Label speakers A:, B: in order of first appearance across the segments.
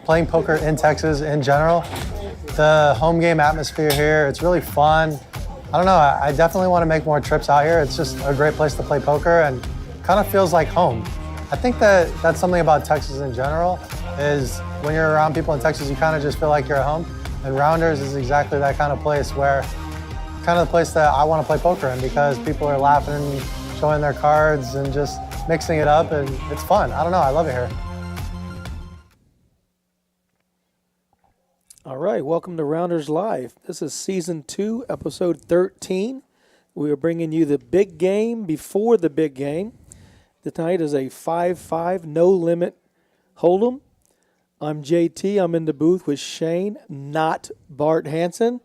A: playing poker in Texas in general. The home game atmosphere here, it's really fun. I don't know, I definitely want to make more trips out here. It's just a great place to play poker and kind of feels like home. I think that's something about Texas in general, is when you're around people in Texas, you kind of just feel like you're at home. And Rounders is exactly that kind of place where, kind of the place that I want to play poker in, because people are laughing, showing their cards and just mixing it up, and it's fun. I don't know, I love it here.
B: All right, welcome to Rounders Live. This is Season 2, Episode 13. We are bringing you the big game before the big game. Tonight is a 5-5 no-limit hold'em. I'm JT. I'm in the booth with Shane, not Bart Hansen.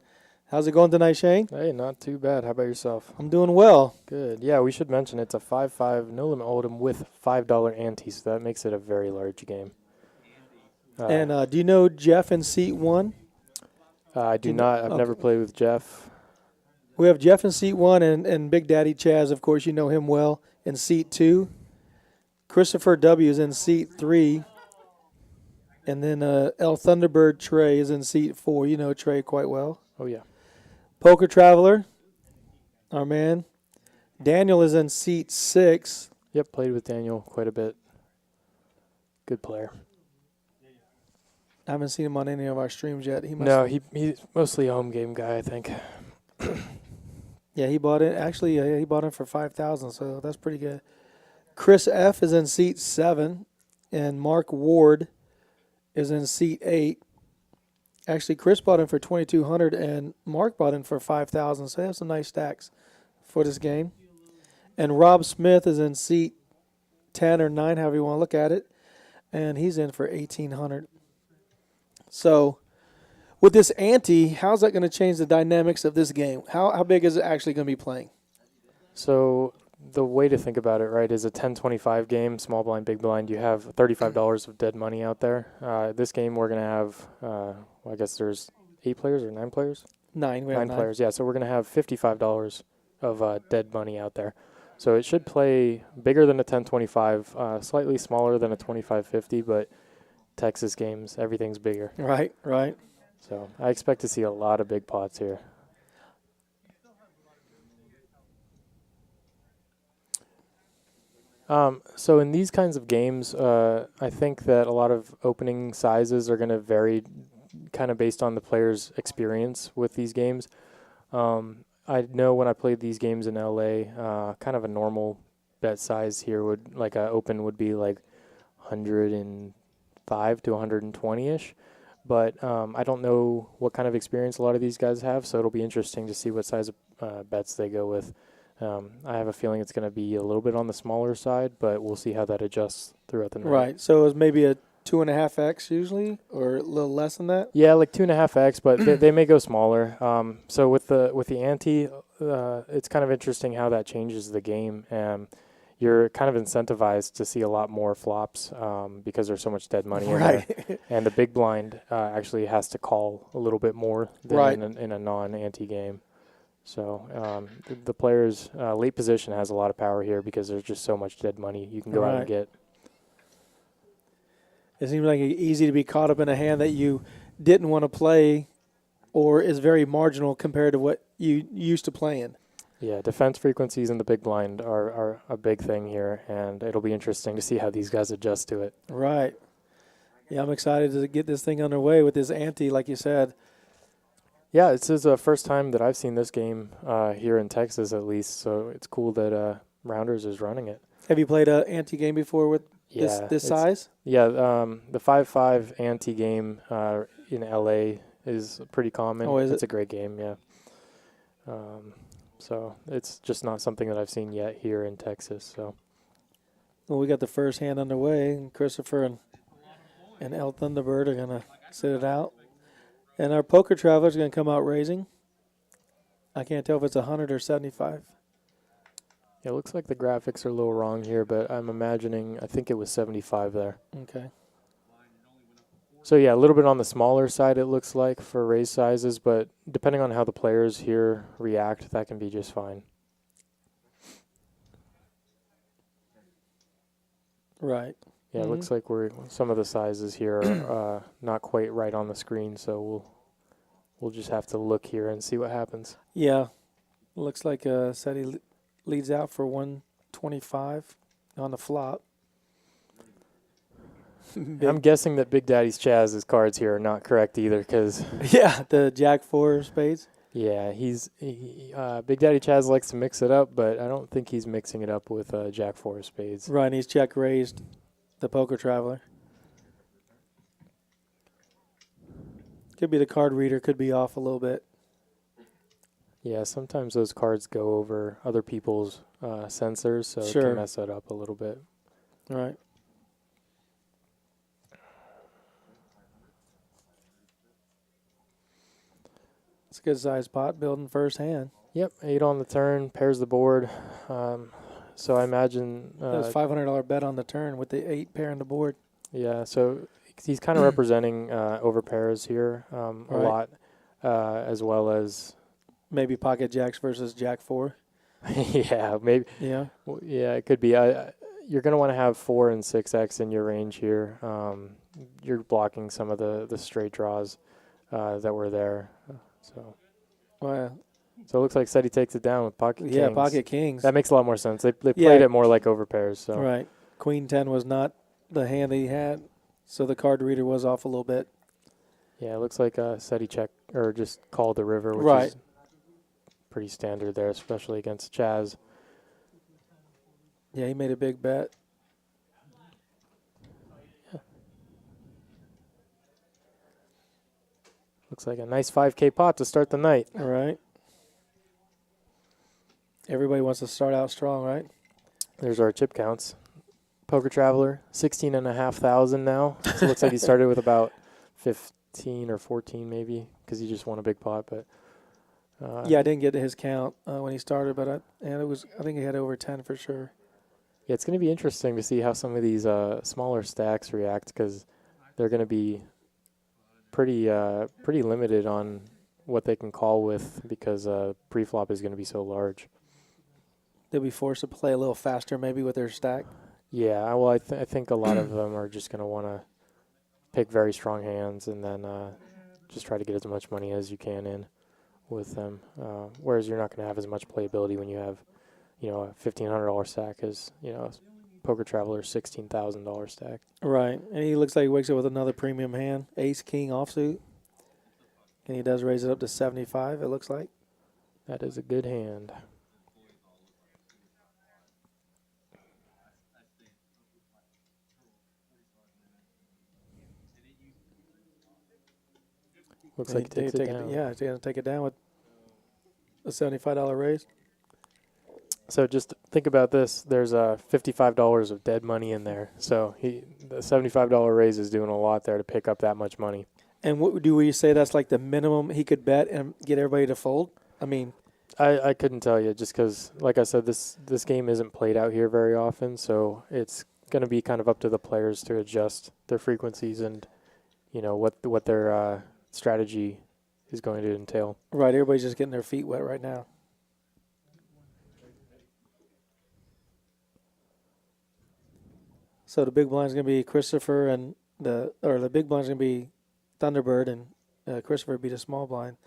B: How's it going tonight, Shane?
C: Hey, not too bad. How about yourself?
B: I'm doing well.
C: Good. Yeah, we should mention it's a 5-5 no-limit hold'em with $5 ante, so that makes it a very large game.
B: And do you know Jeff in seat 1?
C: I do not. I've never played with Jeff.
B: We have Jeff in seat 1 and Big Daddy Chaz, of course, you know him well, in seat 2. Christopher W. is in seat 3. And then El Thunderbird Trey is in seat 4. You know Trey quite well.
C: Oh, yeah.
B: Poker Traveler, our man. Daniel is in seat 6.
C: Yep, played with Daniel quite a bit. Good player.
B: I haven't seen him on any of our streams yet.
C: He's mostly a home game guy, I think.
B: Yeah, he bought it. Actually, he bought it for $5,000, so that's pretty good. Chris F. is in seat 7, and Mark Ward is in seat 8. Actually, Chris bought in for $2,200, and Mark bought in for $5,000, so they have some nice stacks for this game. And Rob Smith is in seat 10 or 9, however you want to look at it, and he's in for $1,800. So, with this ante, how's that going to change the dynamics of this game? How big is it actually going to be playing?
C: So, the way to think about it, right, is a 10-25 game, small blind, big blind. You have $35 of dead money out there. This game, we're going to have, I guess there's 8 players or 9 players?
B: 9. We have
C: 9 players, yeah. So, we're going to have $55 of dead money out there. So, it should play bigger than a 10-25, slightly smaller than a 25-50, but Texas games, everything's bigger.
B: Right.
C: So I expect to see a lot of big pots here. So in these kinds of games, I think that a lot of opening sizes are going to vary kind of based on the player's experience with these games. I know when I played these games in LA, kind of a normal bet size here would, like a open would be like 105 to 120-ish. But I don't know what kind of experience a lot of these guys have, so it'll be interesting to see what size of bets they go with. I have a feeling it's going to be a little bit on the smaller side, but we'll see how that adjusts throughout the night.
B: Right. So it's maybe a 2.5x usually, or a little less than that?
C: Yeah, like 2.5x, but they may go smaller. So with the ante, it's kind of interesting how that changes the game. You're kind of incentivized to see a lot more flops because there's so much dead money in there. And the big blind actually has to call a little bit more than in a non-ante game. So the player's late position has a lot of power here because there's just so much dead money you can go out and get.
B: It seems like it's easy to be caught up in a hand that you didn't want to play or is very marginal compared to what you used to play in.
C: Yeah, defense frequencies in the big blind are a big thing here, and it'll be interesting to see how these guys adjust to it.
B: Right. Yeah, I'm excited to get this thing underway with this ante, like you said.
C: Yeah, this is the first time that I've seen this game here in Texas, at least, so it's cool that Rounders is running it.
B: Have you played an ante game before with this size?
C: Yeah, the 5-5 ante game in LA is pretty common.
B: Oh, is it?
C: It's a great game, yeah. So it's just not something that I've seen yet here in Texas. So,
B: well, we got the first hand underway, and Christopher and El Thunderbird are going to sit it out. And our poker traveler's going to come out raising. I can't tell if it's 100 or 75.
C: Yeah, it looks like the graphics are a little wrong here, but I'm imagining, I think it was 75 there.
B: Okay.
C: So, yeah, a little bit on the smaller side, it looks like, for raise sizes, but depending on how the players here react, that can be just fine.
B: Right.
C: Yeah, it looks like some of the sizes here are not quite right on the screen, so we'll just have to look here and see what happens.
B: Yeah, looks like SETI leads out for 125 on the flop.
C: I'm guessing that Big Daddy's Chaz's cards here are not correct either, because
B: Yeah, the Jack 4 spades.
C: yeah, Big Daddy Chaz likes to mix it up, but I don't think he's mixing it up with Jack 4 of spades.
B: Right, and he's check raised the Poker Traveler. Could be the card reader, could be off a little bit.
C: Yeah, sometimes those cards go over other people's sensors, so it can mess it up a little bit.
B: Right. It's a good sized pot building first hand.
C: Yep, 8 on the turn, pairs the board. So I imagine
B: That was $500 bet on the turn with the 8 pair on the board.
C: yeah, so he's kind of representing over pairs here a lot, as well as
B: maybe pocket jacks versus Jack 4.
C: yeah, maybe.
B: Yeah.
C: Well, yeah, it could be. You're going to want to have 4 and 6x in your range here. You're blocking some of the straight draws that were there. So
B: Wow.
C: So it looks like SETI takes it down with pocket kings.
B: Yeah, pocket kings.
C: That makes a lot more sense. They played it more like over pairs. So
B: right. Queen 10 was not the hand that he had, so the card reader was off a little bit.
C: Yeah, it looks like SETI check or just called the river, which is pretty standard there, especially against Chaz.
B: Yeah, he made a big bet.
C: Yeah. Looks like a nice 5K pot to start the night.
B: All right. Everybody wants to start out strong, right?
C: There's our chip counts. Poker Traveler, 16,500 now. So it looks like he started with about 15 or 14 maybe, because he just won a big pot. But
B: yeah, I didn't get to his count when he started, but I think he had over 10 for sure.
C: Yeah, it's going to be interesting to see how some of these smaller stacks react, because they're going to be pretty limited on what they can call with, because pre-flop is going to be so large.
B: They'll be forced to play a little faster maybe with their stack.
C: Yeah, well, I think a lot of them are just going to want to pick very strong hands and then just try to get as much money as you can in with them. Whereas you're not going to have as much playability when you have, a $1,500 stack as, Poker Traveler's $16,000 stack.
B: Right, and he looks like he wakes up with another premium hand, Ace King offsuit, and he does raise it up to 75. It looks like
C: that is a good hand. Looks like he takes it down.
B: Yeah, he's going to take it down with a $75 raise.
C: So just think about this. There's $55 of dead money in there. So the $75 raise is doing a lot there to pick up that much money.
B: And what do we say that's like the minimum he could bet and get everybody to fold? I mean,
C: I couldn't tell you, just because, like I said, this game isn't played out here very often. So it's going to be kind of up to the players to adjust their frequencies and, what their strategy is going to entail.
B: Right, everybody's just getting their feet wet right now. So the big blind's going to be Christopher, and the big blind's going to be Thunderbird, and Christopher beat a small blind.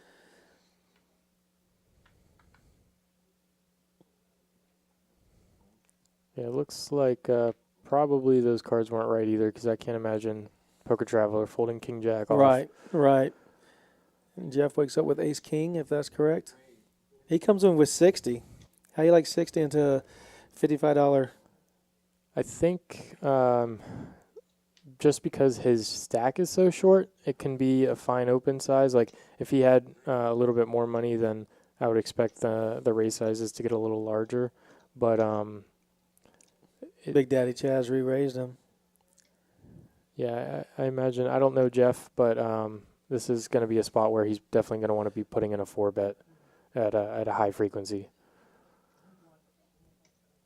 C: Yeah, it looks like probably those cards weren't right either, because I can't imagine Poker Traveler folding King Jack off.
B: Right. And Jeff wakes up with Ace King, if that's correct. He comes in with 60. How you like 60 into a $55?
C: I think just because his stack is so short, it can be a fine open size. Like if he had a little bit more money, then I would expect the raise sizes to get a little larger. But
B: Big Daddy Chaz re-raised him.
C: Yeah, I imagine. I don't know Jeff, but this is going to be a spot where he's definitely going to want to be putting in a 4-bet at a high frequency,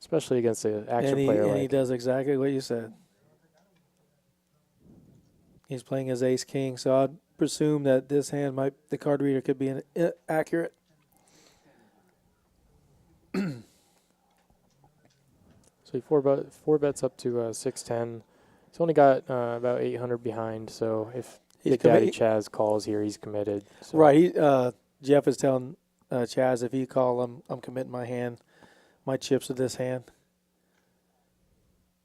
C: especially against an action player.
B: And he does exactly what you said. He's playing his Ace King, so I'd presume that this hand the card reader could be accurate.
C: So he four bets up to 610. He's only got about 800 behind, so if
B: He's
C: Big Daddy
B: commi-
C: Chaz calls here, he's committed. So.
B: Right. Jeff is telling Chaz, if you call, I'm committing my chips to this hand.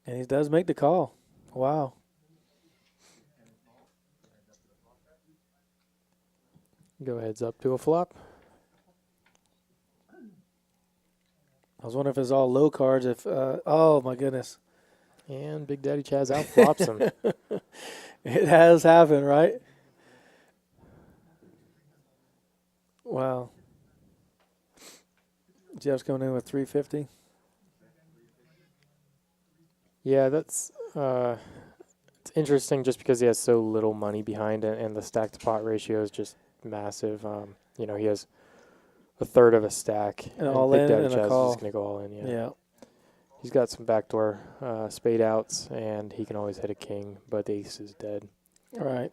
B: And he does make the call. Wow.
C: Go heads up to a flop.
B: I was wondering if it's all low cards. Oh, my goodness.
C: And Big Daddy Chaz outflops him.
B: It has happened, right? Wow. Jeff's coming in with 350.
C: Yeah, that's it's interesting just because he has so little money behind it, and the stack to pot ratio is just massive. He has a third of a stack,
B: And all
C: Big
B: in
C: Daddy
B: and a
C: Chaz is
B: call.
C: just gonna go all in.
B: Yeah.
C: He's got some backdoor spade outs, and he can always hit a king, but the ace is dead.
B: All right.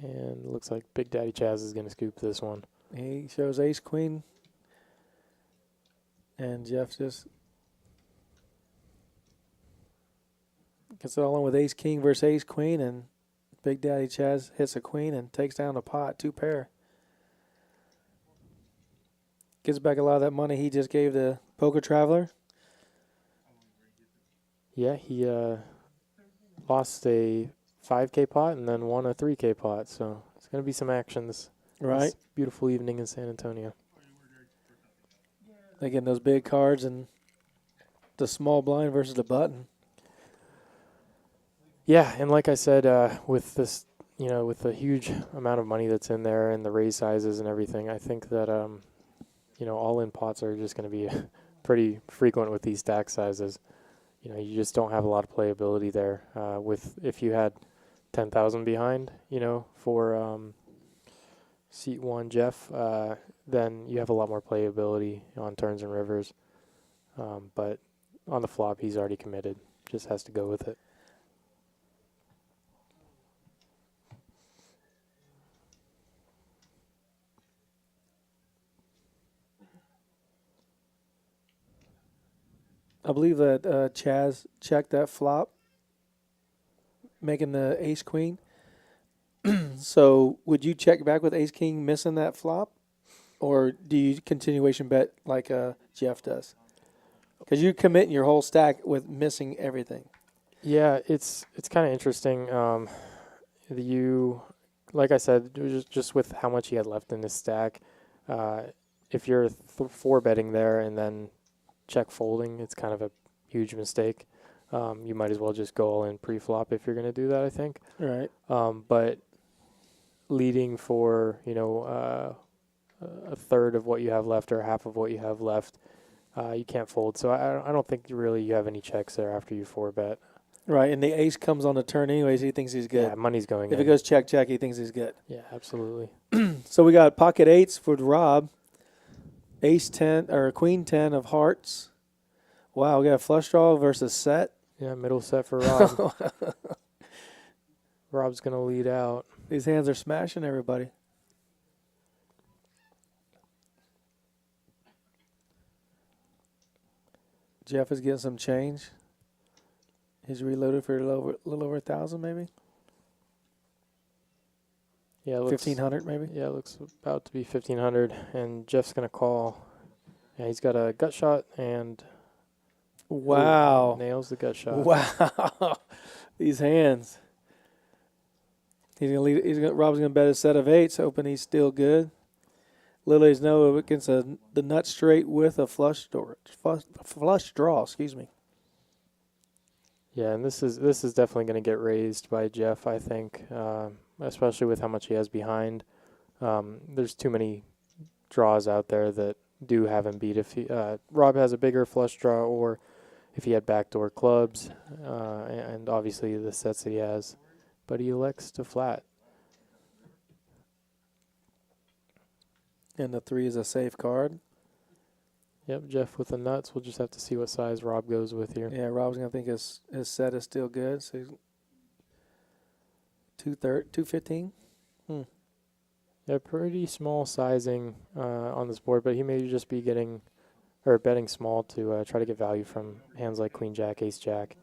C: And it looks like Big Daddy Chaz is gonna scoop this one.
B: He shows ace queen. And Jeff just gets it all in with ace king versus ace queen, and Big Daddy Chaz hits a queen and takes down the pot, 2 pair. Gets back a lot of that money he just gave the poker traveler.
C: Yeah, he lost a 5K pot and then won a 3K pot, so it's gonna be some action this beautiful evening in San Antonio.
B: Again, those big cards and the small blind versus the button.
C: Yeah, and like I said, with this, with the huge amount of money that's in there and the raise sizes and everything, I think that, all-in pots are just going to be pretty frequent with these stack sizes. You just don't have a lot of playability there. If you had 10,000 behind, for seat 1 Jeff, then you have a lot more playability on turns and rivers. But on the flop, he's already committed. Just has to go with it.
B: I believe that Chaz checked that flop, making the ace queen. So would you check back with ace king missing that flop? Or do you continuation bet like Jeff does? Because you're committing your whole stack with missing everything.
C: Yeah, it's kind of interesting. Like I said, just with how much he had left in his stack, if you're 4-betting there and then check folding, it's kind of a huge mistake. You might as well just go all in pre-flop if you're going to do that, I think.
B: Right.
C: But leading for, a third of what you have left or half of what you have left, you can't fold. So I don't think you have any checks there after you 4-bet.
B: Right, and the ace comes on the turn anyways. He thinks he's good.
C: Yeah, money's going
B: If
C: in.
B: it goes check, check, he thinks he's good.
C: Yeah, absolutely.
B: So we got pocket eights for Rob. Ace 10 or Queen 10 of hearts. Wow, we got a flush draw versus set.
C: Yeah, middle set for Rob. Rob's going to lead out.
B: These hands are smashing everybody. Jeff is getting some change. He's reloaded for a little over 1,000 maybe.
C: Yeah,
B: 1,500 maybe.
C: Yeah, it looks about to be 1,500, and Jeff's going to call. Yeah, he's got a gut shot and
B: wow,
C: nails the gut shot.
B: Wow, these hands. He's gonna lead. Rob's gonna bet a set of eights, hoping he's still good. Lily's no against the nut straight with a flush draw. Excuse me.
C: Yeah, and this is definitely going to get raised by Jeff, I think, especially with how much he has behind. There's too many draws out there that do have him beat. If Rob has a bigger flush draw, or if he had backdoor clubs, and obviously the sets that he has, but he elects to flat.
B: And the 3 is a safe card.
C: Yep, Jeff with the nuts. We'll just have to see what size Rob goes with here.
B: Yeah, Rob's gonna think his set is still good. So 215.
C: Yeah, pretty small sizing on this board, but he may just be getting or betting small to try to get value from hands like Queen Jack, Ace Jack,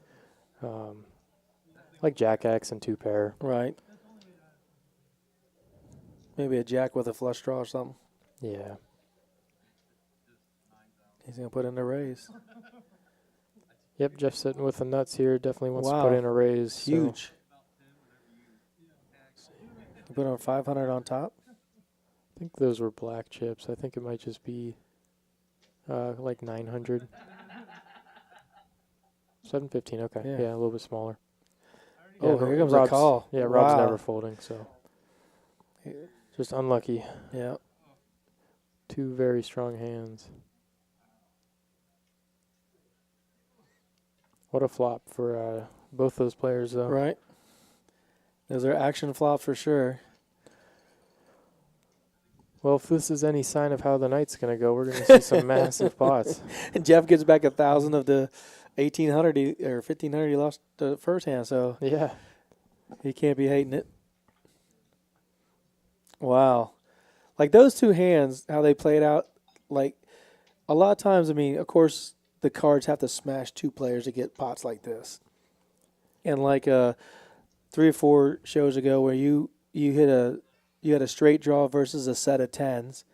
C: like Jack X and 2-pair.
B: Right. Maybe a jack with a flush draw or something.
C: Yeah.
B: He's going to put in a raise.
C: Yep, Jeff sitting with the nuts here. Definitely wants to
B: Wow.
C: put in a raise.
B: Huge. You put on 500 on top.
C: I think those were black chips. I think it might just be like 900. 715, okay. Yeah, a little bit smaller.
B: Oh,
C: Yeah,
B: here comes
C: Rob's,
B: a call.
C: Yeah, Rob's
B: Wow.
C: never folding, so just unlucky.
B: Yeah.
C: Two very strong hands. What a flop for both those players, though.
B: Right. Those are action flops for sure.
C: Well, if this is any sign of how the night's going to go, we're going to see some massive pots.
B: And Jeff gets back 1,000 of the 1,800 or 1,500 he lost the first hand, so
C: Yeah.
B: he can't be hating it. Wow. Like those two hands, how they played out, like a lot of times, I mean, of course, the cards have to smash two players to get pots like this. And like 3 or 4 shows ago where you had a straight draw versus a set of tens,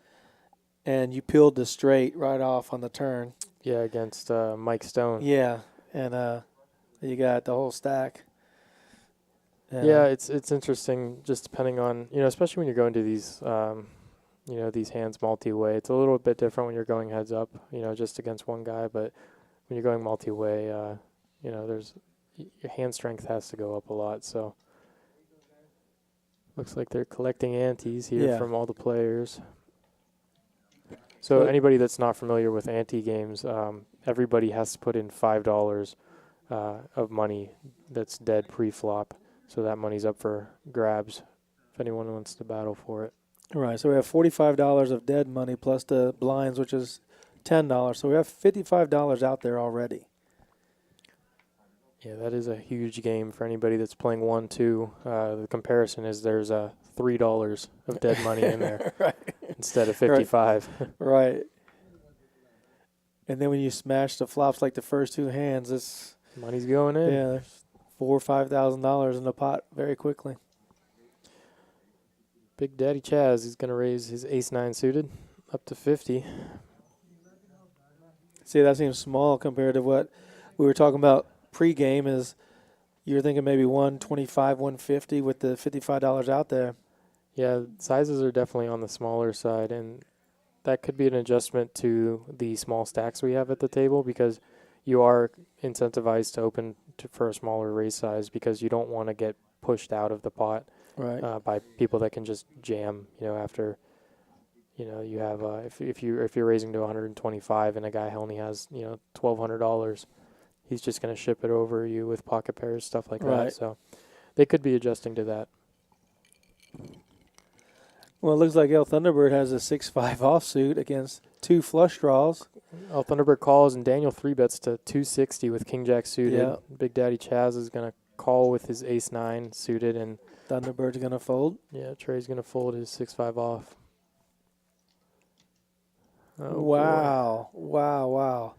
B: and you peeled the straight right off on the turn.
C: Yeah, against Mike Stone.
B: Yeah, and you got the whole stack.
C: Yeah, it's interesting just depending on, especially when you're going to these, these hands multi-way. It's a little bit different when you're going heads up, just against one guy. But when you're going multi-way, there's your hand strength has to go up a lot. So looks like they're collecting antes here from all the players. So anybody that's not familiar with ante games, everybody has to put in $5 of money that's dead pre-flop. So that money's up for grabs if anyone wants to battle for it.
B: Right, so we have $45 of dead money plus the blinds, which is $10. So we have $55 out there already.
C: Yeah, that is a huge game for anybody that's playing 1-2. The comparison is there's $3 of dead money in there
B: Right.
C: instead of 55.
B: Right. And then when you smash the flops like the first two hands, it's
C: Money's going in.
B: yeah, there's $4,000 or $5,000 in the pot very quickly.
C: Big Daddy Chaz is going to raise his ace-9 suited up to 50.
B: See, that seems small compared to what we were talking about pre-game. Is you're thinking maybe 125, 150 with the $55 out there.
C: Yeah, sizes are definitely on the smaller side, and that could be an adjustment to the small stacks we have at the table because you are incentivized to open for a smaller raise size because you don't want to get pushed out of the pot by people that can just jam, after, you have, if you're raising to 125 and a guy only has, $1,200, he's just going to ship it over you with pocket pairs, stuff like that. So they could be adjusting to that.
B: Well, it looks like El Thunderbird has a 6-5 offsuit against 2 flush draws.
C: El Thunderbird calls, and Daniel 3-bets to 260 with King Jack suited.
B: Yeah.
C: Big Daddy Chaz is going to call with his ace-9 suited, and
B: Thunderbird's going to fold.
C: yeah, Trey's going to fold his 6-5 off. Oh,
B: Wow. Wow.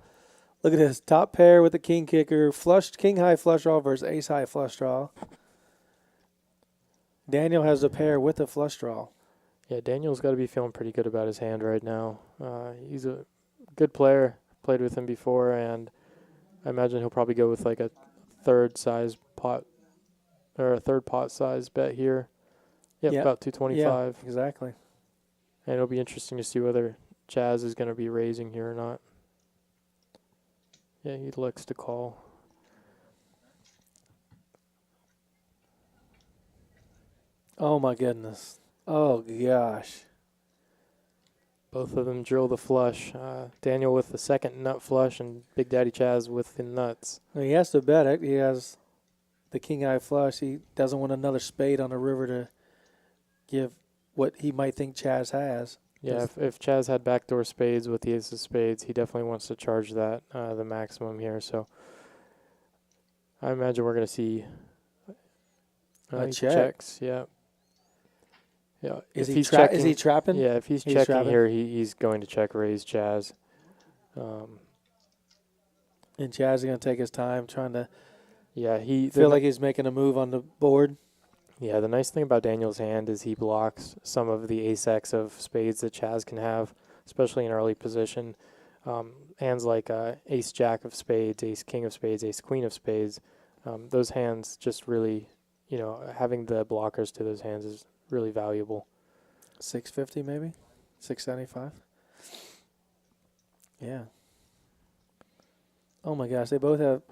B: Look at this. Top pair with the king kicker. Flush, king high flush draw versus ace high flush draw. Daniel has a pair with a flush draw.
C: Yeah, Daniel's got to be feeling pretty good about his hand right now. He's a good player. Played with him before, and I imagine he'll probably go with like a third pot size bet here. Yep, about 225.
B: Yeah, exactly.
C: And it'll be interesting to see whether Chaz is going to be raising here or not. Yeah, he looks to call.
B: Oh, my goodness. Oh, gosh.
C: Both of them drill the flush. Daniel with the second nut flush and Big Daddy Chaz with the nuts.
B: Well, he has to bet it. He has the king high flush. He doesn't want another spade on the river to give what he might think Chaz has.
C: Yeah, if Chaz had backdoor spades with the ace of spades, he definitely wants to charge that, the maximum here. So I imagine we're going to see
B: a
C: he
B: check.
C: Checks, yeah. Yeah,
B: Is he trapping?
C: Yeah, if he's checking
B: trapping?
C: here, he's going to check raise Chaz.
B: And Chaz is going to take his time trying to
C: he
B: feel like he's making a move on the board.
C: Yeah, the nice thing about Daniel's hand is he blocks some of the ace-x of spades that Chaz can have, especially in early position. Hands like ace-jack of spades, ace-king of spades, ace-queen of spades, those hands just really, having the blockers to those hands is really valuable.
B: 650 maybe? 675? Yeah. Oh my gosh, they both have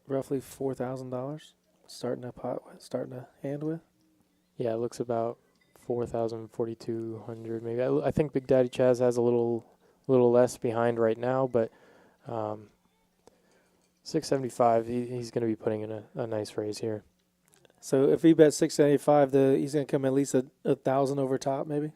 B: roughly $4,000 starting a hand with.
C: Yeah, it looks about 4,000, 4,200 maybe. I think Big Daddy Chaz has a little less behind right now, but 675, he's going to be putting in a nice raise here.
B: So if he bets 675, he's going to come at least a 1,000 over top, maybe.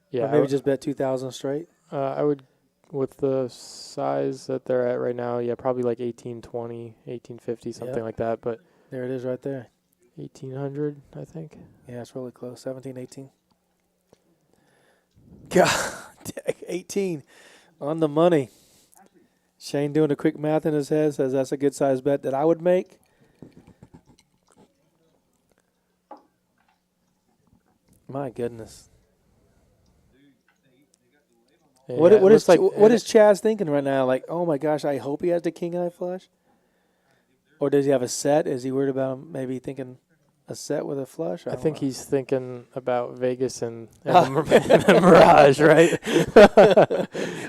C: Yeah,
B: or maybe just bet 2,000 straight.
C: I would, with the size that they're at right now, probably like 1820, 1850, something like that. But
B: there it is, right there.
C: 1800, I think.
B: Yeah, it's really close. 17, 18. God, 18 on the money. Shane doing a quick math in his head says that's a good size bet that I would make. My goodness.
C: Yeah,
B: What is
C: like
B: Chaz thinking right now? Like, oh my gosh, I hope he has the king eye flush. Or does he have a set? Is he worried about maybe thinking a set with a flush?
C: I think he's thinking about Vegas and the Mirage, right?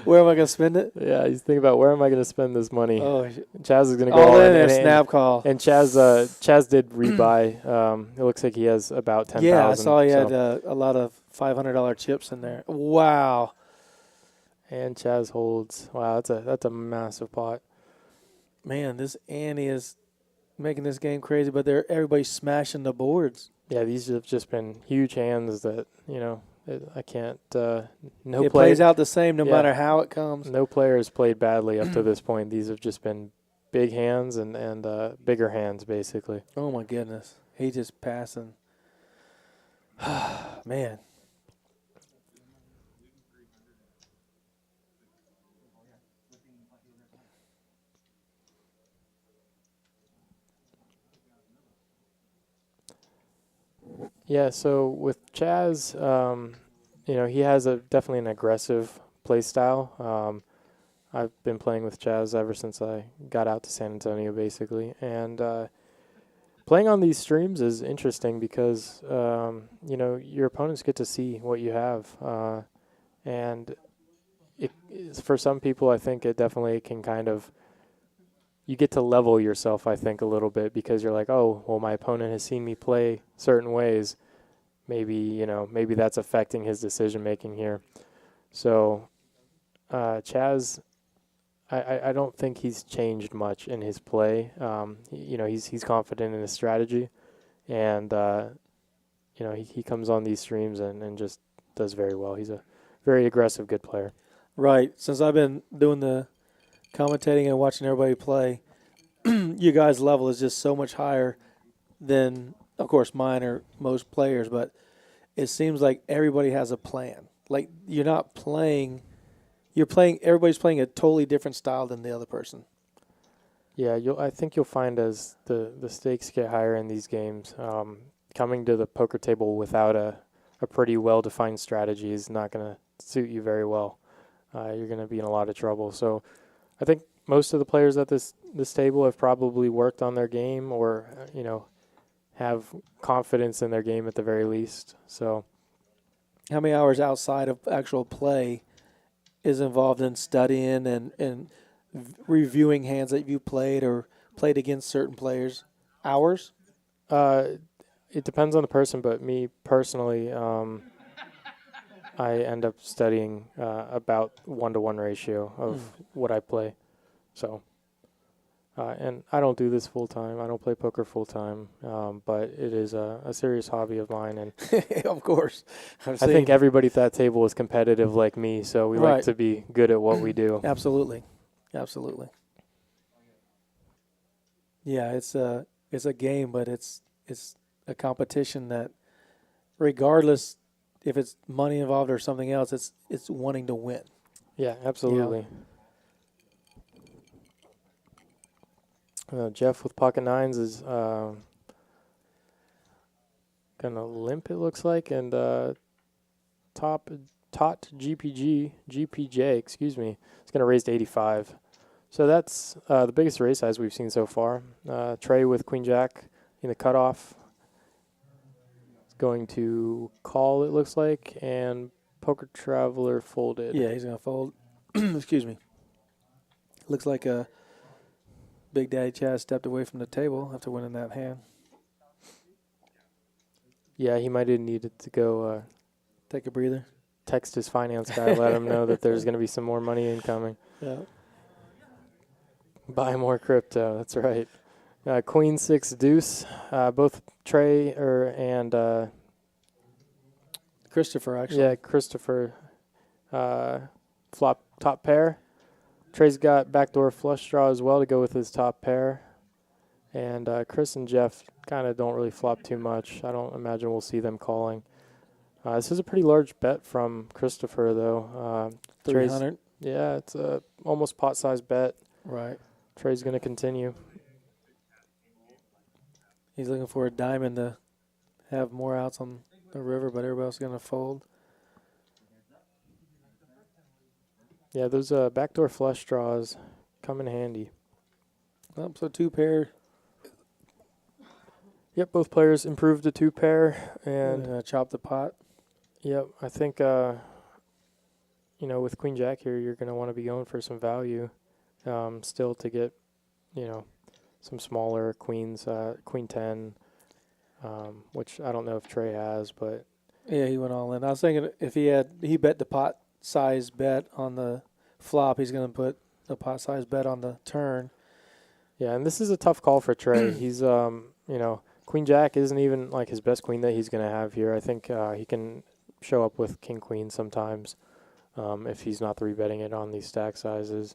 B: Where am I going to spend it?
C: Yeah, he's thinking about where am I going to spend this money.
B: Oh,
C: Chaz is going to go
B: all in
C: and
B: a snap call.
C: And Chaz did rebuy. It looks like he has about 10,000.
B: Yeah, I saw he had a lot of $500 chips in there. Wow.
C: And Chaz holds. Wow, that's a massive pot.
B: Man, this Ante is making this game crazy, but everybody's smashing the boards.
C: Yeah, these have just been huge hands that, I can't.
B: It plays out the same no matter how it comes.
C: No player has played badly up to this point. These have just been big hands and bigger hands, basically.
B: Oh, my goodness. He just passing. Man.
C: Yeah, so with Chaz, he has definitely an aggressive play style. I've been playing with Chaz ever since I got out to San Antonio, basically. And playing on these streams is interesting because, your opponents get to see what you have. And for some people, I think it definitely can kind of, you get to level yourself, I think, a little bit because you're like, oh, well, my opponent has seen me play certain ways. Maybe that's affecting his decision-making here. So Chaz, I don't think he's changed much in his play. He's confident in his strategy. And, he comes on these streams and just does very well. He's a very aggressive, good player.
B: Right. Since I've been doing the commentating and watching everybody play, you guys' level is just so much higher than, of course, mine or most players, but it seems like everybody has a plan. Like, you're not playing, everybody's playing a totally different style than the other person.
C: Yeah, I think you'll find as the stakes get higher in these games, coming to the poker table without a pretty well-defined strategy is not going to suit you very well. You're going to be in a lot of trouble. So I think most of the players at this table have probably worked on their game or, have confidence in their game at the very least. So
B: how many hours outside of actual play is involved in studying and reviewing hands that you played or played against certain players? Hours?
C: It depends on the person, but me personally, I end up studying about 1-to-1 ratio of what I play. So, and I don't do this full time. I don't play poker full time, but it is a serious hobby of mine. And
B: of course,
C: I think everybody at that table is competitive like me, so we like to be good at what we do.
B: Absolutely. Yeah, it's a game, but it's a competition that, regardless if it's money involved or something else, it's wanting to win.
C: Yeah, absolutely. Jeff with pocket nines is gonna limp, it looks like, and Tot GPJ, excuse me, is gonna raise to 85. So that's the biggest raise size we've seen so far. Trey with Queen Jack in the cutoff is going to call, it looks like, and Poker Traveler folded.
B: Yeah, he's gonna fold. Excuse me. Looks like Big Daddy Chad stepped away from the table after winning that hand.
C: Yeah, he might have needed to go
B: Take a breather.
C: text his finance guy, let him know that there's going to be some more money incoming.
B: Yeah.
C: Buy more crypto, that's right. Queen 6 deuce, both Trey and
B: Christopher, actually.
C: yeah, Christopher flop top pair. Trey's got backdoor flush draw as well to go with his top pair. And Chris and Jeff kind of don't really flop too much. I don't imagine we'll see them calling. This is a pretty large bet from Christopher, though.
B: 300.
C: Yeah, it's a almost pot-sized bet.
B: Right.
C: Trey's going to continue.
B: He's looking for a diamond to have more outs on the river, but everybody else is going to fold.
C: Yeah, those backdoor flush draws come in handy.
B: So two pair.
C: Yep, both players improved to two pair. And
B: chop the pot.
C: yep, I think, with Queen Jack here, you're going to want to be going for some value still to get, some smaller queens, Queen 10, which I don't know if Trey has, but.
B: Yeah, he went all in. I was thinking if he bet the pot size bet on the flop, he's going to put a pot size bet on the turn.
C: Yeah, and this is a tough call for Trey. He's, Queen Jack isn't even like his best queen that he's going to have here. I think he can show up with King Queen sometimes if he's not three-betting it on these stack sizes.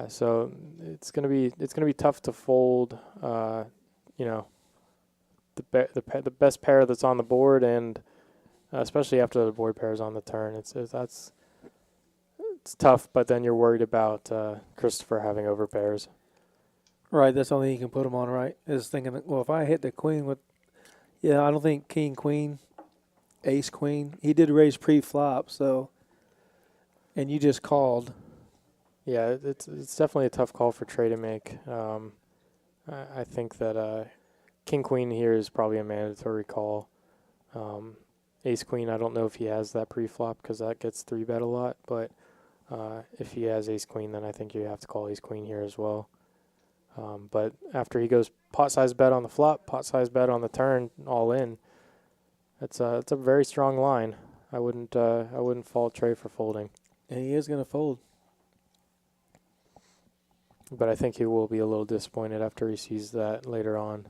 C: So it's gonna be tough to fold. The best pair that's on the board, and especially after the board pair is on the turn, it's tough. But then you're worried about Christopher having overpairs.
B: Right, that's the only thing you can put him on, right? Is thinking, well, if I hit the queen with, I don't think king, queen, ace, queen. He did raise pre-flop, so, and you just called.
C: Yeah, it's definitely a tough call for Trey to make. I think that King Queen here is probably a mandatory call. Ace Queen, I don't know if he has that pre-flop because that gets 3-bet a lot. But if he has Ace Queen, then I think you have to call Ace Queen here as well. But after he goes pot size bet on the flop, pot size bet on the turn, all in, it's a very strong line. I wouldn't fault Trey for folding.
B: And he is going to fold.
C: But I think he will be a little disappointed after he sees that later on.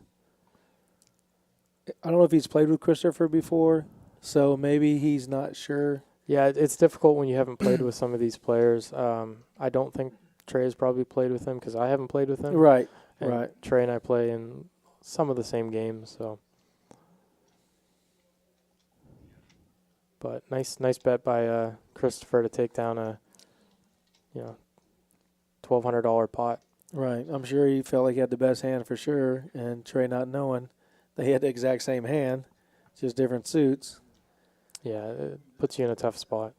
B: I don't know if he's played with Christopher before, so maybe he's not sure.
C: Yeah, it's difficult when you haven't played with some of these players. I don't think Trey has probably played with him because I haven't played with him.
B: Right,
C: and
B: right.
C: Trey and I play in some of the same games, so. But nice bet by Christopher to take down a, $1,200 pot.
B: Right. I'm sure he felt like he had the best hand for sure, and Trey not knowing that he had the exact same hand, just different suits.
C: Yeah, it puts you in a tough spot.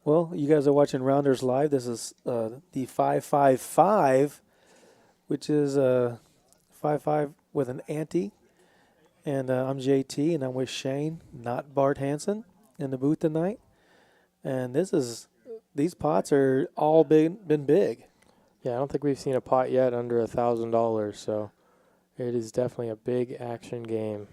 B: Well, you guys are watching Rounders Live. This is the 555, which is 5-5 with an ante. And I'm JT, and I'm with Shane, not Bart Hansen, in the booth tonight. And these pots are all been big.
C: Yeah, I don't think we've seen a pot yet under $1,000, so it is definitely a big action game.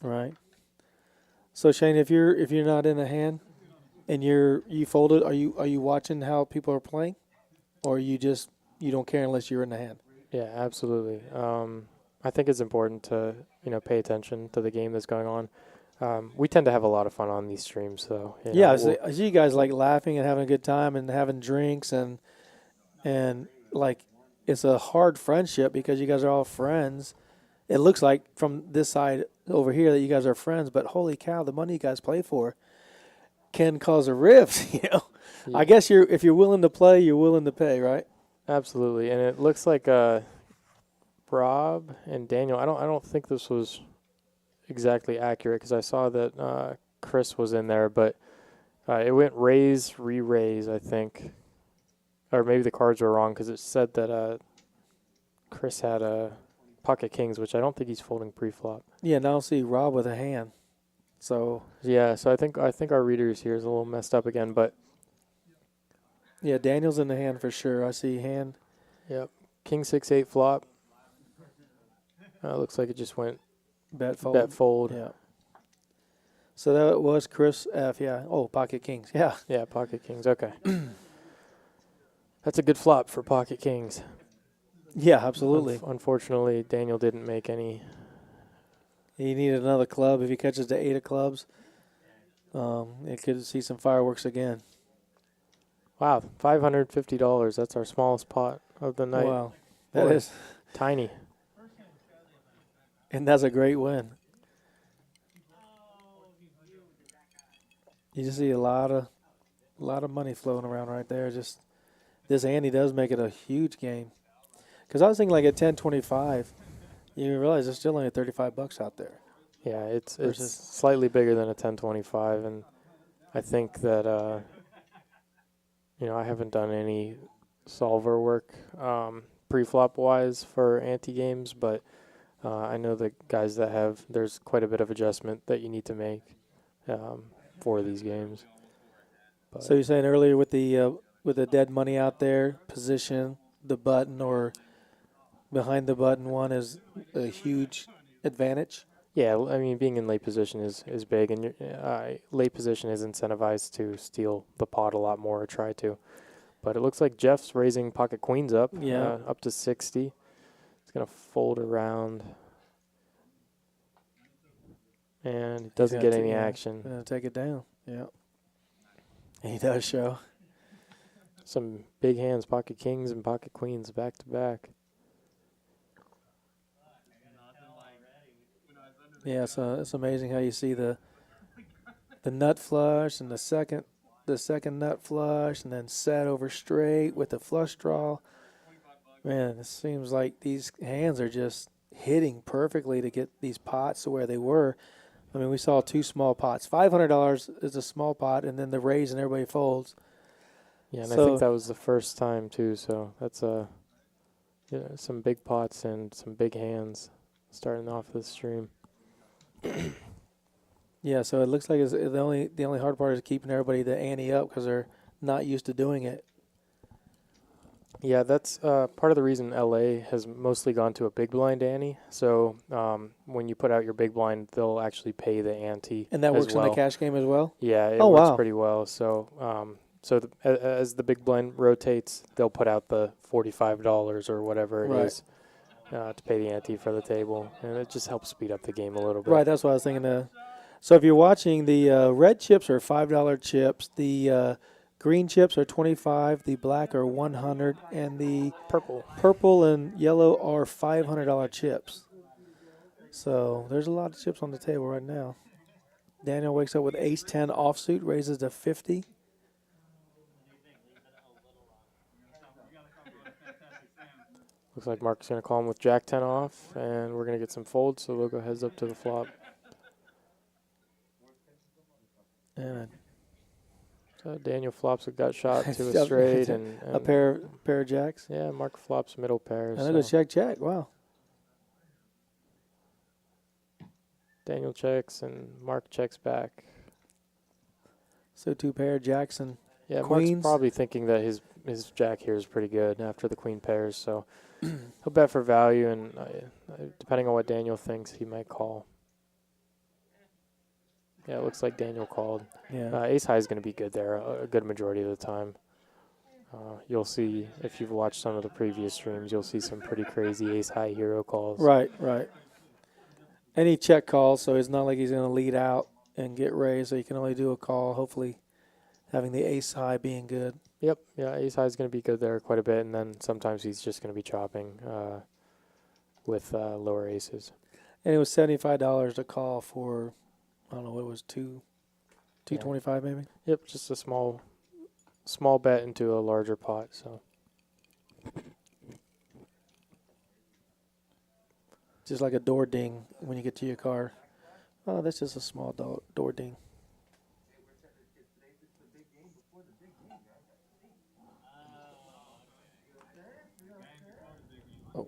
B: Right. So Shane, if you're not in a hand and you folded, are you watching how people are playing, or you don't care unless you're in the hand?
C: Yeah, absolutely. I think it's important to pay attention to the game that's going on. We tend to have a lot of fun on these streams, so
B: Yeah, I see you guys like laughing and having a good time and having drinks and like it's a hard friendship because you guys are all friends. It looks like from this side over here that you guys are friends, but holy cow, the money you guys play for can cause a rift.
C: Yeah.
B: I guess if you're willing to play, you're willing to pay, right?
C: Absolutely, and it looks like Rob and Daniel. I don't think this was exactly accurate because I saw that Chris was in there, but it went raise, re-raise, I think, or maybe the cards were wrong because it said that Chris had pocket kings, which I don't think he's folding pre-flop.
B: Yeah, now I see Rob with a hand. So
C: yeah, so I think our readers here is a little messed up again, but
B: yeah, Daniel's in the hand for sure. I see hand.
C: Yep, king 6-8 flop. Looks like it just went
B: Bet fold.
C: Bet fold.
B: Yeah. So that was Chris F. Yeah. Oh, pocket kings. Yeah.
C: Yeah, pocket kings. Okay. That's a good flop for pocket kings.
B: Yeah, absolutely.
C: Unfortunately, Daniel didn't make any.
B: He needed another club. If he catches the 8 of clubs, it could see some fireworks again.
C: Wow, $550. That's our smallest pot of the night.
B: Wow. That is
C: tiny.
B: And that's a great win. You just see a lot of money flowing around right there. Just this Andy does make it a huge game. Because I was thinking like at 10.25, you realize there's still only $35 out there.
C: Yeah, it's slightly bigger than a 10.25, and I think that I haven't done any solver work pre-flop wise for ante games, but I know the guys that have. There's quite a bit of adjustment that you need to make for these games. But
B: So you're saying earlier with the dead money out there, position the button or behind the button one is a huge advantage.
C: yeah, I mean, being in late position is big, and late position is incentivized to steal the pot a lot more or try to. But it looks like Jeff's raising pocket queens up, up to 60. It's going to fold around, and it doesn't get any action.
B: Gonna take it down. Yeah, he does show
C: some big hands, pocket kings and pocket queens back to back.
B: Yeah, so it's amazing how you see the nut flush and the second nut flush and then set over straight with the flush draw. Man, it seems like these hands are just hitting perfectly to get these pots to where they were. I mean, we saw 2 small pots. $500 is a small pot, and then the raise and everybody folds.
C: Yeah, and I think that was the first time too. So that's some big pots and some big hands starting off this stream.
B: Yeah, so it looks like the only hard part is keeping everybody the ante up because they're not used to doing it.
C: Yeah, that's part of the reason LA has mostly gone to a big blind ante. So when you put out your big blind, they'll actually pay the ante.
B: And that works in the cash game as well?
C: Yeah, it works pretty well. So as the big blind rotates, they'll put out the $45 or whatever it is to pay the ante for the table. And it just helps speed up the game a little bit.
B: Right, that's what I was thinking. So if you're watching, the red chips are $5 chips. The green chips are $25, the black are $100, and the purple and yellow are $500 chips. So there's a lot of chips on the table right now. Daniel wakes up with ace-10 offsuit, raises to 50.
C: Looks like Mark's going to call him with jack-10 off, and we're going to get some folds, so we'll go heads up to the flop.
B: And
C: so Daniel flops a gut shot to a straight and
B: a pair of jacks.
C: Yeah, Mark flops middle pairs.
B: And so. Check. Wow.
C: Daniel checks and Mark checks back.
B: So 2 pair jacks and
C: queens. Mark's probably thinking that his jack here is pretty good after the queen pairs. So he'll bet for value, and depending on what Daniel thinks, he might call. Yeah, it looks like Daniel called.
B: Yeah.
C: Ace high is going to be good there a good majority of the time. You'll see, if you've watched some of the previous streams, you'll see some pretty crazy ace high hero calls.
B: Right. And he check calls, so it's not like he's going to lead out and get raised. So he can only do a call, hopefully having the ace high being good.
C: Yep. Yeah, ace high is going to be good there quite a bit, and then sometimes he's just going to be chopping with lower aces.
B: And it was $75 to call for, I don't know what it was, 225 maybe.
C: Yep, just a small bet into a larger pot. So
B: Just like a door ding when you get to your car. Oh, that's just a small door ding. Oh.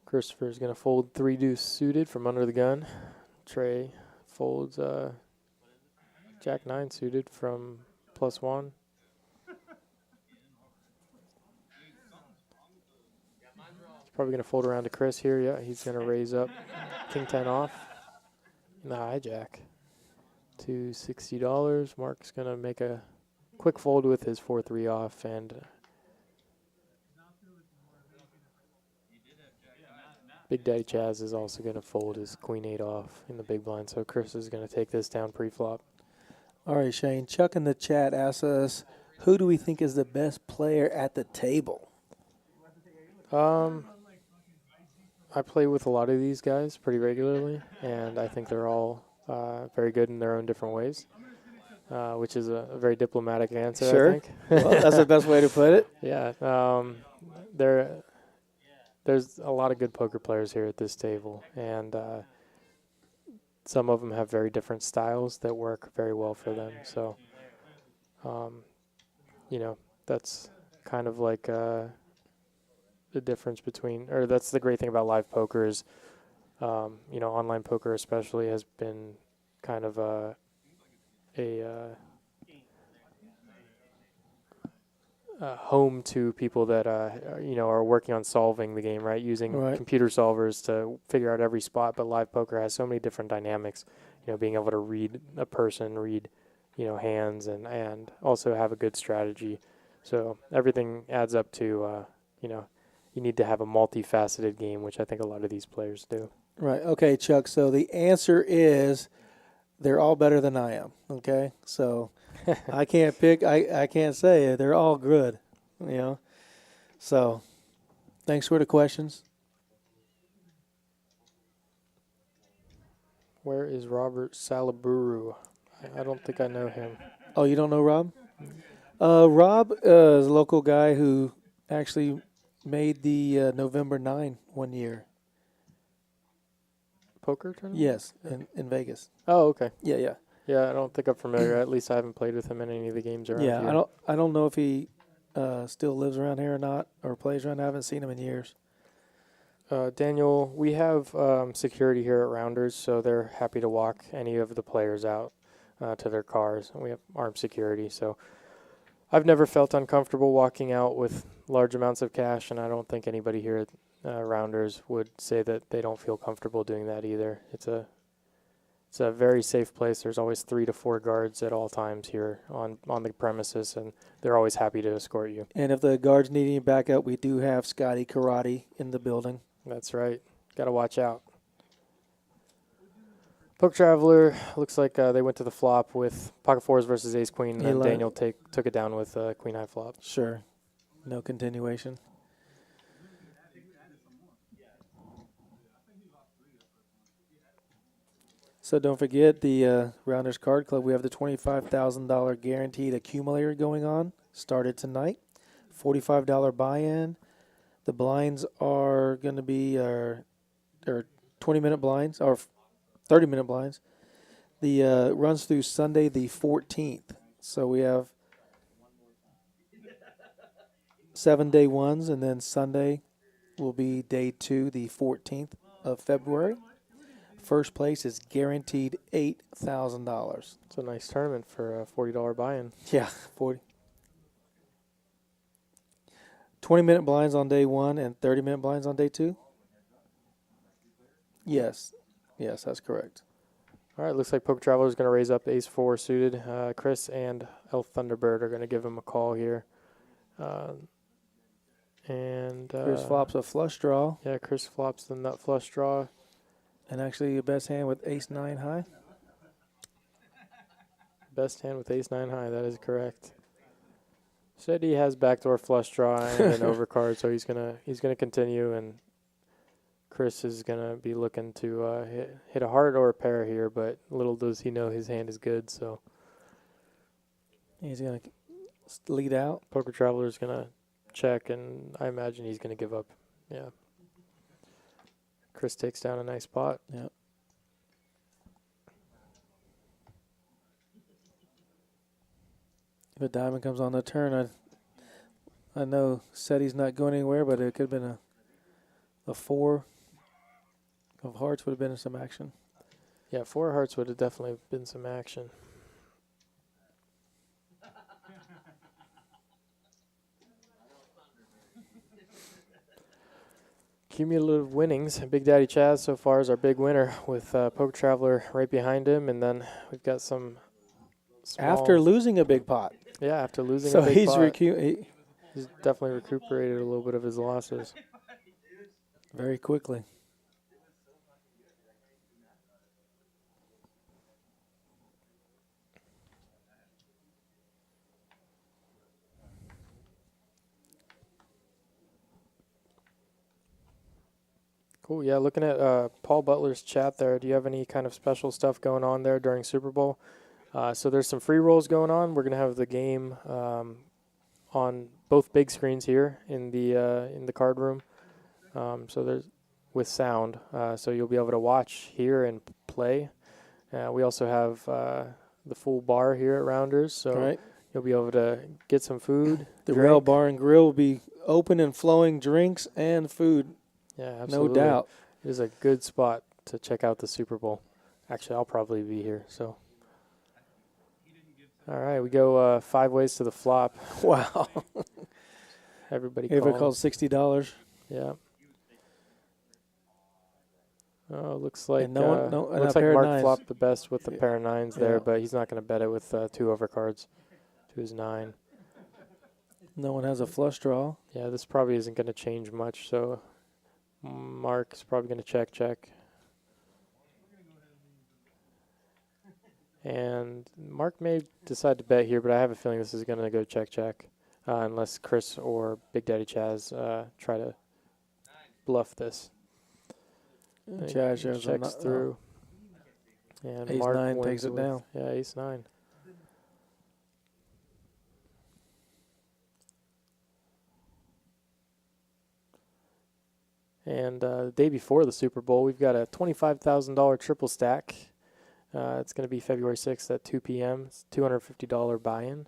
C: Christopher's going to fold 3 deuce suited from under the gun. Trey folds Jack 9 suited from +1. He's probably going to fold around to Chris here. Yeah, he's going to raise up King 10 off in the hijack to $60. Mark's going to make a quick fold with his 4-3 off, and Big Daddy Chaz is also going to fold his Queen 8 off in the big blind. So Chris is going to take this down pre-flop.
B: All right, Shane. Chuck in the chat asks us, who do we think is the best player at the table?
C: I play with a lot of these guys pretty regularly, and I think they're all very good in their own different ways, which is a very diplomatic answer,
B: Sure.
C: I think.
B: Well, that's the best way to put it.
C: Yeah. There's a lot of good poker players here at this table, and some of them have very different styles that work very well for them. So, that's kind of like the difference between, or that's the great thing about live poker is, online poker especially has been kind of a home to people that are working on solving the game, right? Using computer solvers to figure out every spot. But live poker has so many different dynamics. Being able to read a person, read hands, and also have a good strategy. So everything adds up to you need to have a multifaceted game, which I think a lot of these players do.
B: Right. Okay, Chuck. So the answer is they're all better than I am. Okay. So I can't pick. I can't say they're all good. So thanks for the questions.
C: Where is Robert Salaburu? I don't think I know him.
B: Oh, you don't know Rob? Rob is a local guy who actually made the November 9 one year.
C: Poker tournament?
B: Yes, in Vegas.
C: Oh, okay.
B: Yeah.
C: Yeah, I don't think I'm familiar. At least I haven't played with him in any of the games around here.
B: Yeah, I don't know if he still lives around here or not, or plays around. I haven't seen him in years.
C: Daniel, we have security here at Rounders, so they're happy to walk any of the players out to their cars. And we have armed security, so I've never felt uncomfortable walking out with large amounts of cash, and I don't think anybody here at Rounders would say that they don't feel comfortable doing that either. It's a very safe place. There's always 3 to 4 guards at all times here on the premises, and they're always happy to escort you.
B: And if the guards need any backup, we do have Scotty Karate in the building.
C: That's right. Got to watch out. Poke Traveler, looks like they went to the flop with pocket fours versus ace queen, and then Daniel took it down with queen high flop.
B: Sure. No continuation. So don't forget the Rounders Card Club. We have the $25,000 guaranteed accumulator going on. Started tonight. $45 buy-in. The blinds are going to be our 20-minute blinds or 30-minute blinds. The runs through Sunday the 14th. So we have 7 day ones, and then Sunday will be day 2, the 14th of February. First place is guaranteed $8,000.
C: It's a nice tournament for a $40 buy-in.
B: Yeah, 40. 20-minute blinds on day 1 and 30-minute blinds on day 2? Yes, that's correct.
C: All right, looks like Poker Traveler is going to raise up ace-4 suited. Chris and Elf Thunderbird are going to give him a call here.
B: Chris flops a flush draw.
C: Yeah, Chris flops the nut flush draw.
B: And actually, your best hand with ace-9 high.
C: Best hand with ace-9 high, that is correct. Said he has backdoor flush draw and an overcard, so he's gonna continue, and Chris is gonna be looking to hit a heart or a pair here, but little does he know his hand is good, so
B: He's going to lead out.
C: Poker Traveler is gonna check, and I imagine he's gonna give up. Yeah. Chris takes down a nice pot.
B: Yep. If a diamond comes on the turn, I know Seti's not going anywhere, but it could have been a 4 of hearts would have been some action.
C: Yeah, 4 hearts would have definitely been some action. Cumulative winnings. Big Daddy Chaz so far is our big winner with Poker Traveler right behind him, and then we've got some small,
B: After losing a big pot.
C: yeah, after losing
B: So
C: a big
B: he's
C: pot,
B: he's
C: definitely recuperated a little bit of his losses.
B: very quickly.
C: Cool. Yeah, looking at Paul Butler's chat there, do you have any kind of special stuff going on there during Super Bowl? So there's some free rolls going on. We're going to have the game on both big screens here in the card room. So there's with sound, so you'll be able to watch here and play. We also have the full bar here at Rounders, so you'll be able to get some food.
B: The Rail Bar and Grill will be open and flowing drinks and food.
C: Yeah, absolutely.
B: No doubt.
C: It is a good spot to check out the Super Bowl. Actually, I'll probably be here. So, all right, we go 5 ways to the flop.
B: Wow.
C: Everybody
B: called $60.
C: Yeah. Oh, looks like
B: looks
C: like Mark
B: nines.
C: flopped the best with the pair of 9s there,
B: Yeah.
C: but he's not going to bet it with 2 overcards to his 9.
B: No one has a flush draw.
C: Yeah, this probably isn't going to change much, so Mark's probably going to check. And Mark may decide to bet here, but I have a feeling this is going to go check, unless Chris or Big Daddy Chaz try to bluff this.
B: Chaz
C: checks through. And
B: Ace
C: Mark
B: 9
C: wins
B: takes it down.
C: Yeah, ace 9. And the day before the Super Bowl, we've got a $25,000 triple stack. It's going to be February 6th at 2 p.m. It's $250 buy-in,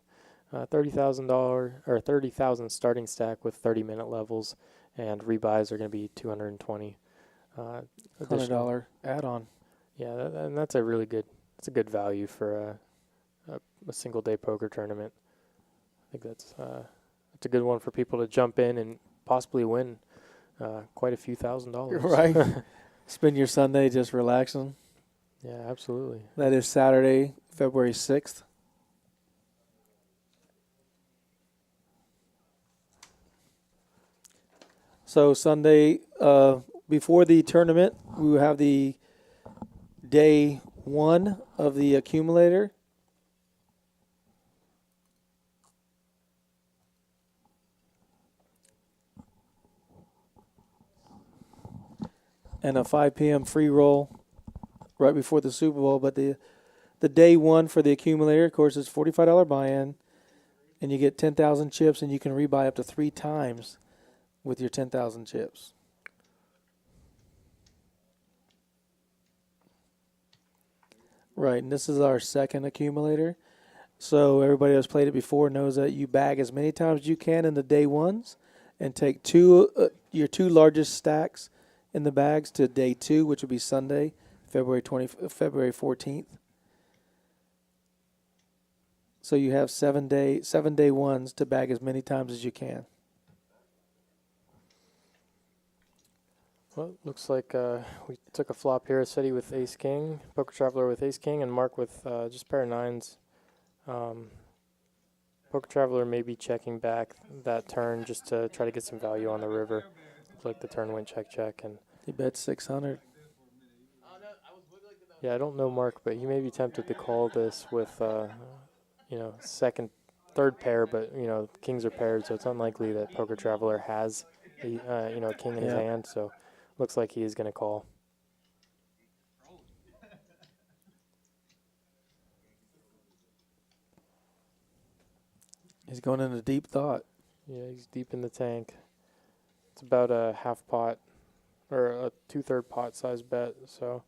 C: $30,000 or 30,000 starting stack with 30-minute levels, and rebuys are going to be $220.
B: $100 add-on.
C: Yeah, and that's a really good. It's a good value for a single-day poker tournament. I think that's a good one for people to jump in and possibly win quite a few $1,000s.
B: Right. Spend your Sunday just relaxing.
C: Yeah, absolutely.
B: That is Saturday, February 6th. So Sunday, before the tournament, we will have the day 1 of the accumulator. And a 5 p.m. free roll right before the Super Bowl. But the day 1 for the accumulator, of course, is $45 buy-in, and you get 10,000 chips, and you can rebuy up to 3 times with your 10,000 chips. Right, and this is our second accumulator. So everybody that's played it before knows that you bag as many times as you can in the day 1s and take your 2 largest stacks in the bags to day 2, which would be Sunday, February 14th. So you have 7 day 1s to bag as many times as you can.
C: Well, looks like we took a flop here. Scotty with ace king, Poker Traveler with ace king, and Mark with just pair of nines. Poker Traveler may be checking back that turn just to try to get some value on the river. Looks like the turn went check check, and
B: He bet 600.
C: yeah, I don't know Mark, but he may be tempted to call this with second, third pair, but kings are paired, so it's unlikely that Poker Traveler has a king in his
B: Yeah.
C: hand. So looks like he is going to call.
B: He's going into deep thought.
C: Yeah, he's deep in the tank. It's about a half pot or a 2/3 pot size bet, so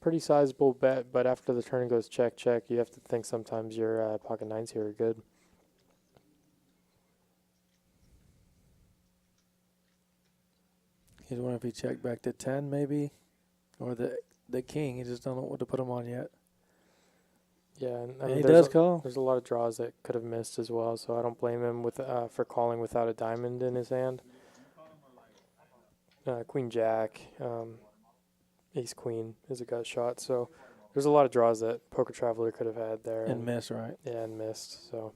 C: pretty sizable bet. But after the turn goes check check, you have to think sometimes your pocket nines here are good.
B: He's wondering if he checked back to 10 maybe, or the king. He just don't know what to put him on yet.
C: Yeah, and I
B: And
C: mean,
B: he
C: there's
B: does call.
C: There's a lot of draws that could have missed as well, so I don't blame him for calling without a diamond in his hand. Queen Jack, Ace Queen is a gut shot, so there's a lot of draws that Poker Traveler could have had there.
B: And miss, right?
C: Yeah, and missed, so.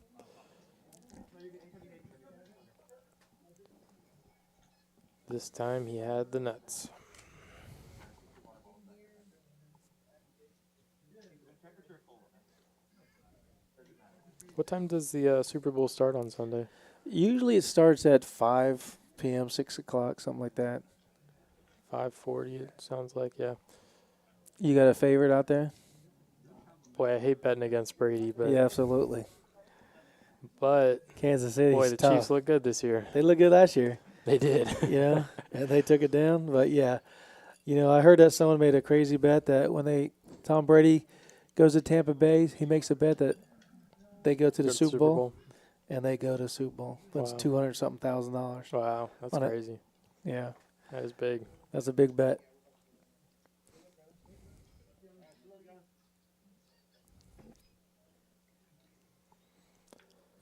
C: This time he had the nuts. What time does the Super Bowl start on Sunday?
B: Usually it starts at 5 p.m., 6 o'clock, something like that.
C: 5:40, it sounds like, yeah.
B: You got a favorite out there?
C: Boy, I hate betting against Brady, but
B: Yeah, absolutely.
C: but
B: Kansas City.
C: boy, the
B: tough.
C: Chiefs look good this year.
B: They look good last year.
C: They did.
B: Yeah, and they took it down. But yeah, I heard that someone made a crazy bet that when Tom Brady goes to Tampa Bay, he makes a bet that they go to the Super Bowl, and they go to Super Bowl. That's
C: Wow.
B: $200-something thousand.
C: Wow, that's crazy.
B: Yeah,
C: That is big.
B: that's a big bet.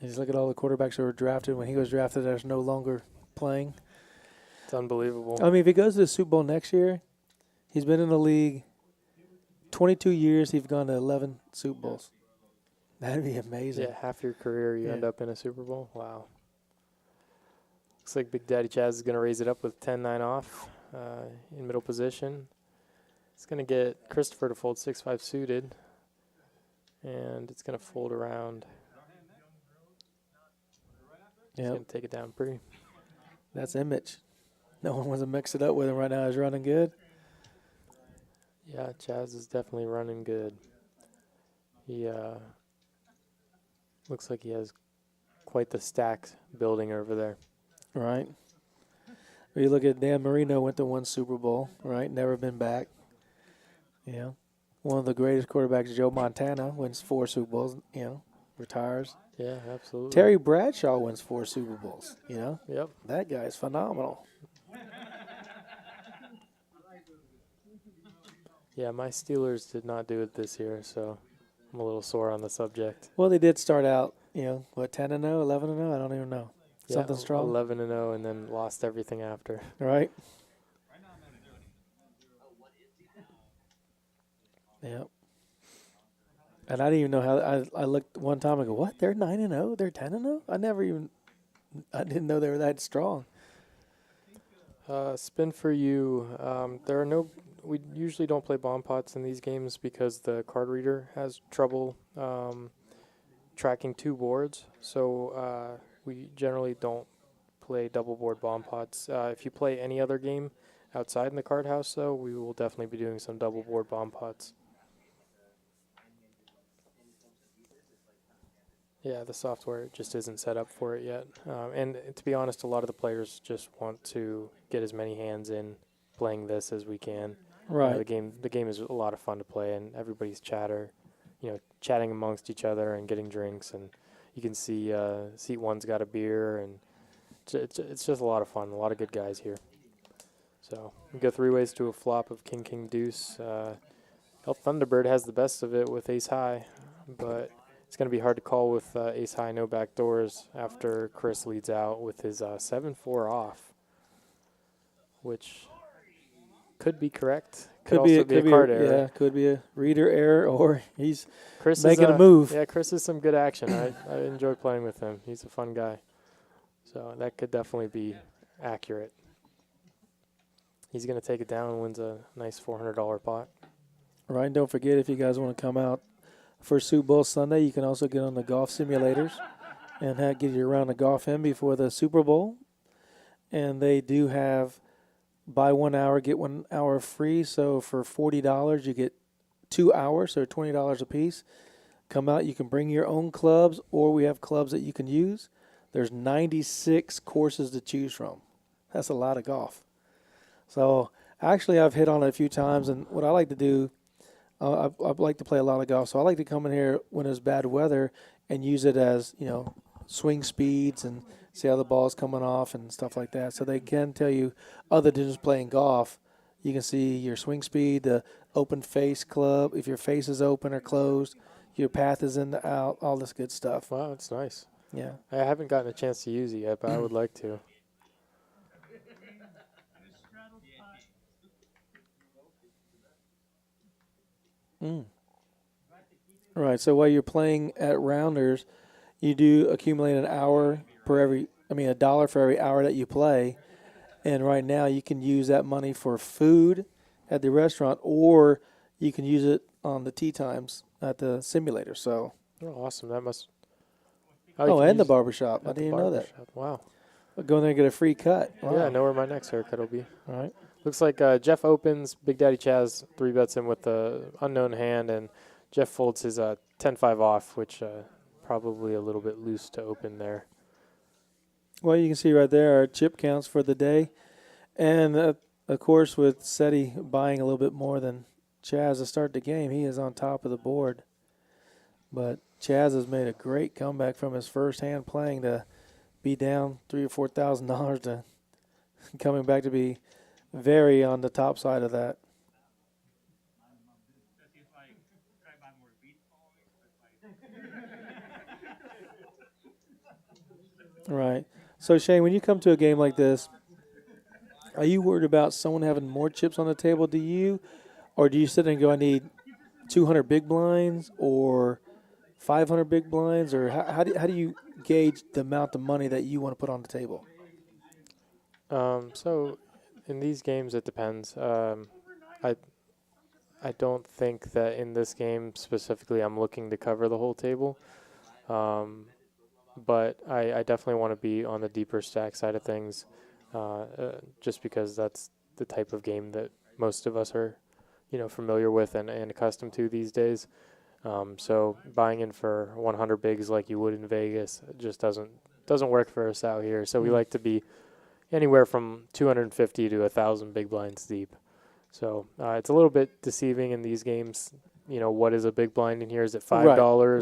B: You just look at all the quarterbacks who were drafted. When he was drafted, there's no longer playing.
C: It's unbelievable.
B: I mean, if he goes to the Super Bowl next year, he's been in the league 22 years. He's gone to 11 Super Bowls. That'd be amazing.
C: Yeah, half your career you
B: Yeah.
C: end up in a Super Bowl. Wow. Looks like Big Daddy Chaz is going to raise it up with 10-9 off in middle position. It's going to get Christopher to fold 6-5 suited, and it's going to fold around. He's
B: Yep.
C: going to take it down pretty.
B: That's image. No one wants to mix it up with him right now. He's running good.
C: Yeah, Chaz is definitely running good. He looks like he has quite the stack building over there.
B: Right. Or you look at Dan Marino, went to one Super Bowl, right? Never been back. Yeah. One of the greatest quarterbacks, Joe Montana, wins 4 Super Bowls, retires.
C: Yeah, absolutely.
B: Terry Bradshaw wins 4 Super Bowls,
C: Yep.
B: That guy's phenomenal.
C: Yeah, my Steelers did not do it this year, so I'm a little sore on the subject.
B: Well, they did start out, 10-0, 11-0? I don't even know.
C: Yeah,
B: Something strong.
C: 11-0, and then lost everything after.
B: Right? Yep. And I didn't even know how. I looked one time and go, what? They're 9-0? They're 10-0? I didn't know they were that strong.
C: Spin for you. We usually don't play bomb pots in these games because the card reader has trouble tracking 2 boards. So we generally don't play double board bomb pots. If you play any other game outside in the card house, though, we will definitely be doing some double board bomb pots. Yeah, the software just isn't set up for it yet. And to be honest, a lot of the players just want to get as many hands in playing this as we can.
B: Right.
C: The game is a lot of fun to play, and everybody's chatting amongst each other and getting drinks, and you can see seat one's got a beer, and it's just a lot of fun. A lot of good guys here. So we go 3 ways to a flop of King King Deuce. Elf Thunderbird has the best of it with Ace High, but it's going to be hard to call with Ace High, no back doors, after Chris leads out with his 7-4 off, which could be correct. Could also be a card error.
B: Yeah, could be a reader error, or he's
C: Chris
B: making
C: is,
B: a move.
C: Yeah, Chris is some good action. I enjoy playing with him. He's a fun guy. So that could definitely be accurate. He's going to take it down and wins a nice $400 pot.
B: Right, and don't forget, if you guys want to come out for Super Bowl Sunday, you can also get on the golf simulators and get your round of golf in before the Super Bowl. And they do have buy 1 hour, get 1 hour free. So for $40, you get 2 hours, so $20 a piece. Come out, you can bring your own clubs, or we have clubs that you can use. There's 96 courses to choose from. That's a lot of golf. So actually, I've hit on it a few times, and what I like to do, I like to play a lot of golf. So I like to come in here when there's bad weather and use it as, swing speeds and see how the ball's coming off and stuff like that. So they can tell you, other than just playing golf, you can see your swing speed, the open face club, if your face is open or closed, your path is in the out, all this good stuff.
C: Wow, that's nice.
B: Yeah.
C: I haven't gotten a chance to use it yet, but I would like to.
B: All right, so while you're playing at Rounders, you do accumulate a dollar for every hour that you play. And right now you can use that money for food at the restaurant, or you can use it on the tee times at the simulator. So
C: Awesome. That must...
B: and the barbershop. I didn't even know that.
C: Wow.
B: I'll go in there and get a free cut. Wow.
C: Yeah, I know where my next haircut will be.
B: All right.
C: Looks like Jeff opens, Big Daddy Chaz 3-bets him with the unknown hand, and Jeff folds his 10-5 off, which probably a little bit loose to open there.
B: Well, you can see right there our chip counts for the day. And, of course, with SETI buying a little bit more than Chaz to start the game, he is on top of the board. But Chaz has made a great comeback from his first hand playing to be down $3,000 or $4,000 to coming back to be very on the top side of that. Right. So, Shane, when you come to a game like this, are you worried about someone having more chips on the table to you? Or do you sit there and go, I need 200 big blinds or 500 big blinds? Or how do you gauge the amount of money that you want to put on the table?
C: So in these games, it depends. I don't think that in this game specifically I'm looking to cover the whole table. But I definitely want to be on the deeper stack side of things, just because that's the type of game that most of us are, familiar with and accustomed to these days. So buying in for 100 bigs like you would in Vegas just doesn't work for us out here. So we like to be anywhere from 250 to 1,000 big blinds deep. So it's a little bit deceiving in these games. What is a big blind in here? Is it $5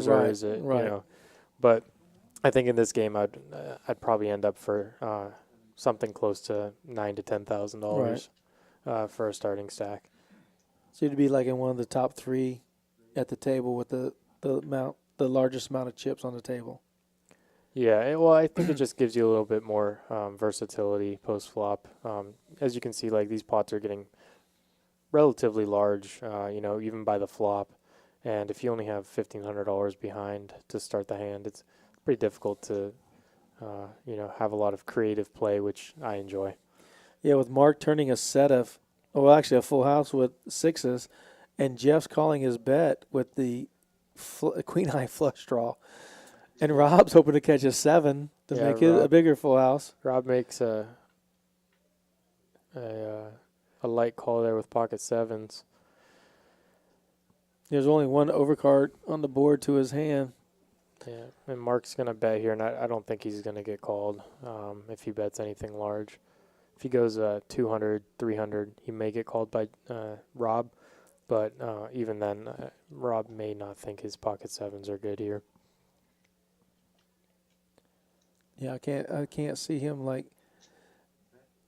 C: or is it But I think in this game I'd probably end up for something close to $9,000 to $10,000 for a starting stack.
B: So you'd be like in one of the top three at the table with the largest amount of chips on the table.
C: Yeah, well, I think it just gives you a little bit more versatility post-flop. As you can see, like these pots are getting relatively large, even by the flop. And if you only have $1,500 behind to start the hand, it's pretty difficult to, have a lot of creative play, which I enjoy.
B: Yeah, with Mark turning a full house with sixes, and Jeff's calling his bet with the queen-high flush draw. And Rob's hoping to catch a 7 to make it a bigger full house.
C: Rob makes a light call there with pocket sevens.
B: There's only one overcard on the board to his hand.
C: Yeah, and Mark's going to bet here, and I don't think he's going to get called if he bets anything large. If he goes 200, 300, he may get called by Rob. But even then, Rob may not think his pocket sevens are good here.
B: Yeah, I can't see him like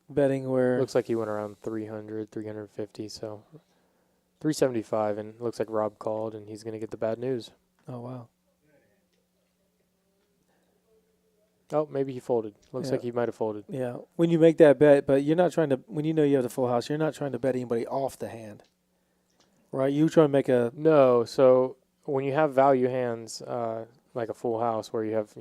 B: betting where.
C: Looks like he went around 300, 350, so 375, and looks like Rob called, and he's going to get the bad news.
B: Oh, wow.
C: Oh, maybe he folded. Looks like he might have folded.
B: Yeah. When you make that bet, but you're not trying to, when you know you have the full house, you're not trying to bet anybody off the hand. Right? You try to make a.
C: No, so when you have value hands, like a full house where you have,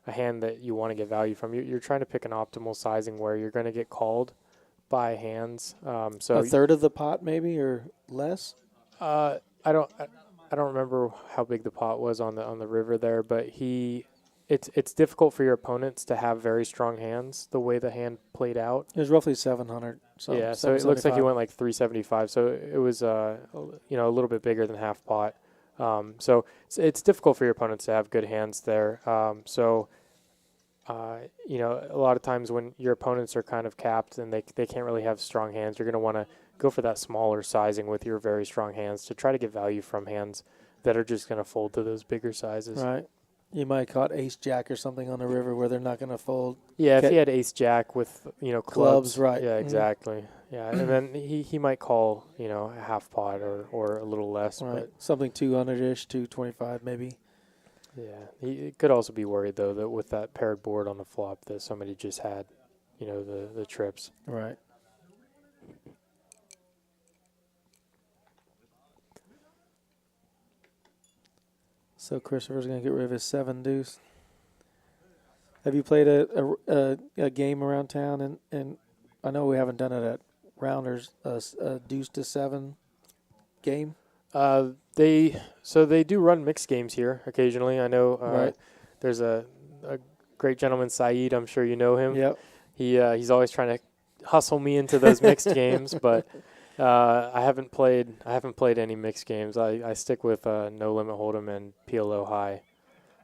C: a hand that you want to get value from, you're trying to pick an optimal sizing where you're going to get called by hands. So
B: a third of the pot maybe or less?
C: I don't remember how big the pot was on the river there, but it's difficult for your opponents to have very strong hands the way the hand played out.
B: It was roughly 700.
C: So it looks like he went like 375. So it was a little bit bigger than half pot. So it's difficult for your opponents to have good hands there. A lot of times when your opponents are kind of capped and they can't really have strong hands, you're going to want to go for that smaller sizing with your very strong hands to try to get value from hands that are just going to fold to those bigger sizes.
B: Right. You might have caught ace jack or something on the river where they're not going to fold.
C: Yeah, if he had ace jack with clubs,
B: right?
C: Yeah, exactly. Mm-hmm. Yeah, and then he might call a half pot or a little less,
B: right?
C: But
B: something 200ish, 225 maybe.
C: Yeah, he could also be worried though that with that paired board on the flop that somebody just had, the trips.
B: Right. So Christopher's going to get rid of his 7 deuce. Have you played a game around town? And I know we haven't done it at Rounders, a deuce to 7 game?
C: They do run mixed games here occasionally. I know there's a great gentleman, Saeed. I'm sure you know him.
B: Yep.
C: He's always trying to hustle me into those mixed games, but I haven't played any mixed games. I stick with No Limit Hold'em and PLO High.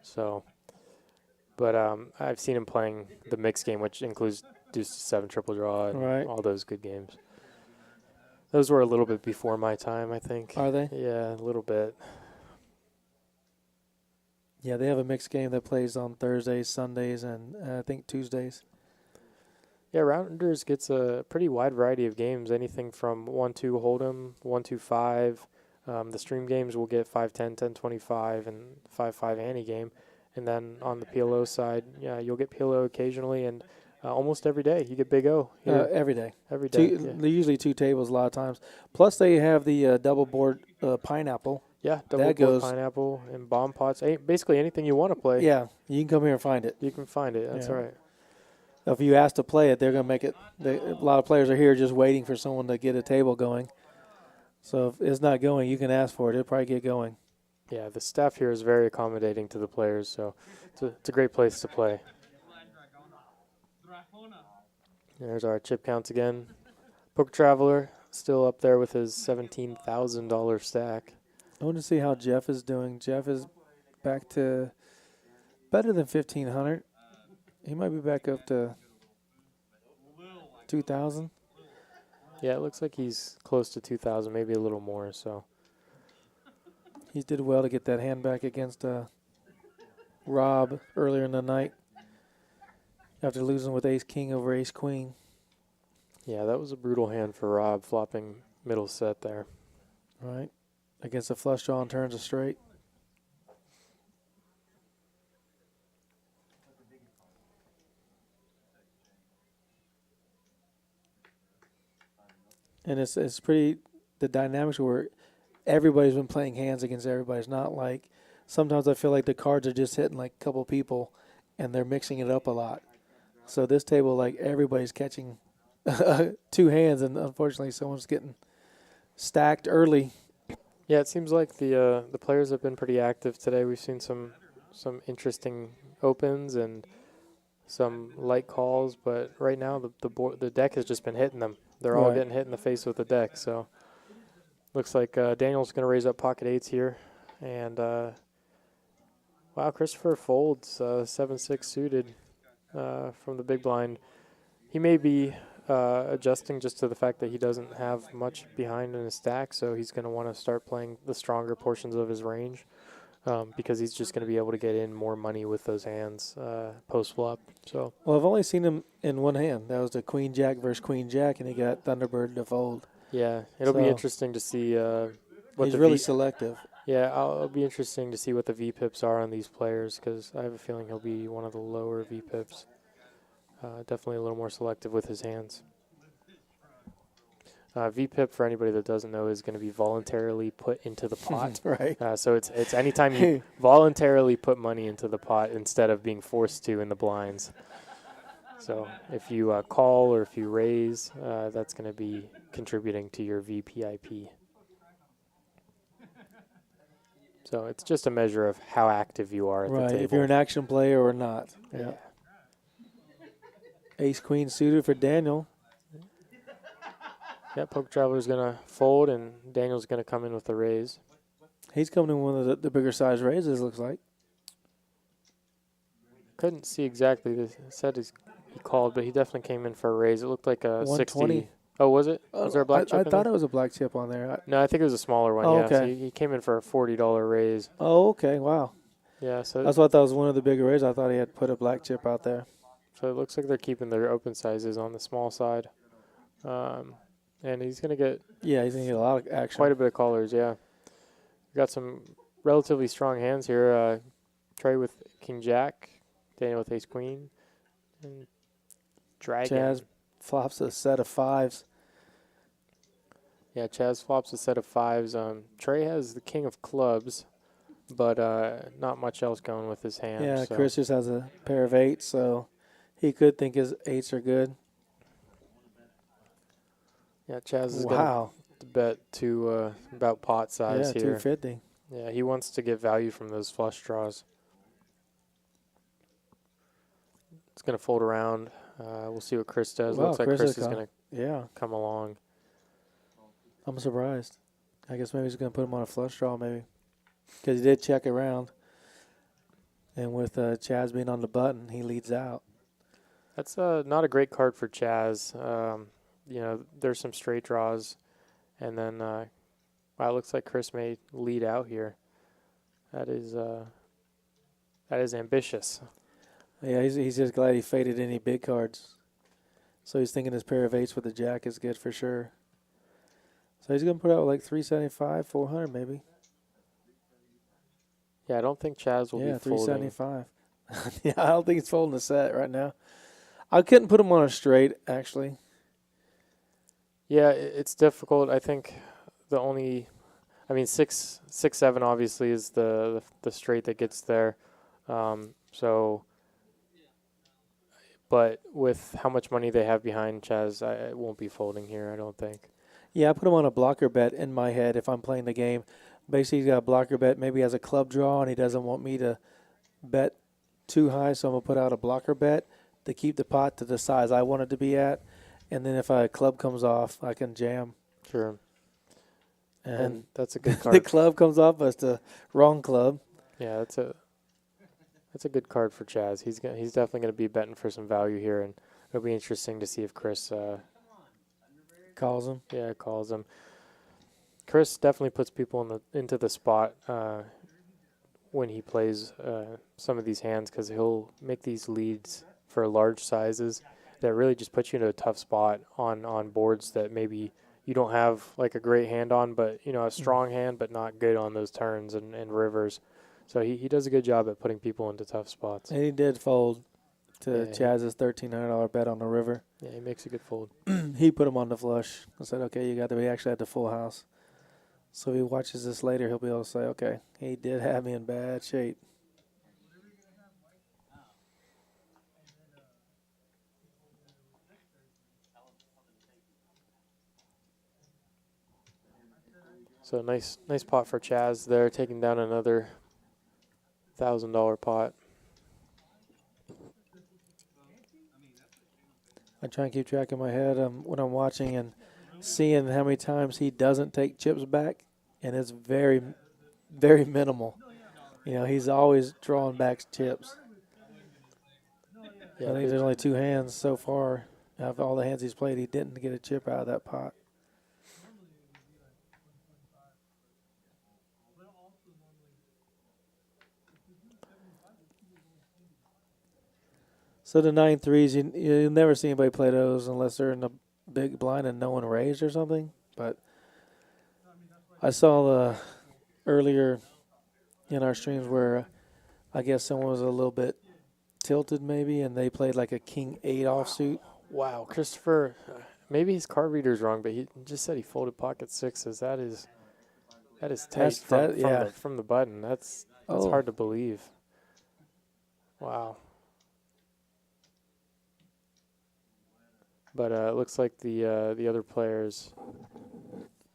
C: So, but I've seen him playing the mixed game, which includes deuce to 7 triple draw and all those good games. Those were a little bit before my time, I think.
B: Are they?
C: Yeah, a little bit.
B: Yeah, they have a mixed game that plays on Thursdays, Sundays, and I think Tuesdays.
C: Yeah, Rounders gets a pretty wide variety of games, anything from 1-2 Hold'em, 1-2-5. The stream games will get 5-10, 10-25, and 5-5 ante game. And then on the PLO side, yeah, you'll get PLO occasionally, and almost every day you get Big O.
B: Every day.
C: Every day.
B: They're usually 2 tables a lot of times. Plus they have the double board pineapple.
C: Yeah, double board pineapple and bomb pots. Basically anything you want to play.
B: Yeah, you can come here and find it.
C: You can find it. That's right.
B: If you ask to play it, they're going to make it. A lot of players are here just waiting for someone to get a table going. So if it's not going, you can ask for it. It'll probably get going.
C: Yeah, the staff here is very accommodating to the players, so it's a great place to play. There's our chip counts again. Poker Traveler still up there with his $17,000 stack.
B: I want to see how Jeff is doing. Jeff is back to better than 1,500. He might be back up to 2,000.
C: Yeah, it looks like he's close to 2,000, maybe a little more. So
B: he did well to get that hand back against Rob earlier in the night after losing with ace-king over ace-queen.
C: Yeah, that was a brutal hand for Rob, flopping middle set there.
B: Right, against a flush draw and turns a straight. And it's pretty, the dynamics where everybody's been playing hands against everybody. It's not like, sometimes I feel like the cards are just hitting like a couple people and they're mixing it up a lot. So this table, like everybody's catching 2 hands, and unfortunately someone's getting stacked early.
C: Yeah, it seems like the players have been pretty active today. We've seen some interesting opens and some light calls, but right now the deck has just been hitting them. They're all getting hit in the face with the deck. So looks like Daniel's going to raise up pocket 8s here, and wow, Christopher folds 7-6 suited from the big blind. He may be adjusting just to the fact that he doesn't have much behind in his stack, so he's going to want to start playing the stronger portions of his range because he's just going to be able to get in more money with those hands post-flop. So,
B: well, I've only seen him in one hand. That was the Queen Jack versus Queen Jack, and he got Thunderbird to fold.
C: Yeah, it'll be interesting to see what
B: he's really selective.
C: Yeah, it'll be interesting to see what the VPIPs are on these players because I have a feeling he'll be one of the lower VPIPs. Definitely a little more selective with his hands. VPIP, for anybody that doesn't know, is going to be voluntarily put into the pot.
B: Right.
C: So it's anytime you voluntarily put money into the pot instead of being forced to in the blinds. So if you call or if you raise, that's going to be contributing to your VPIP. So it's just a measure of how active you are at the
B: Right,
C: table.
B: if you're an action player or not. Yeah. Ace-queen suited for Daniel.
C: Yeah, Poker Traveler's going to fold, and Daniel's going to come in with the raise.
B: He's coming in one of the bigger size raises, looks like.
C: Couldn't see exactly. It said he called, but he definitely came in for a raise. It looked like a
B: 120.
C: 60. Oh, was it? Was there a black chip
B: I
C: in
B: thought
C: there?
B: it was a black chip on there.
C: No, I think it was a smaller one.
B: Oh,
C: Yeah, so
B: okay.
C: he came in for a $40 raise.
B: Oh, okay, wow.
C: Yeah, so
B: That's why I thought it was one of the bigger raises. I thought he had put a black chip out there.
C: so it looks like they're keeping their open sizes on the small side, and he's gonna get
B: Yeah, he's going to get a lot of action.
C: quite a bit of callers. Yeah, we got some relatively strong hands here. Trey with King Jack, Daniel with Ace Queen, and Dragon.
B: Chaz flops a set of fives.
C: Yeah, Chaz flops a set of fives. Trey has the King of Clubs, but not much else going with his hand.
B: Yeah,
C: so.
B: Chris just has a pair of eights, so he could think his eights are good.
C: Yeah, Chaz is
B: Wow.
C: going to bet to about pot size
B: Yeah,
C: here.
B: 250.
C: Yeah, he wants to get value from those flush draws. It's going to fold around. We'll see what Chris does.
B: Wow,
C: Looks like
B: Chris
C: Chris
B: is
C: is going to
B: Yeah,
C: come along.
B: I'm surprised. I guess maybe he's going to put him on a flush draw maybe. Because he did check around. And with Chaz being on the button, he leads out.
C: That's not a great card for Chaz. There's some straight draws. And then, wow, it looks like Chris may lead out here. That is ambitious.
B: Yeah, he's just glad he faded any big cards. So he's thinking his pair of eights with the jack is good for sure. So he's going to put out like 375, 400 maybe.
C: Yeah, I don't think Chaz will
B: Yeah,
C: be folding.
B: 375. Yeah, I don't think he's folding the set right now. I couldn't put him on a straight, actually.
C: Yeah, it's difficult. I think the only, 6-7 obviously is the straight that gets there. But with how much money they have behind Chaz, I won't be folding here, I don't think.
B: Yeah, I put him on a blocker bet in my head if I'm playing the game. Basically, he's got a blocker bet. Maybe he has a club draw, and he doesn't want me to bet too high, so I'm going to put out a blocker bet to keep the pot to the size I want it to be at. And then if a club comes off, I can jam.
C: Sure.
B: And
C: that's a good
B: the
C: card.
B: club comes off, but it's the wrong club.
C: Yeah, that's a good card for Chaz. He's definitely going to be betting for some value here, and it'll be interesting to see if Chris
B: Calls him.
C: Yeah, calls him. Chris definitely puts people into the spot when he plays some of these hands because he'll make these leads for large sizes that really just put you in a tough spot on boards that maybe you don't have like a great hand on, but a strong hand, but not good on those turns and rivers. So he does a good job at putting people into tough spots.
B: And he did fold to
C: Yeah,
B: Chaz's $1,300 bet on the river.
C: Yeah, he makes a good fold.
B: He put him on the flush. I said, okay, he actually had the full house. So if he watches this later, he'll be able to say, okay, he did have me in bad shape.
C: So nice pot for Chaz there, taking down another $1,000 pot.
B: I try and keep track in my head when I'm watching and seeing how many times he doesn't take chips back, and it's very, very minimal. He's always drawing back chips.
C: Yeah,
B: I think there's only 2 hands so far. Out of all the hands he's played, he didn't get a chip out of that pot. So the 9-3s, you'll never see anybody play those unless they're in a big blind and no one raised or something. But I saw earlier in our streams where I guess someone was a little bit tilted maybe, and they played like a king 8 offsuit.
C: Wow, Christopher, maybe his card reader's wrong, but he just said he folded pocket sixes. That is tight from the button. That's hard to believe. Wow. But it looks like the other players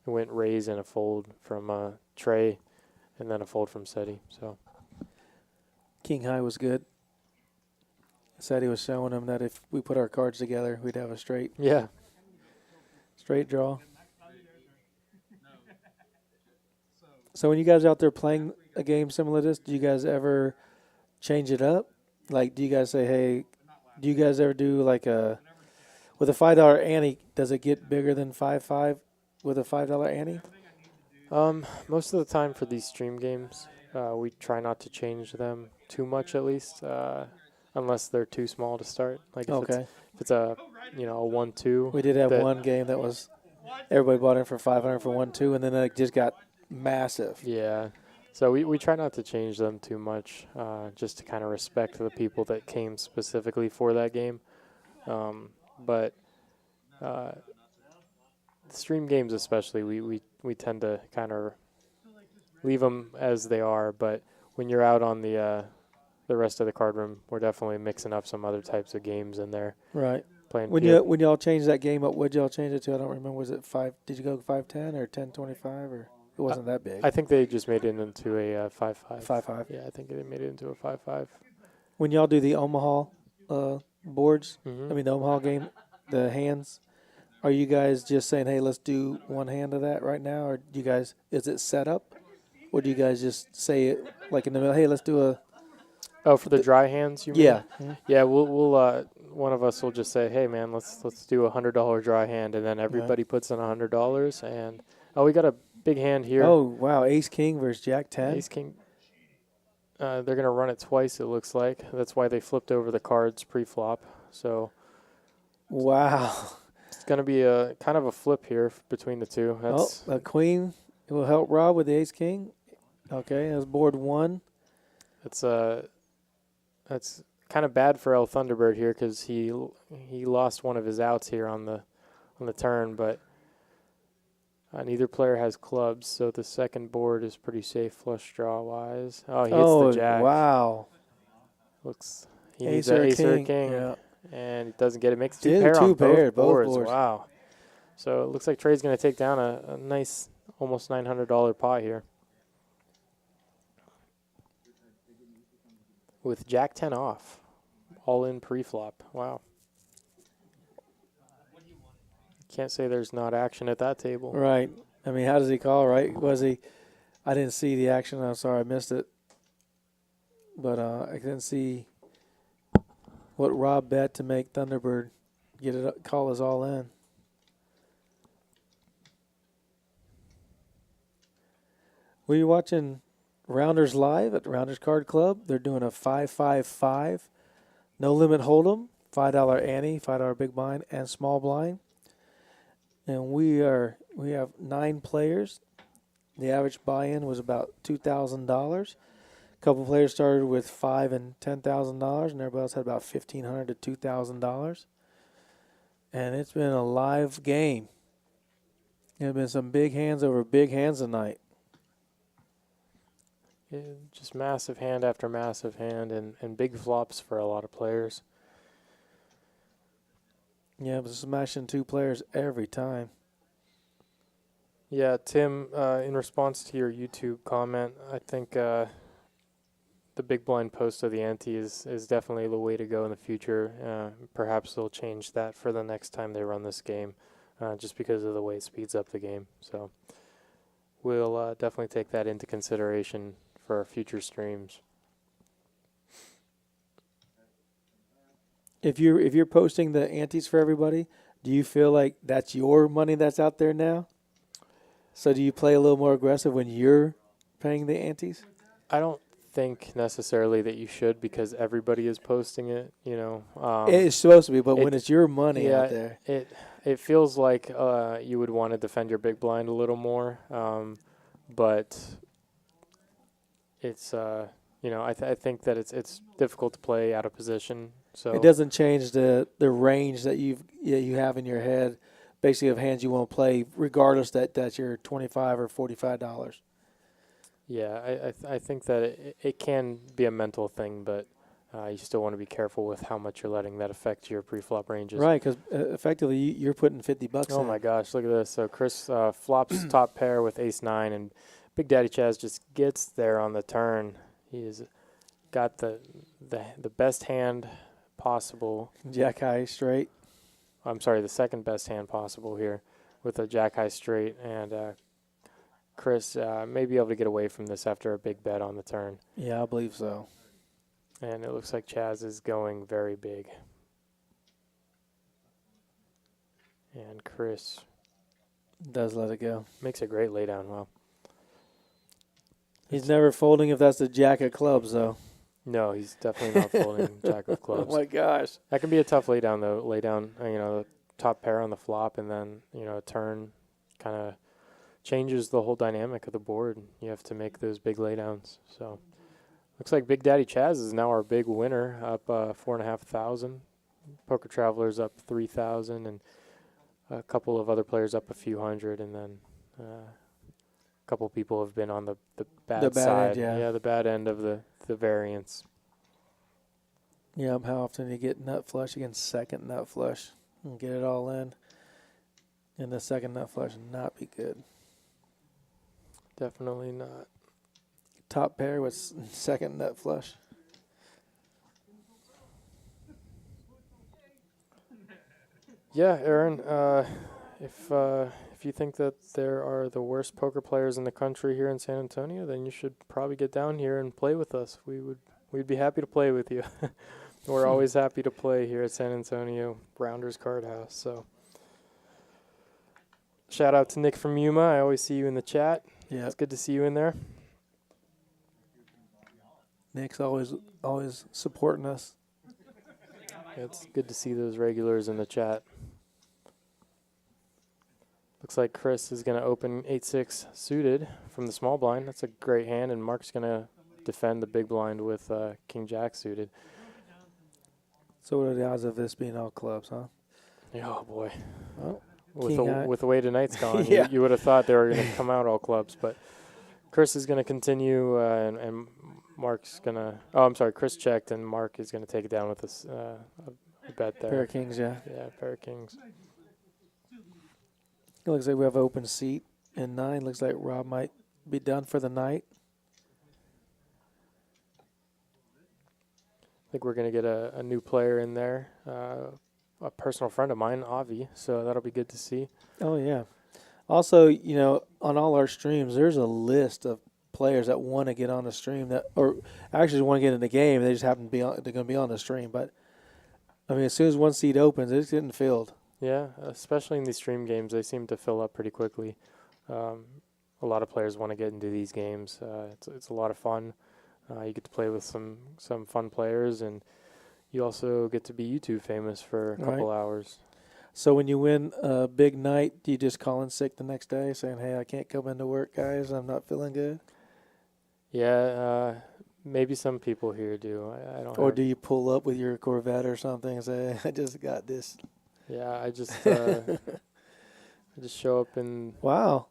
C: went raise and a fold from Trey, and then a fold from Seti. So
B: King high was good. Seti was showing him that if we put our cards together, we'd have a straight draw. So when you guys are out there playing a game similar to this, do you guys ever change it up? Like, do you guys say, hey, do you guys ever do like with a $5 ante, does it get bigger than 5-5 with a $5 ante?
C: Most of the time for these stream games, we try not to change them too much, at least, unless they're too small to start. Like if it's a 1-2.
B: We did have one game that was everybody bought in for 500 for 1-2, and then it just got massive.
C: Yeah. So we try not to change them too much, just to kind of respect the people that came specifically for that game. But stream games especially, we tend to kind of leave them as they are. But when you're out on the rest of the card room, we're definitely mixing up some other types of games in there.
B: Right.
C: Playing
B: when y'all changed that game up, what'd y'all change it to? I don't remember. Was it 5? Did you go 5-10 or 10-25 or? It wasn't that big.
C: I think they just made it into a 5-5.
B: 5-5.
C: Yeah, I think they made it into a 5-5.
B: When y'all do the Omaha boards,
C: Mm-hmm.
B: I mean the Omaha game, the hands, are you guys just saying, hey, let's do one hand of that right now? Or do you guys, is it set up? Or do you guys just say it like in the middle, hey, let's do a...
C: Oh, for the dry hands, you mean?
B: Yeah.
C: Yeah, we'll one of us will just say, hey, man, let's do a $100 dry hand, and then everybody puts in $100, and, we got a big hand here.
B: Oh, wow, Ace King versus Jack 10.
C: Ace King. They're going to run it twice, it looks like. That's why they flipped over the cards pre-flop. So,
B: wow.
C: It's going to be a kind of a flip here between the two. That's
B: a queen will help Rob with the Ace King. Okay, that's board 1.
C: That's kind of bad for El Thunderbird here because he lost one of his outs here on the turn, but neither player has clubs, so the second board is pretty safe flush draw wise. Oh, he hits the jack.
B: Wow.
C: Looks he needs an ace or a king, and he doesn't get it. Makes two pair on both boards. Wow. So it looks like Trey's going to take down a nice almost $900 pot here. With Jack 10 off, all in pre-flop. Wow. Can't say there's not action at that table.
B: Right. I mean, how does he call, right? I didn't see the action. I'm sorry I missed it. But I didn't see what Rob bet to make Thunderbird get it call us all in. Were you watching Rounders Live at Rounders Card Club? They're doing a 5-5-5, no limit hold'em, $5 ante, $5 big blind, and small blind. And we have 9 players. The average buy-in was about $2,000. A couple players started with $5,000 and $10,000, and everybody else had about $1,500 to $2,000. And it's been a live game. There have been some big hands over big hands tonight.
C: Yeah, just massive hand after massive hand and big flops for a lot of players.
B: Yeah, but smashing 2 players every time.
C: Yeah, Tim, in response to your YouTube comment, I think the big blind post of the ante is definitely the way to go in the future. Perhaps they'll change that for the next time they run this game, just because of the way it speeds up the game. So we'll definitely take that into consideration for our future streams.
B: If you're posting the antes for everybody, do you feel like that's your money that's out there now? So do you play a little more aggressive when you're paying the antes?
C: I don't think necessarily that you should because everybody is posting it, you know.
B: It's supposed to be, but when it's your money out there.
C: It feels like you would want to defend your big blind a little more. But it's I think that it's difficult to play out of position. So
B: It doesn't change the range that you have in your head, basically of hands you want to play, regardless that you're $25 or $45.
C: yeah, I think that it can be a mental thing, but you still want to be careful with how much you're letting that affect your pre-flop ranges.
B: Right, because effectively you're putting $50
C: Oh
B: in.
C: my gosh, look at this. So Chris flops top pair with ace-9, and Big Daddy Chaz just gets there on the turn. He's got the best hand possible.
B: Jack high straight.
C: I'm sorry, the second best hand possible here with a jack high straight, and Chris may be able to get away from this after a big bet on the turn.
B: Yeah, I believe so.
C: And it looks like Chaz is going very big. And Chris
B: Does let it go.
C: makes a great laydown. Wow.
B: He's never folding if that's the jack of clubs, though.
C: No, he's definitely not folding jack of clubs.
B: Oh my gosh.
C: That can be a tough laydown, though. Laydown, the top pair on the flop, and then, a turn kind of changes the whole dynamic of the board. You have to make those big laydowns. So, looks like Big Daddy Chaz is now our big winner, up 4,500. Poker Travelers up 3,000, and a couple of other players up a few hundred, and then a couple people have been on the bad side.
B: End, yeah.
C: The bad end of the variance.
B: Yeah, how often do you get nut flush against second nut flush and get it all in? And the second nut flush not be good.
C: Definitely not.
B: Top pair with second nut flush.
C: Yeah, Aaron. If you think that there are the worst poker players in the country here in San Antonio, then you should probably get down here and play with us. We'd be happy to play with you. We're always happy to play here at San Antonio Rounders Card House. So, shout out to Nick from Yuma. I always see you in the chat.
B: Yeah,
C: It's good to see you in there.
B: Nick's always supporting us.
C: It's good to see those regulars in the chat. Looks like Chris is going to open 8-6 suited from the small blind. That's a great hand, and Mark's going to defend the big blind with King Jack suited.
B: So what are the odds of this being all clubs, huh?
C: Oh, boy.
B: Well,
C: With the way tonight's gone,
B: Yeah.
C: you would have thought they were going to come out all clubs. But Chris is going to continue, and Mark's going to – oh, I'm sorry. Chris checked, and Mark is going to take it down with a bet there.
B: pair of kings, yeah.
C: Yeah, pair of kings.
B: It looks like we have an open seat in 9. Looks like Rob might be done for the night.
C: I think we're going to get a new player in there, a personal friend of mine, Avi, so that'll be good to see.
B: Oh, yeah. Also, on all our streams, there's a list of players that want to get on the stream or actually want to get in the game. They just happen to be they're going to be on the stream. But, I mean, as soon as one seat opens, it's getting filled.
C: Yeah, especially in these stream games, they seem to fill up pretty quickly. A lot of players want to get into these games. It's a lot of fun. You get to play with some fun players, and you also get to be YouTube famous for a couple hours.
B: So when you win a big night, do you just call in sick the next day saying, hey, I can't come into work, guys, I'm not feeling good?
C: Yeah, maybe some people here do. I don't.
B: Or do you pull up with your Corvette or something and say, I just got this?
C: Yeah, I just show up and
B: Wow.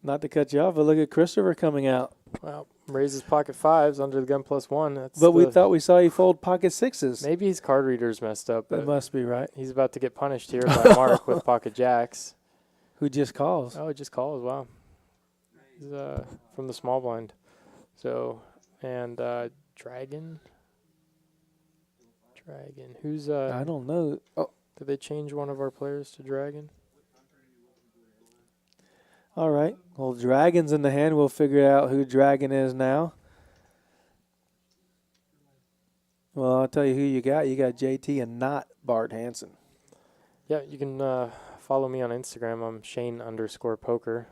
B: Not to cut you off, but look at Christopher coming out.
C: well, raises pocket fives under the gun +1. That's
B: But we thought we saw you fold pocket sixes.
C: maybe his card reader's messed up.
B: That
C: But
B: must be right.
C: he's about to get punished here by Mark with pocket jacks.
B: Who just calls?
C: Oh, it just calls. Wow. He's from the small blind. So, and Dragon. Who's
B: I don't know. Oh,
C: did they change one of our players to Dragon?
B: all right. Well, Dragon's in the hand. We'll figure out who Dragon is now. Well, I'll tell you who you got. You got JT and not Bart Hansen.
C: Yeah, you can follow me on Instagram. I'm Shane_poker.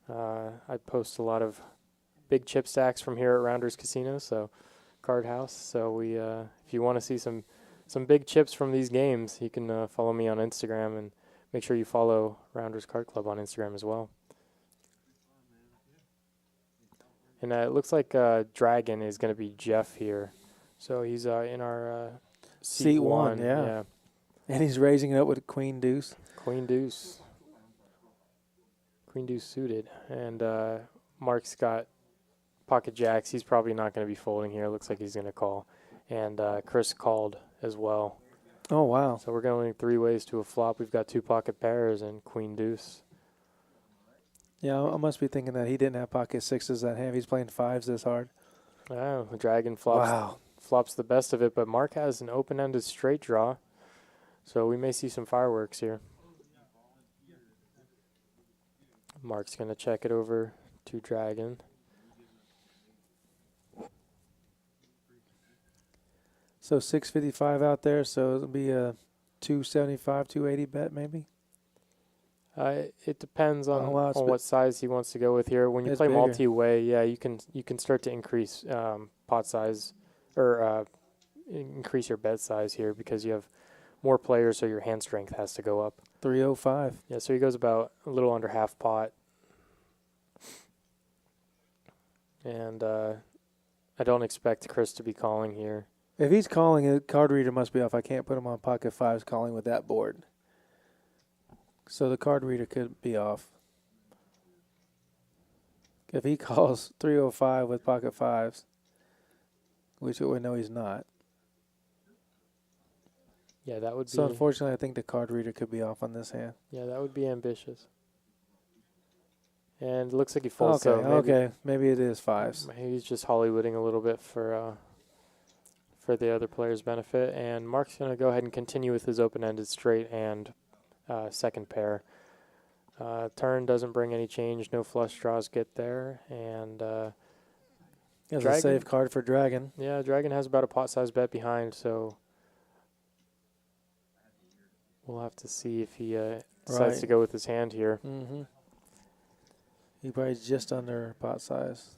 C: I post a lot of big chip stacks from here at Rounders Casino, so Card House. So we, if you want to see some big chips from these games, you can follow me on Instagram, and make sure you follow Rounders Card Club on Instagram as well. And it looks like Dragon is going to be Jeff here. So he's in our
B: Seat one, yeah. And he's raising it up with Queen Deuce.
C: Queen Deuce. Queen Deuce suited. And Mark's got pocket jacks. He's probably not going to be folding here. Looks like he's going to call. And Chris called as well.
B: Oh, wow.
C: So we're going 3 ways to a flop. We've got 2 pocket pairs and Queen Deuce.
B: Yeah, I must be thinking that he didn't have pocket sixes that hand. He's playing fives this hard.
C: Oh, Dragon flops the best of it, but Mark has an open-ended straight draw, so we may see some fireworks here. Mark's going to check it over to Dragon.
B: So 655 out there, so it'll be a 275, 280 bet maybe?
C: It depends on what size he wants to go with here. When you play multi-way, yeah, you can start to increase pot size or increase your bet size here because you have more players, so your hand strength has to go up.
B: 305.
C: Yeah, so he goes about a little under half pot. And I don't expect Chris to be calling here.
B: If he's calling, a card reader must be off. I can't put him on pocket fives calling with that board. So the card reader could be off. If he calls 305 with pocket fives, which we know he's not.
C: Yeah, that would be.
B: So unfortunately, I think the card reader could be off on this hand.
C: Yeah, that would be ambitious. And it looks like he folds.
B: Okay, maybe it is fives.
C: Maybe he's just Hollywooding a little bit for the other player's benefit. And Mark's going to go ahead and continue with his open-ended straight and second pair. Turn doesn't bring any change. No flush draws get there. And
B: it's a safe card for Dragon.
C: Yeah, Dragon has about a pot size bet behind, so we'll have to see if he decides to go with his hand here.
B: Mm-hmm. He probably just under pot size.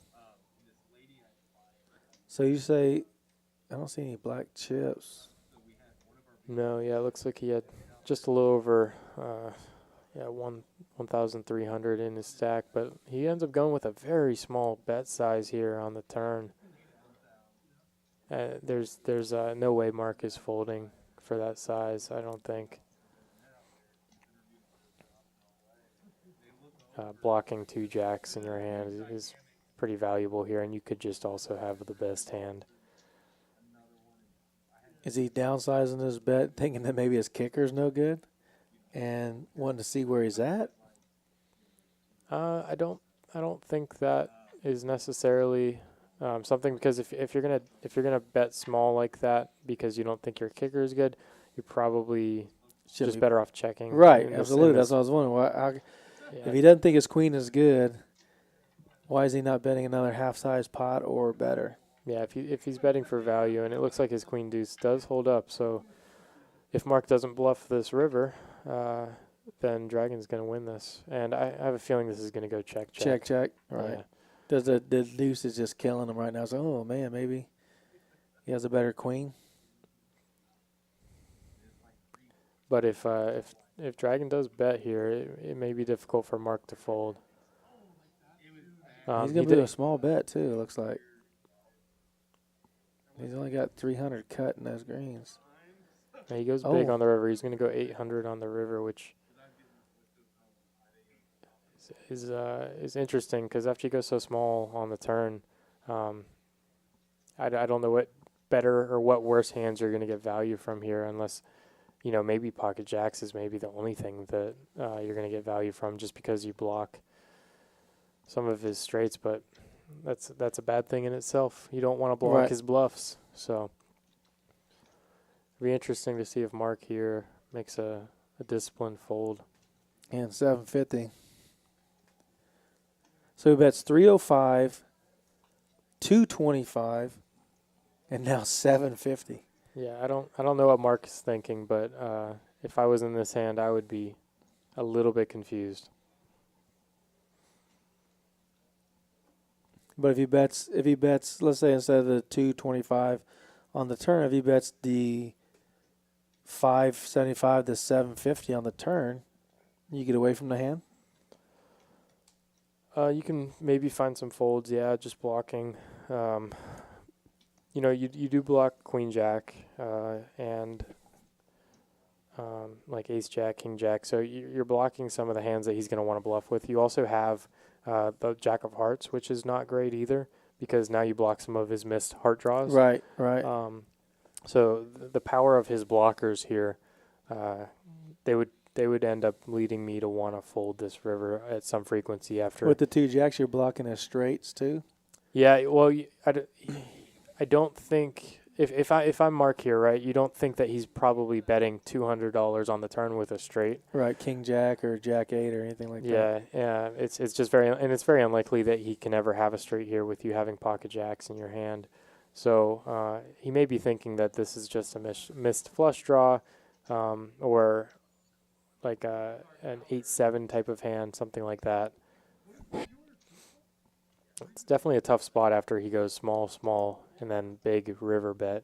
B: So you say, I don't see any black chips.
C: No, yeah, it looks like he had just a little over 1,300 in his stack, but he ends up going with a very small bet size here on the turn. There's no way Mark is folding for that size, I don't think. Blocking 2 jacks in your hand is pretty valuable here, and you could just also have the best hand.
B: Is he downsizing his bet, thinking that maybe his kicker's no good, and wanting to see where he's at?
C: I don't think that is necessarily something, because if you're gonna bet small like that because you don't think your kicker is good, you're probably just better off checking.
B: Right, absolutely. That's what I was wondering. If he doesn't think his queen is good, why is he not betting another half-size pot or better?
C: Yeah, if he's betting for value, and it looks like his queen deuce does hold up, so if Mark doesn't bluff this river, then Dragon's going to win this. And I have a feeling this is going to go check.
B: Check. Right. Yeah. Does the deuce is just killing him right now. So, oh, man, maybe he has a better queen.
C: But if Dragon does bet here, it may be difficult for Mark to fold.
B: He's going to do a small bet, too, it looks like. He's only got 300 cut in those greens.
C: Yeah, he goes big on the river. He's going to go 800 on the river, which is interesting because after you go so small on the turn, I don't know what better or what worse hands you're going to get value from here, unless, maybe pocket jacks is maybe the only thing that you're going to get value from, just because you block some of his straights, but that's a bad thing in itself. You don't want to block his bluffs. So it'll be interesting to see if Mark here makes a disciplined fold.
B: And 750. So he bets 305, 225, and now 750.
C: Yeah, I don't know what Mark is thinking, but if I was in this hand, I would be a little bit confused.
B: But if he bets, let's say instead of the 225 on the turn, if he bets the 575 to 750 on the turn, you get away from the hand?
C: You can maybe find some folds, yeah, just blocking. You know, you do block Queen Jack and like Ace Jack, King Jack. So you're blocking some of the hands that he's going to want to bluff with. You also have the Jack of Hearts, which is not great either because now you block some of his missed heart draws.
B: Right, right.
C: So the power of his blockers here, they would end up leading me to want to fold this river at some frequency after.
B: With the 2 jacks, you're blocking his straights too.
C: Yeah, well, I don't think if I'm Mark here, right? You don't think that he's probably betting $200 on the turn with a straight,
B: right? King Jack or Jack 8 or anything like that.
C: Yeah. It's just it's very unlikely that he can ever have a straight here with you having pocket jacks in your hand. So he may be thinking that this is just a missed flush draw, or like an 8-7 type of hand, something like that. It's definitely a tough spot after he goes small, and then big river bet.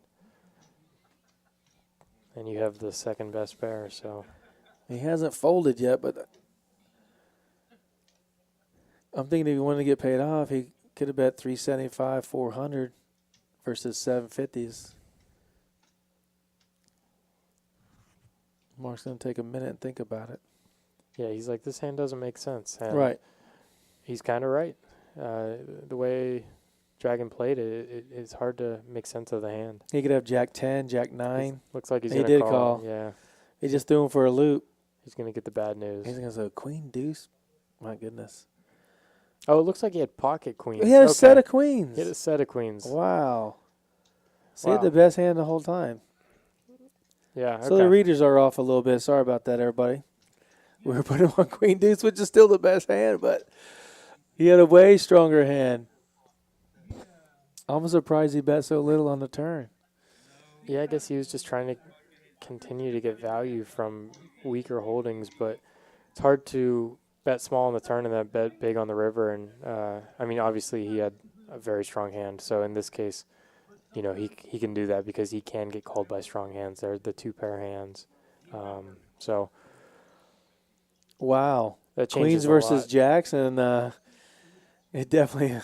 C: And you have the second best pair, so.
B: He hasn't folded yet, but I'm thinking if he wanted to get paid off, he could have bet 375, 400 versus 750s. Mark's going to take a minute and think about it.
C: Yeah, he's like, this hand doesn't make sense. And
B: right.
C: He's kind of right. The way Dragon played it, it's hard to make sense of the hand.
B: He could have Jack 10, Jack 9.
C: Looks like he's
B: he
C: going
B: did
C: to
B: call.
C: Yeah.
B: He just threw him for a loop.
C: He's going to get the bad news.
B: He's going to say, Queen, deuce. My goodness.
C: Oh, it looks like he had pocket queens.
B: He had a set of queens.
C: He had a set of queens.
B: Wow. So he
C: Wow.
B: had the best hand the whole time.
C: Yeah, okay.
B: So the readers are off a little bit. Sorry about that, everybody. We were putting him on Queen Deuce, which is still the best hand, but he had a way stronger hand. I'm surprised he bet so little on the turn.
C: Yeah, I guess he was just trying to continue to get value from weaker holdings, but it's hard to bet small on the turn and then bet big on the river. And I mean, obviously he had a very strong hand, so in this case, you know, he can do that because he can get called by strong hands. They're the 2-pair hands. So
B: wow,
C: that changes
B: Queens
C: a
B: versus
C: lot.
B: Jacks, and it definitely.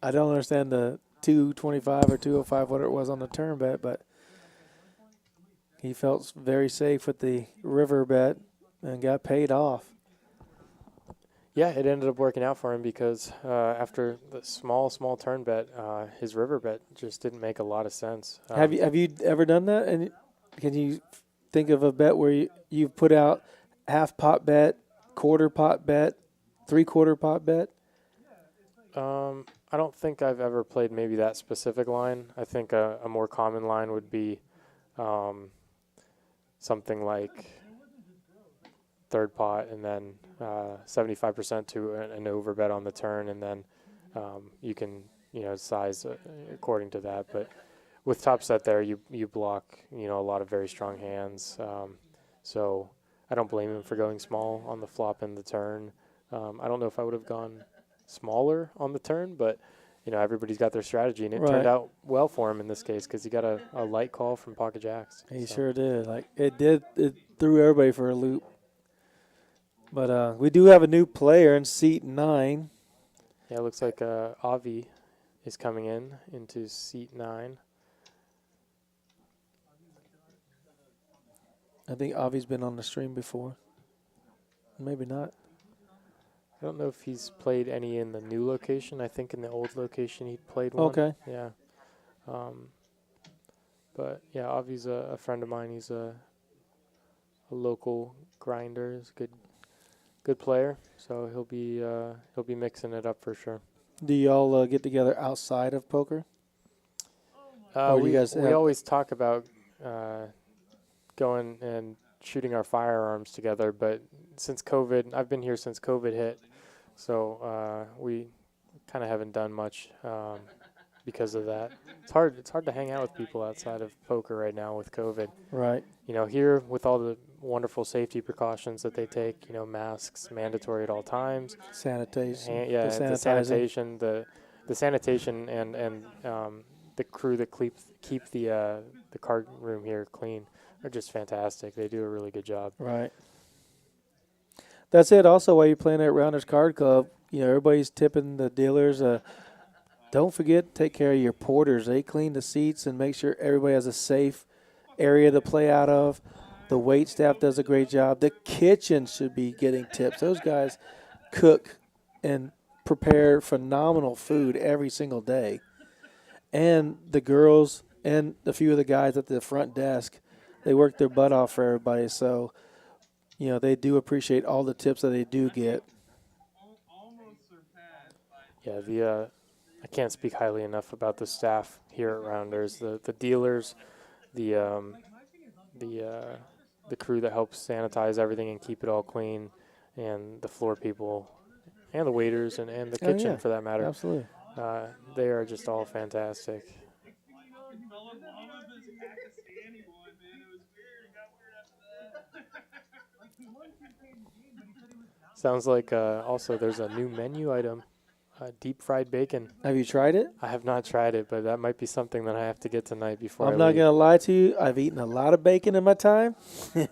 B: I don't understand the 225 or 205, whatever it was on the turn bet, but he felt very safe with the river bet and got paid off.
C: Yeah, it ended up working out for him because after the small turn bet, his river bet just didn't make a lot of sense.
B: Have you ever done that? And can you think of a bet where you put out half pot bet, quarter pot bet, 3/4 pot bet?
C: I don't think I've ever played maybe that specific line. I think a more common line would be something like third pot and then 75% to an overbet on the turn, and then you can size according to that. But with top set there, you block a lot of very strong hands. So I don't blame him for going small on the flop and the turn. I don't know if I would have gone smaller on the turn, but everybody's got their strategy, and it turned out well for him in this case because he got a light call from pocket jacks.
B: He sure did. It threw everybody for a loop. But we do have a new player in seat 9.
C: Yeah, it looks like Avi is coming into seat 9.
B: I think Avi's been on the stream before. Maybe not.
C: I don't know if he's played any in the new location. I think in the old location he played one.
B: Okay.
C: Yeah. But yeah, Avi's a friend of mine. He's a local grinder. He's a good player. So he'll be mixing it up for sure.
B: Do y'all get together outside of poker?
C: We always talk about going and shooting our firearms together, but since COVID, I've been here since COVID hit, so we kind of haven't done much because of that. It's hard to hang out with people outside of poker right now with COVID.
B: Right.
C: Here with all the wonderful safety precautions that they take, masks mandatory at all times.
B: Sanitation.
C: The sanitation, the sanitation and the crew that keep the card room here clean are just fantastic. They do a really good job.
B: Right. That's it. Also, while you're playing at Rounders Card Club, everybody's tipping the dealers. Don't forget to take care of your porters. They clean the seats and make sure everybody has a safe area to play out of. The wait staff does a great job. The kitchen should be getting tips. Those guys cook and prepare phenomenal food every single day. And the girls and a few of the guys at the front desk, they work their butt off for everybody. So, they do appreciate all the tips that they do get.
C: Yeah, I can't speak highly enough about the staff here at Rounders, the dealers, the crew that helps sanitize everything and keep it all clean, and the floor people, and the waiters, and the kitchen for that matter.
B: Absolutely.
C: They are just all fantastic. Sounds like also there's a new menu item, deep fried bacon.
B: Have you tried it?
C: I have not tried it, but that might be something that I have to get tonight before
B: I'm not going to lie to you. I've eaten a lot of bacon in my time,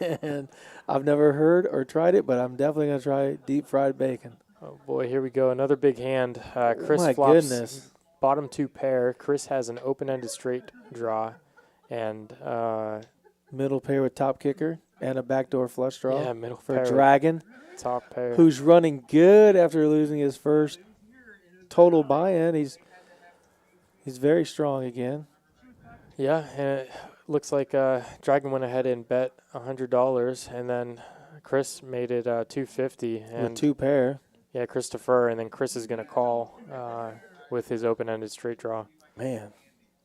B: and I've never heard or tried it, but I'm definitely going to try deep fried bacon.
C: Oh, boy, here we go. Another big hand. Chris
B: My
C: flops
B: goodness.
C: bottom 2 pair. Chris has an open-ended straight draw, and
B: Middle pair with top kicker and a backdoor flush draw.
C: yeah, middle
B: for
C: pair,
B: Dragon,
C: top pair.
B: who's running good after losing his first total buy-in. He's very strong again.
C: Yeah, and it looks like Dragon went ahead and bet $100, and then Chris made it $250. And
B: With 2 pair.
C: yeah, Christopher, and then Chris is going to call with his open-ended straight draw.
B: Man.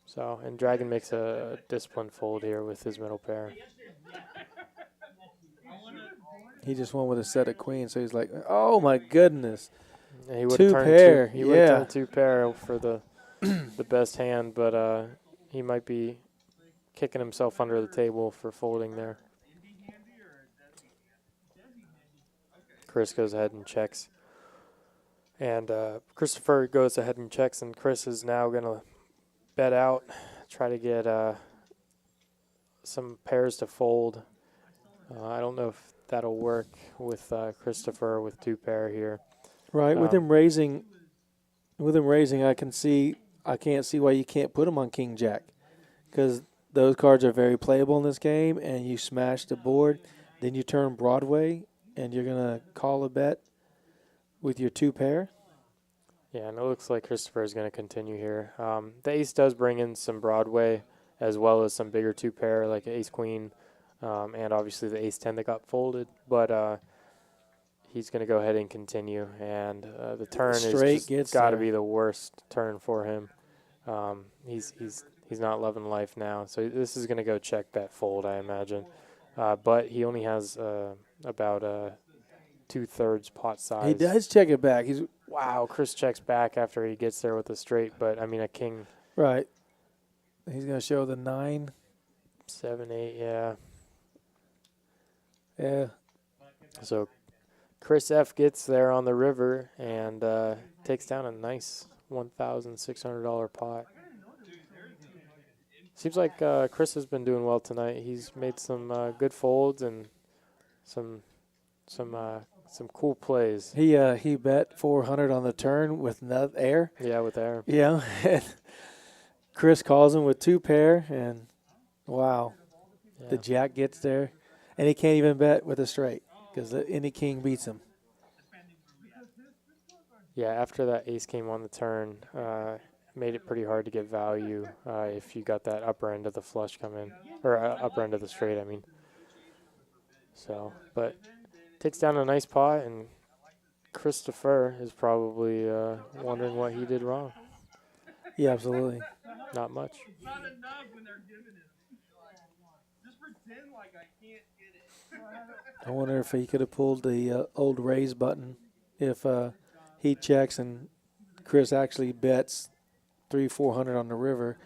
C: So, and Dragon makes a disciplined fold here with his middle pair.
B: He just went with a set of queens, so he's like, oh, my goodness.
C: And he would
B: 2
C: turn
B: pair,
C: He would have turned 2 pair for the the best hand, but he might be kicking himself under the table for folding there. Chris goes ahead and checks. And Christopher goes ahead and checks, and Chris is now going to bet out, try to get some pairs to fold. I don't know if that'll work with Christopher with 2 pair here.
B: Right, with him raising, I can't see why you can't put him on King Jack, because those cards are very playable in this game, and you smash the board, then you turn Broadway, and you're gonna call a bet with your 2 pair.
C: Yeah, and it looks like Christopher is going to continue here. The ace does bring in some Broadway, as well as some bigger 2 pair like ace queen, and obviously the ace 10 that got folded, but he's going to go ahead and continue, and the turn is just got to be the worst turn for him. He's not loving life now, so this is going to go check, bet, fold, I imagine. But he only has about 2/3 pot size.
B: He does check it back.
C: Wow, Chris checks back after he gets there with a straight, but I mean a king.
B: Right. He's going to show the 9.
C: 7, 8, yeah.
B: Yeah.
C: So Chris F gets there on the river and takes down a nice $1,600 pot. Seems like Chris has been doing well tonight. He's made some good folds and some cool plays.
B: He bet 400 on the turn with air.
C: Yeah, with air.
B: Yeah. Chris calls him with 2 pair, and wow, the Jack gets there, and he can't even bet with a straight because any king beats him.
C: Yeah, after that ace came on the turn, made it pretty hard to get value if you got that upper end of the flush come in, or upper end of the straight, I mean. So, but takes down a nice pot, and Christopher is probably wondering what he did wrong.
B: Yeah, absolutely.
C: Not much.
D: Not enough when they're giving it. Just pretend like I can't get it.
B: I wonder if he could have pulled the old raise button if he checks and Chris actually bets 300-400 on the river.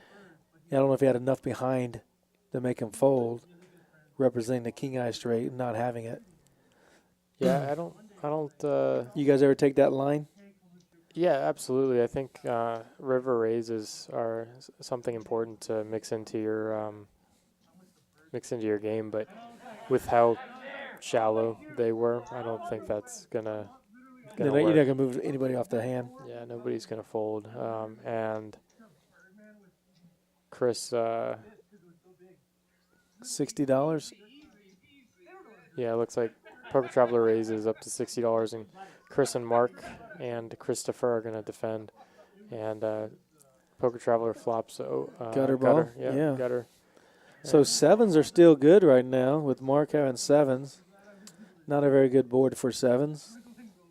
B: I don't know if he had enough behind to make him fold, representing the king eye straight and not having it.
C: Yeah, I don't.
B: You guys ever take that line?
C: Yeah, absolutely. I think river raises are something important to mix into your game, but with how shallow they were, I don't think that's gonna
B: You're
C: gonna
B: not
C: work.
B: going to move anybody off the hand.
C: Yeah, nobody's gonna fold. And Chris,
B: $60.
C: yeah, it looks like Poker Traveler raises up to $60, and Chris and Mark and Christopher are gonna defend, and Poker Traveler flops.
B: Gutter ball? Yeah.
C: Gutter.
B: So sevens are still good right now with Mark having sevens. Not a very good board for sevens.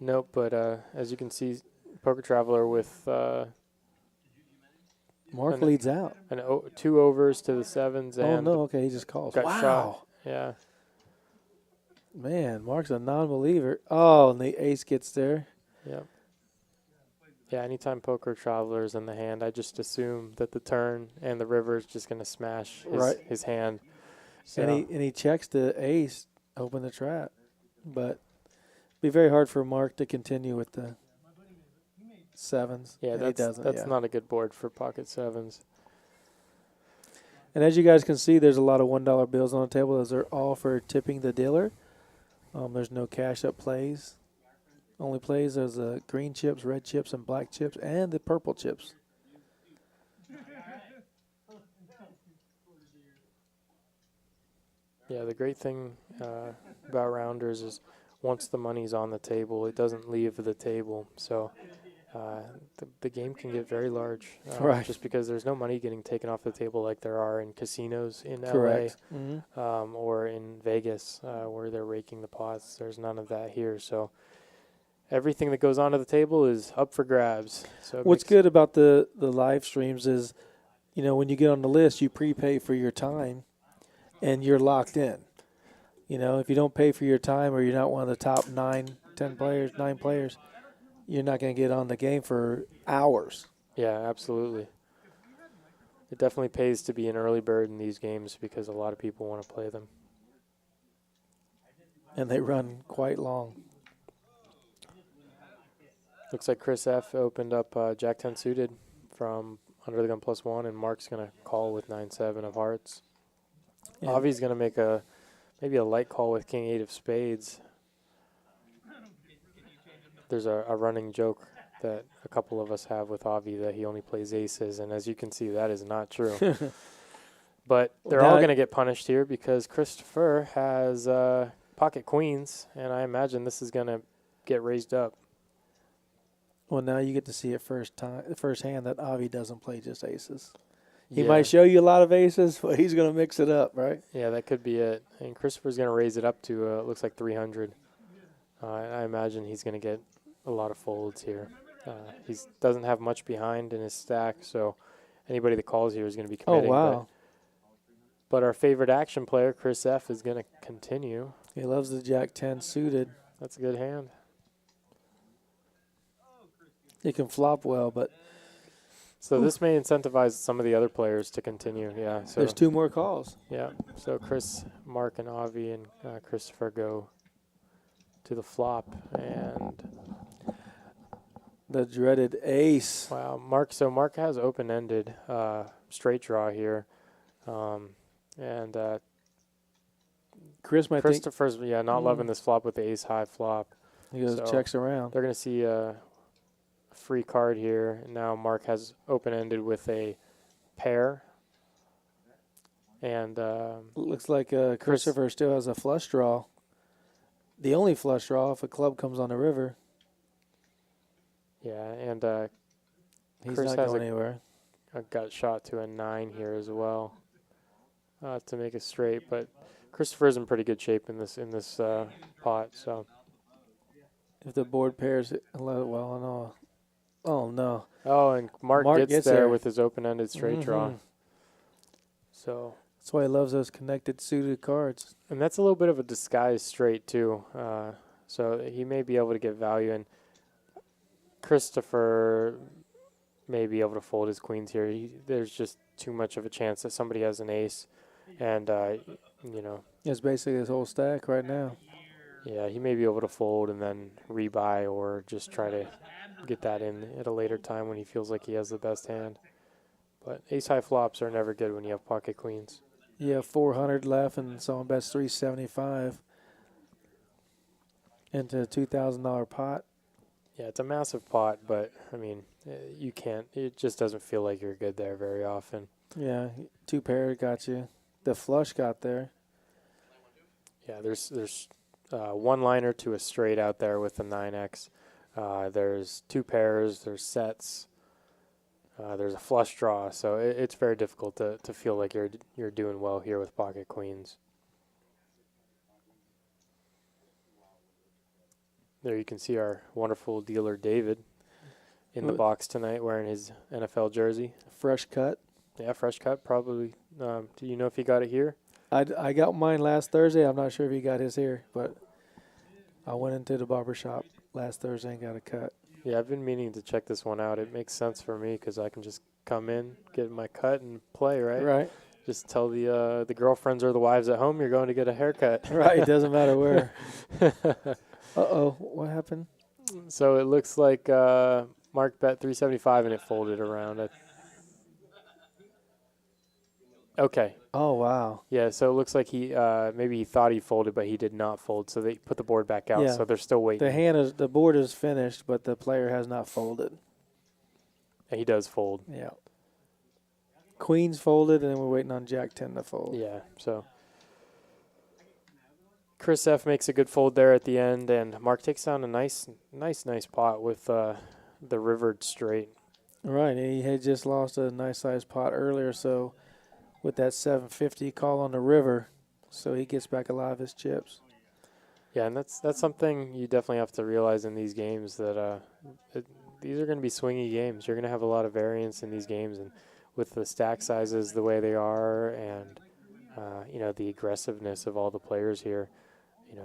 C: Nope, but as you can see, Poker Traveler with
B: Mark leads out.
C: 2 overs to the sevens,
B: Oh,
C: and
B: no. Okay, he just calls.
C: got
B: Wow.
C: shot. Yeah.
B: Man, Mark's a non-believer. Oh, and the ace gets there.
C: Yep. Yeah, anytime Poker Traveler's in the hand, I just assume that the turn and the river is just going to smash his hand. So
B: And he checks the ace, open the trap. But be very hard for Mark to continue with the sevens.
C: yeah,
B: and he doesn't,
C: that's not a good board for pocket sevens.
B: And as you guys can see, there's a lot of $1 bills on the table. Those are all for tipping the dealer. There's no cash up plays. Only plays there's the green chips, red chips, and black chips, and the purple chips.
C: Yeah, the great thing about Rounders is once the money's on the table, it doesn't leave the table. So the game can get very large,
B: Right.
C: just because there's no money getting taken off the table like there are in casinos in
B: Correct.
C: LA or in Vegas where they're raking the pots. There's none of that here. So everything that goes onto the table is up for grabs. So
B: What's good about the live streams is, you know, when you get on the list, you prepay for your time, and you're locked in. You know, if you don't pay for your time or you're not one of the top 9 players, you're not going to get on the game for hours.
C: Yeah, absolutely. It definitely pays to be an early bird in these games because a lot of people want to play them.
B: And they run quite long.
C: Looks like Chris F. opened up Jack 10 suited from under the gun +1, and Mark's going to call with 9-7 of hearts.
B: Yeah.
C: Avi's going to make maybe a light call with King 8 of spades. There's a running joke that a couple of us have with Avi that he only plays aces, and as you can see, that is not true. But they're all going to get punished here because Christopher has pocket queens, and I imagine this is going to get raised up.
B: Well, now you get to see it firsthand that Avi doesn't play just aces. He
C: Yeah.
B: might show you a lot of aces, but he's going to mix it up, right?
C: Yeah, that could be it. And Christopher's going to raise it up to, looks like 300. I imagine he's going to get a lot of folds here. He doesn't have much behind in his stack, so anybody that calls here is going to be committing.
B: Oh, wow.
C: But our favorite action player, Chris F., is going to continue.
B: He loves the Jack 10 suited.
C: That's a good hand.
B: He can flop well, but
C: So this may incentivize some of the other players to continue. Yeah. So
B: there's 2 more calls.
C: yeah. So Chris, Mark, and Avi and Christopher go to the flop, and
B: The dreaded ace.
C: wow, Mark. So Mark has open-ended straight draw here, and
B: Chris might think
C: Christopher's not loving this flop with the ace high flop.
B: he goes
C: so
B: checks around.
C: They're going to see a free card here. And now Mark has open-ended with a pair. And
B: Looks like Christopher still has a flush draw. The only flush draw if a club comes on the river.
C: yeah, and
B: He's
C: Chris
B: not
C: has
B: going anywhere.
C: a gut shot to a 9 here as well to make it straight. But Christopher's in pretty good shape in this pot. So
B: If the board pairs it, well, no. Oh, no.
C: and Mark gets there with his open-ended straight draw. So.
B: That's why he loves those connected suited cards.
C: And that's a little bit of a disguised straight, too. So he may be able to get value. And Christopher may be able to fold his queens here. There's just too much of a chance that somebody has an ace. And,
B: It's basically his whole stack right now.
C: yeah, he may be able to fold and then rebuy or just try to get that in at a later time when he feels like he has the best hand. But ace-high flops are never good when you have pocket queens.
B: You have 400 left, and someone bets 375 into a $2,000 pot.
C: Yeah, it's a massive pot, but I mean, you can't. It just doesn't feel like you're good there very often.
B: Yeah, 2 pair got you. The flush got there.
C: Yeah, there's one liner to a straight out there with the 9X. There's 2 pairs. There's sets. There's a flush draw, so it's very difficult to feel like you're doing well here with pocket queens. There you can see our wonderful dealer David in the box tonight wearing his NFL jersey.
B: Fresh cut.
C: Yeah, fresh cut probably. Do you know if he got it here?
B: I got mine last Thursday. I'm not sure if he got his here, but I went into the barber shop last Thursday and got a cut.
C: Yeah, I've been meaning to check this one out. It makes sense for me because I can just come in, get my cut, and play, right?
B: Right.
C: Just tell the girlfriends or the wives at home you're going to get a haircut.
B: Right, it doesn't matter where. Uh-oh, what happened?
C: So it looks like Mark bet 375 and it folded around. Okay.
B: Oh, wow.
C: Yeah, so it looks like he maybe he thought he folded, but he did not fold. So they put the board back out.
B: Yeah.
C: So they're still waiting.
B: The board is finished, but the player has not folded.
C: And he does fold.
B: Yeah. Queen's folded, and then we're waiting on Jack 10 to fold.
C: Yeah. So Chris F makes a good fold there at the end, and Mark takes down a nice pot with the rivered straight.
B: Right, and he had just lost a nice sized pot earlier, so with that 750 call on the river, so he gets back a lot of his chips.
C: Yeah, and that's something you definitely have to realize in these games that these are going to be swingy games. You're going to have a lot of variance in these games, and with the stack sizes the way they are, and the aggressiveness of all the players here,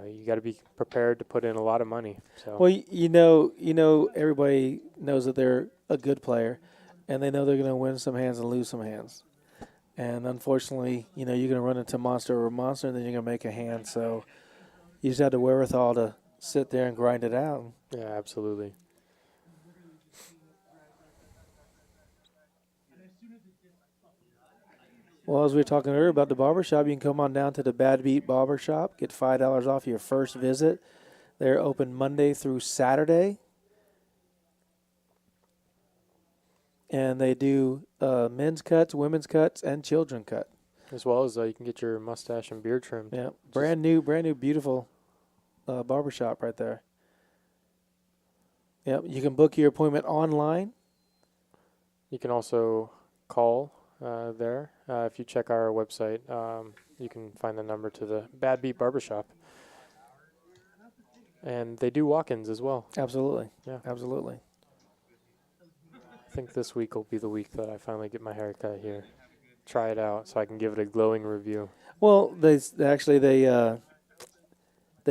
C: you got to be prepared to put in a lot of money. So
B: Well, everybody knows that they're a good player, and they know they're going to win some hands and lose some hands. And unfortunately, you're going to run into monster over monster, and then you're going to make a hand. So you just have the wherewithal to sit there and grind it out.
C: yeah, absolutely.
B: Well, as we were talking earlier about the barbershop, you can come on down to the Bad Beat Barbershop, get $5 off your first visit. They're open Monday through Saturday. And they do men's cuts, women's cuts, and children cut.
C: As well as you can get your mustache and beard trimmed.
B: Yeah, brand new, beautiful barbershop right there. Yep, you can book your appointment online.
C: You can also call there. If you check our website, you can find the number to the Bad Beat Barbershop. And they do walk-ins as well.
B: Absolutely.
C: Yeah.
B: Absolutely.
C: I think this week will be the week that I finally get my haircut here. Try it out so I can give it a glowing review.
B: Well, they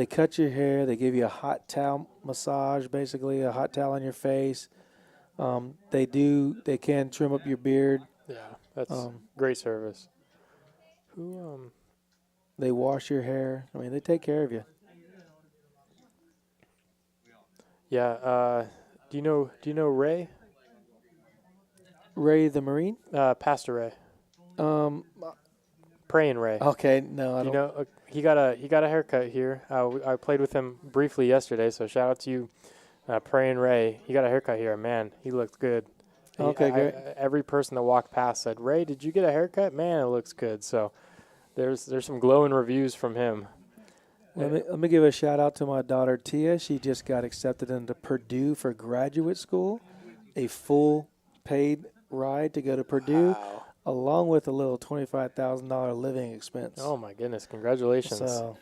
B: cut your hair. They give you a hot towel massage, basically a hot towel on your face. They can trim up your beard.
C: Yeah, that's great service.
B: They wash your hair. I mean, they take care of you.
C: Yeah. Do you know Ray?
B: Ray the Marine?
C: Pastor Ray. Praying Ray.
B: Okay, no, I don't.
C: He got a haircut here. I played with him briefly yesterday, so shout out to you, Praying Ray. He got a haircut here. Man, he looked good.
B: Okay, great.
C: Every person that walked past said, "Ray, did you get a haircut? Man, it looks good." So there's some glowing reviews from him.
B: Let me give a shout out to my daughter Tia. She just got accepted into Purdue for graduate school, a full paid ride to go to Purdue,
C: Wow.
B: along with a little $25,000 living expense.
C: Oh my goodness! Congratulations.
B: So,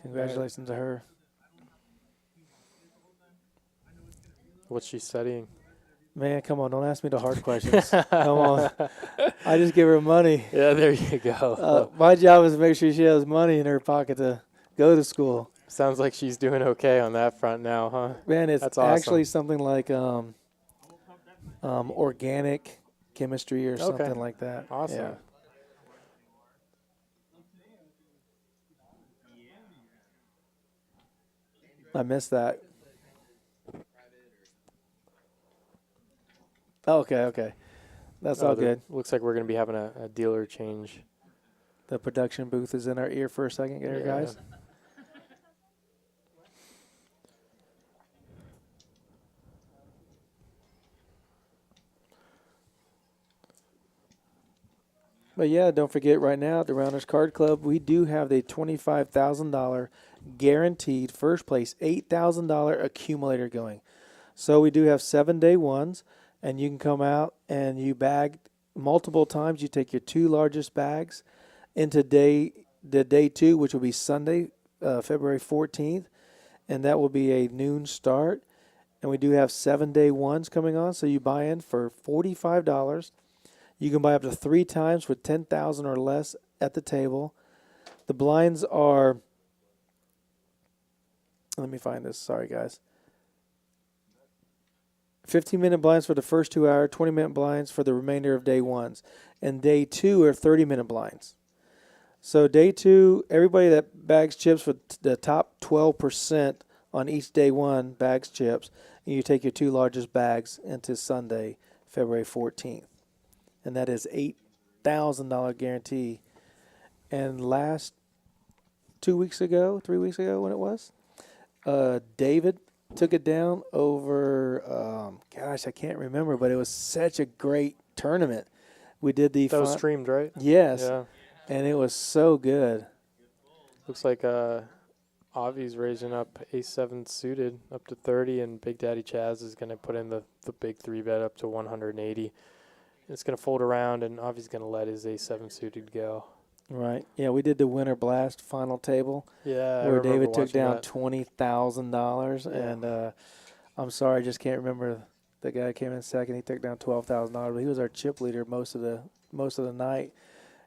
B: congratulations to her.
C: What's she studying?
B: Man, come on, don't ask me the hard questions. Come on. I just give her money.
C: Yeah, there you go.
B: My job is to make sure she has money in her pocket to go to school.
C: Sounds like she's doing okay on that front now, huh?
B: Man, it's
C: That's awesome.
B: actually something like organic chemistry or something like that.
C: Awesome.
B: Yeah. I missed that. Okay. That's all good.
C: Looks like we're going to be having a dealer change.
B: The production booth is in our ear for a second here, guys. But yeah, don't forget right now at the Rounders Card Club, we do have the $25,000 guaranteed first place $8,000 accumulator going. So we do have 7-day ones, and you can come out and you bag multiple times. You take your 2 largest bags into the day 2, which will be Sunday, February 14th, and that will be a noon start. And we do have 7-day ones coming on, so you buy in for $45. You can buy up to 3 times with $10,000 or less at the table. The blinds are, let me find this. Sorry, guys. 15-minute blinds for the first 2 hours, 20-minute blinds for the remainder of day ones. And day 2 are 30-minute blinds. So day 2, everybody that bags chips for the top 12% on each day 1 bags chips, and you take your 2 largest bags into Sunday, February 14th. And that is $8,000 guarantee. And last 3 weeks ago, when it was, David took it down over, I can't remember, but it was such a great tournament. We did the
C: That was streamed, right?
B: Yes.
C: Yeah.
B: And it was so good.
C: Looks like Avi's raising up ace-7 suited up to 30, and Big Daddy Chaz is going to put in the big 3-bet up to 180. It's going to fold around, and Avi's going to let his ace-7 suited go.
B: Right. Yeah, we did the Winter Blast final table.
C: Yeah,
B: where David took down
C: that.
B: $20,000,
C: Yeah.
B: and I'm sorry, I just can't remember the guy that came in second. He took down $12,000, but he was our chip leader most of the night,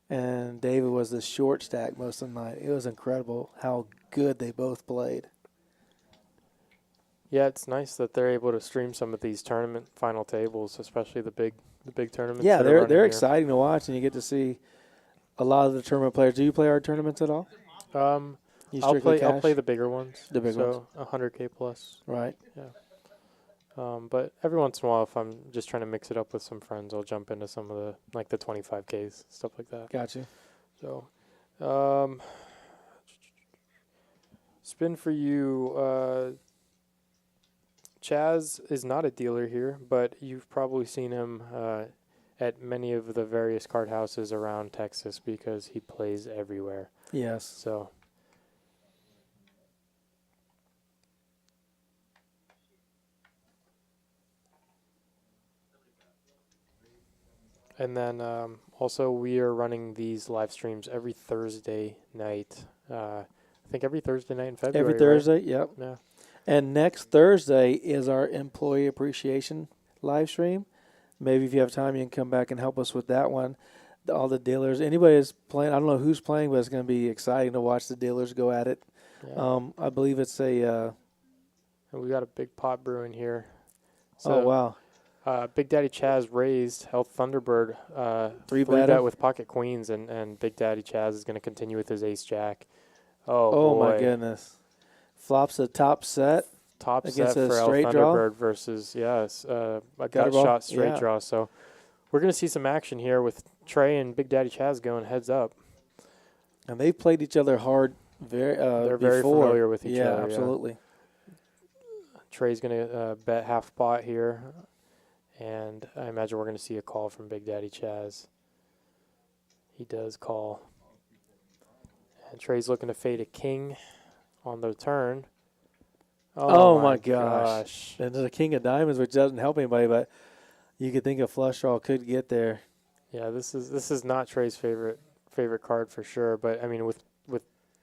B: and David was the short stack most of the night. It was incredible how good they both played.
C: Yeah, it's nice that they're able to stream some of these tournament final tables, especially the big tournaments.
B: Yeah,
C: that are running
B: they're
C: here.
B: exciting to watch, and you get to see a lot of the tournament players. Do you play our tournaments at all? You
C: I'll
B: strictly
C: play
B: cash?
C: the bigger ones.
B: The big ones.
C: So 100K plus.
B: Right.
C: But every once in a while, if I'm just trying to mix it up with some friends, I'll jump into some of the 25Ks, stuff like that.
B: Gotcha.
C: So, spin for you. Chaz is not a dealer here, but you've probably seen him at many of the various card houses around Texas because he plays everywhere.
B: Yes.
C: So, and then also we are running these live streams every Thursday night. I think every Thursday night in February.
B: Every Thursday,
C: right?
B: yep.
C: Yeah.
B: And next Thursday is our employee appreciation live stream. Maybe if you have time, you can come back and help us with that one. All the dealers, anybody is playing, I don't know who's playing, but it's going to be exciting to watch the dealers go at it.
C: Yeah.
B: I believe it's a.
C: And we got a big pot brewing here.
B: Oh, wow.
C: Big Daddy Chaz raised Health Thunderbird
B: 3-bet
C: with pocket queens, and Big Daddy Chaz is going to continue with his ace jack.
B: Oh,
C: boy.
B: my goodness. Flops a top set.
C: Top
B: Against
C: set
B: a
C: for Health
B: straight draw?
C: Thunderbird versus, a gut
B: Gutterball?
C: shot straight
B: Yeah.
C: draw. So we're going to see some action here with Trey and Big Daddy Chaz going heads up.
B: And they've played each other hard
C: They're very familiar with each other.
B: Yeah, absolutely.
C: Trey's going to bet half pot here, and I imagine we're going to see a call from Big Daddy Chaz. He does call. And Trey's looking to fade a king on the turn.
B: Oh my gosh. And there's a king of diamonds, which doesn't help anybody, but you could think a flush draw could get there.
C: Yeah, this is not Trey's favorite card for sure, but I mean with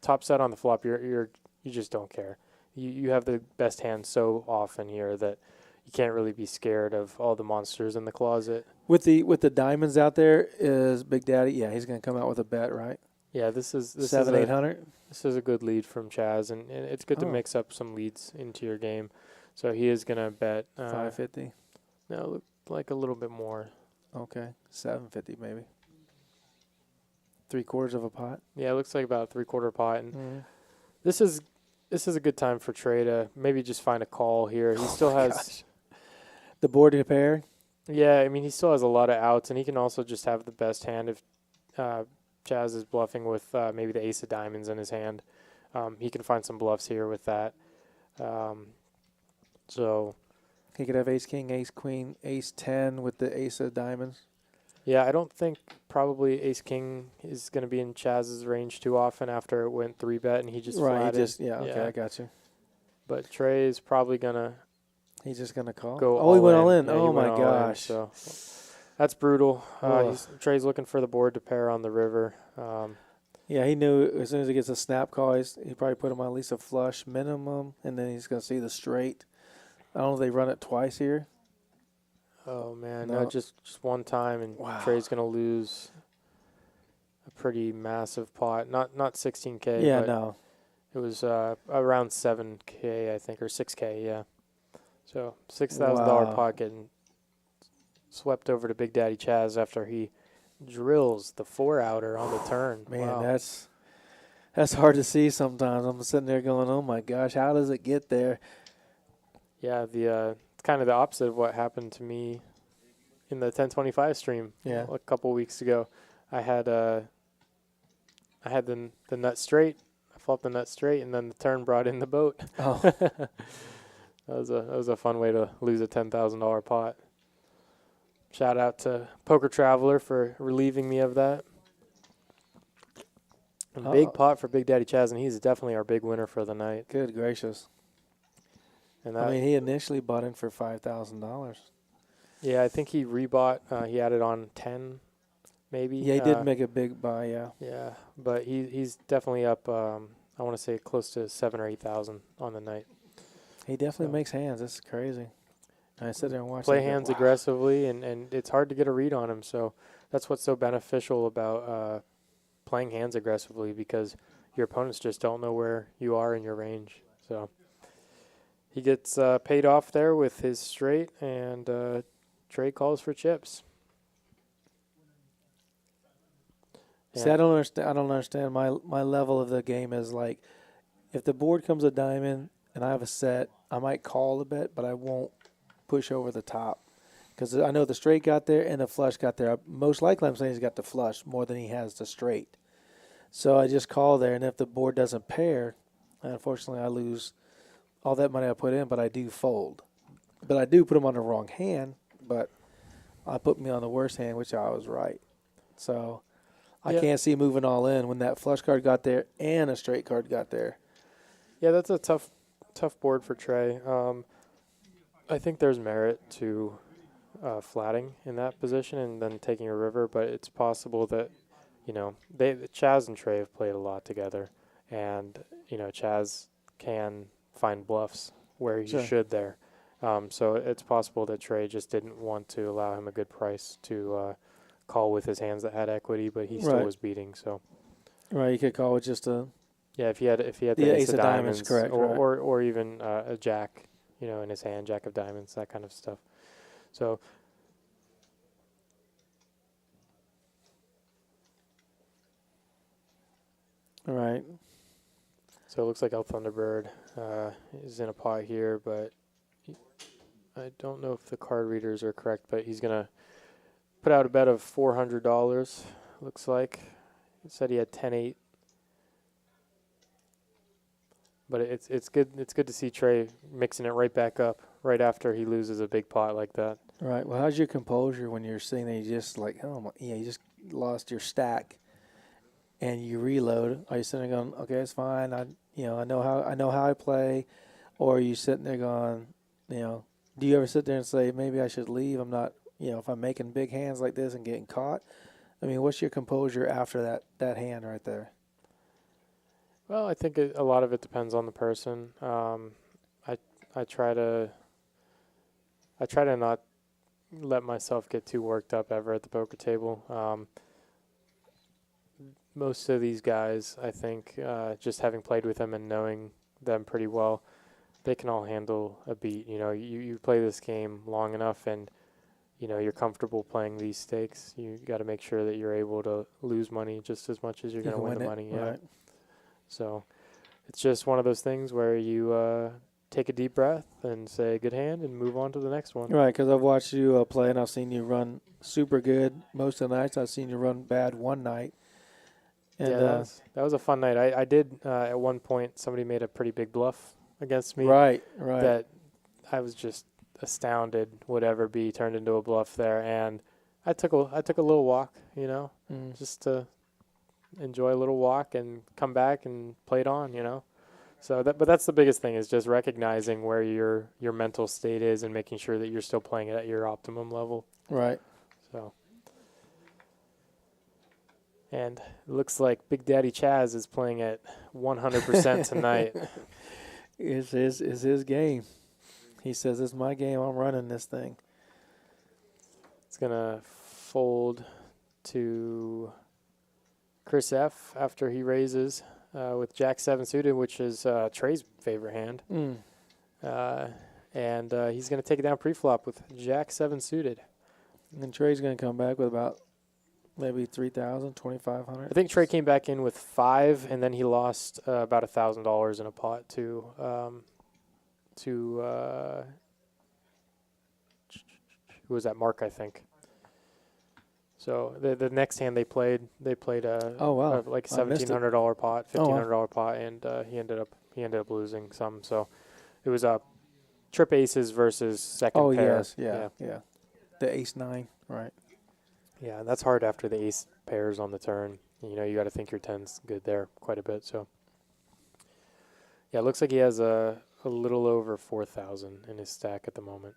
C: top set on the flop, you just don't care. You have the best hand so often here that you can't really be scared of all the monsters in the closet.
B: With the diamonds out there, is Big Daddy, yeah, he's going to come out with a bet, right?
C: Yeah, this is
B: 700-800.
C: This is a good lead from Chaz, and it's good to mix up some leads into your game. So he is going to bet
B: 550.
C: No, like a little bit more.
B: Okay, 750 maybe. 3/4 of a pot.
C: Yeah, it looks like about a 3/4 pot, and this is a good time for Trey to maybe just find a call here. He still has
B: the board to pair.
C: Yeah, I mean he still has a lot of outs, and he can also just have the best hand if Chaz is bluffing with maybe the ace of diamonds in his hand. He can find some bluffs here with that. So
B: he could have ace king, ace queen, ace 10 with the ace of diamonds.
C: Yeah, I don't think probably Ace King is going to be in Chaz's range too often after it went 3-bet and he just
B: Right, he
C: flatted.
B: just, okay, I got you.
C: But Trey is probably going to
B: He's just going to call?
C: go
B: Oh, he went all
C: in.
B: in.
C: Yeah, he
B: Oh,
C: went
B: my
C: all in,
B: gosh.
C: so that's brutal.
B: Ugh.
C: Trey's looking for the board to pair on the river.
B: Yeah, he knew as soon as he gets a snap call, he probably put him on at least a flush minimum, and then he's going to see the straight. I don't know if they run it twice here.
C: Oh, man.
B: No.
C: No, just one time, and
B: Wow.
C: Trey's going to lose a pretty massive pot. Not 16K,
B: Yeah,
C: but
B: no.
C: it was around 7K, I think, or 6K, yeah. So $6,000 pot getting swept over to Big Daddy Chaz after he drills the 4-outer on the turn.
B: Man,
C: wow.
B: that's hard to see sometimes. I'm sitting there going, oh, my gosh, how does it get there?
C: Yeah, it's kind of the opposite of what happened to me in the 1025 stream a couple weeks ago. I had the nut straight. I flopped the nut straight, and then the turn brought in the boat.
B: Oh.
C: That was a fun way to lose a $10,000 pot. Shout out to Poker Traveler for relieving me of that. A big pot for Big Daddy Chaz, and he's definitely our big winner for the night.
B: Good gracious.
C: And
B: I mean, he initially bought in for $5,000.
C: Yeah, I think he rebought. He added on 10, maybe.
B: Yeah, he did make a big buy, yeah.
C: Yeah, but he's definitely up. I want to say close to 7,000 or 8,000 on the night.
B: He definitely makes hands. That's crazy. I sit there and watch.
C: Play hands aggressively, and it's hard to get a read on him. So that's what's so beneficial about playing hands aggressively, because your opponents just don't know where you are in your range. So he gets paid off there with his straight, and Trey calls for chips.
B: See, I don't understand. My level of the game is like, if the board comes a diamond and I have a set, I might call a bet, but I won't push over the top, because I know the straight got there and the flush got there. Most likely, I'm saying he's got the flush more than he has the straight. So I just call there, and if the board doesn't pair, unfortunately, I lose all that money I put in, but I do fold. But I do put him on the wrong hand, but I put me on the worst hand, which I was right. So I can't see moving all in when that flush card got there and a straight card got there.
C: Yeah, that's a tough board for Trey. I think there's merit to flatting in that position and then taking a river, but it's possible that, Chaz and Trey have played a lot together, and, Chaz can find bluffs where he should there. So it's possible that Trey just didn't want to allow him a good price to call with his hands that had equity, but he still was beating. So,
B: right, you could call with just a
C: if he had the ace of diamonds, correct, or even a jack, in his hand, jack of diamonds, that kind of stuff. So.
B: All right.
C: So it looks like El Thunderbird is in a pot here, but I don't know if the card readers are correct, but he's going to put out a bet of $400, looks like. He said he had 10-8. But it's good to see Trey mixing it right back up right after he loses a big pot like that.
B: Right. Well, how's your composure when you're sitting there? You just like, you just lost your stack, and you reload. Are you sitting there going, okay, it's fine. I know how I play, or are you sitting there going, do you ever sit there and say, maybe I should leave? I'm not, if I'm making big hands like this and getting caught. I mean, what's your composure after that hand right there?
C: Well, I think a lot of it depends on the person. I try to not let myself get too worked up ever at the poker table. Most of these guys, I think, just having played with them and knowing them pretty well, they can all handle a beat. You play this game long enough, and you're comfortable playing these stakes. You got to make sure that you're able to lose money just as much as you're going to win the money. Yeah.
B: Right.
C: So it's just one of those things where you take a deep breath and say good hand and move on to the next one.
B: Right, because I've watched you play, and I've seen you run super good most of the nights. I've seen you run bad one night. And,
C: yeah, that was a fun night. I did, at one point, somebody made a pretty big bluff against me.
B: Right.
C: That I was just astounded would ever be turned into a bluff there. And I took a little walk, you know,
B: Mm.
C: just to enjoy a little walk and come back and play it on, you know. So but that's the biggest thing is just recognizing where your mental state is and making sure that you're still playing it at your optimum level.
B: Right.
C: So, and it looks like Big Daddy Chaz is playing at 100% tonight.
B: It's his game. He says, "It's my game. I'm running this thing."
C: It's gonna fold to Chris F after he raises with Jack 7 suited, which is Trey's favorite hand.
B: Mm.
C: And he's going to take it down pre-flop with Jack 7 suited.
B: And Trey's going to come back with about maybe 3,000, 2,500.
C: I think Trey came back in with 5, and then he lost about $1,000 in a pot to who was that? Mark, I think. So the next hand they played a
B: Oh wow,
C: like
B: I missed it.
C: $1,700 pot,
B: Oh, wow.
C: $1,500 pot, and he ended up losing some. So it was trip aces versus second
B: Oh
C: pair.
B: yes, yeah. The ace 9, right?
C: Yeah, and that's hard after the ace pairs on the turn. You know, you got to think your 10's good there quite a bit. So yeah, it looks like he has a little over 4,000 in his stack at the moment.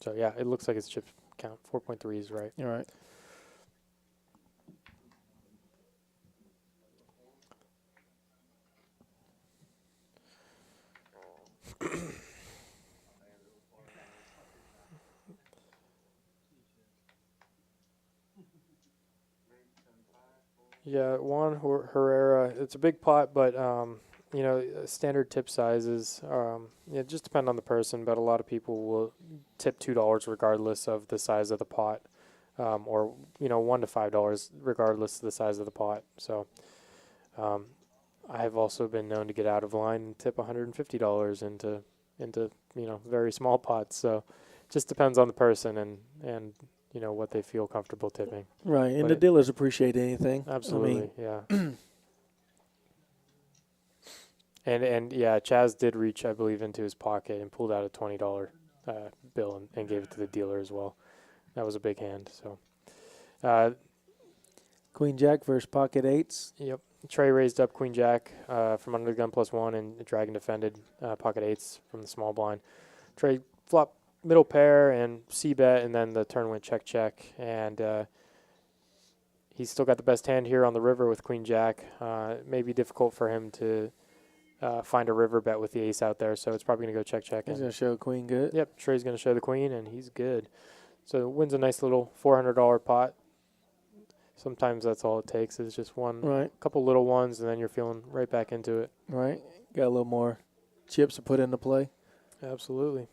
C: So yeah, it looks like his chip count 4.3 is right.
B: You're right.
C: Yeah, Juan Herrera. It's a big pot, but you know, standard tip sizes. It just depend on the person, but a lot of people will tip $2 regardless of the size of the pot, or you know, $1 to $5 regardless of the size of the pot. So, I have also been known to get out of line and tip $150 into you know, very small pots. So, just depends on the person and you know what they feel comfortable tipping.
B: Right, and
C: But
B: the
C: it-
B: dealers appreciate anything.
C: Absolutely, yeah. And yeah, Chaz did reach, I believe, into his pocket and pulled out a $20 bill and gave it to the dealer as well. That was a big hand. So,
B: Queen Jack versus pocket eights.
C: yep. Trey raised up Queen Jack from under the gun +1, and Dragon defended pocket eights from the small blind. Trey flopped middle pair and c-bet, and then the turn went check, and he's still got the best hand here on the river with Queen Jack. It may be difficult for him to find a river bet with the ace out there, so it's probably going to go check.
B: He's
C: And
B: going to show Queen good.
C: yep, Trey's going to show the queen, and he's good. So wins a nice little $400 pot. Sometimes that's all it takes is just one,
B: Right,
C: couple little ones, and then you're feeling right back into it.
B: right. Got a little more chips to put into play.
C: Absolutely.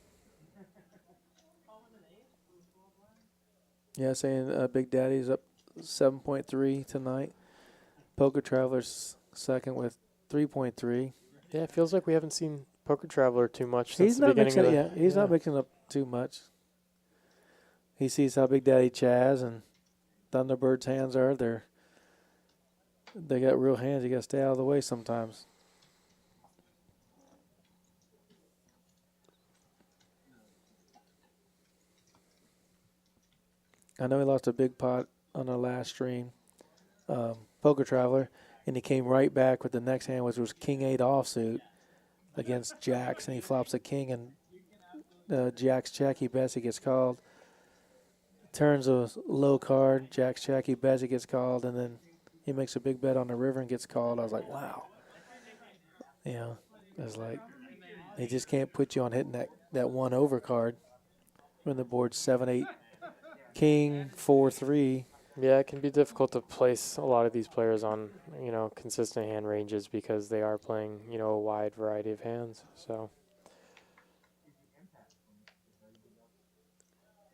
B: Yeah, saying Big Daddy's up 7.3 tonight. Poker Traveler's second with 3.3.
C: Yeah, it feels like we haven't seen Poker Traveler too much since
B: He's
C: the
B: not
C: beginning
B: mixing
C: of
B: it.
C: the
B: Yeah, he's not mixing up too much. He sees how Big Daddy Chaz and Thunderbird's hands are. They got real hands. You got to stay out of the way sometimes. I know he lost a big pot on the last stream, Poker Traveler, and he came right back with the next hand, which was King 8 offsuit against Jacks, and he flops a king, and Jack's check, he bets, he gets called. Turns a low card, Jack's check, he bets, he gets called, and then he makes a big bet on the river and gets called. I was like, wow. You know, I was like, he just can't put you on hitting that one over card when the board's 7-8. King 4-3.
C: Yeah, it can be difficult to place a lot of these players on, you know, consistent hand ranges because they are playing, you know, a wide variety of hands. So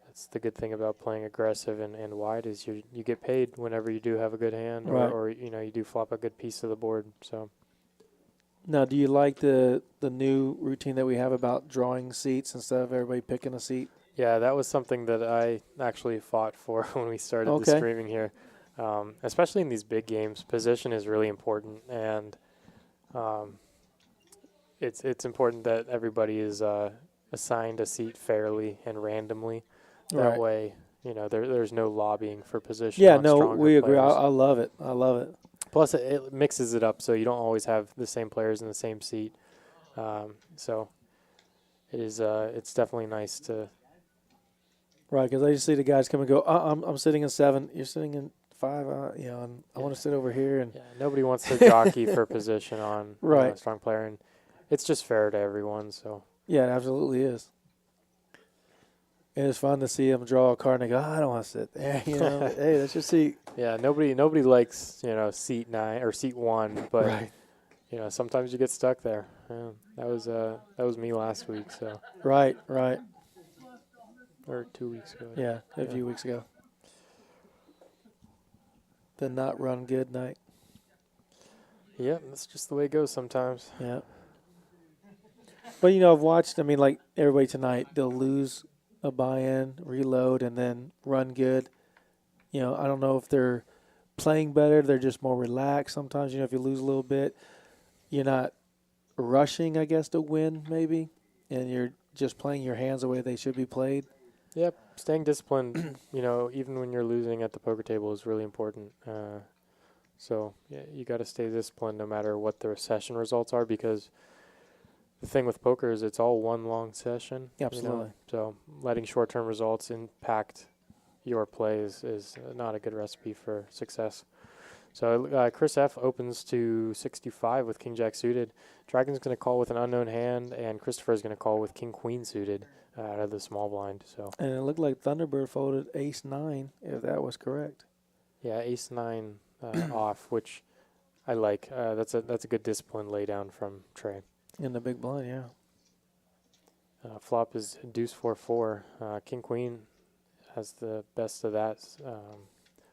C: that's the good thing about playing aggressive and wide is you get paid whenever you do have a good hand,
B: Right.
C: or you know, you do flop a good piece of the board. So
B: Now, do you like the new routine that we have about drawing seats instead of everybody picking a seat?
C: yeah, that was something that I actually fought for when we started the
B: Okay.
C: streaming here. Especially in these big games, position is really important, and it's important that everybody is assigned a seat fairly and randomly. That
B: Right.
C: way, there's no lobbying for position.
B: Yeah,
C: on
B: no,
C: stronger
B: we agree.
C: players.
B: I love it. I love it.
C: Plus, it mixes it up, so you don't always have the same players in the same seat. So it is. It's definitely nice to.
B: Right, because I just see the guys come and go. I'm sitting in 7. You're sitting in 5. And I want to sit over here. And
C: Yeah, nobody wants to jockey for position on
B: Right.
C: a strong player, and it's just fair to everyone. So
B: yeah, it absolutely is. And it's fun to see them draw a card and they go, I don't want to sit there. Hey, that's your seat.
C: yeah, nobody likes seat 9 or seat 1, but
B: Right.
C: Sometimes you get stuck there. Yeah, that was me last week. So
B: Right.
C: or 2 weeks ago.
B: Yeah, a few weeks ago. The not run good night.
C: Yeah, that's just the way it goes sometimes.
B: Yeah. But, I've watched, like everybody tonight, they'll lose a buy-in, reload, and then run good. I don't know if they're playing better. They're just more relaxed sometimes. If you lose a little bit, you're not rushing, I guess, to win maybe, and you're just playing your hands the way they should be played.
C: Yep, staying disciplined, even when you're losing at the poker table is really important. So, yeah, you got to stay disciplined no matter what the session results are, because the thing with poker is it's all one long session.
B: Absolutely.
C: So letting short-term results impact your play is not a good recipe for success. So Chris F. opens to 65 with King Jack suited. Dragon's going to call with an unknown hand, and Christopher is going to call with King Queen suited out of the small blind. So
B: And it looked like Thunderbird folded ace-9, if that was correct.
C: yeah, ace-9 off, which I like. That's a good disciplined laydown from Trey.
B: In the big blind, yeah.
C: Flop is deuce 4-4. King Queen has the best of that,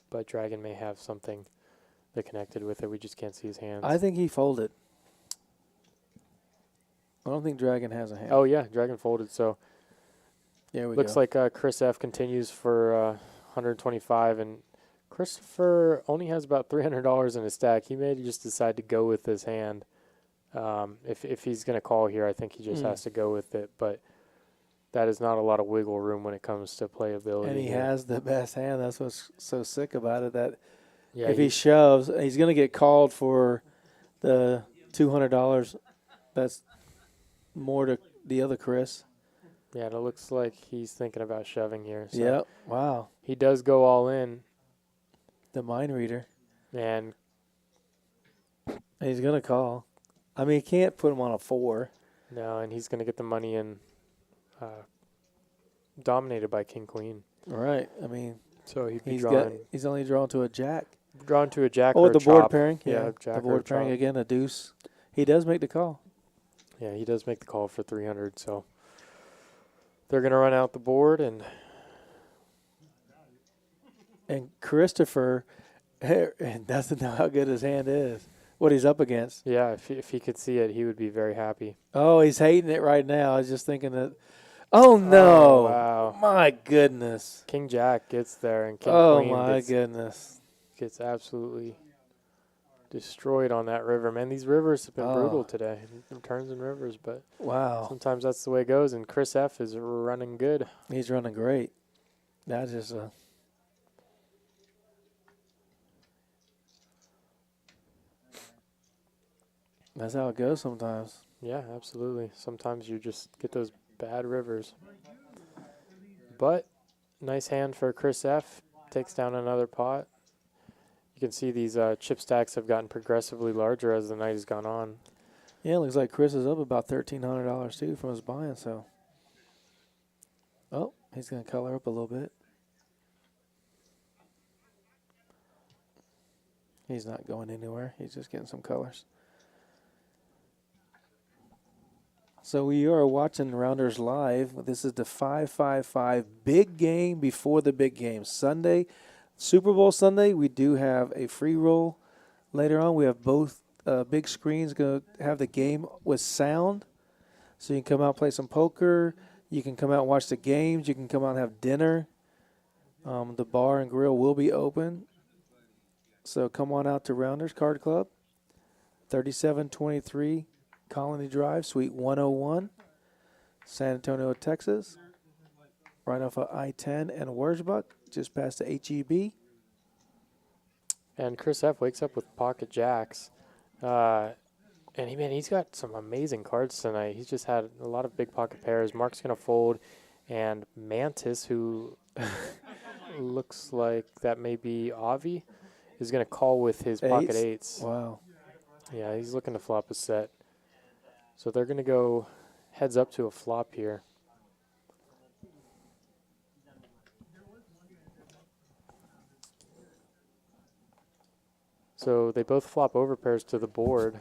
C: but Dragon may have something that connected with it. We just can't see his hands.
B: I think he folded. I don't think Dragon has a hand.
C: Oh yeah, Dragon folded. So
B: there we
C: looks
B: go.
C: like Chris F continues for 125, and Christopher only has about $300 in his stack. He may just decide to go with his hand. If he's going to call here, I think he just has to go with it. But that is not a lot of wiggle room when it comes to playability.
B: And he has the best hand. That's what's so sick about it. That
C: Yeah,
B: if he shoves, he's going to get called for the $200. That's more to the other Chris.
C: Yeah, it looks like he's thinking about shoving here. So
B: Yep. Wow.
C: he does go all in,
B: The mind reader.
C: and
B: And he's going to call. He can't put him on a 4.
C: and he's going to get the money in, dominated by King Queen.
B: Right.
C: So he'd be
B: he's only drawn to a jack.
C: drawn to a jack
B: Oh,
C: or a
B: the board
C: chop.
B: pairing.
C: Yeah,
B: The
C: jack or a
B: board pairing
C: chop.
B: again, a deuce. He does make the call.
C: Yeah, he does make the call for 300. So they're going to run out the board, and
B: And Christopher doesn't know how good his hand is, what he's up against.
C: yeah, if he could see it, he would be very happy.
B: Oh, he's hating it right now. I was just thinking that. Oh, no.
C: Oh, wow.
B: My goodness.
C: King Jack gets there, and King
B: Oh,
C: Queen
B: my goodness.
C: gets absolutely destroyed on that river. Man, these rivers have been brutal today, in turns and rivers, but
B: Wow.
C: sometimes that's the way it goes, and Chris F. is running good.
B: He's running great. That's just a. That's how it goes sometimes.
C: Yeah, absolutely. Sometimes you just get those bad rivers. But nice hand for Chris F. Takes down another pot. You can see these chip stacks have gotten progressively larger as the night has gone on.
B: Yeah, it looks like Chris is up about $1,300 too from his buy-in. So, oh, he's going to color up a little bit. He's not going anywhere. He's just getting some colors. So we are watching Rounders Live. This is the 5-5-5 big game before the big game. Sunday, Super Bowl Sunday, we do have a free roll later on. We have both big screens going to have the game with sound. So you can come out and play some poker. You can come out and watch the games. You can come out and have dinner. The bar and grill will be open. So come on out to Rounders Card Club, 3723 Colony Drive, Suite 101, San Antonio, Texas. right off of I-10 and Wurzbach, just past the HEB.
C: And Chris F wakes up with pocket jacks. And he's got some amazing cards tonight. He's just had a lot of big pocket pairs. Mark's going to fold. And Mantis, who looks like that may be Avi, is going to call with his pocket eights.
B: Wow.
C: Yeah, he's looking to flop a set. So they're going to go heads up to a flop here. So they both flop over pairs to the board.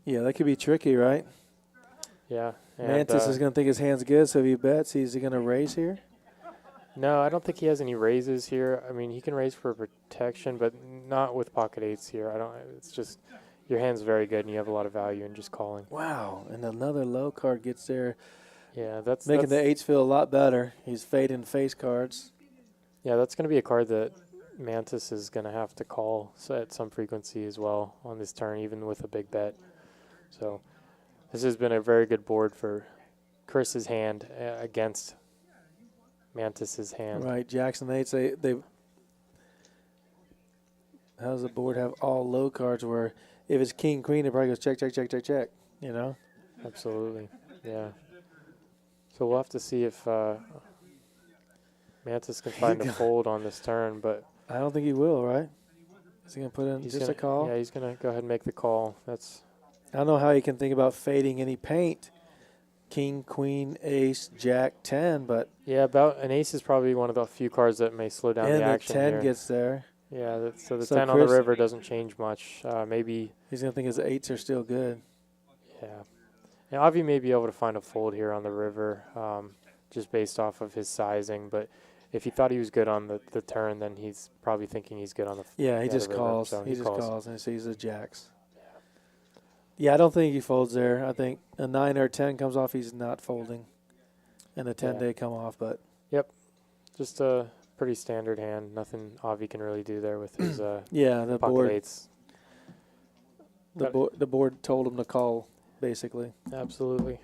B: Yeah, that could be tricky, right?
C: Yeah. And,
B: Mantis is going to think his hand's good, so if he bets, is he going to raise here?
C: No, I don't think he has any raises here. I mean, he can raise for protection, but not with pocket eights here. It's just your hand's very good, and you have a lot of value in just calling.
B: Wow, and another low card gets there,
C: Yeah, that's
B: making the eights feel a lot better. He's fading face cards.
C: Yeah, that's going to be a card that Mantis is going to have to call at some frequency as well on this turn, even with a big bet. So this has been a very good board for Chris's hand against Mantis's hand.
B: Right, Jackson eights. They how does the board have all low cards where if it's king queen it probably goes check check check check check, you know?
C: Absolutely, yeah. So we'll have to see if Mantis can find a fold on this turn, but
B: I don't think he will, right? Is he gonna put in just a call?
C: Yeah, he's gonna go ahead and make the call.
B: I don't know how you can think about fading any paint. King, queen, ace, jack, 10, but
C: Yeah, about an ace is probably one of the few cards that may slow down
B: and
C: the
B: the
C: action
B: 10
C: here.
B: gets there.
C: Yeah, so the
B: So
C: 10 on the
B: Chris-
C: river doesn't change much. Maybe,
B: He's gonna think his eights are still good.
C: yeah. Now, Avi may be able to find a fold here on the river, just based off of his sizing. But if he thought he was good on the turn, then he's probably thinking he's good on the
B: Yeah, he
C: the
B: just
C: river,
B: calls.
C: so
B: He just
C: calls.
B: calls and he sees the jacks. Yeah, I don't think he folds there. I think a 9 or a 10 comes off, he's not folding. And the 10
C: Yeah.
B: day come off, but
C: Just a pretty standard hand. Nothing Avi can really do there with his
B: yeah, the
C: pocket
B: board
C: eights.
B: the board told him to call basically.
C: Absolutely.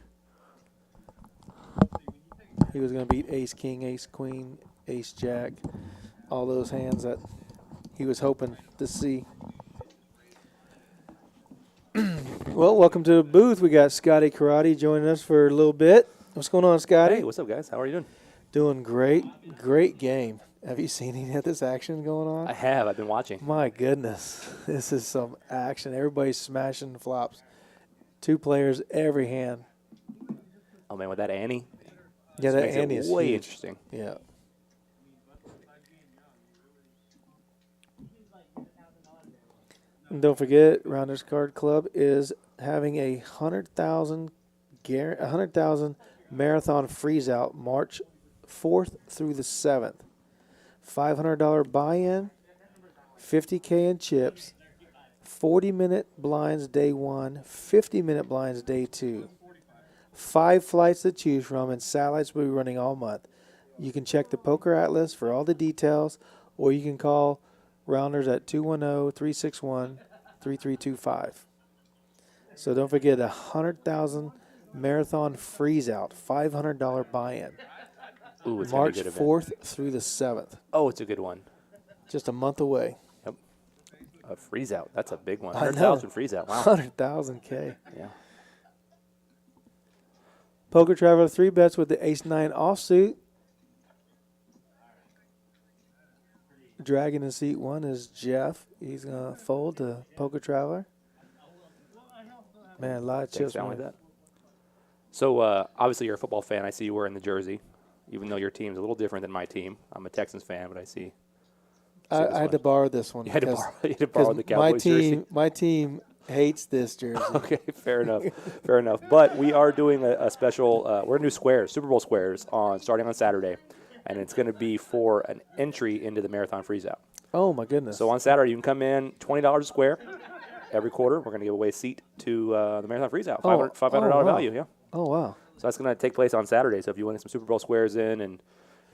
B: He was going to beat ace king, ace queen, ace jack, all those hands that he was hoping to see. Well, welcome to the booth. We got Scotty Karate joining us for a little bit. What's going on, Scotty?
E: Hey, what's up, guys? How are you doing?
B: Doing great. Great game. Have you seen any of this action going on?
E: I have. I've been watching.
B: My goodness. This is some action. Everybody's smashing flops. 2 players, every hand.
E: Oh, man, with that Annie.
B: Yeah,
E: this
B: that
E: makes it
B: Andy is
E: way
B: huge.
E: interesting.
B: Yeah. And don't forget, Rounders Card Club is having a 100,000 marathon freeze out March 4th through the 7th. $500 buy-in, $50K in chips, 40-minute blinds day 1, 50-minute blinds day 2. 5 flights to choose from, and satellites will be running all month. You can check the Poker Atlas for all the details, or you can call Rounders at 210-361-3325. So don't forget, 100,000 marathon freeze out, $500 buy-in.
E: Ooh, it's
B: March
E: gonna be a good event.
B: 4th through the 7th.
E: Oh, it's a good one.
B: Just a month away.
E: A freeze out. That's a big one.
B: I know.
E: 100,000 freeze out. Wow.
B: 100,000K.
E: Yeah.
B: Poker Traveler 3 bets with the ace-9 offsuit. Dragon in seat 1 is Jeff. He's going to fold to Poker Traveler. Man, a lot of
E: Thanks,
B: chips.
E: down
B: Man.
E: like that. So, obviously, you're a football fan. I see you wearing the jersey, even though your team's a little different than my team. I'm a Texans fan, but I see.
B: I had to borrow this one.
E: You had to
B: because-
E: borrow, you had to borrow the
B: because my
E: Cowboys jersey.
B: my team hates this jersey.
E: Okay, fair enough. Fair enough. But we are doing a special, we're going to do squares, Super Bowl squares, starting on Saturday. And it's going to be for an entry into the Marathon Freeze Out.
B: Oh, my goodness.
E: So on Saturday, you can come in $20 a square every quarter. We're going to give away a seat to the Marathon Freeze Out, $500
B: wow.
E: value, yeah.
B: Oh, wow.
E: So that's going to take place on Saturday. So if you want to get some Super Bowl squares in and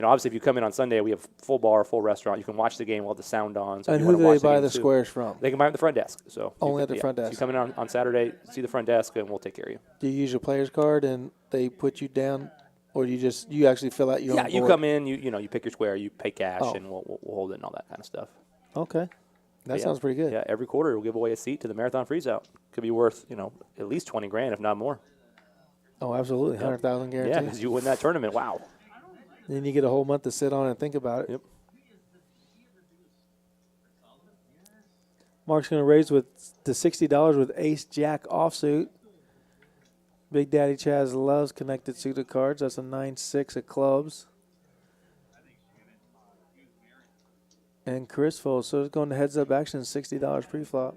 E: obviously if you come in on Sunday, we have full bar, full restaurant. You can watch the game while the sound on. So
B: And
E: if you
B: who
E: wanna
B: do they
E: watch
B: buy
E: game
B: the
E: too,
B: squares from?
E: They can buy them at the front desk. So
B: Only at the front
E: so
B: desk.
E: you come in on Saturday, see the front desk, and we'll take care of you.
B: Do you use your player's card and they put you down, or you actually fill out your own
E: Yeah, you
B: board?
E: come in, you pick your square, you pay cash,
B: Oh.
E: and we'll hold it and all that kind of stuff.
B: Okay. That
E: Yeah.
B: sounds pretty good.
E: Yeah, every quarter we'll give away a seat to the Marathon Freeze Out. Could be worth, at least 20 grand, if not more.
B: Oh, absolutely. 100,000
E: Yeah,
B: guaranteed.
E: because you win that tournament. Wow.
B: Then you get a whole month to sit on and think about it.
E: Yep.
B: Mark's going to raise to $60 with Ace Jack offsuit. Big Daddy Chaz loves connected suited cards. That's a 9-6 of clubs. And Chris folds. So it's going to heads up action, $60 pre-flop.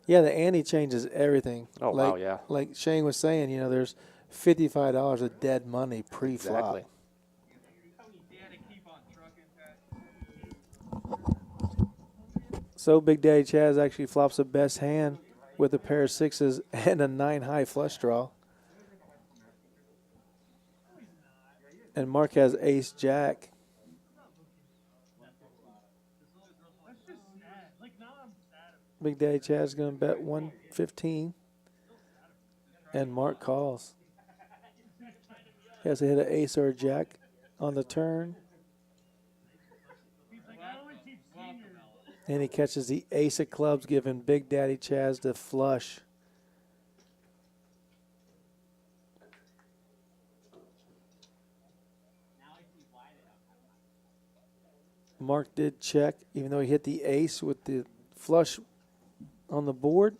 B: Yeah, the ante changes everything.
E: Oh, wow, yeah.
B: Like Shane was saying, there's $55 of dead money pre-flop.
E: Exactly.
B: So Big Daddy Chaz actually flops the best hand with a pair of sixes and a 9-high flush draw. And Mark has Ace Jack. Big Daddy Chaz is going to bet 115. And Mark calls. He has to hit an ace or a jack on the turn. And he catches the ace of clubs, giving Big Daddy Chaz the flush. Mark did check, even though he hit the ace with the flush on the board.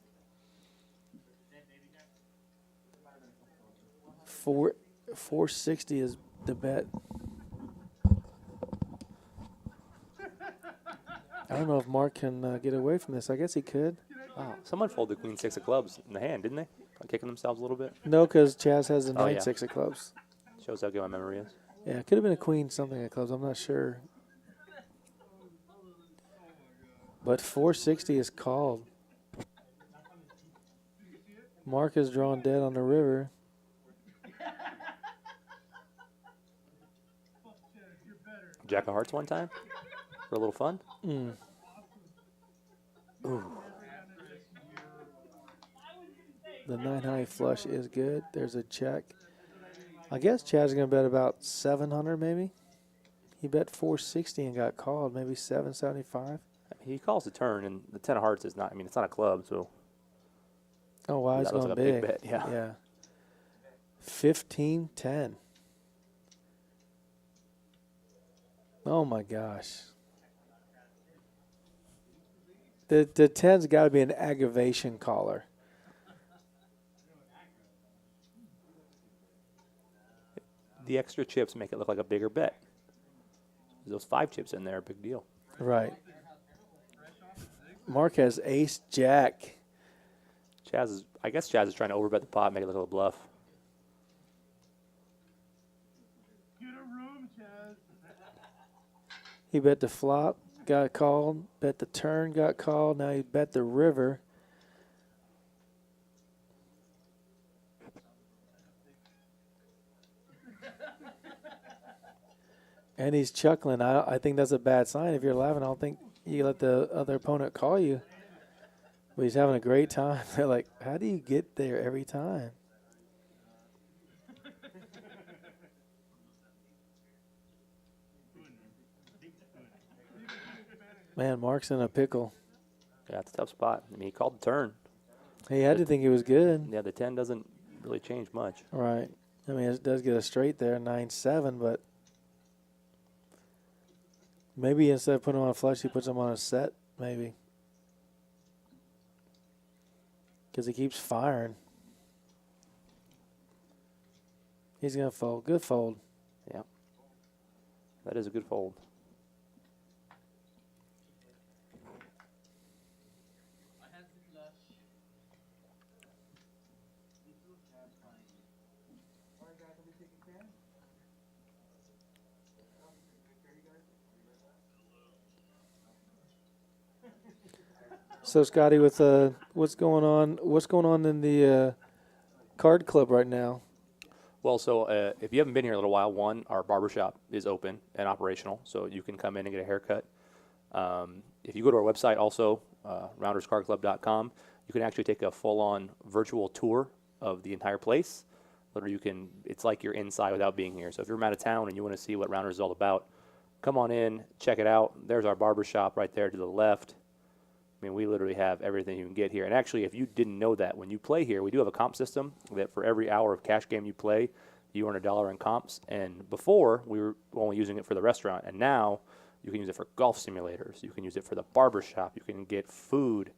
B: 460 is the bet. I don't know if Mark can get away from this. I guess he could.
E: Wow. Someone folded Queen 6 of clubs in the hand, didn't they? Kicking themselves a little bit.
B: No, because Chaz has the
E: Oh,
B: 9-6 of clubs.
E: Shows how good my memory is.
B: Yeah, it could have been a queen something of clubs. I'm not sure. But 460 is called. Mark is drawn dead on the river.
E: Jack of Hearts one time for a little fun.
B: Ooh. The 9-high flush is good. There's a check. I guess Chad's going to bet about 700 maybe. He bet 460 and got called, maybe 775.
E: He calls the turn, and the 10 of Hearts is not, it's not a club, so.
B: Oh, wow, he's
E: that was
B: going
E: like a
B: big.
E: big bet, yeah.
B: Yeah. 15-10. Oh, my gosh. The 10's got to be an aggravation caller.
E: The extra chips make it look like a bigger bet. Those 5 chips in there are a big deal.
B: Right. Mark has ace jack.
E: I guess Chaz is trying to overbet the pot, make it look like a bluff.
D: Get a room, Chaz.
B: He bet the flop, got called. Bet the turn, got called. Now he bet the river. And he's chuckling. I think that's a bad sign. If you're laughing, I don't think you let the other opponent call you. But he's having a great time. They're like, how do you get there every time? Man, Mark's in a pickle.
E: Yeah, it's a tough spot. He called the turn.
B: He had to think he was good.
E: Yeah, the 10 doesn't really change much.
B: Right. I mean, it does get a straight there, 9-7, but maybe instead of putting him on a flush, he puts him on a set, maybe. Because he keeps firing. He's going to fold. Good fold.
E: Yeah. That is a good fold.
B: So Scotty, with what's going on in the card club right now?
E: Well, so if you haven't been here in a little while, our barbershop is open and operational, so you can come in and get a haircut. If you go to our website also, RoundersCardClub.com, you can actually take a full-on virtual tour of the entire place. Literally, it's like you're inside without being here. So if you're from out of town and you want to see what Rounders is all about, come on in, check it out. There's our barbershop right there to the left. I mean, we literally have everything you can get here. And actually, if you didn't know that, when you play here, we do have a comp system that for every hour of cash game you play, you earn $1 in comps. And before, we were only using it for the restaurant. And now, you can use it for golf simulators. You can use it for the barbershop. You can get food.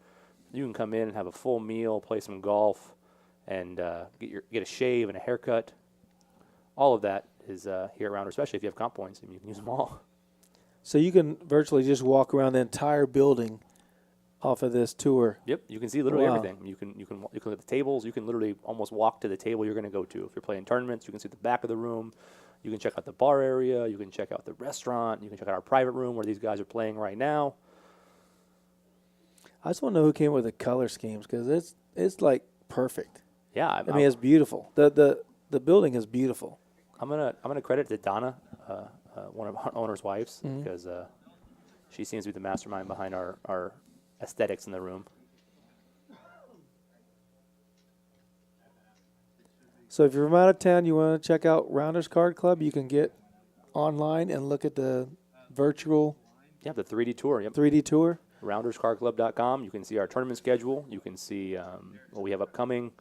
E: You can come in and have a full meal, play some golf, and get a shave and a haircut. All of that is here around, especially if you have comp points, and you can use them all.
B: So you can virtually just walk around the entire building off of this tour.
E: Yep, you can see literally
B: Wow.
E: everything. You can look at the tables. You can literally almost walk to the table you're going to go to. If you're playing tournaments, you can see the back of the room. You can check out the bar area. You can check out the restaurant. You can check out our private room where these guys are playing right now.
B: I just want to know who came up with the color schemes because it's like perfect.
E: Yeah,
B: I mean, it's beautiful. The building is beautiful.
E: I'm gonna credit to Donna, one of our owner's wives, because she seems to be the mastermind behind our aesthetics in the room.
B: So if you're from out of town, you want to check out Rounders Card Club, you can get online and look at the virtual
E: Yeah, the 3D tour. Yep.
B: 3D tour.
E: RoundersCardClub.com. You can see our tournament schedule. You can see what we have upcoming.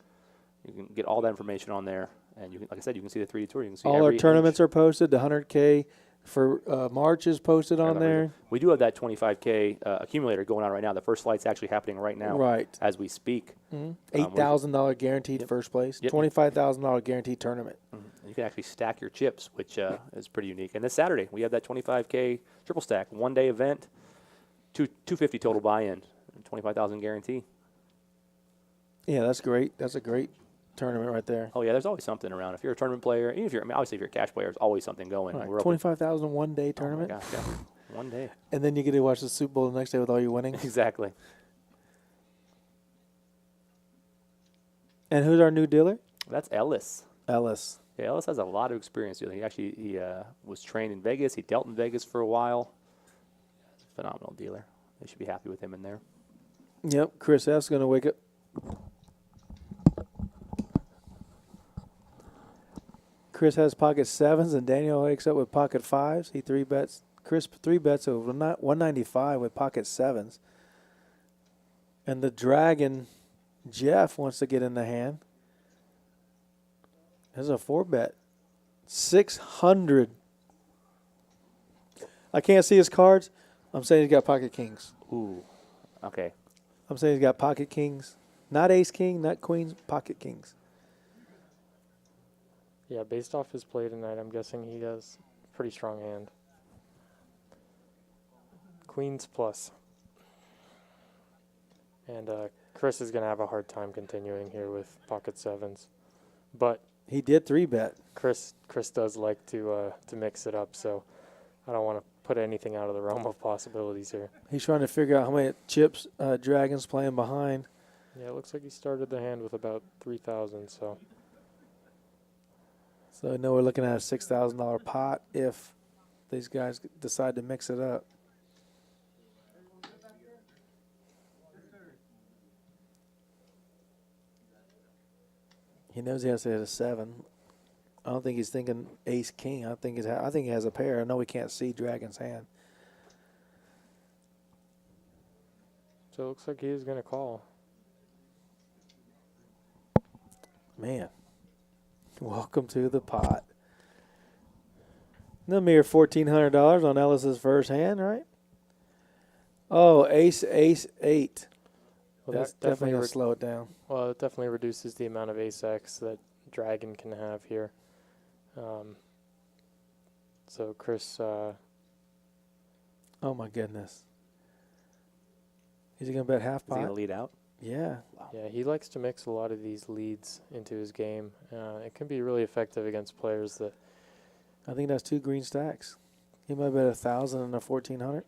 E: You can get all that information on there. And you can, like I said, you can see the 3D tour. You can see
B: All our
E: every
B: tournaments
E: inch.
B: are posted. The 100K for March is posted on there.
E: We do have that 25K accumulator going on right now. The first flight's actually happening right now,
B: Right.
E: as we speak.
B: $8,000 guaranteed first place.
E: Yep.
B: $25,000 guaranteed tournament.
E: You can actually stack your chips, which is pretty unique. And this Saturday, we have that 25K triple stack, one-day event, $250 total buy-in, 25,000 guarantee.
B: Yeah, that's great. That's a great tournament right there.
E: Oh yeah, there's always something around. If you're a tournament player, even if you're, obviously if you're a cash player, there's always something going.
B: Right.
E: We're open.
B: 25,000 one day
E: Oh my
B: tournament.
E: gosh, yeah. One day.
B: And then you get to watch the Super Bowl the next day with all your winnings.
E: Exactly.
B: And who's our new dealer?
E: That's Ellis.
B: Ellis.
E: Yeah, Ellis has a lot of experience dealing. He was trained in Vegas. He dealt in Vegas for a while. Phenomenal dealer. They should be happy with him in there.
B: Yep. Chris F's going to wake up. Chris has pocket sevens, and Daniel wakes up with pocket fives. He three bets. Chris three bets over 195 with pocket sevens. And the Dragon, Jeff, wants to get in the hand. There's a four bet. 600. I can't see his cards. I'm saying he's got pocket kings.
E: Ooh. Okay.
B: I'm saying he's got pocket kings. Not ace king, not queens, pocket kings.
C: Yeah, based off his play tonight, I'm guessing he has a pretty strong hand. Queens plus. And Chris is going to have a hard time continuing here with pocket sevens. But
B: He did three bet.
C: Chris does like to mix it up, so I don't want to put anything out of the realm of possibilities here.
B: He's trying to figure out how many chips Dragon's playing behind.
C: Yeah, it looks like he started the hand with about 3,000, so
B: So I know we're looking at a $6,000 pot if these guys decide to mix it up. He knows he has to hit a 7. I don't think he's thinking ace king. I think he has a pair. I know we can't see Dragon's hand.
C: it looks like he is going to call.
B: Man, welcome to the pot. The mere $1,400 on Ellis's first hand, right? Oh, ace, 8.
C: Well,
B: That's
C: that
B: definitely going
C: re-
B: to slow it down.
C: Well, it definitely reduces the amount of ace-x that Dragon can have here. So Chris,
B: Oh, my goodness. Is he going to bet half
E: Is he going to
B: pot?
E: lead out?
B: Yeah.
C: yeah, he likes to mix a lot of these leads into his game. It can be really effective against players that.
B: I think that's 2 green stacks. He might bet 1,000 and a 1,400.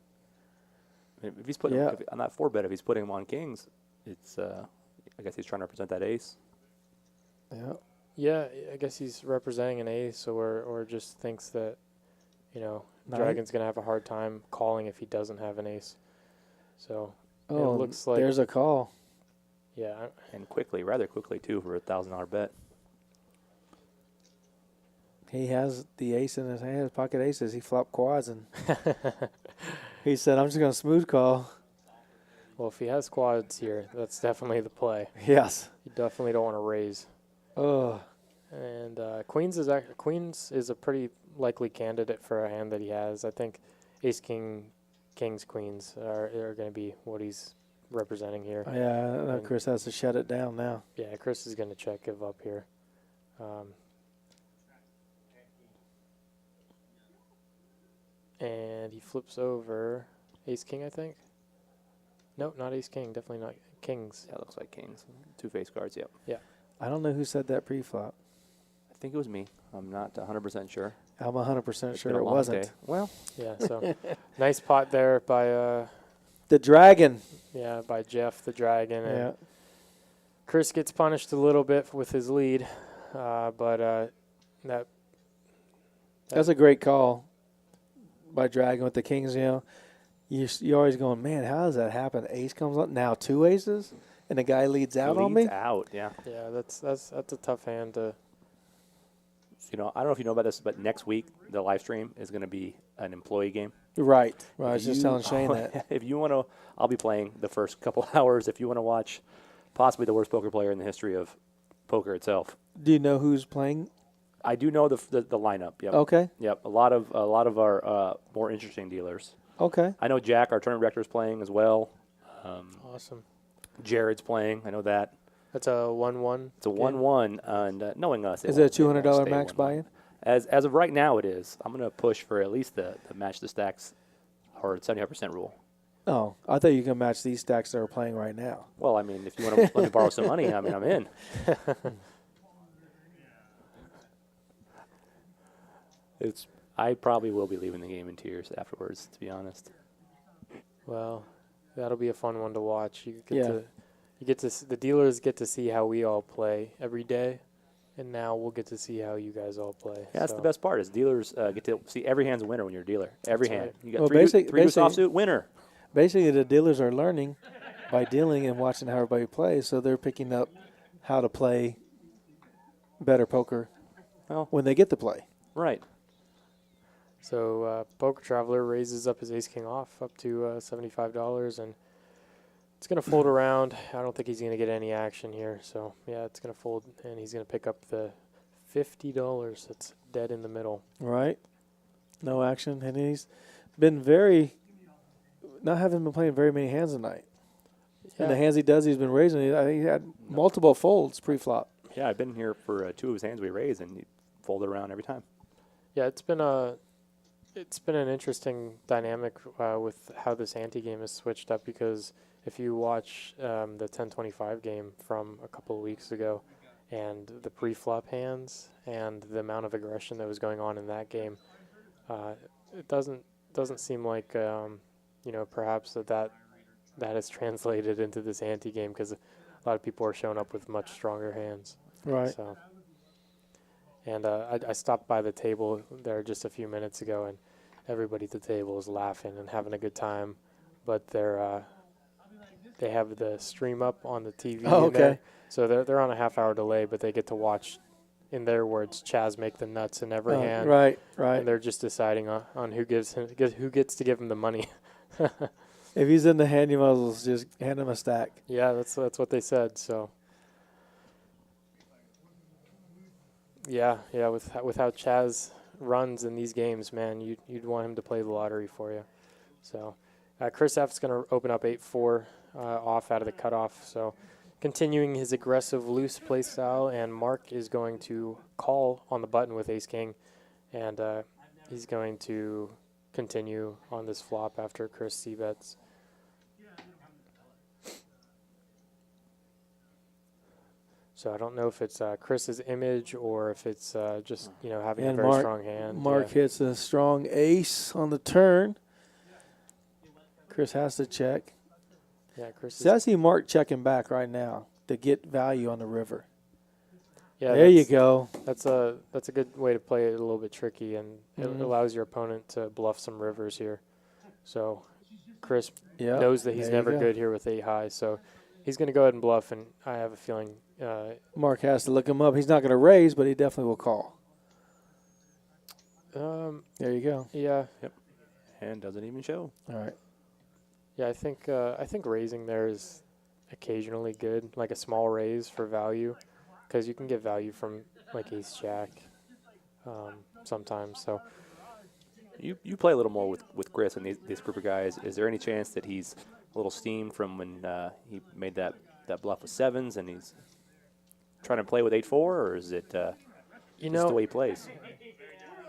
E: If he's putting
B: Yeah.
E: on that 4 bet, if he's putting him on kings, it's I guess he's trying to represent that ace.
B: Yeah.
C: Yeah, I guess he's representing an ace, or just thinks that, you know,
B: Knight?
C: Dragon's gonna have a hard time calling if he doesn't have an ace. So
B: Oh,
C: it looks like
B: there's a call.
C: yeah.
E: And quickly, rather quickly too, for a $1,000 bet.
B: He has the ace in his hand, pocket aces. He flopped quads, and he said, I'm just going to smooth call.
C: Well, if he has quads here, that's definitely the play.
B: Yes.
C: You definitely don't want to raise.
B: Oh,
C: And Queens is a pretty likely candidate for a hand that he has. I think Ace King, Kings, Queens are going to be what he's representing here.
B: yeah, I know Chris has to shut it down now.
C: Yeah, Chris is going to check give up here. And he flips over Ace King, I think. Nope, not Ace King. Definitely not Kings.
E: Yeah, it looks like kings. Two face cards, yep.
B: I don't know who said that pre-flop.
E: I think it was me. I'm not 100% sure.
B: I'm 100%
E: It's been
B: sure
E: a
B: it
E: long
B: wasn't.
E: day. Well,
C: Yeah, so nice pot there by
B: The Dragon.
C: by Jeff the Dragon. And
B: Yeah.
C: Chris gets punished a little bit with his lead, but
B: That's a great call by Dragon with the Kings, you know. You're always going, man, how does that happen? Ace comes up, now two aces, and the guy leads out on me?
E: leads out, yeah.
C: yeah, that's a tough hand to.
E: You know, I don't know if you know about this, but next week the live stream is going to be an employee game.
B: Right. I was
E: If
B: just
E: you-
B: telling Shane that.
E: If you want to, I'll be playing the first couple hours. If you want to watch possibly the worst poker player in the history of poker itself,
B: Do you know who's playing?
E: I do know the lineup. Yep.
B: Okay.
E: Yep. A lot of our more interesting dealers.
B: Okay.
E: I know Jack, our tournament director, is playing as well.
C: Awesome.
E: Jared's playing. I know that.
C: That's a 1-1.
E: It's a 1-1, and knowing us,
B: Is
E: won't-
B: it a
E: won't
B: $200
E: stay
B: max
E: 1-1.
B: buy-in?
E: As of right now, it is. I'm going to push for at least the match the stacks or 75% rule.
B: Oh, I thought you could match these stacks that are playing right now.
E: Well, I mean, if you want to let me borrow some money, I mean, I'm in. I probably will be leaving the game in tears afterwards, to be honest.
C: Well, that'll be a fun one to watch.
B: Yeah.
C: The dealers get to see how we all play every day, and now we'll get to see how you guys all play.
E: Yeah, that's
C: So,
E: the best part is dealers get to see every hand's a winner when you're a dealer. Every
C: That's
E: hand.
C: right.
E: You got
B: Well,
E: three
B: basically-
E: deuce offsuit, winner.
B: Basically, the dealers are learning by dealing and watching how everybody plays, so they're picking up how to play better poker
E: Well,
B: when they get to play.
E: right.
C: So Poker Traveler raises up his Ace King off up to $75, and it's going to fold around. I don't think he's going to get any action here. So, yeah, it's going to fold, and he's going to pick up the $50 that's dead in the middle.
B: Right? No action. And he's been having been playing very many hands tonight. And the hands he does, he's been raising. I think he had multiple folds pre-flop.
E: Yeah, I've been here for two of his hands we raised, and he folded around every time.
C: Yeah, it's been an interesting dynamic with how this ante game is switched up, because if you watch the 1025 game from a couple of weeks ago and the pre-flop hands and the amount of aggression that was going on in that game, it doesn't seem like perhaps that has translated into this ante game, because a lot of people are showing up with much stronger hands.
B: Right.
C: So. And I stopped by the table there just a few minutes ago, and everybody at the table is laughing and having a good time. But they have the stream up on the TV.
B: Oh,
C: in there.
B: okay.
C: So they're on a half-hour delay, but they get to watch, in their words, Chaz make the nuts in every hand.
B: Right.
C: And they're just deciding on who gets to give him the money.
B: If he's in the hand, you might as well just hand him a stack.
C: Yeah, that's what they said. So. Yeah, with how Chaz runs in these games, man, you'd want him to play the lottery for you. So, Chris F's going to open up 8-4 off out of the cutoff. So, continuing his aggressive loose play style, and Mark is going to call on the button with Ace King, and he's going to continue on this flop after Chris c-bets. So I don't know if it's Chris's image or if it's just having a
B: And
C: very strong hand.
B: Mark hits a strong ace on the turn. Chris has to check.
C: Yeah, Chris.
B: See, I see Mark checking back right now to get value on the river.
C: Yeah,
B: There you go.
C: That's a good way to play it a little bit tricky, and it
B: Mhm.
C: allows your opponent to bluff some rivers here. So Chris
B: Yeah.
C: knows that he's
B: There you
C: never
B: go.
C: good here with 8 high, so he's going to go ahead and bluff, and I have a feeling
B: Mark has to look him up. He's not going to raise, but he definitely will call. There you go.
C: yeah,
E: And doesn't even show.
B: All right.
C: yeah, I think raising there is occasionally good, like a small raise for value, because you can get value from like ace jack sometimes. So
E: You play a little more with Chris and these group of guys. Is there any chance that he's a little steamed from when he made that bluff with 7s and he's trying to play with 8-4, or is it just the way he plays?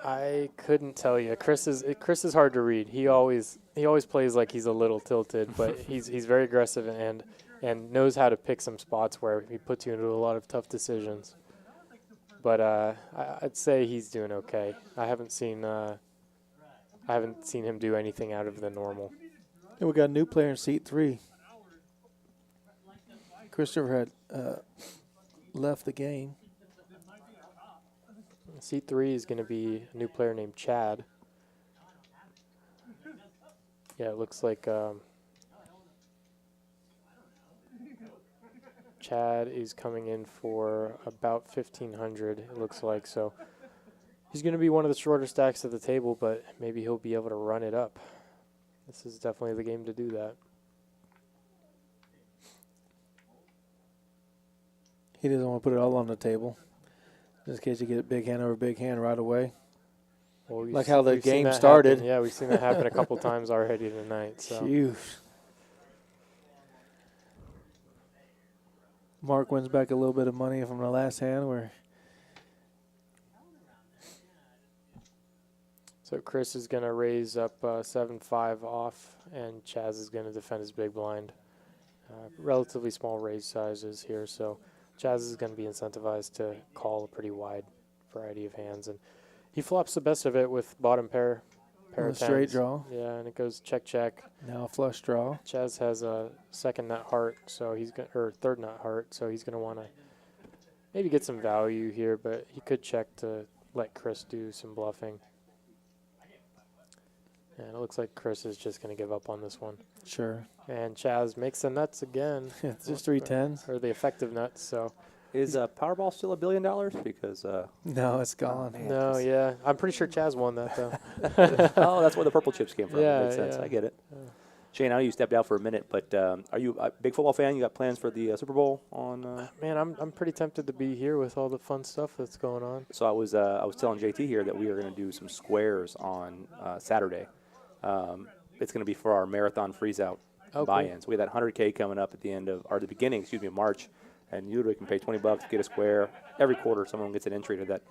C: I couldn't tell you. Chris is hard to read. He always plays like he's a little tilted, but he's very aggressive and knows how to pick some spots where he puts you into a lot of tough decisions. But I'd say he's doing okay. I haven't seen him do anything out of the normal.
B: And we got a new player in seat 3. Christopher had left the game.
C: Seat 3 is going to be a new player named Chad. Yeah, it looks like Chad is coming in for about 1,500, it looks like. So he's going to be one of the shorter stacks at the table, but maybe he'll be able to run it up. This is definitely the game to do that.
B: He doesn't want to put it all on the table. Just in case you get big hand over big hand right away.
C: Well,
B: Like how the
C: we've seen
B: game
C: that
B: started.
C: happen. Yeah, we've seen that happen a couple times already tonight. So.
B: Phew. Mark wins back a little bit of money from the last hand.
C: So Chris is going to raise up 7-5 off, and Chaz is going to defend his big blind. Relatively small raise sizes here, so Chaz is going to be incentivized to call a pretty wide variety of hands. And he flops the best of it with bottom pair of
B: straight
C: tens.
B: draw.
C: Yeah, and it goes check, check.
B: Now a flush draw.
C: Chaz has a second nut heart, so he's going or third nut heart, so he's going to want to maybe get some value here, but he could check to let Chris do some bluffing. And it looks like Chris is just going to give up on this one.
B: Sure.
C: And Chaz makes the nuts again.
B: It's just 3 tens.
C: Or the effective nuts, so.
E: Is Powerball still $1 billion? Because
B: No, it's gone.
C: No, yeah. I'm pretty sure Chaz won that, though.
E: oh, that's where the purple chips came from.
C: Yeah,
E: Makes sense.
C: yeah.
E: I get it. Shane, I know you stepped out for a minute, but are you a big football fan? You got plans for the Super Bowl on?
C: Man, I'm pretty tempted to be here with all the fun stuff that's going on.
E: So I was telling JT here that we are going to do some squares on Saturday. It's going to be for our marathon freeze-out buy-ins. We have that 100K coming up at the end of, or the beginning, of March, and you literally can pay $20 to get a square. Every quarter, someone gets an entry to that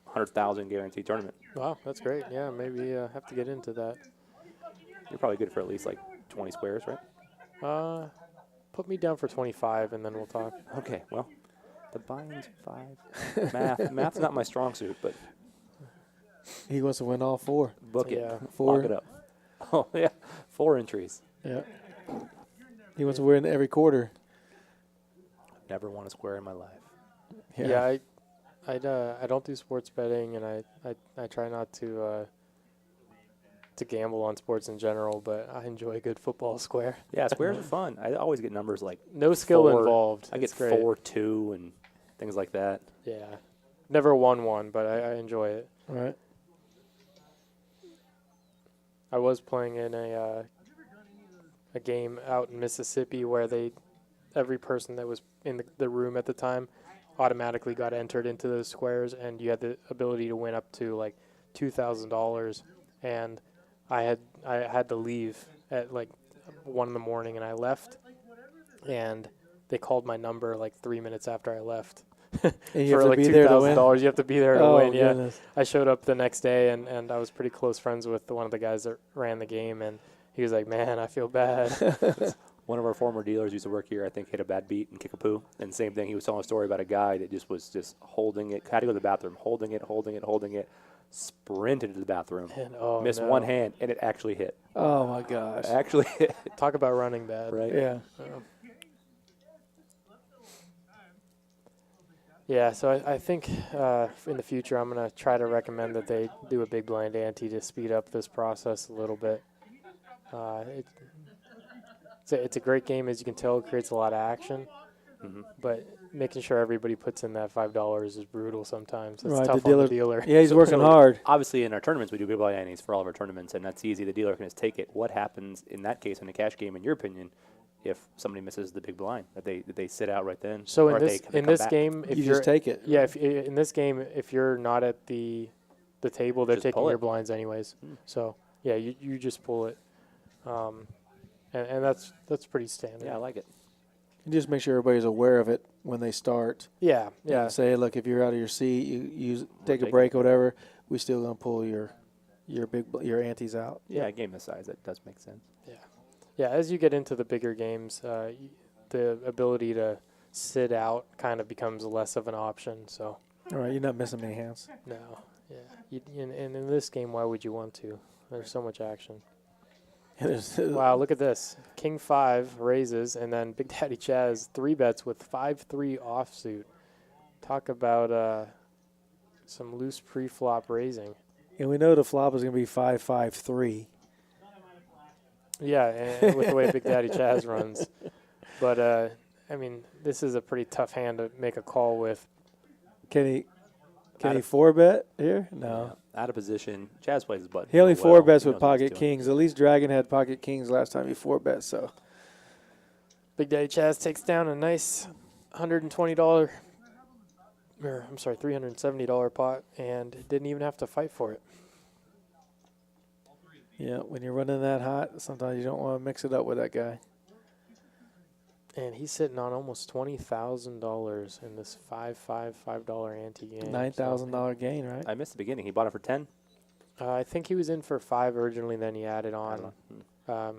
E: 100,000 guaranteed tournament.
C: Wow, that's great. Yeah, maybe have to get into that.
E: You're probably good for at least like 20 squares, right?
C: Put me down for 25, and then we'll talk.
E: Okay, well, the buy-ins 5. Math's not my strong suit, but
B: He wants to win all 4.
E: book it.
C: Yeah.
B: 4.
E: Lock it up. Oh, yeah, 4 entries.
B: Yeah. He wants to win every quarter.
E: Never won a square in my life.
C: Yeah, I don't do sports betting, and I try not to gamble on sports in general, but I enjoy a good football square.
E: Yeah, squares are fun. I always get numbers like
C: No skill
E: 4.
C: involved.
E: I get
C: It's great.
E: 4-2 and things like that.
C: Yeah. Never won one, but I enjoy it.
B: All right.
C: I was playing in a game out in Mississippi where every person that was in the room at the time automatically got entered into those squares, and you had the ability to win up to like $2,000. And I had to leave at like 1 in the morning, and I left, and they called my number like 3 minutes after I left.
B: And you
C: For
B: have to
C: like
B: be there to win.
C: $2,000, you have to be there to
B: Oh,
C: win. Yeah,
B: goodness.
C: I showed up the next day, and I was pretty close friends with one of the guys that ran the game, and he was like, "Man, I feel bad."
E: One of our former dealers used to work here, I think, hit a bad beat in Kickapoo. And same thing, he was telling a story about a guy that was holding it, had to go to the bathroom, holding it, sprinted to the bathroom,
C: And,
E: missed
C: no.
E: one hand, and it actually hit.
B: Oh, my gosh.
E: It actually hit,
C: Talk about running bad.
E: right?
B: Yeah.
C: Yeah, so I think in the future I'm going to try to recommend that they do a big blind ante to speed up this process a little bit. It's a great game, as you can tell. It creates a lot of action, but making sure everybody puts in that $5 is brutal sometimes. It's
B: Right,
C: tough
B: the
C: on the
B: dealer-
C: dealer.
B: Yeah, he's working hard.
E: Obviously, in our tournaments, we do big blind antes for all of our tournaments, and that's easy. The dealer can just take it. What happens in that case in a cash game, in your opinion, if somebody misses the big blind? That they sit out right then?
C: So
E: or
C: in
E: they
C: this
E: come back?
C: game, if
B: You
C: you're
B: just take it.
C: yeah, if in this game, if you're not at the table, they're
E: Just
C: taking
E: pull
C: your
E: it.
C: blinds anyways. So yeah, you just pull it, and that's pretty standard.
E: Yeah, I like it.
B: You just make sure everybody's aware of it when they start.
C: Yeah, yeah.
B: And say, look, if you're out of your seat, you take a
E: taking
B: break
E: it.
B: or whatever. We still gonna pull your antes out.
E: Yeah, a game this size, that does make sense.
C: Yeah, as you get into the bigger games, the ability to sit out kind of becomes less of an option. So,
B: All right, you're not missing many hands.
C: no, yeah. And in this game, why would you want to? There's so much action. Wow, look at this. King 5 raises, and then Big Daddy Chaz 3-bets with 5-3 offsuit. Talk about some loose pre-flop raising.
B: And we know the flop is gonna be 5-5-3.
C: Yeah, and with the way Big Daddy Chaz runs. But, I mean, this is a pretty tough hand to make a call with.
B: Can he
E: Out of-
B: 4-bet here? No.
E: Out of position. Jazz plays his button.
B: He only
E: real well.
B: 4-bets
E: He
B: with
E: knows what he's
B: pocket
E: doing.
B: kings. At least Dragon had pocket kings last time he 4-bet. So
C: Big Daddy Chaz takes down a nice $120, or I'm sorry, $370 pot, and didn't even have to fight for it.
B: yeah, when you're running that hot, sometimes you don't want to mix it up with that guy.
C: And he's sitting on almost $20,000 in this $5 ante game.
B: $9,000 gain, right?
E: I missed the beginning. He bought it for 10.
C: I think he was in for 5 originally, then he added on a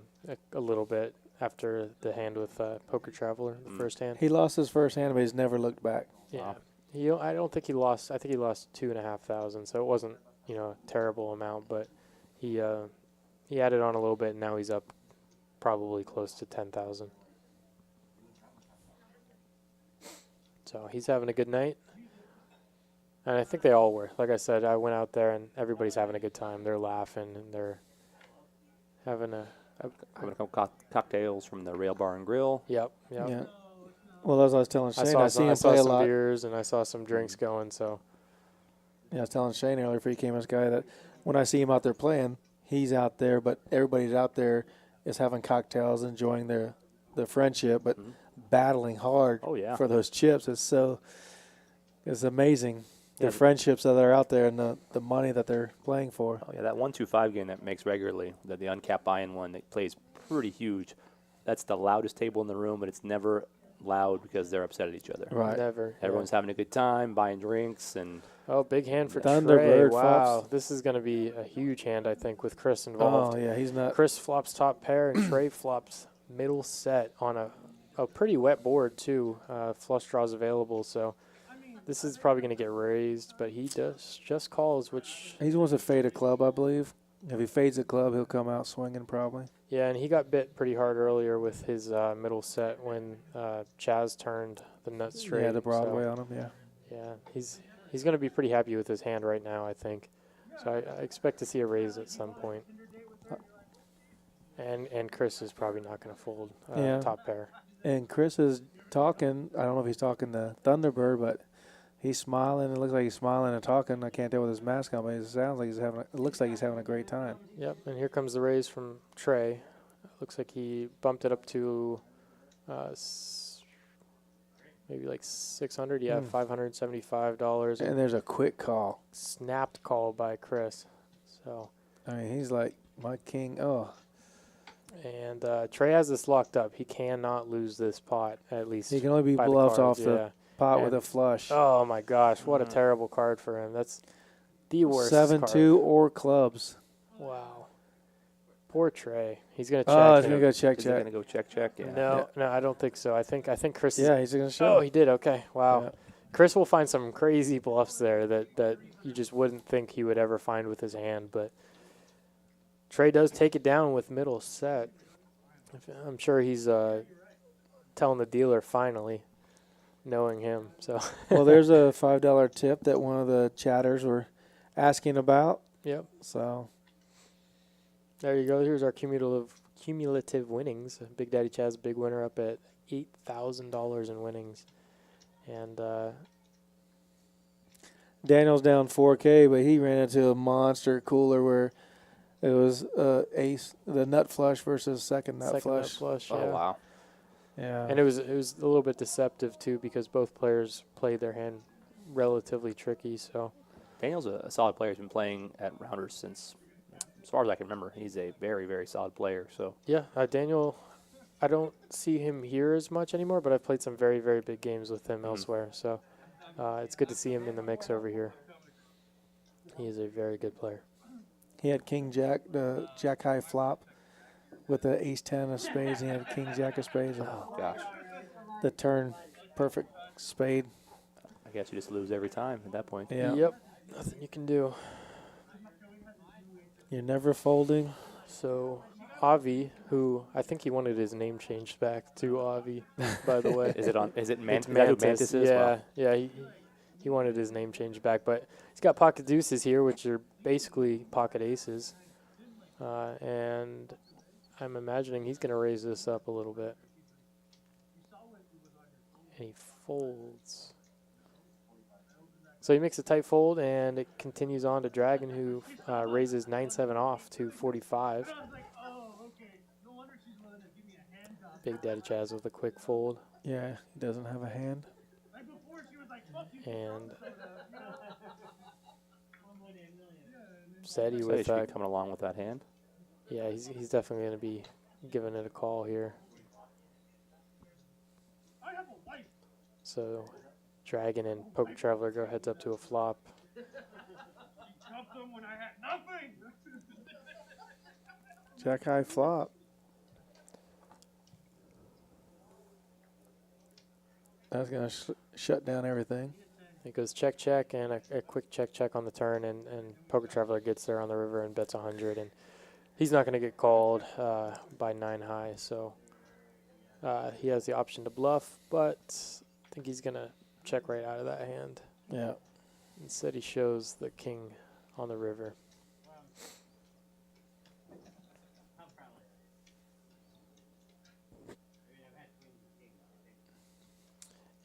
C: little bit after the hand with Poker Traveler, the first hand.
B: He lost his first hand, but he's never looked back.
C: Yeah, I don't think he lost. I think he lost 2,500, so it wasn't a terrible amount, but he added on a little bit, and now he's up probably close to 10,000. So he's having a good night, and I think they all were. Like I said, I went out there, and everybody's having a good time. They're laughing, and they're having a
E: Having a couple cocktails from the Rail Bar and Grill.
C: Yep.
B: Yeah. Well, as I was telling Shane, I see
C: I
B: him
C: saw
B: play a
C: some
B: lot.
C: beers, and I saw some drinks going. So
B: Yeah, I was telling Shane earlier before he came, this guy, that when I see him out there playing, he's out there, but everybody's out there is having cocktails, enjoying their friendship, but battling hard
E: Oh, yeah.
B: for those chips. It's amazing.
E: Yeah.
B: The friendships that are out there and the money that they're playing for.
E: Oh, yeah, that 1-2-5 game that makes regularly, the uncapped buy-in one that plays pretty huge. That's the loudest table in the room, but it's never loud because they're upset at each other.
B: Right.
C: never.
E: Everyone's having a good time, buying drinks, and
C: Oh, big hand for
B: Thunderbird
C: Trey. Wow,
B: flops.
C: this is going to be a huge hand, I think, with Chris involved.
B: Oh, yeah, he's not.
C: Chris flops top pair, and Trey flops middle set on a pretty wet board, too. Flush draws available, so this is probably going to get raised, but he does just calls, which,
B: He wants to fade a club, I believe. If he fades a club, he'll come out swinging probably.
C: yeah, and he got bit pretty hard earlier with his middle set when Chaz turned the nut straight.
B: Yeah, the Broadway
C: so,
B: on him, yeah.
C: yeah, he's going to be pretty happy with his hand right now, I think. So I expect to see a raise at some point. And Chris is probably not going to fold
B: Yeah.
C: top pair.
B: And Chris is talking. I don't know if he's talking to Thunderbird, but he's smiling. It looks like he's smiling and talking. I can't tell with his mask on, but it sounds like it looks like he's having a great time.
C: Yep, and here comes the raise from Trey. Looks like he bumped it up to maybe like 600. Yeah, $575.
B: And there's a quick call.
C: Snapped call by Chris. So,
B: I mean, he's like, my king. Oh,
C: and Trey has this locked up. He cannot lose this pot, at least.
B: he can only be
C: by the
B: bluffed off
C: cards,
B: the pot with
C: And-
B: a flush.
C: Oh my gosh, what a terrible card for him. That's the worst.
B: 7-2 or clubs.
C: card. Wow. Poor Trey. He's gonna check.
B: Oh, he's
C: here.
B: gonna go check,
E: is he
B: check.
E: going to go check? Yeah.
C: No, I don't think so. I think Chris.
B: Yeah, he's gonna show.
C: Oh, he did. Okay. Wow.
B: Yeah.
C: Chris will find some crazy bluffs there that you just wouldn't think he would ever find with his hand, but Trey does take it down with middle set. I'm sure he's telling the dealer finally. knowing him. So
B: Well, there's a $5 tip that one of the chatters were asking about.
C: yep,
B: So
C: there you go. Here's our cumulative winnings. Big Daddy Chaz, big winner, up at $8,000 in winnings, and
B: Daniel's down 4K, but he ran into a monster cooler where it was ace, the nut flush versus second nut flush.
C: yeah.
E: Oh wow.
B: Yeah.
C: And it was a little bit deceptive too because both players played their hand relatively tricky. So
E: Daniel's a solid player. He's been playing at Rounders since, as far as I can remember. He's a very, very solid player. So
C: yeah, Daniel, I don't see him here as much anymore, but I've played some very, very big games with him elsewhere. So it's good to see him in the mix over here. He is a very good player.
B: He had King Jack, the Jack High flop with the Ace 10 of spades. He had King Jack of spades. And
E: oh gosh,
B: the turn, perfect spade.
E: I guess you just lose every time at that point.
B: Yeah.
C: Yep, nothing you can do.
B: You're never folding.
C: So Avi, who I think he wanted his name changed back to Avi, by the way.
E: Is it on? Is it
C: It's
E: Mantis?
C: Yeah,
E: Wow.
C: yeah. He wanted his name changed back, but he's got pocket deuces here, which are basically pocket aces, and I'm imagining he's going to raise this up a little bit. And he folds. So he makes a tight fold, and it continues on to Dragon, who raises 9-7 off to 45. Big Daddy Chaz with a quick fold.
B: Yeah, he doesn't have a hand.
C: And Scotty
E: So
C: with
E: he should be coming along with that hand.
C: yeah, he's definitely going to be giving it a call here. So Dragon and Poker Traveler go heads up to a flop.
B: Jack High flop. That's going to shut down everything.
C: It goes check, check, and a quick check, check on the turn, and Poker Traveler gets there on the river and bets 100, and he's not going to get called by 9 high, so he has the option to bluff, but I think he's going to check right out of that hand.
B: Yeah.
C: Instead, he shows the king on the river.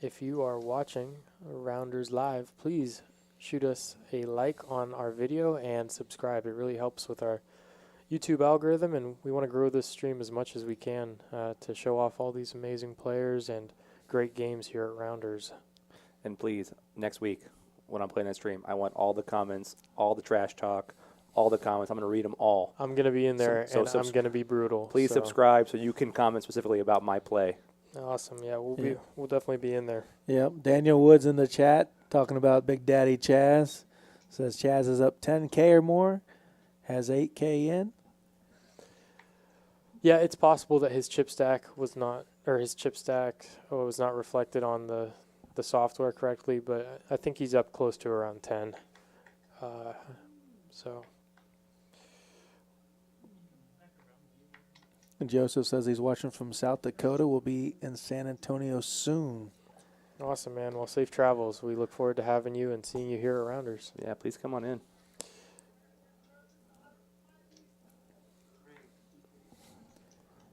C: If you are watching Rounders Live, please shoot us a like on our video and subscribe. It really helps with our YouTube algorithm, and we want to grow this stream as much as we can to show off all these amazing players and great games here at Rounders.
E: And please, next week when I'm playing that stream, I want all the comments, all the trash talk, all the comments. I'm going to read them all.
C: I'm going to be in there,
E: So
C: and I'm going to be brutal.
E: Please
C: so.
E: subscribe so you can comment specifically about my play.
C: Awesome. Yeah, we'll definitely be in there.
B: Yep. Daniel Woods in the chat talking about Big Daddy Chaz. Says Chaz is up 10K or more, has 8K in.
C: Yeah, it's possible that his chip stack was not reflected on the software correctly, but I think he's up close to around 10. So
B: And Joseph says he's watching from South Dakota. Will be in San Antonio soon.
C: awesome, man. Well, safe travels. We look forward to having you and seeing you here at Rounders.
E: Yeah, please come on in.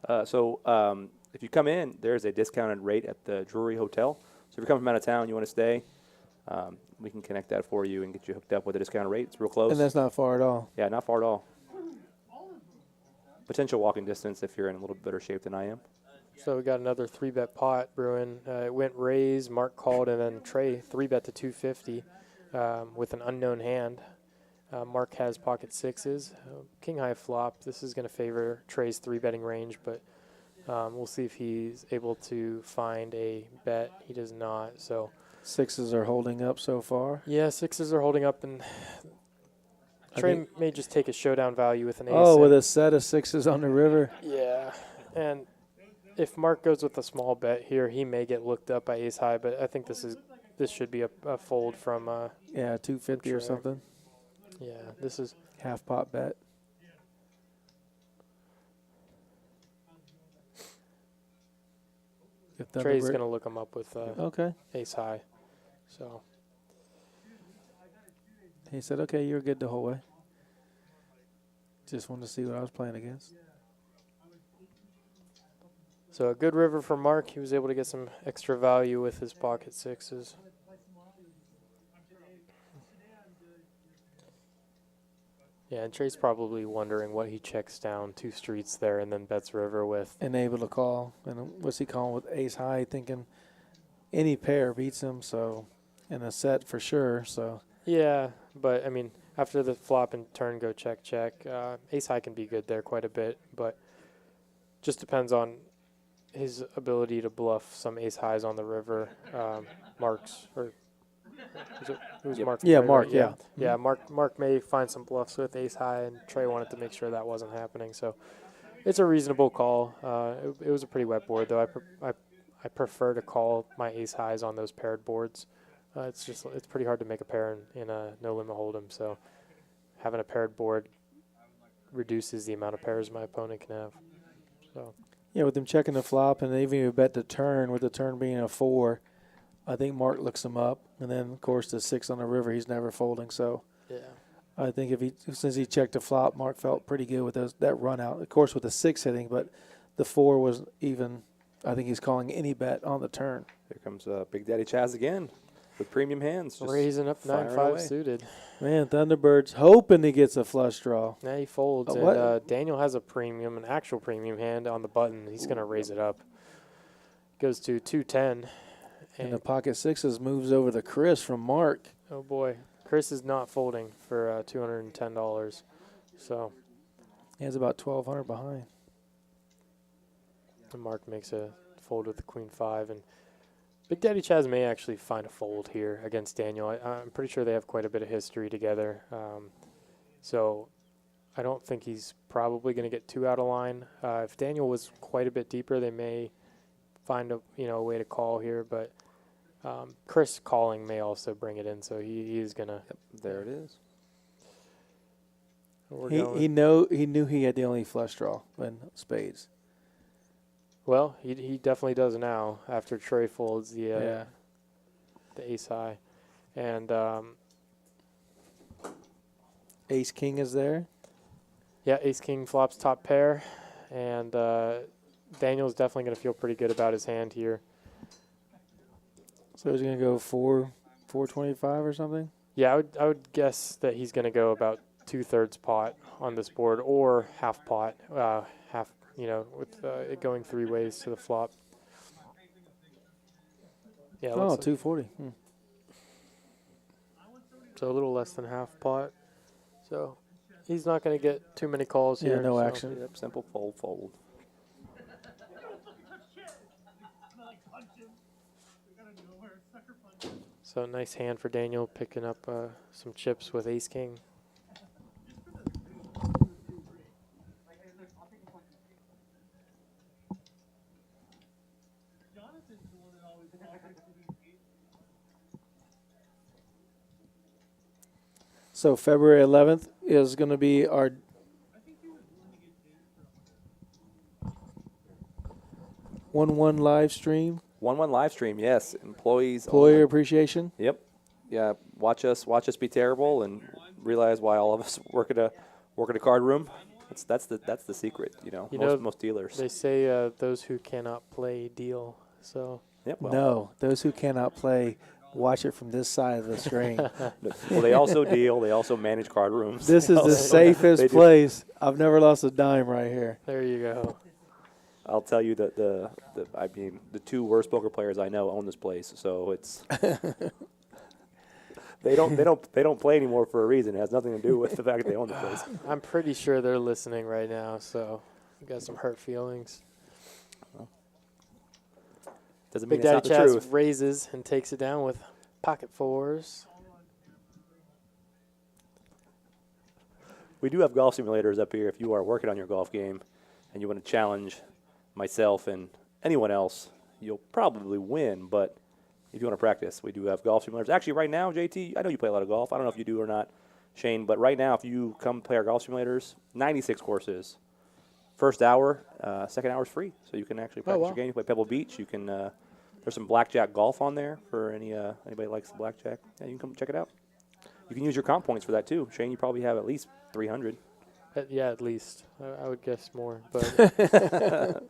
E: If you come in, there's a discounted rate at the Drury Hotel. So if you're coming from out of town, you want to stay, we can connect that for you and get you hooked up with a discounted rate. It's real close.
B: And that's not far at all.
E: Yeah, not far at all. Potential walking distance if you're in a little better shape than I am.
C: So we got another 3-bet pot brewing. It went raise, Mark called, and then Trey 3-bet to 250 with an unknown hand. Mark has pocket sixes. King high flop. This is going to favor Trey's 3-betting range, but we'll see if he's able to find a bet. He does not. So
B: Sixes are holding up so far.
C: yeah, sixes are holding up, and Trey may just take a showdown value with an ace.
B: Oh, with a set of sixes on the river.
C: Yeah, and if Mark goes with a small bet here, he may get looked up by ace high, but I think this should be a fold from
B: Yeah, 250 or
C: Sure.
B: something.
C: yeah, this is
B: Half pot bet. If
C: Trey's
B: Thunderbird-
C: going to look him up with
B: Okay.
C: ace high. So
B: He said, okay, you're good the whole way. Just wanted to see what I was playing against.
C: a good river for Mark. He was able to get some extra value with his pocket sixes. Yeah, and Trey's probably wondering what he checks down 2 streets there and then bets river with.
B: And able to call. And what's he calling with ace high, thinking any pair beats him, so in a set for sure. So
C: Yeah, but I mean, after the flop and turn go check, check, ace high can be good there quite a bit, but just depends on his ability to bluff some ace highs on the river. Mark's, or it was Mark.
B: Yeah,
C: Trey,
B: Mark,
C: right?
B: yeah.
C: Yeah, Mark may find some bluffs with ace high, and Trey wanted to make sure that wasn't happening. So it's a reasonable call. It was a pretty wet board, though. I prefer to call my ace highs on those paired boards. It's pretty hard to make a pair in a no limit hold'em. So having a paired board reduces the amount of pairs my opponent can have. So
B: yeah, with him checking the flop and even if you bet the turn, with the turn being a 4, I think Mark looks him up. And then, of course, the 6 on the river, he's never folding. So
C: yeah,
B: I think since he checked the flop, Mark felt pretty good with that run out. Of course, with the 6 hitting, but the 4 was even. I think he's calling any bet on the turn.
E: Here comes Big Daddy Chaz again with premium hands. Just
C: raising up
E: firing
C: 9-5
E: away.
C: suited.
B: Man, Thunderbird's hoping he gets a flush draw.
C: Yeah, he folds,
B: What?
C: and Daniel has an actual premium hand on the button. He's going to raise it up. Goes to 210.
B: And the pocket sixes moves over to Chris from Mark.
C: Oh boy, Chris is not folding for $210. So
B: He has about 1,200 behind.
C: and Mark makes a fold with the queen 5, and Big Daddy Chaz may actually find a fold here against Daniel. I'm pretty sure they have quite a bit of history together. So I don't think he's probably going to get too out of line. If Daniel was quite a bit deeper, they may find a way to call here, but Chris calling may also bring it in, so he is going to.
E: Yep, there it is.
B: He knew he had the only flush draw in spades.
C: Well, he definitely does now after Trey folds the ace high. And
B: Ace king is there.
C: yeah, ace king flops top pair, and Daniel's definitely going to feel pretty good about his hand here.
B: So he's going to go 425 or something?
C: Yeah, I would guess that he's going to go about 2/3 pot on this board, or half pot, with it going 3 ways to the flop. Yeah,
B: Oh,
C: looks
B: 240.
C: so a little less than half pot. So he's not going to get too many calls here.
B: Yeah, no
C: so
B: action.
E: Yep, simple fold.
C: So nice hand for Daniel, picking up some chips with ace king.
B: So February 11th is going to be our 1-1 live stream.
E: 1-1 live stream, yes. Employees.
B: Employer appreciation.
E: Yep. Yeah. Watch us be terrible and realize why all of us work at a card room. That's the secret. Most dealers.
C: They say those who cannot play deal. So
E: Yep.
B: No, those who cannot play, watch it from this side of the screen.
E: Well, they also deal. They also manage card rooms.
B: This is the safest place. I've never lost a dime right here.
C: there you go.
E: I'll tell you that the 2 worst poker players I know own this place. So it's they don't play anymore for a reason. It has nothing to do with the fact that they own the place.
C: I'm pretty sure they're listening right now, so you got some hurt feelings.
E: Doesn't mean
C: Big
E: it's not
C: Daddy
E: the
C: Chaz
E: truth.
C: raises and takes it down with pocket 4s.
E: We do have golf simulators up here if you are working on your golf game and you want to challenge myself and anyone else. You'll probably win, but if you want to practice, we do have golf simulators. Actually, right now, JT, I know you play a lot of golf. I don't know if you do or not, Shane, but right now, if you come play our golf simulators, 96 courses, first hour, second hour is free, so you can actually practice
C: wow.
E: your game. You play Pebble Beach. You can. There's some blackjack golf on there for anybody who likes the blackjack. Yeah, you can come check it out. You can use your comp points for that too. Shane, you probably have at least 300.
C: Yeah, at least. I would guess more. But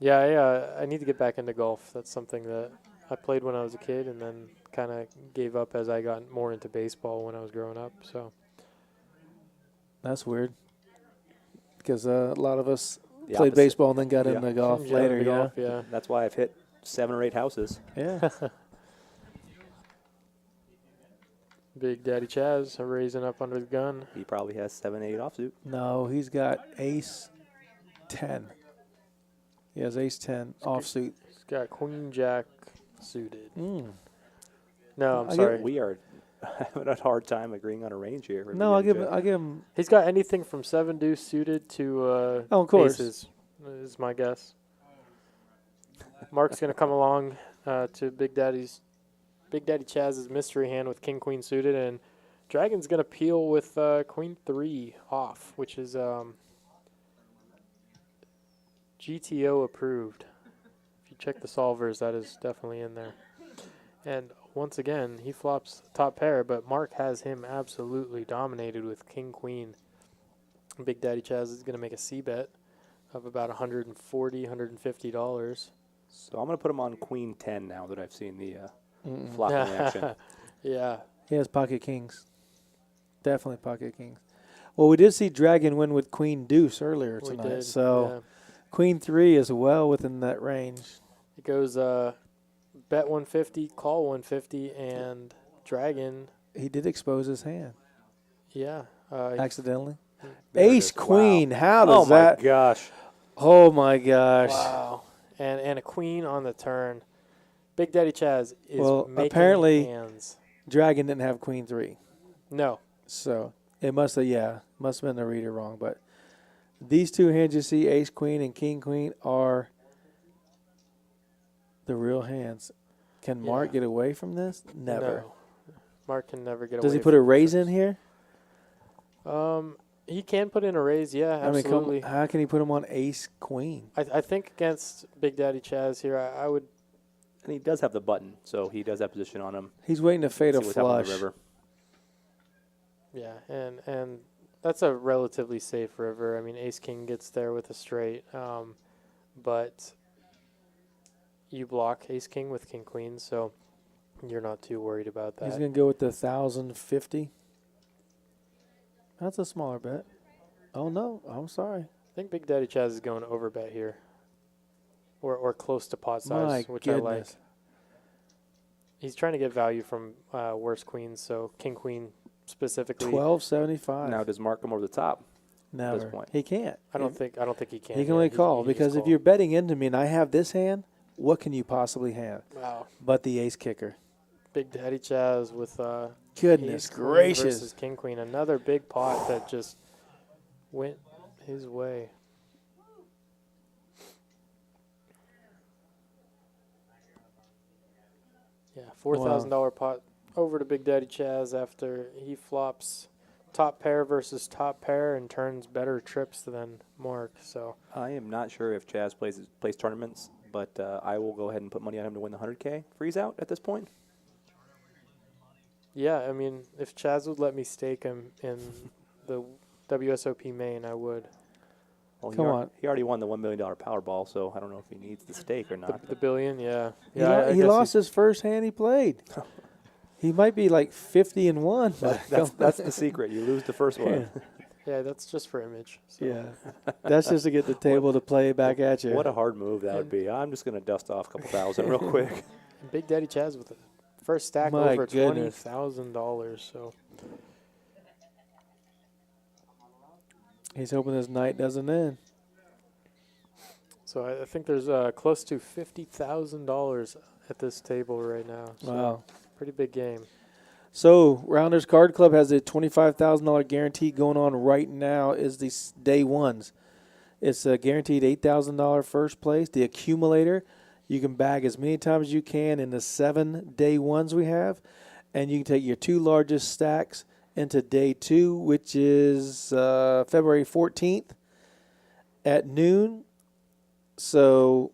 C: yeah, I need to get back into golf. That's something that I played when I was a kid and then kind of gave up as I got more into baseball when I was growing up. So
B: That's weird. Because a lot of us
E: The
B: played
E: opposite.
B: baseball and then got
E: Yeah.
B: into golf
C: Yeah,
B: later,
C: into
B: you know?
C: golf, yeah.
E: That's why I've hit 7 or 8 houses.
B: Yeah.
C: Big Daddy Chaz raising up under the gun.
E: He probably has 7, 8 offsuit.
B: No, he's got ace 10. He has ace 10 offsuit.
C: He's got Queen Jack suited.
B: Mm.
C: No, I'm
B: I get-
C: sorry.
E: We are having a hard time agreeing on a range here. for
B: No,
E: Big Daddy
B: I'll
E: Chaz.
B: give him.
C: He's got anything from 7 deuce suited to
B: Oh, of course.
C: aces, is my guess. Mark's going to come along to Big Daddy Chaz's mystery hand with King Queen suited, and Dragon's going to peel with Queen 3 off, which is GTO approved. If you check the solvers, that is definitely in there. And once again, he flops top pair, but Mark has him absolutely dominated with King Queen. Big Daddy Chaz is going to make a C bet of about $140, $150.
E: So I'm going to put him on Queen 10 now that I've seen the flop in action.
C: Yeah.
B: He has pocket kings. Definitely pocket kings. Well, we did see Dragon win with Queen Deuce earlier
C: We
B: tonight.
C: did.
B: So Queen 3 is well within that range.
C: It goes bet 150, call 150, and Dragon,
B: He did expose his hand
C: yeah.
B: accidentally.
E: There it
B: Ace
E: is. Wow.
B: Queen. How
E: Oh
B: does
E: my
B: that?
E: gosh.
B: Oh my gosh.
C: Wow. And a queen on the turn. Big Daddy Chaz is
B: Well,
C: making
B: apparently-
C: hands.
B: Dragon didn't have Queen 3.
C: No.
B: So it must have been the reader wrong. But these two hands you see, Ace Queen and King Queen, are the real hands. Can Mark
C: Yeah.
B: get away from this? Never.
C: No. Mark can never get away.
B: Does he put a
C: from
B: raise
C: trips.
B: in here?
C: He can put in a raise, yeah, absolutely.
B: how can he put him on Ace Queen?
C: I think against Big Daddy Chaz here, I would.
E: And he does have the button, so he does have position on him.
B: He's waiting to fade a
E: See what's happening on
B: flush.
E: the river.
C: Yeah, and that's a relatively safe river. I mean, Ace King gets there with a straight, but you block Ace King with King Queen, so you're not too worried about that.
B: He's going to go with the 1,050. That's a smaller bet. Oh, no. I'm sorry.
C: I think Big Daddy Chaz is going over bet here, or close to pot size,
B: My
C: which I like.
B: goodness.
C: He's trying to get value from worse queens, so King Queen specifically.
B: 1275.
E: Now, does Mark come over the top?
B: Never.
E: point?
B: He can't.
C: I don't think he can.
B: He can
C: yeah,
B: only call
C: he just
B: because if
C: call.
B: you're betting into me and I have this hand, what can you possibly have
C: Wow,
B: but the ace kicker?
C: Big Daddy Chaz with
B: Goodness
C: Ace Queen
B: gracious.
C: versus King Queen, another big pot that just went his way. Yeah, $4,000 pot over to Big Daddy Chaz after he flops top pair versus top pair and turns better trips than Mark. So
E: I am not sure if Chaz plays tournaments, but I will go ahead and put money on him to win the 100K freeze out at this point.
C: yeah, I mean, if Chaz would let me stake him in the WSOP main, I would.
E: Well,
B: Come on.
E: He already won the $1 million Powerball, so I don't know if he needs the stake or
C: The,
E: not.
C: the billion, yeah.
B: He,
C: Yeah,
B: lo-
C: I
B: he
C: guess
B: lost his first hand he played. He might be like 50-1, but
E: That's the secret. You lose the first one.
C: Yeah, that's just for image. So.
B: yeah, that's just to get the table to play back at you.
E: What a hard move that would be. I'm just going to dust off a couple thousand real quick.
C: And Big Daddy Chaz with the first stack
B: My
C: over
B: goodness.
C: $20,000. So
B: He's hoping this night doesn't end.
C: So I think there's close to $50,000 at this table right now. So
B: Wow.
C: pretty big game.
B: So Rounders Card Club has a $25,000 guarantee going on right now. Is the day ones. It's a guaranteed $8,000 first place. The accumulator, you can bag as many times as you can in the 7 day ones we have, and you can take your 2 largest stacks into day 2, which is February 14th. at noon. So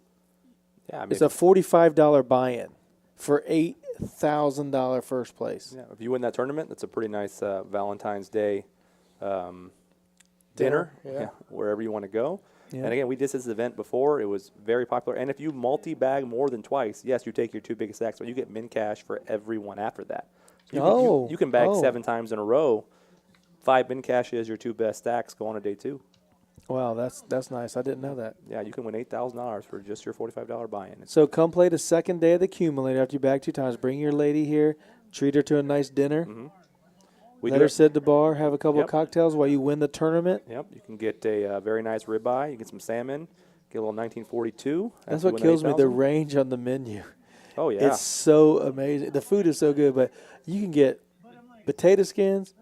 E: Yeah, I mean,
B: it's a $45 buy-in for $8,000 first place.
E: yeah, if you win that tournament, that's a pretty nice Valentine's Day dinner.
C: Yeah.
E: Wherever you want to go.
B: Yeah.
E: And again, we did this event before. It was very popular. And if you multi-bag more than twice, yes, you take your 2 biggest stacks, but you get min cash for everyone after that. So you can bag 7 times in a row. 5 min cashes, your 2 best stacks go on a day 2.
B: Wow, that's nice. I didn't know that.
E: Yeah, you can win $8,000 for just your $45 buy-in.
B: So come play the second day of the accumulator after you bag 2 times. Bring your lady here. Treat her to a nice dinner.
E: We
B: Let
E: do
B: her
E: it-
B: sit at the bar, have a couple
E: Yep.
B: of cocktails while you win the tournament.
E: Yep, you can get a very nice ribeye. You get some salmon. Get a little 1942.
B: That's
E: after you
B: what
E: win
B: kills me, the
E: 8,000.
B: range on the menu.
E: Oh, yeah.
B: It's so amazing. The food is so good, but you can get potato skins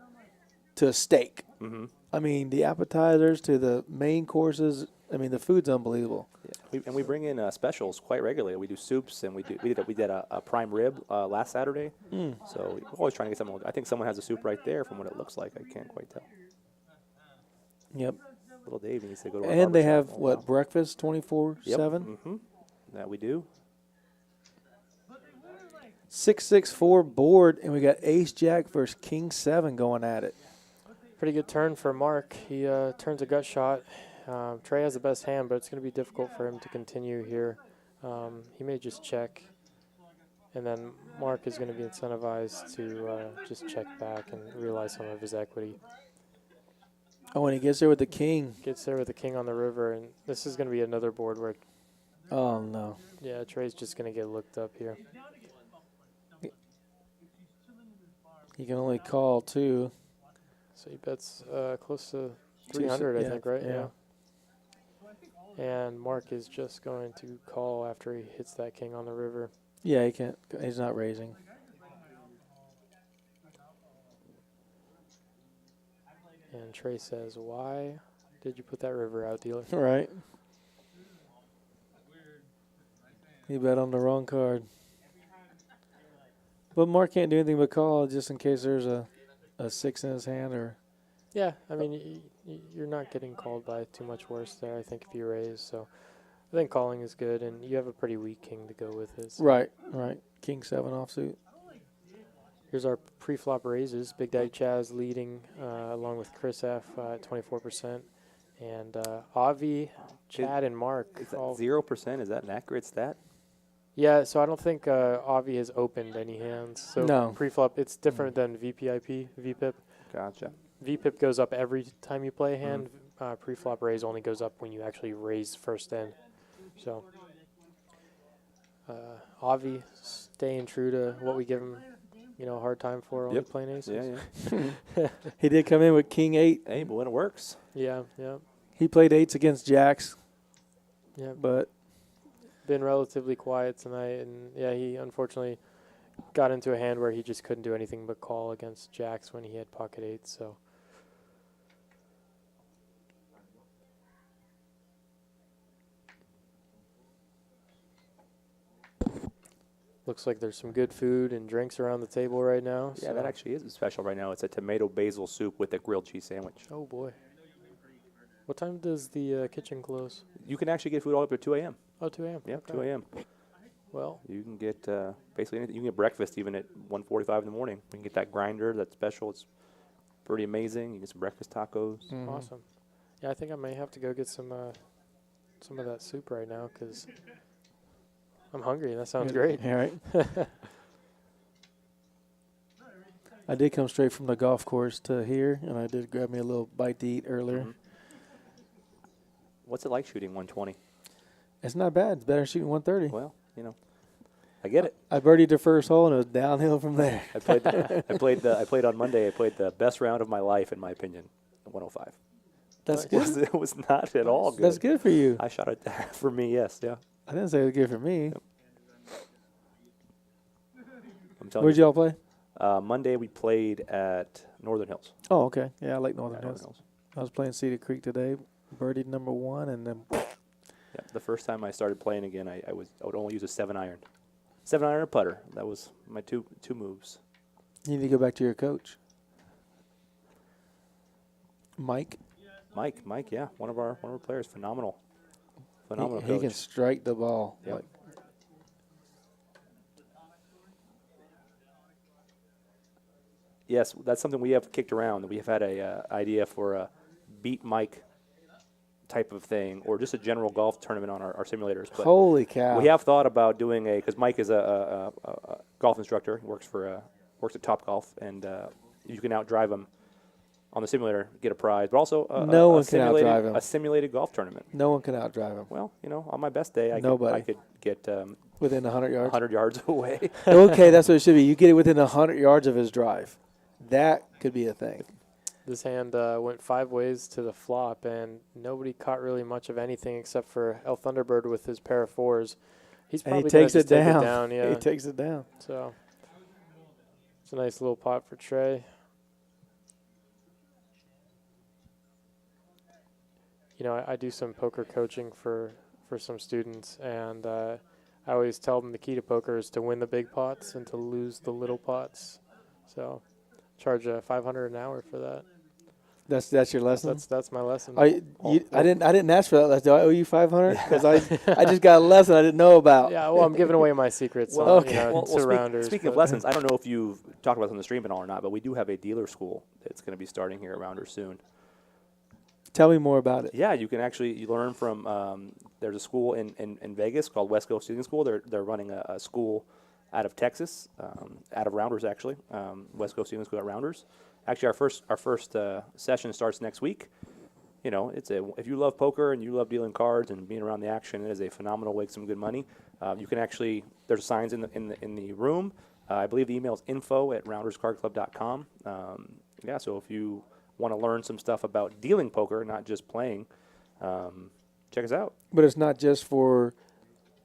B: to a steak.
E: Mm-hmm.
B: I mean, the appetizers to the main courses. I mean, the food's unbelievable.
E: Yeah. We bring in specials quite regularly. We do soups, and we did a prime rib last Saturday. So we're always trying to get something. I think someone has a soup right there from what it looks like. I can't quite tell.
B: Yep.
E: Little Dave needs to go to our
B: And they
E: barber shop.
B: have,
E: Oh,
B: what,
E: wow.
B: breakfast 24/7?
E: Mm-hmm. That we do.
B: 664 board, and we got Ace Jack versus King 7 going at it.
C: Pretty good turn for Mark. He turns a gut shot. Trey has the best hand, but it's going to be difficult for him to continue here. He may just check, and then Mark is going to be incentivized to just check back and realize some of his equity.
B: Oh, and he gets there with the king.
C: Gets there with the king on the river, and this is going to be another board where,
B: Oh, no.
C: yeah, Trey's just going to get looked up here.
B: He can only call 2.
C: So he bets close to 300, I
B: yeah,
C: think, right?
B: yeah.
C: And Mark is just going to call after he hits that king on the river.
B: Yeah, he can't. He's not raising.
C: And Trey says, "Why did you put that river out, dealer?"
B: Right. He bet on the wrong card. But Mark can't do anything but call just in case there's a 6 in his hand or.
C: Yeah, I mean, you're not getting called by too much worse there, I think, if you raise. So I think calling is good, and you have a pretty weak king to go with it. So
B: Right. King 7 offsuit.
C: here's our pre-flop raises. Big Daddy Chaz leading along with Chris F. At 24%. And Avi, Chad, and Mark.
E: Is that
C: all
E: 0%? Is that an accurate stat?
C: Yeah, so I don't think Avi has opened any hands. So
B: No.
C: pre-flop, it's different than VPIP, VPIP.
E: Gotcha.
C: VPIP goes up every time you play a hand. Pre-flop raise only goes up when you actually raise first end. So Avi staying true to what we give him, a hard time for, only
E: Yep.
C: playing aces.
E: Yeah.
B: He did come in with King 8.
E: Hey, but when it works.
C: Yeah.
B: He played 8s against Jacks,
C: Yeah.
B: but
C: Been relatively quiet tonight, and yeah, he unfortunately got into a hand where he just couldn't do anything but call against Jacks when he had pocket 8s. So looks like there's some good food and drinks around the table right now.
E: Yeah,
C: so.
E: that actually is special right now. It's a tomato basil soup with a grilled cheese sandwich.
C: Oh boy. What time does the kitchen close?
E: You can actually get food all up to 2 a.m.
C: Oh, 2 a.m.
E: Yep,
C: Okay.
E: 2 a.m.
C: Well,
E: You can get basically anything. You can get breakfast even at 1:45 in the morning. You can get that grinder, that's special. It's pretty amazing. You get some breakfast tacos.
C: awesome. Yeah, I think I may have to go get some of that soup right now because I'm hungry. That sounds great.
B: Yeah, right. I did come straight from the golf course to here, and I did grab me a little bite to eat earlier.
E: What's it like shooting 120?
B: It's not bad. It's better than shooting 130.
E: Well, I get it.
B: I birdied the first hole, and it was downhill from there.
E: I played on Monday. I played the best round of my life, in my opinion, at 105.
B: That's
E: It was,
B: good.
E: it was not at all good.
B: That's good for you.
E: I shot it for me. Yes, yeah.
B: I didn't say it was good for me.
E: I'm telling
B: Where'd
E: you.
B: y'all play?
E: Monday we played at Northern Hills.
B: Oh, okay. Yeah, I like Northern
E: At
B: Hills.
E: Northern Hills.
B: I was playing Cedar Creek today. Birdied number 1, and then
E: Yeah, the first time I started playing again, I would only use a 7-iron. 7-iron or putter. That was my two moves.
B: you need to go back to your coach. Mike?
E: Mike, yeah, one of our players, phenomenal
B: He
E: coach.
B: can strike the ball.
E: Yep.
B: Like,
E: Yes, that's something we have kicked around. We have had a idea for a beat Mike type of thing, or just a general golf tournament on our simulators. But
B: holy cow.
E: we have thought about doing because Mike is a golf instructor. He works at Top Golf, and you can outdrive him on the simulator, get a prize, but also
B: No one can outdrive him.
E: a simulated golf tournament.
B: No one can outdrive him.
E: Well, on my best day, I
B: Nobody.
E: could get
B: Within 100 yards?
E: 100 yards away.
B: Okay, that's what it should be. You get it within 100 yards of his drive. That could be a thing.
C: This hand went 5 ways to the flop, and nobody caught really much of anything except for El Thunderbird with his pair of 4s. He's
B: And
C: probably
B: he takes
C: gonna
B: it
C: just take
B: down.
C: Yeah.
B: He takes it down.
C: So it's a nice little pot for Trey. I do some poker coaching for some students, and I always tell them the key to poker is to win the big pots and to lose the little pots. So charge $500 an hour for that.
B: That's your lesson?
C: That's my lesson.
B: I didn't ask for that. Do I owe you $500? Because I just got a lesson I didn't know about.
C: Yeah, well, I'm giving away my secrets.
E: Well,
B: okay.
C: To Rounders.
E: Speaking of lessons, I don't know if you've talked about this on the stream at all or not, but we do have a dealer school that's going to be starting here at Rounders soon.
B: Tell me more about it.
E: Yeah, you can actually learn from. There's a school in Vegas called West Coast Dealing School. They're running a school out of Texas, out of Rounders actually. West Coast Dealing School at Rounders. Actually, our first session starts next week. If you love poker and you love dealing cards and being around the action, it is a phenomenal way to make some good money. You can actually there's signs in the room. I believe the email is info@rounderscardclub.com. So if you want to learn some stuff about dealing poker, not just playing, check us out.
B: But it's not just for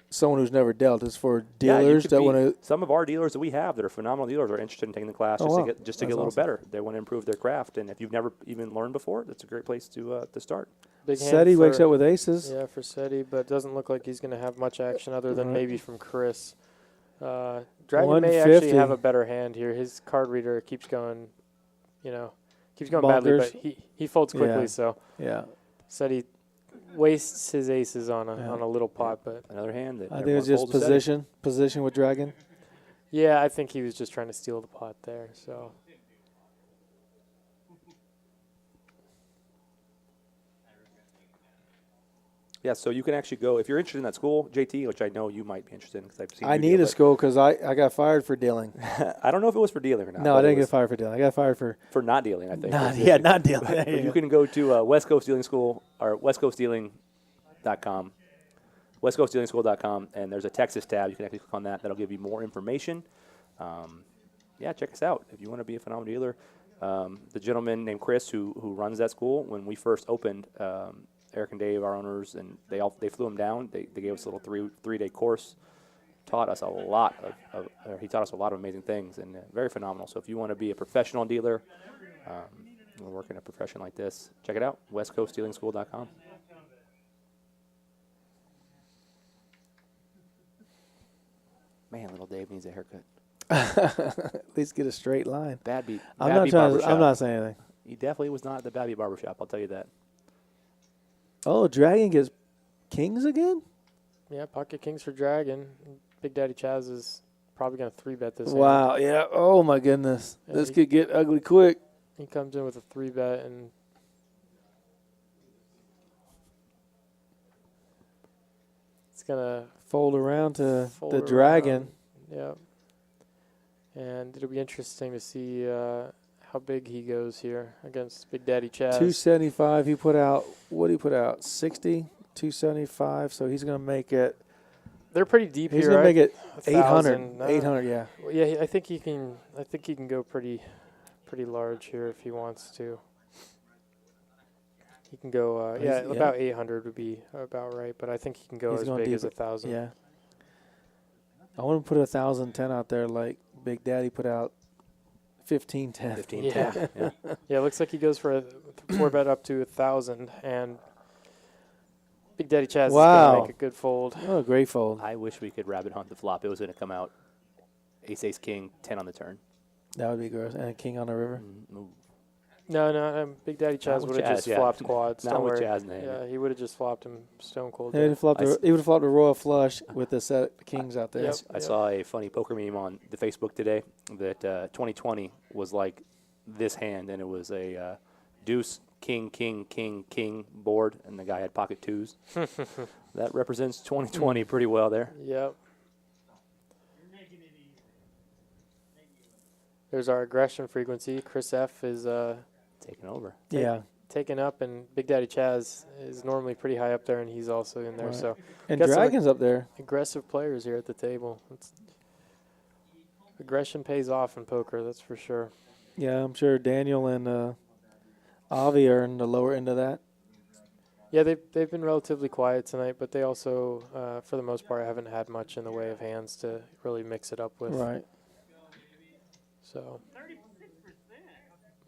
B: someone who's never dealt. It's for dealers that want to.
E: Some of our dealers that we have that are phenomenal dealers are interested in taking the class to get a little better. They want to improve their craft, and if you've never even learned before, that's a great place to start.
C: Big hand
B: SETI wakes up with aces.
C: Yeah, for SETI, but it doesn't look like he's going to have much action other than maybe from Chris. Dragon may actually have a better hand here. His card reader keeps going, badly, but he folds quickly. So SETI wastes his aces on a little pot, but
E: another hand that
B: I think it's just position with Dragon.
C: Yeah, I think he was just trying to steal the pot there. So
E: yeah, so you can actually go if you're interested in that school, JT, which I know you might be interested in because I've seen.
B: I need a school because I got fired for dealing.
E: I don't know if it was for dealing or not.
B: No, I didn't get fired for dealing. I got fired for
E: not dealing. I think.
B: Not dealing.
E: But you can go to West Coast Dealing School or westcoastdealing.com, westcoastdealingschool.com, and there's a Texas tab. You can actually click on that. That'll give you more information. Check us out if you want to be a phenomenal dealer. The gentleman named Chris who runs that school, when we first opened, Eric and Dave, our owners, and they flew him down. They gave us a little three-day course. Taught us a lot he taught us a lot of amazing things, and very phenomenal. So if you want to be a professional dealer, work in a profession like this, check it out, westcoastdealingschool.com. Man, little Dave needs a haircut.
B: At least get a straight line.
E: I'm
B: not saying anything.
E: He definitely was not at the Bad Beat Barbershop, I'll tell you that.
B: Oh, Dragon gets kings again?
C: yeah, pocket kings for Dragon. Big Daddy Chaz is probably going to 3-bet this hand.
B: Wow, yeah. Oh, my goodness.
C: Yeah,
B: this could get ugly quick.
C: He comes in with a 3-bet, and it's going to
B: Fold around to the Dragon.
C: Yeah. And it'll be interesting to see how big he goes here against Big Daddy Chaz.
B: 275. He put out, what did he put out? 60, 275. So he's going to make it.
C: They're pretty deep
B: He's
C: here.
B: going to make it 800.
C: 1,000.
B: 800, yeah.
C: Well, yeah, I think he can go pretty large here if he wants to. He can go, about 800 would be about right, but I think he can go
B: He's
C: as
B: going
C: big
B: deep.
C: as 1,000.
B: Yeah. I want to put 1,010 out there like Big Daddy put out 1510.
E: 1510. Yeah.
C: Yeah, it looks like he goes for a 4-bet up to 1,000, and Big Daddy Chaz is going to make a good fold.
B: Oh, great fold.
E: I wish we could rabbit hunt the flop. It was going to come out ace, king, 10 on the turn.
B: That would be gross. And a king on the river.
E: Ooh.
C: No. Big Daddy Chaz
E: with
C: would have
E: Chaz,
C: just
E: yeah.
C: flopped quads.
E: Not
C: Don't
E: with
C: worry.
E: Chaz in the hand.
C: Yeah, he would have just flopped him stone cold.
B: He would have flopped.
E: I s-
B: He would have flopped a royal flush with the set of kings out there.
C: Yep.
E: I saw a funny poker meme on the Facebook today that 2020 was like this hand, and it was a deuce, king, king, king, king board, and the guy had pocket twos. That represents 2020 pretty well there.
C: Yep. There's our aggression frequency. Chris F is
E: Taking over.
B: Yeah.
C: taken up, and Big Daddy Chaz is normally pretty high up there, and he's also in there.
B: Right.
C: So
B: And
C: got some
B: Dragon's up there.
C: aggressive players here at the table. Aggression pays off in poker, that's for sure.
B: Yeah, I'm sure Daniel and Avi are in the lower end of that.
C: Yeah, they've been relatively quiet tonight, but they also, for the most part, haven't had much in the way of hands to really mix it up with.
B: Right.
C: So,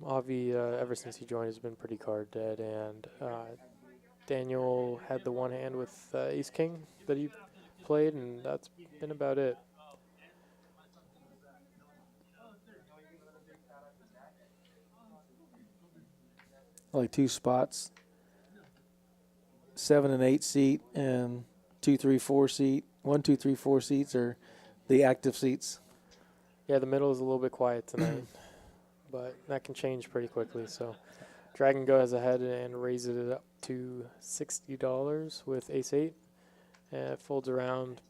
C: Avi, ever since he joined, has been pretty card dead, and Daniel had the one hand with Ace King that he played, and that's been about it.
B: Like 2 spots. 7 and 8 seat and 2, 3, 4 seat. 1, 2, 3, 4 seats are the active seats.
C: Yeah, the middle is a little bit quiet tonight, but that can change pretty quickly. So, Dragon goes ahead and raises it up to $60 with Ace 8. And it folds around.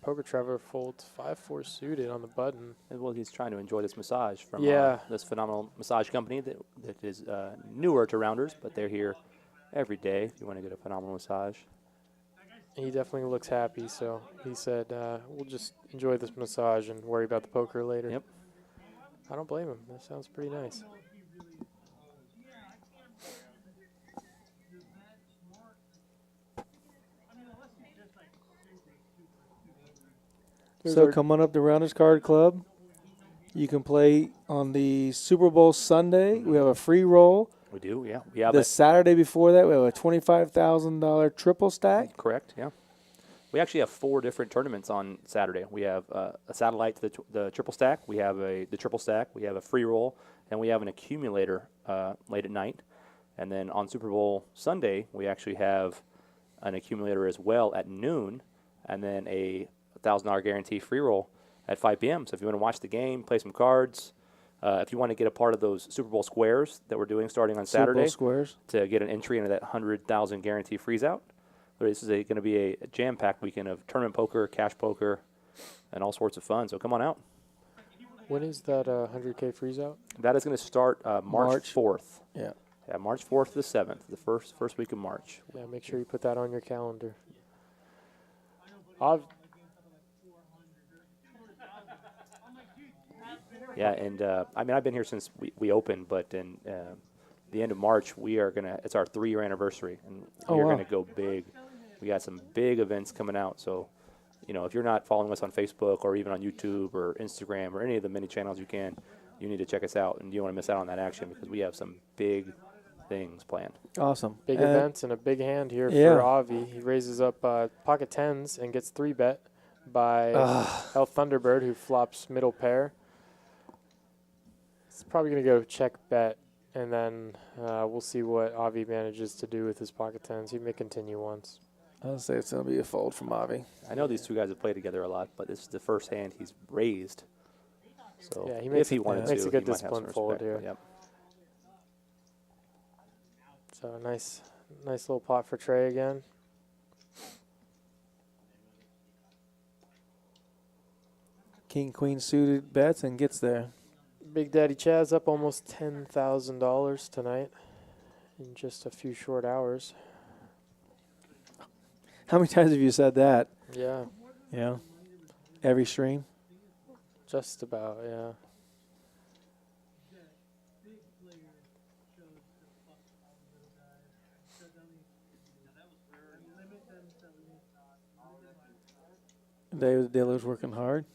C: Poker Trevor folds 5-4 suited on the button.
E: Well, he's trying to enjoy this massage from
C: Yeah.
E: this phenomenal massage company that is newer to Rounders, but they're here every day if you want to get a phenomenal massage.
C: He definitely looks happy, so he said, we'll just enjoy this massage and worry about the poker later.
E: Yep.
C: I don't blame him. That sounds pretty nice. There's
B: So
C: our-
B: come on up to Rounders Card Club. You can play on the Super Bowl Sunday. We have a free roll.
E: We do, yeah. We have
B: The
E: it.
B: Saturday before that, we have a $25,000 triple stack.
E: Correct, yeah. We actually have 4 different tournaments on Saturday. We have a satellite to the triple stack. We have the triple stack. We have a free roll, and we have an accumulator late at night. And then on Super Bowl Sunday, we actually have an accumulator as well at noon, and then a $1,000 guarantee free roll at 5 p.m. So if you want to watch the game, play some cards, if you want to get a part of those Super Bowl squares that we're doing starting on
B: Super Bowl
E: Saturday
B: squares.
E: to get an entry into that 100,000 guarantee freeze out. This is going to be a jam-packed weekend of tournament poker, cash poker, and all sorts of fun. So come on out.
C: When is that 100K freeze out?
E: That is going to start March 4th.
B: Yeah.
E: Yeah, March 4th to the 7th, the first week of March.
C: Yeah, make sure you put that on your calendar.
E: Yeah, and I mean, I've been here since we opened, but in the end of March, it's our 3-year anniversary, and we're
B: wow.
E: going to go big. We got some big events coming out, so, you know, if you're not following us on Facebook or even on YouTube or Instagram or any of the many channels you need to check us out, and you don't want to miss out on that action because we have some big things planned.
B: Awesome.
C: Big
B: And
C: events and a big hand here
B: Yeah.
C: for Avi. He raises up pocket 10s and gets 3-bet by El Thunderbird, who flops middle pair. It's probably going to go check bet, and then we'll see what Avi manages to do with his pocket 10s. He may continue once.
B: I'll say it's going to be a fold from Avi.
E: I know these two guys have played together a lot, but this is the first hand he's raised. So
C: Yeah, he
E: if
C: makes
E: he
C: a-
E: wanted
C: makes
E: to,
C: a good
E: he might have some
C: disciplined fold
E: respect,
C: here.
E: but Yep.
C: So nice little pot for Trey again.
B: King, queen suited bets and gets there.
C: Big Daddy Chaz up almost $10,000 tonight in just a few short hours.
B: How many times have you said that?
C: Yeah,
B: Yeah. Every stream?
C: just about, yeah.
B: David Diller's working hard.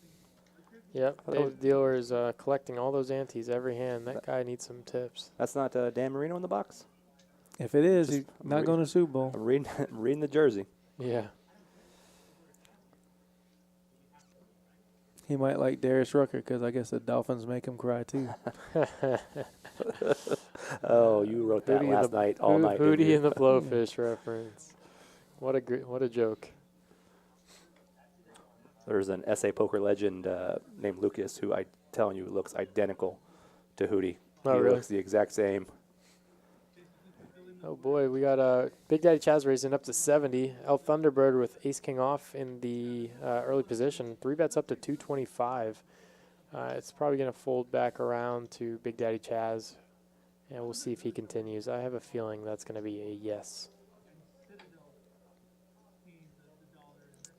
C: Yep,
E: Oh.
C: David Dealer is collecting all those antes every hand. That guy needs some tips.
E: That's not Dan Marino in the box?
B: If it is,
E: Just
B: he's not going to Super Bowl.
E: I'm reading, reading the jersey.
C: Yeah.
B: He might like Darius Rucker because I guess the Dolphins make him cry too.
E: Oh, you wrote that last night, all night. didn't
C: Hootie
E: you?
C: and the Blowfish reference. What a joke.
E: There's an SA poker legend named Lucas who I telling you looks identical to Hootie.
C: Oh,
E: he
C: really?
E: looks the exact same.
C: Oh boy, we got Big Daddy Chaz raising up to 70. El Thunderbird with Ace King off in the early position. 3 bets up to 225. It's probably going to fold back around to Big Daddy Chaz, and we'll see if he continues. I have a feeling that's going to be a yes.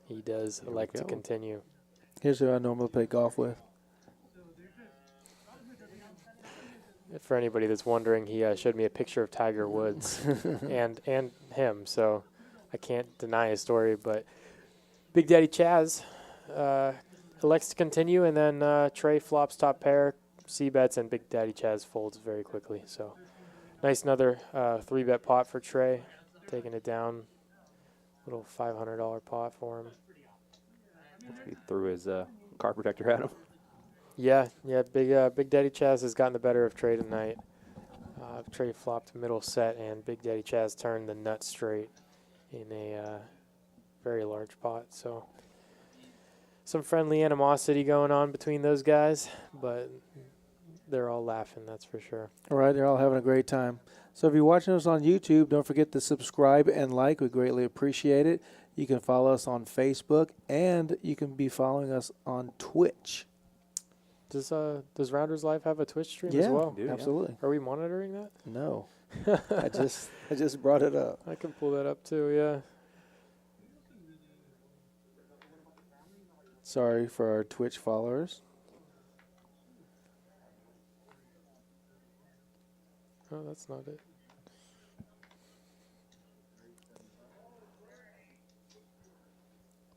C: He does
E: Here we
C: elect to
E: go.
C: continue.
B: Here's who I normally play golf with.
C: For anybody that's wondering, he showed me a picture of Tiger Woods and him, so I can't deny his story. But Big Daddy Chaz elects to continue, and then Trey flops top pair, C bets, and Big Daddy Chaz folds very quickly. So nice another 3-bet pot for Trey, taking it down. Little $500 pot for him.
E: He threw his car protector at him.
C: Yeah, Big Daddy Chaz has gotten the better of Trey tonight. Trey flopped middle set, and Big Daddy Chaz turned the nut straight in a very large pot. So some friendly animosity going on between those guys, but they're all laughing, that's for sure.
B: All right, they're all having a great time. So if you're watching us on YouTube, don't forget to subscribe and like. We greatly appreciate it. You can follow us on Facebook, and you can be following us on Twitch.
C: Does Rounders Live have a Twitch stream
B: Yeah,
C: as well?
E: Yeah.
B: absolutely.
C: Are we monitoring that?
B: No, I just brought it up.
C: I can pull that up too, yeah.
B: Sorry for our Twitch followers.
C: Oh, that's not it.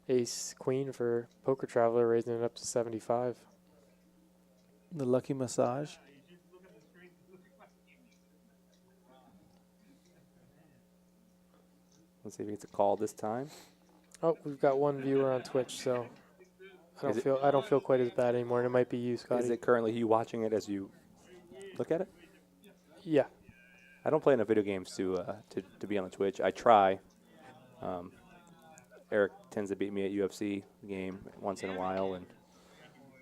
C: Ace Queen for Poker Traveler, raising it up to 75.
B: The Lucky Massage.
E: Let's see if he gets a call this time.
C: Oh, we've got one viewer on Twitch, so I don't feel quite as bad anymore. And it might be you, Scotty.
E: Is it currently you watching it as you look at it?
C: Yeah.
E: I don't play enough video games to be on the Twitch. I try. Eric tends to beat me at UFC game once in a while,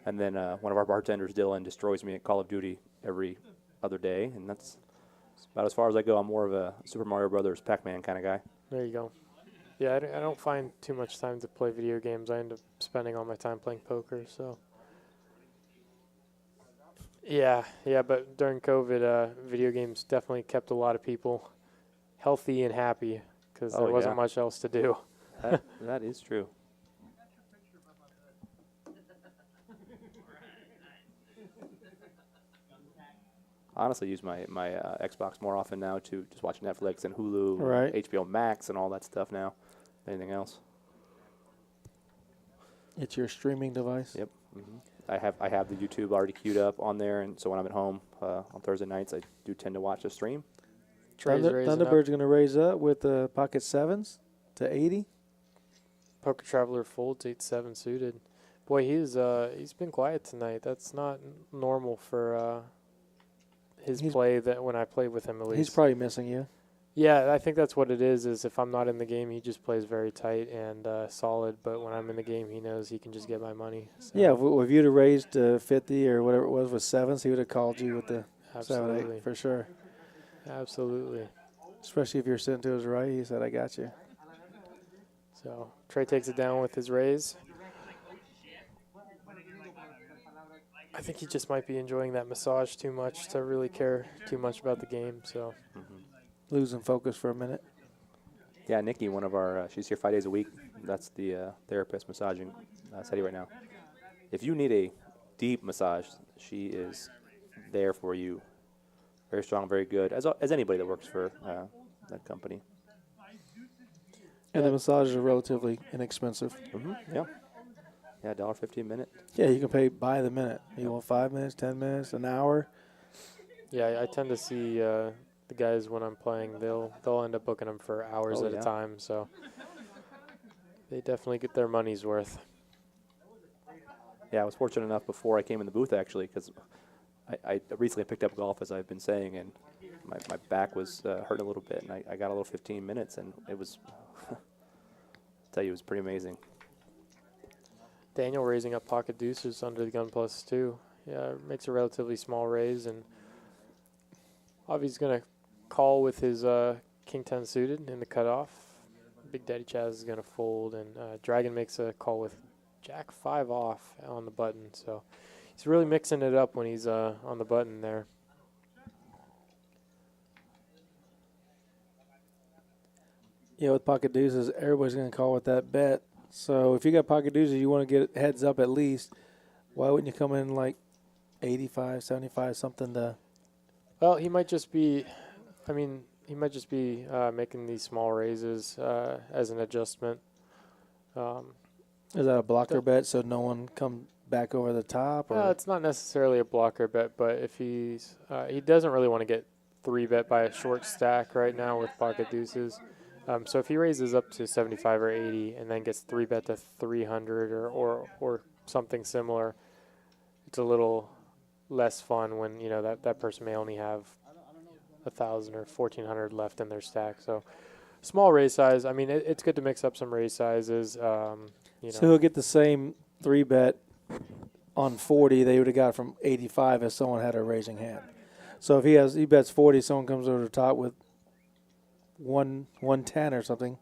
E: and then one of our bartenders, Dylan, destroys me at Call of Duty every other day, and that's about as far as I go. I'm more of a Super Mario Brothers, Pac-Man kind of guy.
C: There you go. Yeah, I don't find too much time to play video games. I end up spending all my time playing poker, so. Yeah, but during COVID, video games definitely kept a lot of people healthy and happy because there wasn't much else to do.
E: That is true. I honestly use my Xbox more often now to just watch Netflix and Hulu,
B: Right.
E: and HBO Max, and all that stuff now. Anything else?
B: It's your streaming device.
E: Yep. I have the YouTube already queued up on there, and so when I'm at home on Thursday nights, I do tend to watch the stream.
C: Trey's raising up.
B: Thunderbird's going to raise up with the pocket sevens to 80.
C: Poker Traveler folds 8-7 suited. Boy, he's been quiet tonight. That's not normal for his play. That when I played with him, at least
B: He's probably missing you.
C: Yeah, I think that's what it is. Is if I'm not in the game, he just plays very tight and solid. But when I'm in the game, he knows he can just get my money. So.
B: Yeah, if you'd have raised 50 or whatever it was with sevens, he would have called you with the 7-8 for sure.
C: Absolutely.
B: Especially if you're sitting to his right, he said, "I got you."
C: So Trey takes it down with his raise. I think he just might be enjoying that massage too much to really care too much about the game. So
B: Losing focus for a minute.
E: Yeah, Nikki, one of our, she's here 5 days a week. That's the therapist massaging Sadie right now. If you need a deep massage, she is there for you. Very strong, very good, as anybody that works for that company.
B: And the massages are relatively inexpensive.
E: Yeah. Yeah, $1.50 a minute.
B: Yeah, you can pay by the minute. You want 5 minutes, 10 minutes, an hour.
C: yeah, I tend to see the guys when I'm playing. They'll end up booking them for hours at a time. So they definitely get their money's worth.
E: Yeah, I was fortunate enough before I came in the booth, actually, because I recently picked up golf, as I've been saying, and my back was hurting a little bit, and I got a little 15 minutes, and it was, I'll tell you, it was pretty amazing.
C: Daniel raising up pocket deuces under the gun plus 2. Yeah, makes a relatively small raise, and Avi's going to call with his king 10 suited in the cutoff. Big Daddy Chaz is going to fold, and Dragon makes a call with jack 5 off on the button. So he's really mixing it up when he's on the button there.
B: Yeah, with pocket deuces, everybody's going to call with that bet. So if you got pocket deuces, you want to get heads up at least. Why wouldn't you come in like 85, 75, something to...
C: Well, he might just be, I mean, he might just be making these small raises as an adjustment.
B: Is that a blocker bet so no one come back over the top? Or?
C: It's not necessarily a blocker bet, but if he's, he doesn't really want to get 3-bet by a short stack right now with pocket deuces. So if he raises up to 75 or 80 and then gets 3-bet to 300 or something similar, it's a little less fun when, you know, that person may only have 1,000 or 1,400 left in their stack. So small raise size. I mean, it's good to mix up some raise sizes. You know.
B: So he'll get the same 3-bet on 40 they would have got from 85 if someone had a raising hand. So if he bets 40, someone comes over the top with 110 or something,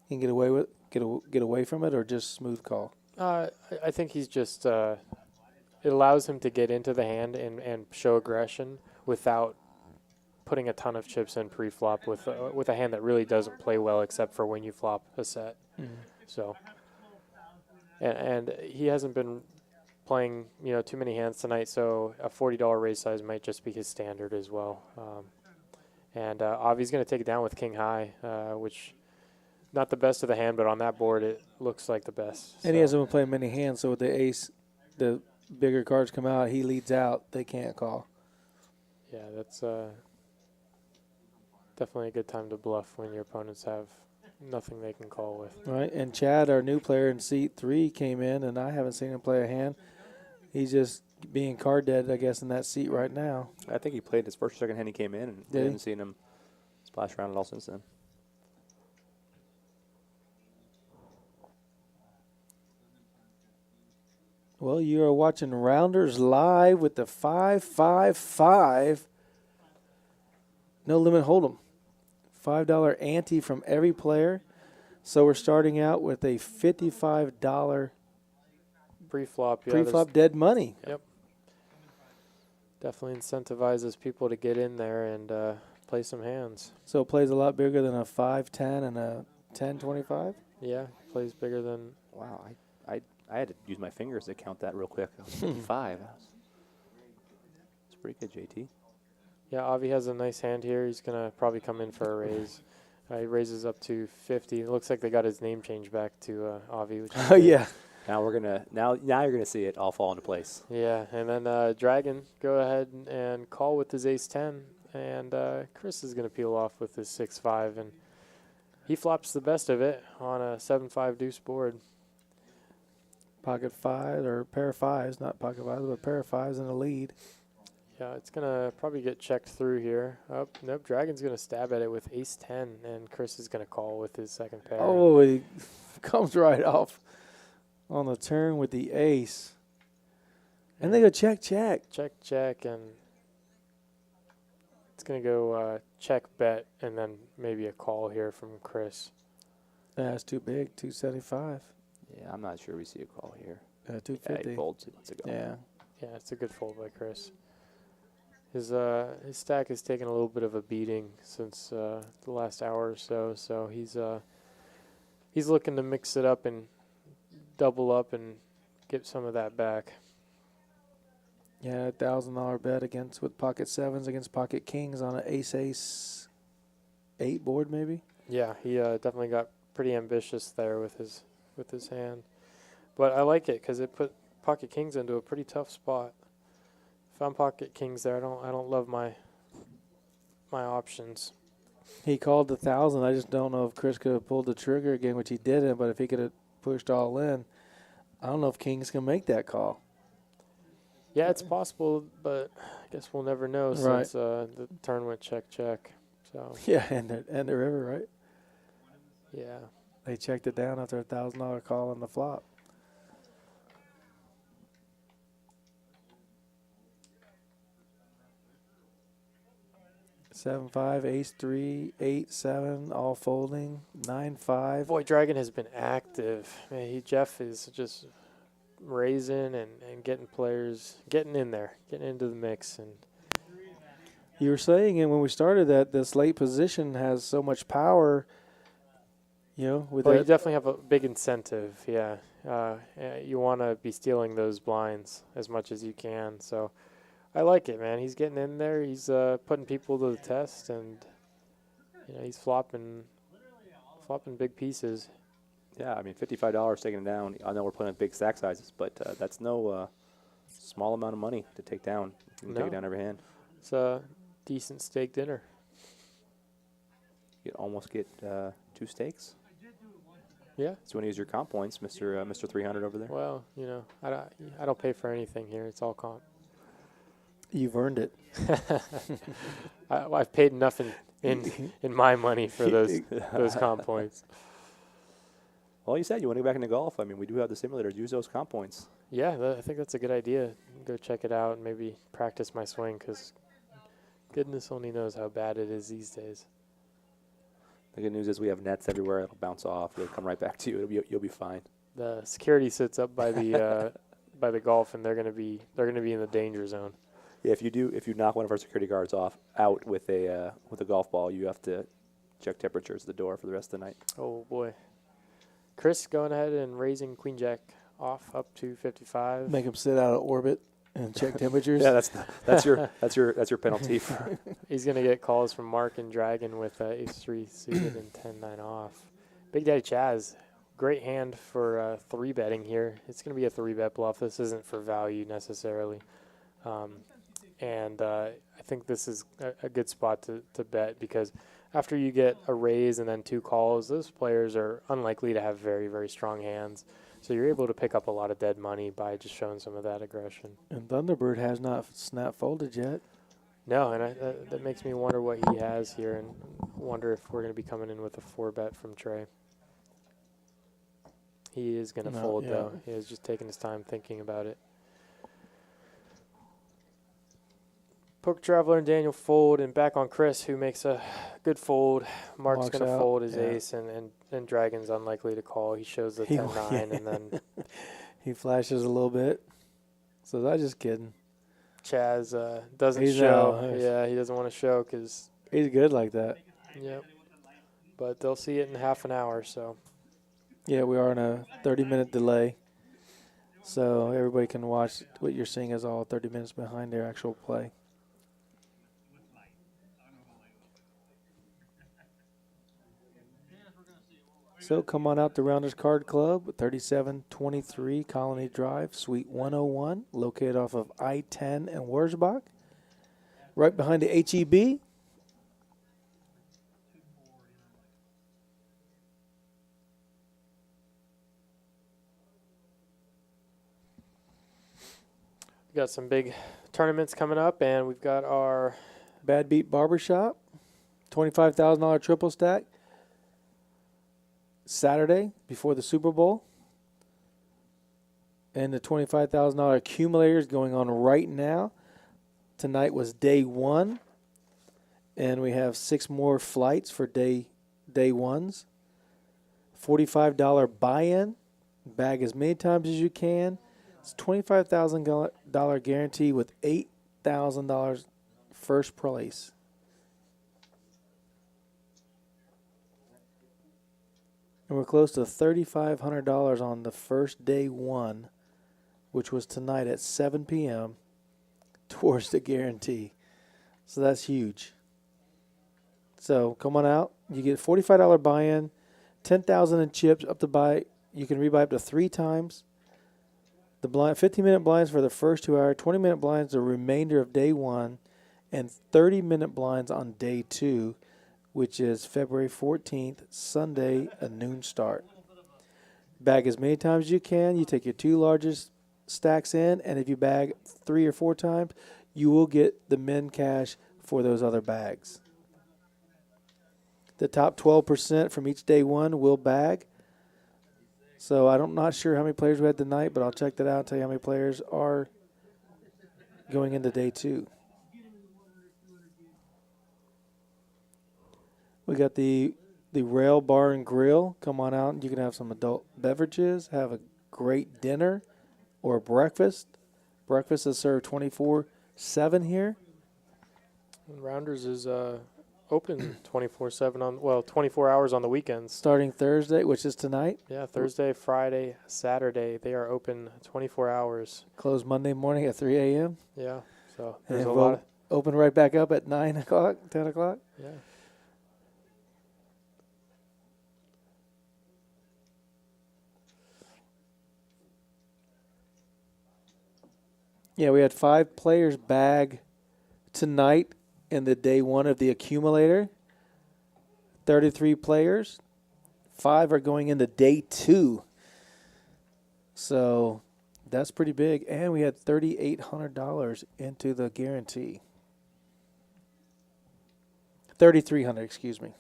B: he can get away from it, or just smooth call.
C: I think he's just it allows him to get into the hand and show aggression without putting a ton of chips in pre-flop with a hand that really doesn't play well except for when you flop a set. So and he hasn't been playing, you know, too many hands tonight, so a $40 raise size might just be his standard as well. And Avi's going to take it down with king high, which not the best of the hand, but on that board it looks like the best.
B: And he hasn't been playing many hands, so with the ace, the bigger cards come out, he leads out, they can't call.
C: Yeah, that's definitely a good time to bluff when your opponents have nothing they can call with.
B: Right, and Chad, our new player in seat 3, came in, and I haven't seen him play a hand. He's just being card dead, I guess, in that seat right now.
E: I think he played his first or second hand he came in, and I haven't seen him splash around at all since then.
B: Well, you are watching Rounders Live with the 555 No Limit Hold'em. $5 ante from every player. So we're starting out with a $55
C: Pre-flop, yeah.
B: pre-flop dead money.
C: Yep. Definitely incentivizes people to get in there and play some hands.
B: So it plays a lot bigger than a 5-10 and a 10-25?
C: Yeah, plays bigger than...
E: Wow, I had to use my fingers to count that real quick. That was 55. It's pretty good, JT.
C: Yeah, Avi has a nice hand here. He's going to probably come in for a raise. He raises up to 50. It looks like they got his name changed back to Avi. Which is
B: Oh, yeah.
E: Now we're gonna now you're gonna see it all fall into place.
C: Yeah, and then Dragon, go ahead and call with his ace-10. And Chris is going to peel off with his 6-5. And he flops the best of it on a 7-5 deuce board.
B: Pocket 5 or pair of 5s, not pocket 5s, but pair of 5s in the lead.
C: Yeah, it's going to probably get checked through here. Oh, nope, Dragon's going to stab at it with ace-10, and Chris is going to call with his second pair.
B: Oh, he comes right off on the turn with the ace. And they go check, check.
C: Check, check, and it's going to go check, bet, and then maybe a call here from Chris.
B: That's too big, 275.
E: Yeah, I'm not sure we see a call here.
B: 250.
E: Yeah, he folds 2 months ago.
B: Yeah.
C: Yeah, it's a good fold by Chris. His stack has taken a little bit of a beating since the last hour or so, so he's looking to mix it up and double up and get some of that back.
B: Yeah, $1,000 bet against with pocket 7s against pocket kings on an ace-8 board maybe.
C: Yeah, he definitely got pretty ambitious there with his hand, but I like it because it put pocket kings into a pretty tough spot. If I'm pocket kings there, I don't love my options.
B: He called the 1,000. I just don't know if Chris could have pulled the trigger again, which he didn't. But if he could have pushed all in, I don't know if kings can make that call.
C: Yeah, it's possible, but I guess we'll never know
B: Right.
C: since the turn went check. So,
B: Yeah, and the river, right?
C: yeah.
B: They checked it down after a $1,000 call on the flop. Seven five, ace three, 8-7, all folding. 9-5.
C: Boy, Dragon has been active. Man, Jeff is just raising and getting players, getting in there, getting into the mix. And
B: You were saying, and when we started, that this late position has so much power. You know, with
C: well, you
B: that.
C: definitely have a big incentive. Yeah, you want to be stealing those blinds as much as you can. So I like it, man. He's getting in there. He's putting people to the test, and he's flopping big pieces.
E: Yeah, I mean, $55 taking it down. I know we're playing with big stack sizes, but that's no small amount of money to take down. You can take it
C: No.
E: down every hand.
C: It's a decent steak dinner.
E: You almost get 2 steaks.
C: Yeah.
E: So you want to use your comp points, Mr. 300 over there?
C: Well, I don't pay for anything here. It's all comp.
B: You've earned it.
C: I've paid enough in my money for those comp points.
E: Well, you said you want to go back into golf. I mean, we do have the simulators. Use those comp points.
C: Yeah, I think that's a good idea. Go check it out and maybe practice my swing because goodness only knows how bad it is these days.
E: The good news is we have nets everywhere. It'll bounce off. It'll come right back to you. You'll be fine.
C: The security sits up by the by the golf, and they're gonna be in the danger zone.
E: Yeah, if you knock one of our security guards out with a golf ball, you have to check temperatures at the door for the rest of the night.
C: Oh boy, Chris going ahead and raising Queen Jack off up to 55.
B: Make them sit out of orbit and check temperatures.
E: Yeah, that's your penalty for.
C: He's gonna get calls from Mark and Dragon with ace-3 suited and 10-9 off. Big Daddy Chaz, great hand for 3-betting here. It's gonna be a 3-bet bluff. This isn't for value necessarily, and I think this is a good spot to bet because after you get a raise and then 2 calls, those players are unlikely to have very, very strong hands. So you're able to pick up a lot of dead money by just showing some of that aggression.
B: And Thunderbird has not snap folded yet.
C: No, and that makes me wonder what he has here and wonder if we're going to be coming in with a 4-bet from Trey. He is going to fold, though. He is just taking his time thinking about it. Poker Traveler and Daniel fold, and back on Chris, who makes a good fold. Mark's going to fold his ace, and Dragon's unlikely to call. He shows the 10-9, and then
B: he flashes a little bit. So I'm just kidding.
C: Chaz doesn't show. Yeah, he doesn't want to show because
B: he's good like that.
C: Yep. But they'll see it in half an hour, so.
B: Yeah, we are on a 30-minute delay. So everybody can watch what you're seeing is all 30 minutes behind their actual play. So come on out to Rounders Card Club, 3723 Colony Drive, Suite 101, located off of I-10 and Wurzbach, right behind the HEB.
C: We got some big tournaments coming up, and we've got our
B: Bad Beat Barbershop, $25,000 triple stack. Saturday before the Super Bowl. And the $25,000 accumulator is going on right now. Tonight was day 1. And we have 6 more flights for day ones. $45 buy-in. Bag as many times as you can. It's $25,000 guarantee with $8,000 first place. And we're close to $3,500 on the first day 1, which was tonight at 7 p.m. towards the guarantee. So that's huge. So come on out. You get $45 buy-in, $10,000 in chips up to buy. You can rebuy up to 3 times. The 15-minute blinds for the first 2 hours, 20-minute blinds the remainder of day 1, and 30-minute blinds on day 2. Which is February 14th, Sunday, a noon start. Bag as many times as you can. You take your 2 largest stacks in, and if you bag 3 or 4 times, you will get the min cash for those other bags. The top 12% from each day one will bag. So I'm not sure how many players we had tonight, but I'll check that out and tell you how many players are going into day 2. We got the Rail Bar and Grill. Come on out and you can have some adult beverages, have a great dinner or breakfast. Breakfast is served 24/7 here.
C: And Rounders is open 24/7 24 hours on the weekends.
B: Starting Thursday, which is tonight.
C: Yeah, Thursday, Friday, Saturday, they are open 24 hours.
B: Closed Monday morning at 3 a.m.
C: Yeah, so
B: And
C: there's a
B: we'll
C: lot of,
B: open right back up at 9 o'clock, 10 o'clock.
C: yeah.
B: Yeah, we had 5 players bag tonight in the day 1 of the accumulator. 33 players. 5 are going into day 2. So that's pretty big. And we had $3,800 into the guarantee. 3,300, excuse me.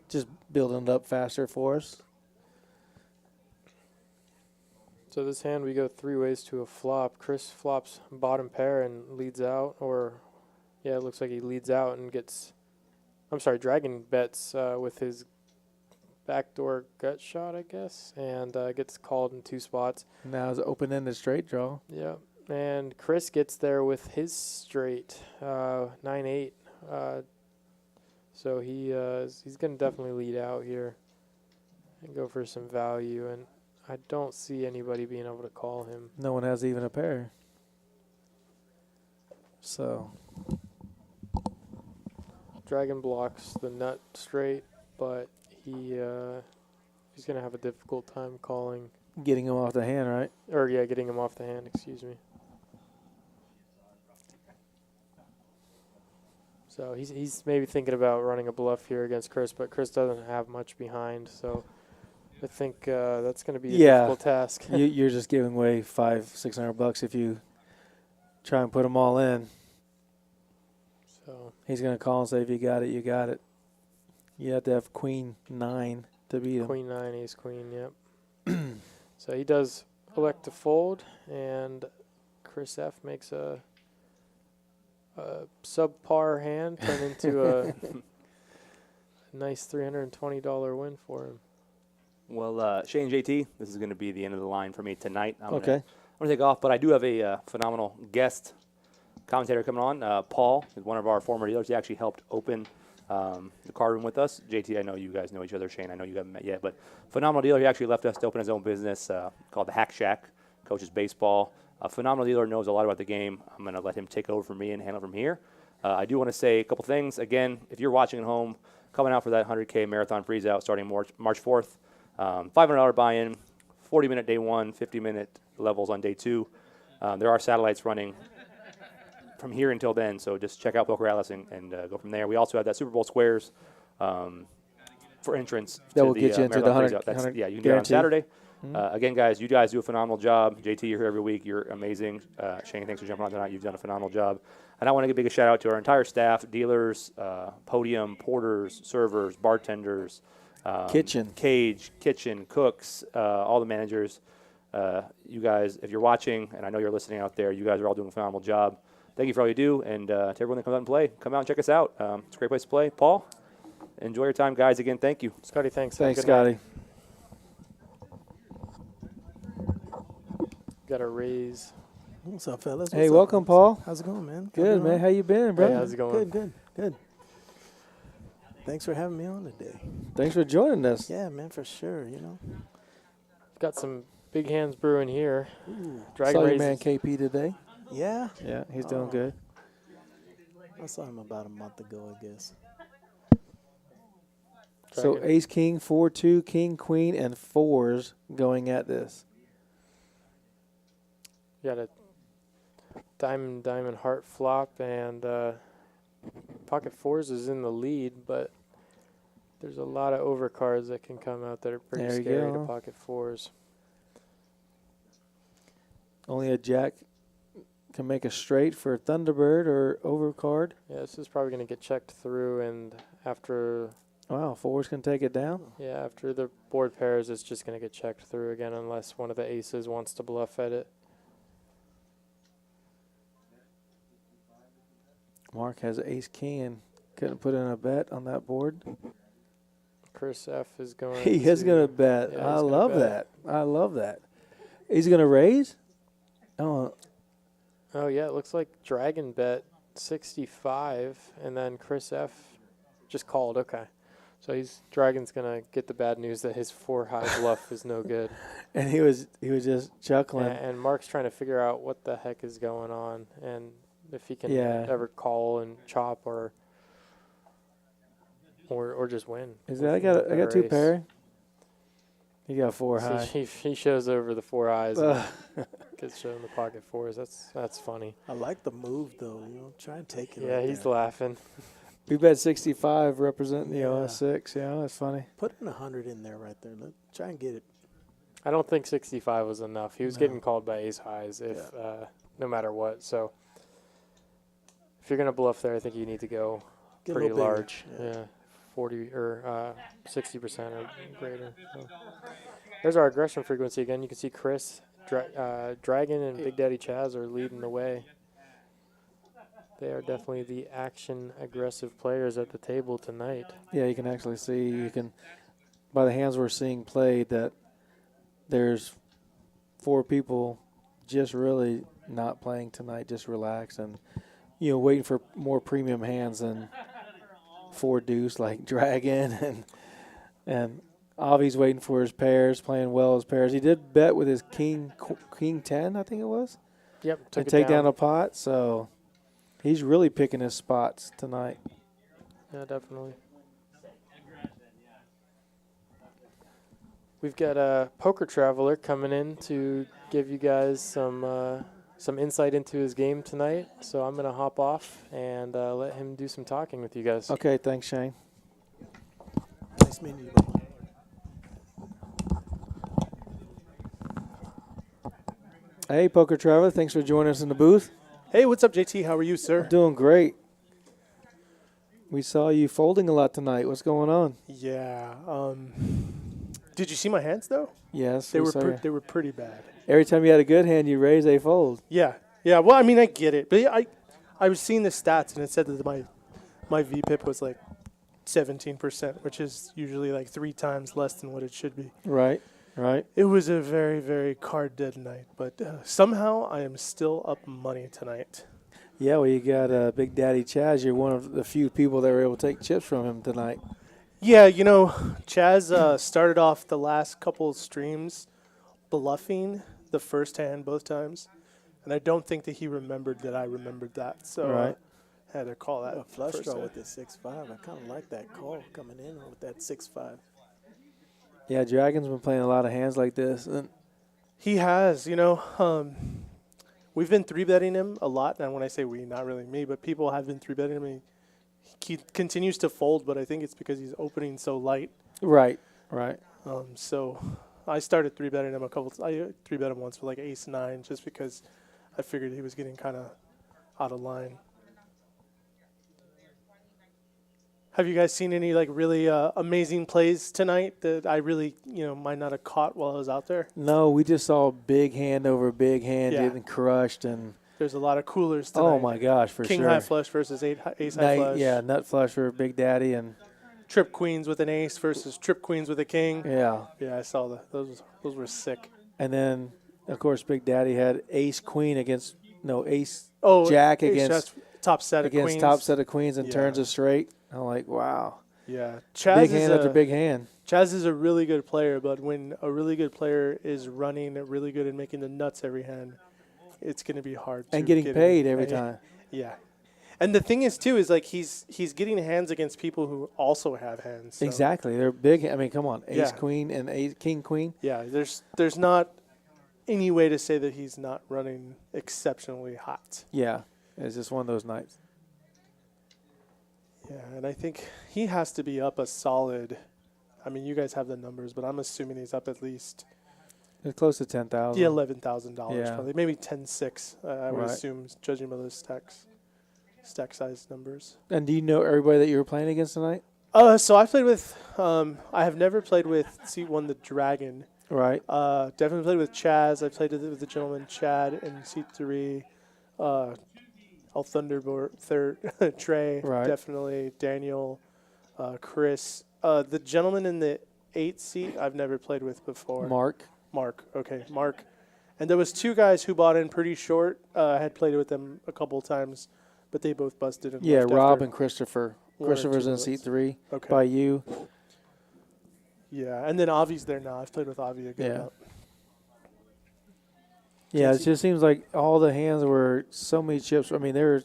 B: Just building it up faster for us.
C: So this hand, we go 3 ways to a flop. Chris flops bottom pair and leads out, or yeah, it looks like he leads out and gets. I'm sorry, Dragon bets with his backdoor gut shot, I guess, and gets called in 2 spots.
B: Now it's open-ended straight draw.
C: Yeah, and Chris gets there with his straight 9-8. So he's gonna definitely lead out here and go for some value, and I don't see anybody being able to call him.
B: No one has even a pair. So
C: Dragon blocks the nut straight, but he's going to have a difficult time calling.
B: getting him off the hand, right?
C: Or, yeah, getting him off the hand, excuse me. So he's maybe thinking about running a bluff here against Chris, but Chris doesn't have much behind, so I think that's going to be a difficult task.
B: You're just giving away $500-600 if you try and put them all in.
C: So
B: He's going to call and say, if you got it, you got it. You have to have queen 9 to beat him.
C: Queen 9, ace queen, yep. So he does elect to fold, and Chris F makes a subpar hand turn into a nice $320 win for him.
E: Well, Shane JT, this is going to be the end of the line for me tonight. I'm
B: Okay.
E: going to take off, but I do have a phenomenal guest commentator coming on. Paul is one of our former dealers. He actually helped open the card room with us. JT, I know you guys know each other. Shane, I know you haven't met yet, but phenomenal dealer. He actually left us to open his own business called the Hack Shack, coaches baseball. A phenomenal dealer, knows a lot about the game. I'm going to let him take over from me and handle from here. I do want to say a couple things. Again, if you're watching at home, coming out for that 100K marathon freeze out starting March 4th, $500 buy-in, 40-minute day 1, 50-minute levels on day 2. There are satellites running from here until then, so just check out Poker Atlas and go from there. We also have that Super Bowl Squares for entrance.
B: That
E: to
B: will
E: the,
B: get you into the
E: marathon
B: 100.
E: freeze out. Yeah, you can
B: guarantee.
E: do it on Saturday.
B: Mm-hmm.
E: Again, guys, you guys do a phenomenal job. JT, you're here every week. You're amazing. Shane, thanks for jumping on tonight. You've done a phenomenal job. And I want to give a big shout out to our entire staff, dealers, podium, porters, servers, bartenders,
B: Kitchen.
E: cage, kitchen, cooks, all the managers. You guys, if you're watching, and I know you're listening out there, you guys are all doing a phenomenal job. Thank you for all you do. And to everyone that comes out and play, come out and check us out. It's a great place to play. Paul, enjoy your time, guys. Again, thank you.
C: Scotty, thanks. Have a
B: Thanks,
C: good night.
B: Scotty.
C: Got a raise.
F: What's up, fellas?
B: Hey,
F: What's up,
B: welcome,
F: fellas?
B: Paul.
F: How's it going, man?
B: Good, man. How you been, bro?
C: Hey, how's it going?
F: Good. Thanks for having me on today.
B: Thanks for joining us.
F: Yeah, man, for sure, you know.
C: Got some big hands brewing here.
F: Ooh.
C: Dragon
B: Saw your
C: raises.
B: man KP today.
F: Yeah?
B: Yeah, he's doing
F: Oh.
B: good.
F: I saw him about a month ago, I guess.
B: So
C: Dragon.
B: ace, king, 4-2, king, queen, and 4s going at this.
C: Got a diamond, heart flop, and pocket 4s is in the lead, but there's a lot of overcards that can come out that are pretty
B: There you
C: scary to
B: go.
C: pocket 4s.
B: Only a jack can make a straight for Thunderbird or overcard.
C: Yeah, this is probably going to get checked through, and after
B: Wow, fours can take it down.
C: after the board pairs, it's just going to get checked through again unless one of the aces wants to bluff at it.
B: Mark has ace king and couldn't put in a bet on that board.
C: Chris F is going.
B: He is
C: to-
B: going to bet.
C: Yeah,
B: I
C: he's gonna
B: love
C: bet.
B: that. I love that. He's going to raise? Oh,
C: Oh yeah, it looks like Dragon bet 65, and then Chris F just called. Okay, so Dragon's gonna get the bad news that his 4-high bluff is no good,
B: and he was just chuckling.
C: and Mark's trying to figure out what the heck is going on and if he can
B: Yeah.
C: ever call and chop or just win.
B: Is
C: with
B: that I
C: a
B: got
C: better
B: two
C: ace.
B: pair? He got 4
C: So
B: high.
C: he shows over the 4 eyes and gets shown the pocket fours. That's funny.
F: I like the move, though. Try and take it.
C: Yeah,
F: right
C: he's
F: there.
C: laughing.
B: We bet 65 representing the
F: Yeah.
B: OS6. Yeah, that's funny.
F: Put in 100 in there right there. Try and get it.
C: I don't think 65 was enough. He was
F: No.
C: getting called by ace highs no matter what. So if you're gonna bluff there, I think you need to go
F: Get a
C: pretty
F: little bigger.
C: large. Yeah, 40 or 60% or greater. So. There's our aggression frequency again. You can see Chris, Dragon, and Big Daddy Chaz are leading the way. They are definitely the action aggressive players at the table tonight.
B: Yeah, you can actually see, by the hands we're seeing played, that there's 4 people just really not playing tonight, just relaxed and, waiting for more premium hands than 4 deuce like Dragon and Avi's waiting for his pairs, playing well as pairs. He did bet with his king 10, I think it was,
C: Yep,
B: to take down a pot, so he's really picking his spots tonight.
C: Yeah, definitely. We've got a poker traveler coming in to give you guys some insight into his game tonight. So I'm gonna hop off and let him do some talking with you guys.
B: Okay, thanks, Shane.
F: Nice meeting you, buddy.
B: Hey, Poker Traveler, thanks for joining us in the booth.
G: Hey, what's up, JT? How are you, sir?
B: Doing great. We saw you folding a lot tonight. What's going on?
G: Yeah. Did you see my hands though?
B: Yes,
G: They
B: we
G: were
B: saw you.
G: they were pretty bad.
B: Every time you had a good hand, you raise, they fold.
G: Yeah. Yeah. Well, I mean, I get it, but I was seeing the stats and it said that my VPIP was like 17%, which is usually like 3 times less than what it should be.
B: Right, right.
G: It was a very, very card dead night, but somehow I am still up money tonight.
B: Yeah, well, you got Big Daddy Chaz. You're one of the few people that were able to take chips from him tonight.
G: Yeah, Chaz started off the last couple of streams bluffing the first hand both times, and I don't think that he remembered that I remembered that. So
B: Right.
G: I had to call that
F: A flush
G: first
F: draw
G: hand.
F: with the 6-5. I kind of like that call coming in with that 6-5.
B: Yeah, Dragon's been playing a lot of hands like this. And
G: He has, we've been 3-betting him a lot. And when I say we, not really me, but people have been 3-betting him. And he continues to fold, but I think it's because he's opening so light.
B: right, right.
G: So I started 3-betting him I 3-bet him once for like ace-9 just because I figured he was getting kind of out of line. Have you guys seen any like really amazing plays tonight that I really, might not have caught while I was out there?
B: No, we just saw big hand over big hand
G: Yeah.
B: getting crushed. And,
G: There's a lot of coolers tonight.
B: oh, my gosh, for
G: King
B: sure.
G: high flush versus ace high flush.
B: Yeah, nut flush for Big Daddy. And,
G: Trip queens with an ace versus trip queens with a king.
B: yeah.
G: Yeah, I saw that. Those were sick.
B: And then, of course, Big Daddy had ace queen against, ace
G: Oh,
B: jack
G: ace
B: against
G: top set of
B: against
G: queens.
B: top set of queens and
G: Yeah.
B: turns it straight. I'm like, wow.
G: Yeah,
B: Big hand after big hand.
G: Chaz is a really good player, but when a really good player is running really good and making the nuts every hand, it's going to be hard.
B: And
G: to
B: getting
G: get
B: paid
G: in.
B: every
G: And
B: time.
G: Yeah, and the thing is too is like he's getting hands against people who also have hands. So,
B: Exactly. They're big. I mean, come on. Ace
G: Yeah.
B: queen and ace king queen.
G: Yeah, there's not any way to say that he's not running exceptionally hot.
B: Yeah. It's just one of those nights.
G: Yeah, and I think he has to be up a solid. I mean, you guys have the numbers, but I'm assuming he's up at least
B: It's close to 10,000.
G: Yeah, $11,000
B: Yeah.
G: probably, maybe 10.6. I would
B: Right.
G: assume, judging by those stack size numbers.
B: And do you know everybody that you were playing against tonight?
G: So I played with. I have never played with Seat 1 the Dragon.
B: Right.
G: Definitely played with Chaz. I played with the gentleman Chad in Seat 3. I'll Thunderbird third. Trey,
B: Right.
G: definitely. Daniel, Chris. The gentleman in the 8th seat I've never played with before. Mark. Okay, Mark. And there was 2 guys who bought in pretty short. I had played with them a couple times, but they both busted. And
B: Yeah,
G: left
B: Rob
G: after
B: and Christopher.
G: 1 or 2
B: Christopher's in
G: bullets.
B: seat 3
G: Okay.
B: by you.
G: Yeah, and then Avi's there now. I've played with Avi a good
B: Yeah.
G: amount.
B: Yeah, it just seems like all the hands were so many chips. I mean, there's,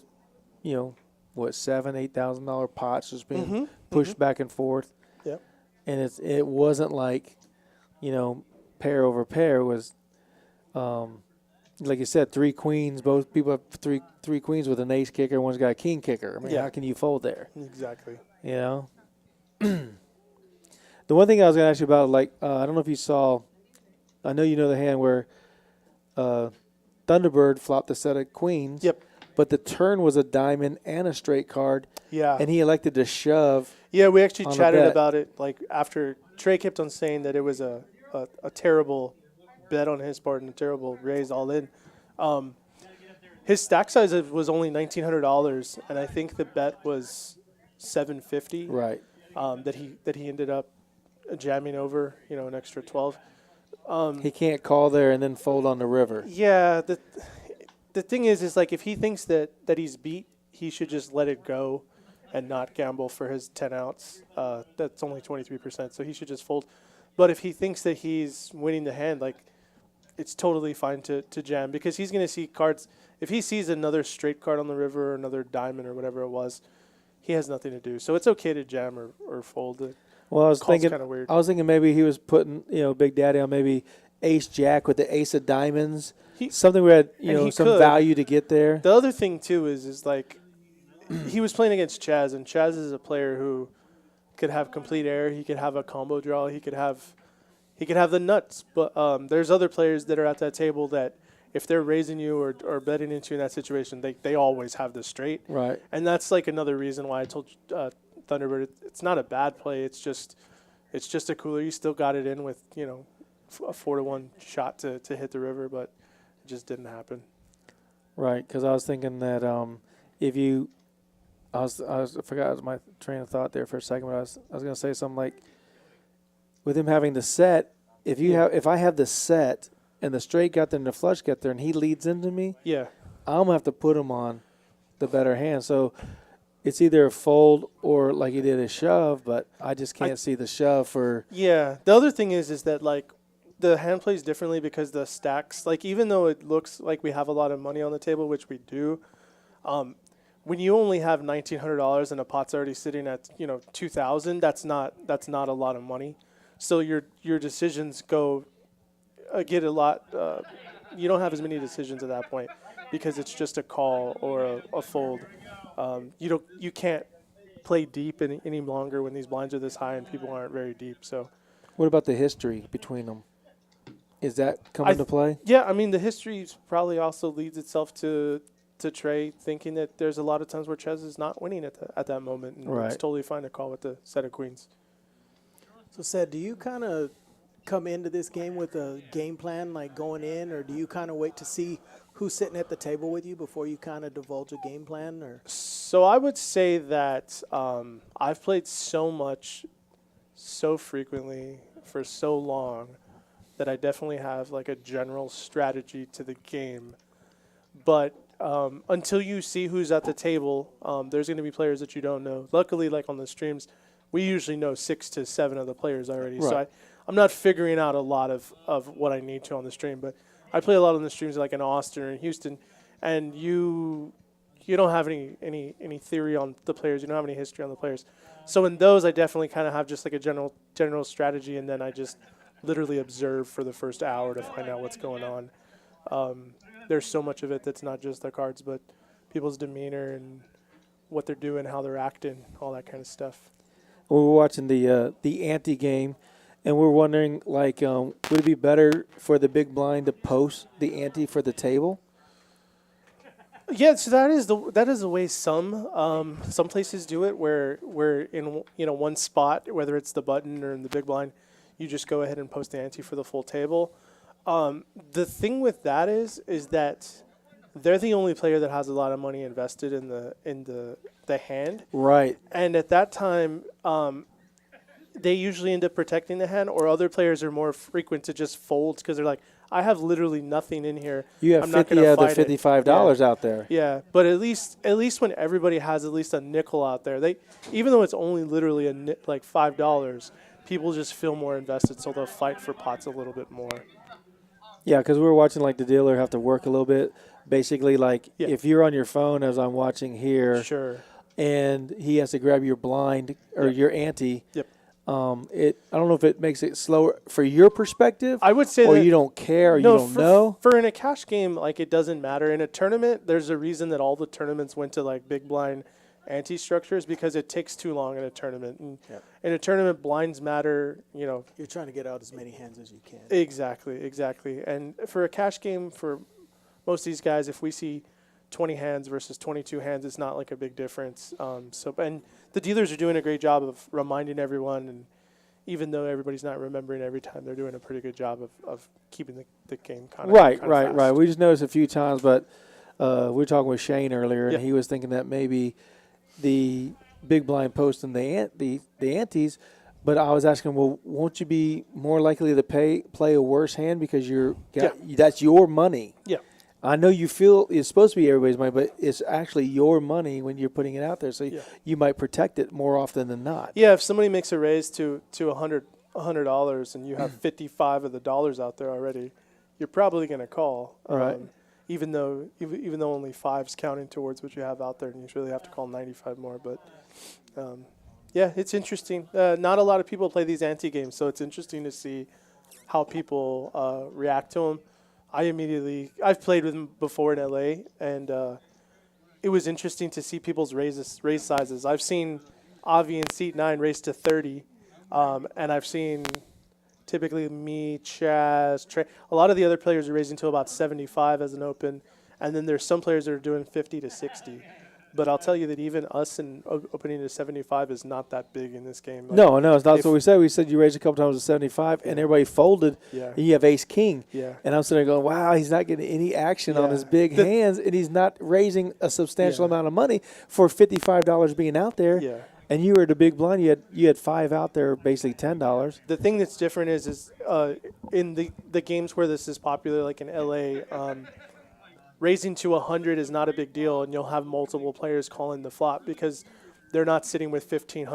B: $7,000-8,000 pots just being pushed back and forth.
G: Yep.
B: And it wasn't like, pair over pair. It was, like you said, 3 queens. Both people have three queens with an ace kicker. One's got a king kicker. I mean,
G: Yeah.
B: how can you fold there?
G: Exactly.
B: The one thing I was going to ask you about, I don't know if you saw, I know you know the hand where Thunderbird flopped a set of queens.
G: Yep.
B: But the turn was a diamond and a straight card,
G: Yeah.
B: and he elected to shove.
G: Yeah, we actually
B: on the
G: chatted
B: bet.
G: about it. After Trey kept on saying that it was a terrible bet on his part and a terrible raise all in. His stack size was only $1,900, and I think the bet was $750.
B: Right.
G: That he ended up jamming over, an extra 12.
B: He can't call there and then fold on the river.
G: Yeah, the thing is if he thinks that he's beat, he should just let it go and not gamble for his 10 outs. That's only 23%, so he should just fold. But if he thinks that he's winning the hand, it's totally fine to jam, because he's going to see cards. If he sees another straight card on the river or another diamond or whatever it was, he has nothing to do. So it's okay to jam or fold it.
B: Well, I was
G: Call's
B: thinking,
G: kinda weird.
B: maybe he was putting, Big Daddy on maybe ace jack with the ace of diamonds,
G: He-
B: something where had,
G: and he
B: some
G: could.
B: value to get there.
G: The other thing too is he was playing against Chaz, and Chaz is a player who could have complete air. He could have a combo draw. He could have the nuts. But there's other players that are at that table that if they're raising you or betting into you in that situation, they always have the straight.
B: Right.
G: And that's another reason why I told Thunderbird it's not a bad play. It's just a cooler. You still got it in with a 4-1 shot to hit the river, but it just didn't happen.
B: Right, because I was thinking that if you, I forgot my train of thought there for a second, but I was going to say something like, with him having the set, if I have the set and the straight got there and the flush got there and he leads into me,
G: Yeah.
B: I'm gonna have to put him on the better hand. So it's either a fold or like he did a shove, but I just can't see the shove for.
G: Yeah. The other thing is that the hand plays differently because the stacks, even though it looks like we have a lot of money on the table, which we do, when you only have $1,900 and a pot's already sitting at $2,000, that's not a lot of money. So your decisions get a lot. You don't have as many decisions at that point because it's just a call or a fold. You can't play deep any longer when these blinds are this high and people aren't very deep. So,
B: What about the history between them? Is that coming into play?
G: yeah, I mean the history probably also leads itself to Trey thinking that there's a lot of times where Chez is not winning at that moment, and
B: Right.
G: it's totally fine to call with the set of queens.
F: So, Seth, do you kind of come into this game with a game plan, going in, or do you kind of wait to see who's sitting at the table with you before you kind of divulge a game plan? Or
G: So I would say that I've played so much, so frequently, for so long, that I definitely have a general strategy to the game. But until you see who's at the table, there's going to be players that you don't know. Luckily, on the streams, we usually know 6 to 7 of the players already. So
B: Right.
G: I'm not figuring out a lot of what I need to on the stream. But I play a lot on the streams in Austin or in Houston, and you don't have any theory on the players. You don't have any history on the players. So in those, I definitely kind of have just a general strategy, and then I just literally observe for the first hour to find out what's going on. There's so much of it that's not just the cards, but people's demeanor and what they're doing, how they're acting, all that kind of stuff.
B: We were watching the Ante game, And we're wondering, like, would it be better for the big blind to post the ante for the table?
G: Yeah, so that is the way some places do it, where in one spot, whether it's the button or in the big blind, you just go ahead and post the ante for the full table. The thing with that is that they're the only player that has a lot of money invested in the hand,
B: Right.
G: and at that time, they usually end up protecting the hand, or other players are more frequent to just fold because they're like, I have literally nothing in here.
B: You have
G: I'm not
B: 50
G: gonna
B: out of
G: fight
B: the
G: it.
B: $55 out there.
G: Yeah, but at least when everybody has at least a nickel out there, even though it's only literally like $5, people just feel more invested, so they'll fight for pots a little bit more.
B: Yeah, because we're watching, like, the dealer have to work a little bit. Basically, like,
G: Yeah.
B: if you're on your phone, as I'm watching here,
G: Sure.
B: and he has to grab your blind or
G: Yep.
B: your ante,
G: Yep.
B: I don't know if it makes it slower for your perspective,
G: I would say
B: or
G: that
B: you don't care, or
G: no,
B: you don't
G: for,
B: know.
G: For in a cash game, like, it doesn't matter. In a tournament, there's a reason that all the tournaments went to like big blind ante structures, because it takes too long in a tournament. And in a tournament, blinds matter. You're
F: trying to get out as many hands as you can.
G: Exactly. And for a cash game, for most of these guys, if we see 20 hands versus 22 hands, it's not like a big difference. And the dealers are doing a great job of reminding everyone, and even though everybody's not remembering every time, they're doing a pretty good job of keeping the game kind of
B: Right. We just noticed a few times, but we were talking with Shane earlier, and
G: Yeah.
B: he was thinking that maybe the big blind posting the antes. But I was asking, well, won't you be more likely to play a worse hand because that's your money?
G: Yeah.
B: I know you feel it's supposed to be everybody's money, but it's actually your money when you're putting it out there. So you might protect it more often than not.
G: Yeah, if somebody makes a raise to $100 and you have 55 of the dollars out there already, you're probably going to call.
B: Right.
G: Even though only 5's counting towards what you have out there, and you really have to call 95 more. But yeah, it's interesting. Not a lot of people play these ante games, so it's interesting to see how people react to them. I've played with them before in LA, and it was interesting to see people's raise sizes. I've seen Avi in seat 9 raise to 30, and I've seen typically me, Chaz, Trey. A lot of the other players are raising to about 75 as an open, and then there's some players that are doing 50 to 60. But I'll tell you that even us in opening to 75 is not that big in this game. Like,
B: No, it's not what we said. We said you raised a couple times to 75, and everybody folded.
G: Yeah.
B: And you have ace-king.
G: Yeah.
B: And I'm sitting there going, wow, he's not getting any action on his big hands, and he's not raising a substantial amount of money for $55 being out there.
G: Yeah.
B: And you were the big blind. You had 5 out there, basically $10.
G: The thing that's different is in the games where this is popular, like in LA, raising to 100 is not a big deal, and you'll have multiple players calling the flop because they're not sitting with $1,500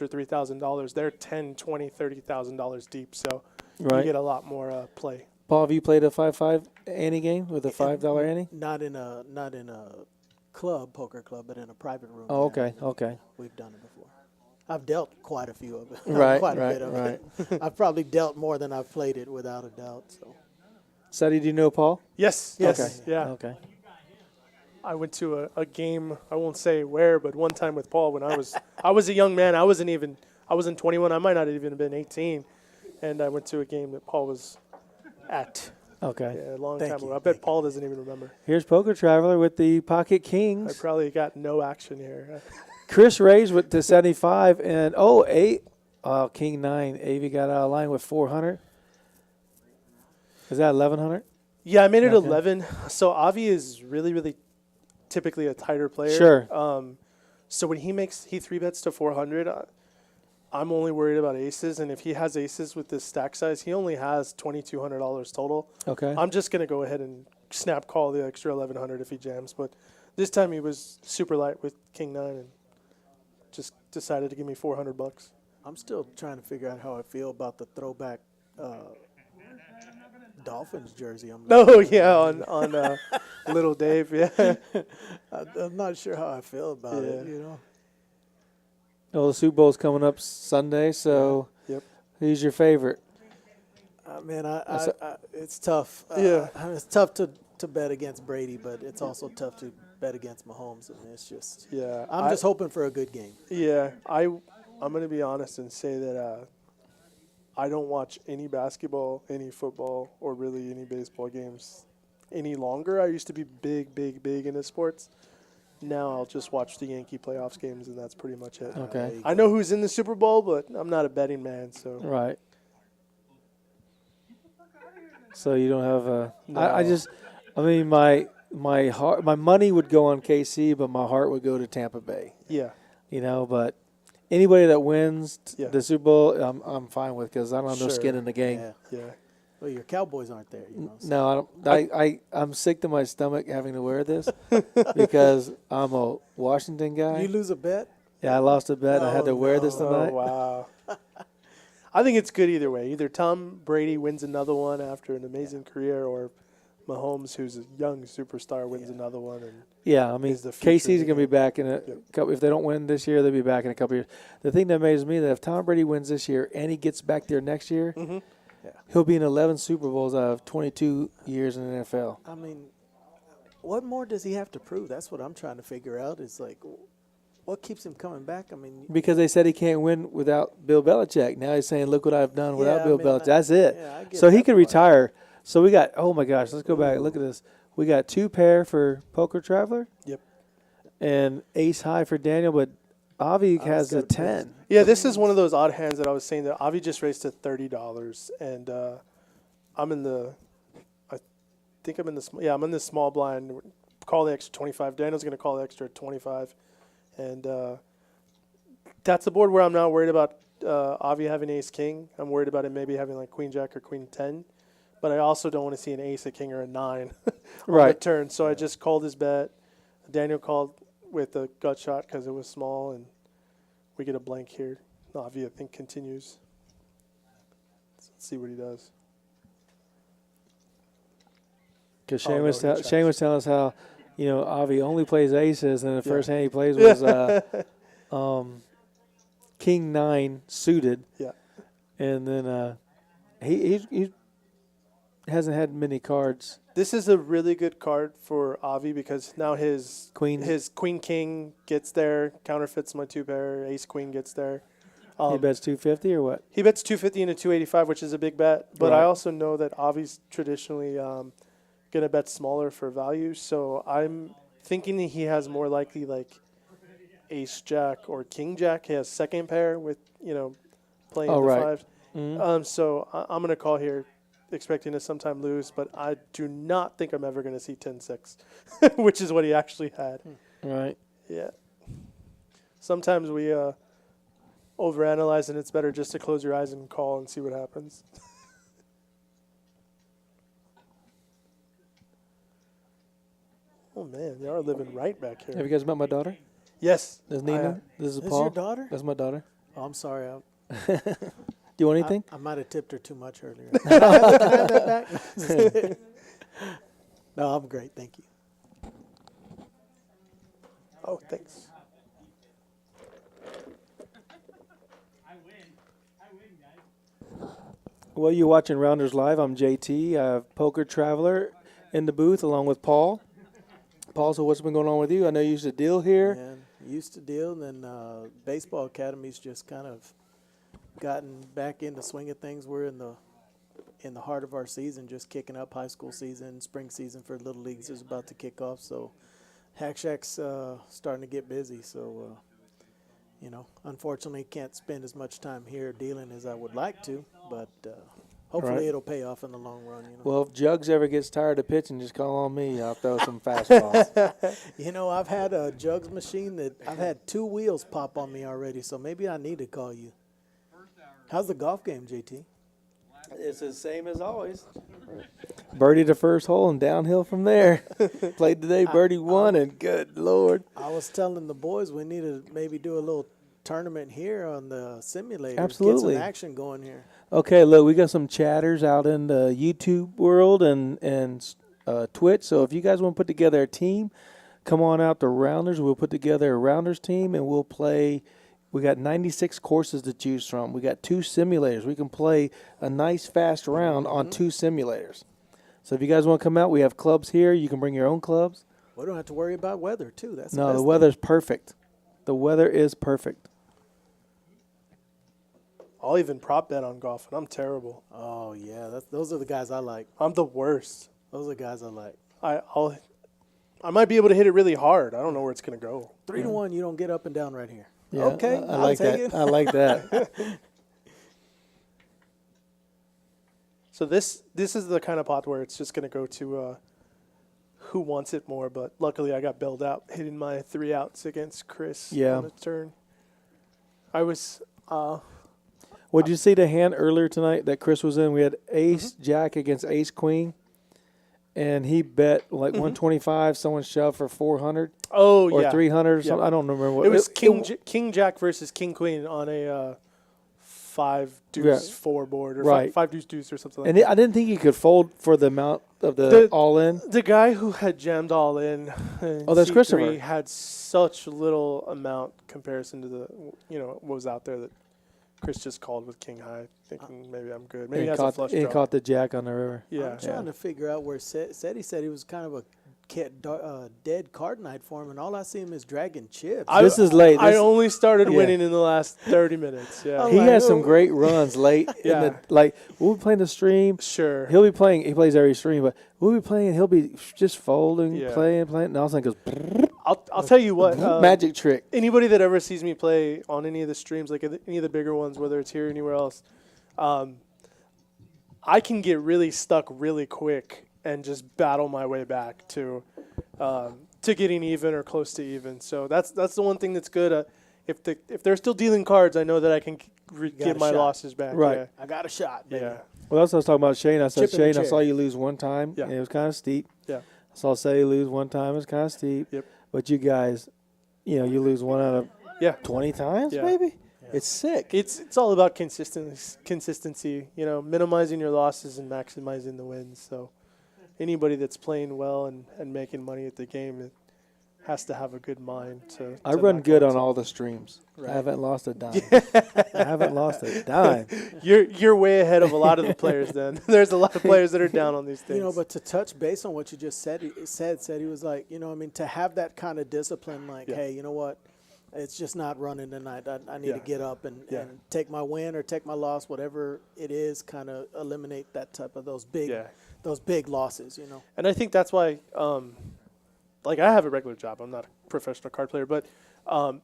G: or $3,000. They're $10,000, $20,000, $30,000 deep, so you get a lot more play.
B: Paul, have you played a 5-5 ante game with a $5 ante?
F: Not in a poker club, but in a private room.
B: Oh, okay.
F: We've done it before. I've dealt quite a few of it.
B: Right.
F: It. I've probably dealt more than I've played it, without a doubt. So.
B: Sadie, do you know Paul?
G: Yes.
B: Okay.
G: Yeah.
B: Okay.
G: I went to a game, I won't say where, but one time with Paul when I was a young man. I wasn't 21. I might not have even been 18. And I went to a game that Paul was at.
B: Okay.
G: Yeah, a long time ago. I bet Paul doesn't even remember.
B: Here's Poker Traveler with the Pocket Kings.
G: I probably got no action here.
B: Chris raised to 75, and King 9. Avi got out of line with 400. Is that 1,100?
G: Yeah, I made it 11. So Avi is really, really typically a tighter player.
B: Sure.
G: So when he 3-bets to 400, I'm only worried about aces. And if he has aces with this stack size, he only has $2,200 total.
B: Okay.
G: I'm just going to go ahead and snap call the extra 1,100 if he jams. But this time he was super light with King 9 and just decided to give me $400.
F: I'm still trying to figure out how I feel about the throwback Dolphins jersey.
G: On Little Dave, yeah.
F: I'm not sure how I feel about it,
B: Well, the Super Bowl's coming up Sunday, so who's your favorite?
F: Man, it's tough. It's tough to bet against Brady, but it's also tough to bet against Mahomes, and it's just I'm just hoping for a good game.
G: Yeah, I'm going to be honest and say that I don't watch any basketball, any football, or really any baseball games any longer. I used to be big into sports. Now I'll just watch the Yankee playoffs games, and that's pretty much it.
B: Okay.
G: I know who's in the Super Bowl, but I'm not a betting man, so.
B: Right. So you don't have a. I mean, my heart, my money would go on KC, but my heart would go to Tampa Bay.
G: Yeah.
B: You know, but anybody that wins
G: Yeah.
B: the Super Bowl, I'm fine with because I don't have no
G: Sure.
B: skin in the game.
F: Yeah.
G: Yeah.
F: Well, your Cowboys aren't there, you know. So.
B: No, I don't. I'm sick to my stomach having to wear this because I'm a Washington guy.
F: You lose a bet?
B: Yeah, I lost a bet. I had to
F: Oh,
B: wear this
F: no.
B: tonight.
G: Oh, wow. I think it's good either way. Either Tom Brady wins another one after an amazing career, or Mahomes, who's a young superstar, wins another one. And
B: Yeah, I mean,
G: is the future
B: KC's
G: of
B: going to
G: the
B: be
G: game.
B: back in a couple. If they don't win this year, they'll be back in a couple years. The thing that amazes me that if Tom Brady wins this year and he gets back there next year, he'll be in 11 Super Bowls out of 22 years in the NFL.
F: I mean, what more does he have to prove? That's what I'm trying to figure out. Is like, what keeps him coming back? I mean,
B: Because they said he can't win without Bill Belichick. Now he's saying, look what I've done without
F: I
B: Bill
F: mean,
B: Belichick. That's it.
F: yeah, I get
B: So he
F: that
B: could
F: part.
B: retire. So we got, oh my gosh, let's go back. Look at this. We got 2 pair for Poker Traveler.
G: Yep.
B: And ace high for Daniel, but Avi has
F: got
B: a
F: a best.
B: 10.
G: Yeah, this is one of those odd hands that I was saying that Avi just raised to $30, and I'm in the, I think I'm in the, I'm in the small blind. Call the extra 25. Daniel's going to call the extra 25, and that's a board where I'm not worried about Avi having ace king. I'm worried about him maybe having like queen jack or queen 10, but I also don't want to see an ace, a king, or a 9 on the turn. So I just called his bet. Daniel called with a gut shot because it was small, and we get a blank here. Avi, I think, continues. So let's see what he does.
B: Because
G: Oh, no, he
B: Shane was telling us how, you know, Avi only plays aces, and the first hand he plays was King 9 suited.
G: Yeah.
B: And then he hasn't had many cards.
G: This is a really good card for Avi because now his queen king gets there, counterfeits my 2 pair, ace queen gets there.
B: He bets 250 or what?
G: He bets 250 into 285, which is a big bet. But I
B: Right.
G: also know that Avi's traditionally going to bet smaller for value. So I'm thinking that he has more likely like ace jack or king jack. He has second pair with, playing the
B: right.
G: 5.
B: Mhm.
G: So I'm going to call here expecting to sometime lose, but I do not think I'm ever going to see 10-6, which is what he actually had.
B: Right.
G: Yeah. Sometimes we overanalyze, and it's better just to close your eyes and call and see what happens. Oh, man, they are living right back
B: Have
G: here.
B: you guys met my daughter?
G: Yes.
B: This is Nina. This is
F: Is
B: Paul.
F: your daughter?
B: That's my daughter.
F: Oh, I'm sorry.
B: Do you want anything?
F: I might have tipped her too much earlier. No, I'm great. Thank you.
G: Oh, thanks.
B: Well, you're watching Rounders Live. I'm JT, Poker Traveler, in the booth along with Paul. Paul, so what's been going on with you? I know you used to deal here.
F: And used to deal, and then baseball academies just kind of gotten back into swing of things. We're in the heart of our season, just kicking up. High school season, spring season for little leagues is about to kick off. So Hack Shack's starting to get busy. So unfortunately, can't spend as much time here dealing as I would like to, but hopefully
B: Right.
F: it'll pay off in the long run.
B: Well, if Jugs ever gets tired of pitching, just call on me. I'll throw some fastballs.
F: I've had a jugs machine that I've had 2 wheels pop on me already, so maybe I need to call you. How's the golf game, JT?
B: It's the same as always. Birdie the first hole and downhill from there. Played today, birdie won, and good Lord.
F: I was telling the boys we need to maybe do a little tournament here on the simulator.
B: Absolutely.
F: Get some action going here.
B: Okay, look, we got some chatters out in the YouTube world and Twitch. So if you guys want to put together a team, come on out to Rounders. We'll put together a Rounders team, and we'll play. We got 96 courses to choose from. We got 2 simulators. We can play a nice fast round on 2 simulators. So if you guys want to come out, we have clubs here. You can bring your own clubs.
F: We don't have to worry about weather, too. That's
B: No,
F: best
B: the
F: thing.
B: weather's perfect. The weather is perfect.
G: I'll even prop bet on golf, and I'm terrible.
F: Oh yeah, those are the guys I like.
G: I'm the worst.
F: Those are the guys I like.
G: I might be able to hit it really hard. I don't know where it's gonna go.
F: 3-1, you don't get up and down right here.
B: Yeah,
F: Okay,
B: I
F: I'll
B: like
F: take
B: that.
F: it.
B: I like that.
G: So this is the kind of pot where it's just gonna go to who wants it more. But luckily, I got bailed out hitting my 3 outs against Chris
B: Yeah.
G: on the turn. I was.
B: Would you see the hand earlier tonight that Chris was in? We had Ace Jack against Ace Queen, and he bet like 125. Someone shoved for 400
G: Oh
B: or
G: yeah.
B: 300 or
G: Yeah.
B: something. I don't remember what
G: It was King Jack versus King Queen on a 5 deuce 4 board or
B: Right.
G: 5 deuce deuce or something like
B: And
G: that.
B: I didn't think he could fold for the amount of the all in.
G: The guy who had jammed all in,
B: Oh, that's
G: C3
B: Christopher.
G: had such little amount comparison to the what was out there that Chris just called with king high, thinking maybe I'm good. Maybe he has a flush draw.
B: caught the jack on the river.
G: Yeah.
F: I'm trying to figure out where said he was kind of a dead card night for him, and all I see him is dragging chips.
B: This is late.
G: I
B: This-
G: only started
B: Yeah.
G: winning in the last 30 minutes. Yeah.
B: He
F: like,
B: has some great runs late.
G: Yeah.
B: In the, like we'll be playing the stream.
G: Sure.
B: He'll be playing. He plays every stream, but we'll be playing. He'll be just folding,
G: Yeah.
B: playing. And all of a sudden goes
G: I'll tell you what.
B: magic trick.
G: Anybody that ever sees me play on any of the streams, like any of the bigger ones, whether it's here or anywhere else, I can get really stuck really quick and just battle my way back to getting even or close to even. So that's the one thing that's good. If they're still dealing cards, I know that I can get
F: a
G: my
F: shot.
G: losses back.
B: Right.
F: I got a shot, baby.
G: Yeah.
B: Well, that's what I was talking about Shane. I said,
F: Chip in the
B: Shane, I
F: chair.
B: saw you lose one time.
G: Yeah.
B: And it was kind of steep.
G: Yeah.
B: I saw Say lose one time. It was kind of steep.
G: Yep.
B: But you guys, you lose one out of
G: Yeah.
B: 20 times,
G: Yeah.
B: maybe? It's sick.
G: It's all about consistency. Minimizing your losses and maximizing the wins. So anybody that's playing well and making money at the game, it has to have a good mind to.
B: I run good on
G: all.
B: all the streams.
F: Right.
B: I haven't lost a dime. I haven't lost a dime.
G: You're way ahead of a lot of the players. Then there's a lot of players that are down on these things.
F: But to touch base on what you just said, he was like, to have that kind of discipline, like,
G: Yeah.
F: hey, you know what, it's just not running tonight. I need
G: Yeah.
F: to get up and take my win or take my loss, whatever it is, kind of eliminate that type of those big losses,
G: And I think that's why, I have a regular job. I'm not a professional card player, but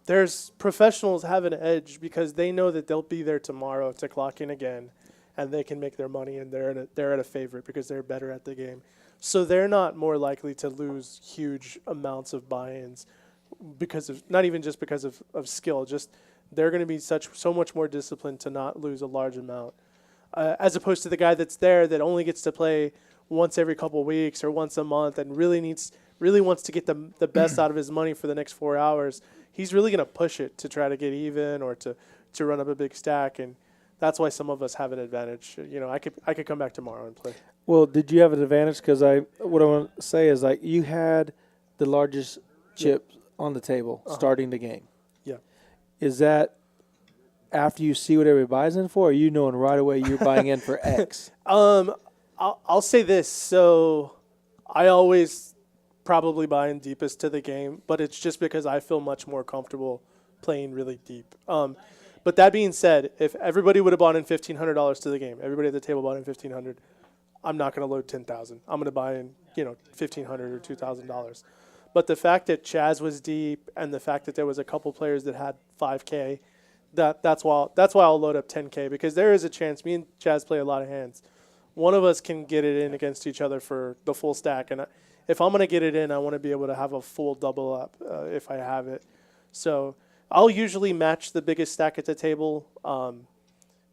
G: there's professionals have an edge because they know that they'll be there tomorrow to clock in again, and they can make their money, and they're at a favorite because they're better at the game. So they're not more likely to lose huge amounts of buy-ins because of not even just because of skill. Just they're going to be so much more disciplined to not lose a large amount, as opposed to the guy that's there that only gets to play once every couple weeks or once a month and really wants to get the best out of his money for the next 4 hours. He's really going to push it to try to get even or to run up a big stack, and that's why some of us have an advantage. I could come back tomorrow and play.
B: Well, did you have an advantage? Because what I want to say is, like, you had the largest chip on the table starting the game.
G: Yeah.
B: Is that after you see what everybody buys in for, or you knowing right away you're buying in for X?
G: I'll say this. So I always probably buy in deepest to the game, but it's just because I feel much more comfortable playing really deep. But that being said, if everybody would have bought in $1,500 to the game, everybody at the table bought in $1,500, I'm not going to load 10,000. I'm going to buy in, $1,500 or $2,000. But the fact that Chaz was deep and the fact that there was a couple players that had 5K, that's why I'll load up 10K, because there is a chance. Me and Chaz play a lot of hands. One of us can get it in against each other for the full stack, and if I'm going to get it in, I want to be able to have a full double up if I have it. So I'll usually match the biggest stack at the table,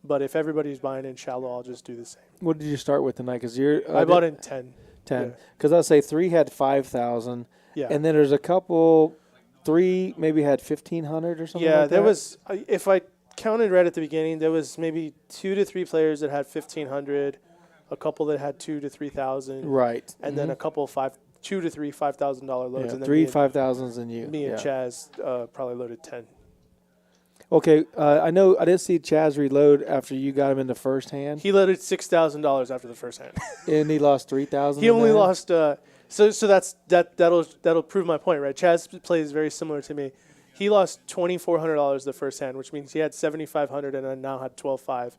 G: but if everybody's buying in shallow, I'll just do the same.
B: What did you start with tonight? Because
G: I bought in 10.
B: 10. Because I'll say 3 had 5,000,
G: Yeah.
B: and then there's a couple. 3 maybe had 1,500 or something.
G: Yeah,
B: like
G: there
B: that.
G: was, if I counted right at the beginning, there was maybe 2 to 3 players that had 1,500, a couple that had 2 to 3,000,
B: right,
G: and then a couple 2 to 3 $5,000 loads,
B: yeah,
G: and then
B: 3
G: me and-
B: 5,000s and you.
G: Me and
B: yeah.
G: Chaz probably loaded 10.
B: Okay, I know I didn't see Chaz reload after you got him in the first hand,
G: He loaded $6,000 after the first hand.
B: and he lost 3,000.
G: He only lost. So that'll prove my point, right? Chaz plays very similar to me. He lost $2,400 the first hand, which means he had $7,500 and then now had 12,500.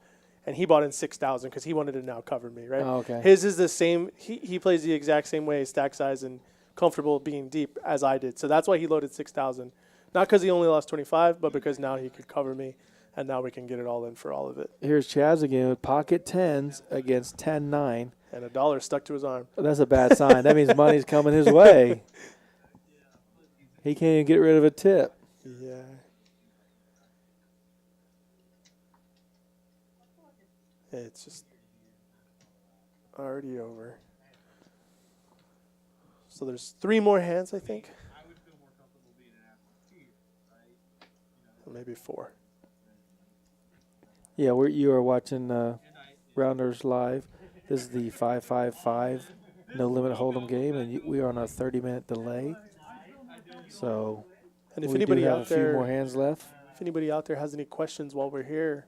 G: And he bought in 6,000 because he wanted to now cover me, right?
B: Oh, okay.
G: His is the same. He plays the exact same way, stack size and comfortable being deep as I did. So that's why he loaded 6,000. Not because he only lost 25, but because now he could cover me, and now we can get it all in for all of it.
B: Here's Chaz again with pocket 10s against 10-9.
G: And $1 stuck to his arm.
B: That's a bad sign. That means money's coming his way. He can't even get rid of a tip.
G: Yeah. It's just already over. So there's 3 more hands, I think.
D: I would feel more comfortable being an athlete here, right?
G: Or maybe 4.
B: Yeah, you are watching Rounders Live. This is the 5-5-5 no limit hold'em game, and we are on a 30-minute delay. So
G: And if
B: we
G: anybody
B: do have
G: out
B: a few
G: there,
B: more hands left.
G: if anybody out there has any questions while we're here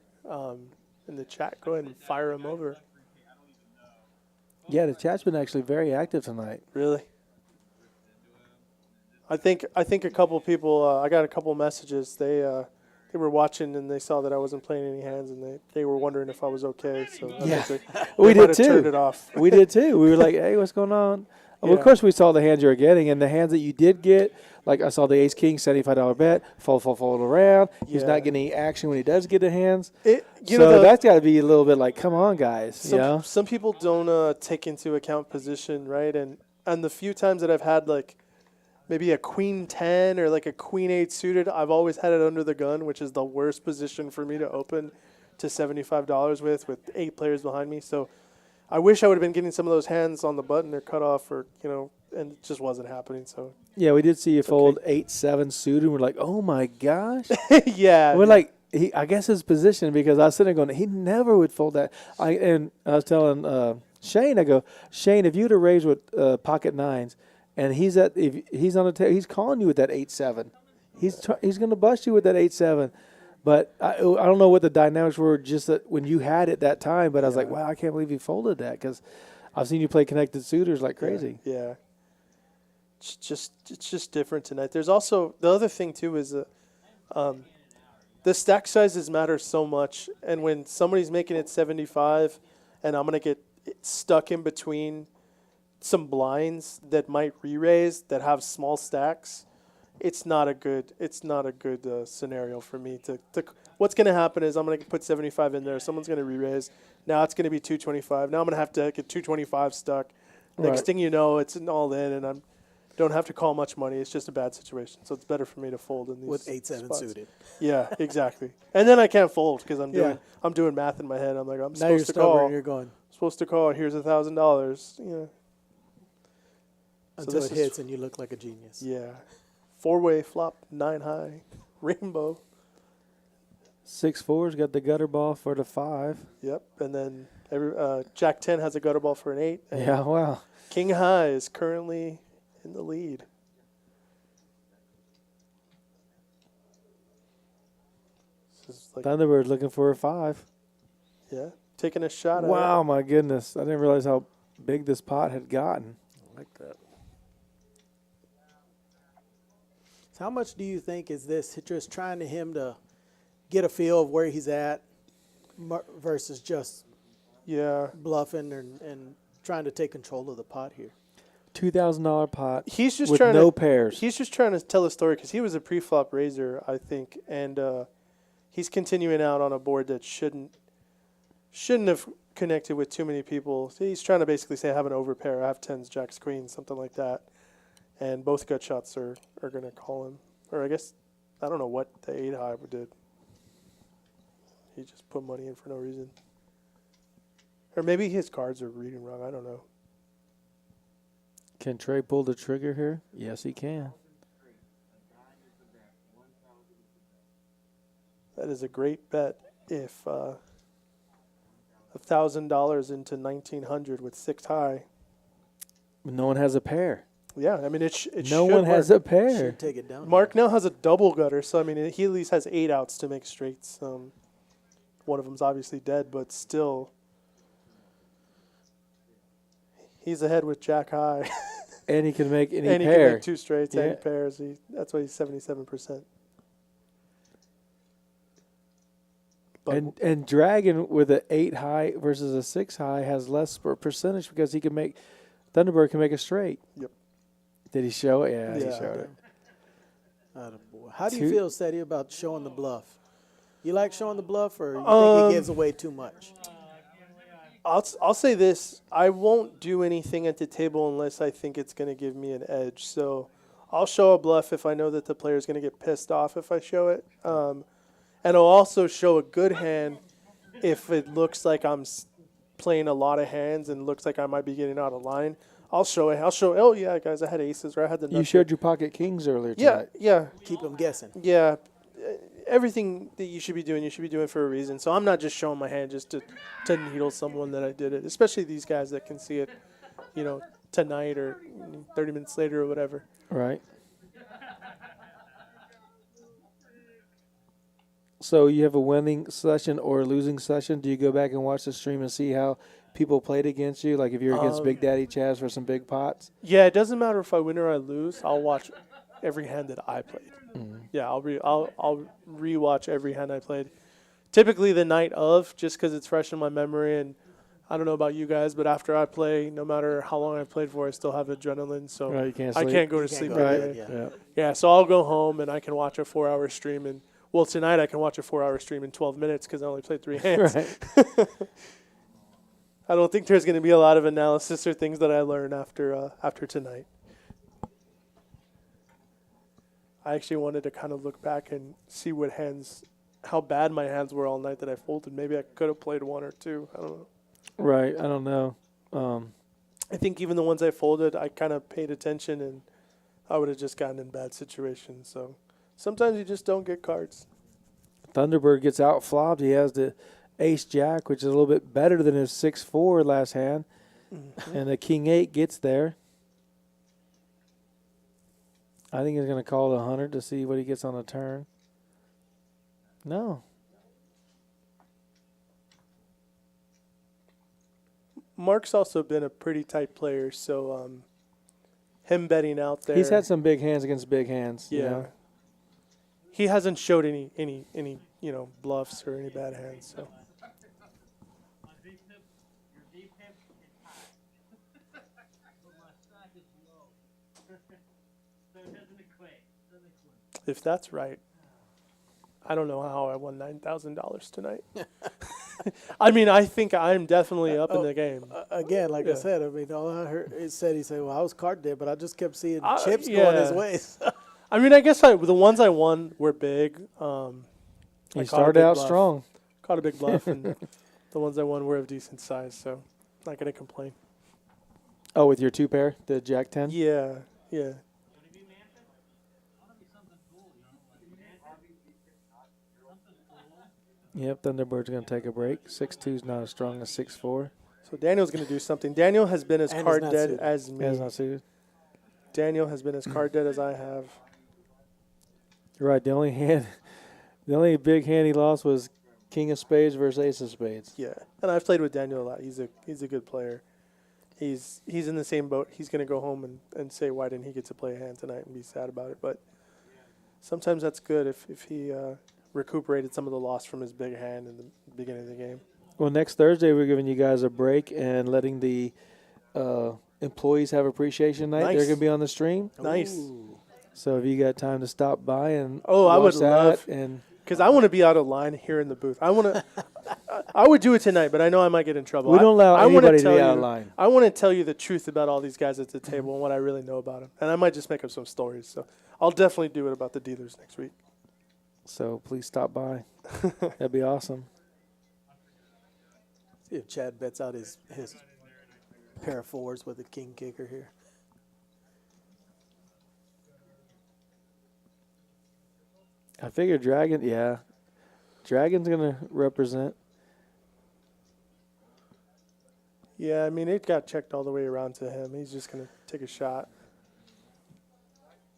G: in the chat, go ahead and fire them over.
B: Yeah, the chat's been actually very active tonight.
G: Really? I think a couple people. I got a couple messages. They were watching and they saw that I wasn't playing any hands and they were wondering if I was okay. So I
B: Yeah.
G: think
B: We
G: they
B: did
G: might have
B: too.
G: Turned it off.
B: We did too. We were like, hey, what's going on? Well, of
G: Yeah.
B: course, we saw the hands you were getting, and the hands that you did get, like I saw the Ace King $75 bet, fold around. He's
G: Yeah.
B: not getting any action when he does get the hands.
G: You
B: So
G: know,
B: that's got to be a little bit like, come on, guys. You know?
G: some people don't take into account position, right? And the few times that I've had like maybe a queen 10 or like a queen 8 suited, I've always had it under the gun, which is the worst position for me to open to $75 with 8 players behind me. So I wish I would have been getting some of those hands on the button or cut off, or and it just wasn't happening. So
B: Yeah, we did see you fold 8-7 suited. We're like, oh my gosh.
G: yeah,
B: We're like, I guess his position, because I was sitting there going, he never would fold that. And I was telling Shane, I go, Shane, if you'd have raised with pocket 9s, and he's on the he's calling you with that 8-7. He's going to bust you with that 8-7. But I don't know what the dynamics were just that when you had it that time. But I was like, wow, I can't believe you folded that, because I've seen you play connected suitors like crazy.
G: Yeah. It's just different tonight. There's also the other thing too is the stack sizes matter so much, and when somebody's making it 75, and I'm gonna get stuck in between some blinds that might re-raise that have small stacks, it's not a good scenario for me to. What's gonna happen is I'm gonna put 75 in there. Someone's gonna re-raise. Now it's gonna be 225. Now I'm gonna have to get 225 stuck. Next
B: Right.
G: thing you know, it's an all in, and I'm don't have to call much money. It's just a bad situation. So it's better for me to fold in these
F: with 8-7
G: spots.
F: suited.
G: Yeah, exactly. And then I can't fold because
F: Yeah.
G: I'm doing math in my head. I'm like, I'm
F: Now you're
G: supposed to
F: stubborn.
G: call.
F: And you're going
G: Supposed to call. Here's $1,000. Yeah.
F: until
G: this
F: it
G: is-
F: hits and you look like a genius.
G: Yeah. 4-way flop, 9 high, rainbow.
B: 6-4's got the gutter ball for the 5.
G: Yep. And then Jack 10 has a gutter ball for an 8. And
B: Yeah, wow.
G: King high is currently in the lead. This is like,
B: Thunderbird looking for a 5.
G: yeah, taking a shot at
B: Wow, my goodness. I didn't realize how big this pot had gotten.
F: I like that. So how much do you think is this just trying to him to get a feel of where he's at versus just
G: it. Yeah.
F: bluffing and trying to take control of the pot here?
B: $2,000 pot
G: He's just
B: with
G: trying
B: no
G: to
B: pairs.
G: He's just trying to tell a story because he was a pre-flop raiser, I think, and he's continuing out on a board that shouldn't have connected with too many people. So he's trying to basically say I have an overpair, I have 10s, jacks, queens, something like that, and both gut shots are going to call him. Or I guess I don't know what the 8 high did. He just put money in for no reason, or maybe his cards are reading wrong. I don't know.
B: Can Trey pull the trigger here? Yes, he can.
G: That is a great bet if $1,000 into 1,900 with 6 high.
B: No one has a pair.
G: Yeah, I mean it
B: No
G: should
B: one has
G: work.
B: a pair.
F: Should take it down.
G: Mark now has a double gutter, so I mean he at least has 8 outs to make straights. One of them's obviously dead, but still, he's ahead with Jack high,
B: And he can make any
G: and he
B: pair.
G: can make 2 straights,
B: Yeah.
G: 8 pairs. That's why he's 77%.
B: And Dragon with an 8 high versus a 6 high has less percentage because he can make Thunderbird can make a straight.
G: Yep.
B: Did he show it? Yeah, he
F: Yeah.
B: showed it.
F: Attaboy. How do you
B: Two-
F: feel, Sadie, about showing the bluff? You like showing the bluff, or you think it gives away too much?
G: I'll say this: I won't do anything at the table unless I think it's going to give me an edge. So I'll show a bluff if I know that the player's going to get pissed off if I show it, and I'll also show a good hand if it looks like I'm playing a lot of hands and looks like I might be getting out of line. I'll show it. Oh yeah, guys, I had aces or I had the.
B: You showed your pocket kings earlier
G: Yeah,
B: tonight.
G: yeah,
F: Keep them guessing.
G: yeah. Everything that you should be doing for a reason. So I'm not just showing my hand just to needle someone that I did it, especially these guys that can see it, tonight or 30 minutes later or whatever.
B: Right. So you have a winning session or a losing session. Do you go back and watch the stream and see how people played against you? Like if you're against Big Daddy Chaz for some big pots?
G: Yeah, it doesn't matter if I win or I lose. I'll watch every hand that I played.
B: Mm-hmm.
G: Yeah, I'll rewatch every hand I played. Typically the night of, just because it's fresh in my memory. And I don't know about you guys, but after I play, no matter how long I played for, I still have adrenaline. So
B: Right, you can't
G: I
B: sleep.
G: can't go to
F: You can't
G: sleep.
F: go to
G: right
F: bed,
G: away.
F: yeah.
B: Yeah.
G: Yeah, so I'll go home and I can watch a 4-hour stream. And well, tonight I can watch a 4-hour stream in 12 minutes because I only played 3 hands.
B: Right.
G: I don't think there's going to be a lot of analysis or things that I learn after tonight. I actually wanted to kind of look back and see how bad my hands were all night that I folded. Maybe I could have played 1 or 2. I don't know.
B: Right. I don't know.
G: I think even the ones I folded, I kind of paid attention and I would have just gotten in bad situations. So sometimes you just don't get cards.
B: Thunderbird gets out flopped. He has the Ace Jack, which is a little bit better than his 6-4 last hand.
G: Mm-hmm.
B: And the King 8 gets there. I think he's going to call the 100 to see what he gets on the turn. No.
G: Mark's also been a pretty tight player, so him betting out there.
B: He's had some big hands against big hands.
G: Yeah.
B: You know?
G: He hasn't showed any bluffs or any bad hands. So if that's right, I don't know how I won $9,000 tonight. I mean, I think I'm definitely up in the game.
F: Again, like I
G: Yeah.
F: said, I mean, all I heard he said, well, I was card dead, but I just kept seeing chips
G: yeah.
F: going his way.
G: I mean, I guess the ones I won were big.
B: He
G: I caught a
B: started
G: big
B: out
G: bluff.
B: strong.
G: Caught a big bluff, and the ones I won were of decent size, so not going to complain.
B: Oh, with your 2 pair, the Jack 10?
G: Yeah, yeah.
B: Yep, Thunderbird's going to take a break. 6-2's not as strong as 6-4.
G: So Daniel's going to do something. Daniel has been as
F: And
G: card
F: he's not
G: dead
F: suited.
G: as me.
B: That's not suited.
G: Daniel has been as card dead as I have.
B: You're right. The only big hand he lost was King of Spades versus Ace of Spades.
G: Yeah, and I've played with Daniel a lot. He's a good player. He's in the same boat. He's going to go home and say, why didn't he get to play a hand tonight and be sad about it. But sometimes that's good if he recuperated some of the loss from his big hand in the beginning of the game.
B: Well, next Thursday we're giving you guys a break and letting the employees have appreciation night.
G: Nice.
B: They're going to be on the stream.
G: Nice.
B: So if you got time to stop by and
G: Oh, I would
B: watch that
G: love-
B: and
G: Because I want to be out of line here in the booth. I would do it tonight, but I know I might get in trouble.
B: we don't allow
G: I wanna
B: anybody to
G: tell
B: be out of
G: you-
B: line.
G: I want to tell you the truth about all these guys at the table and what I really know about them. And I might just make up some stories. So I'll definitely do it about the dealers next week.
B: So please stop by. That'd be awesome.
F: See if Chad bets out his pair of 4s with a king kicker here.
B: I figure Dragon, yeah. Dragon's going to represent.
G: Yeah, I mean, it got checked all the way around to him. He's just going to take a shot.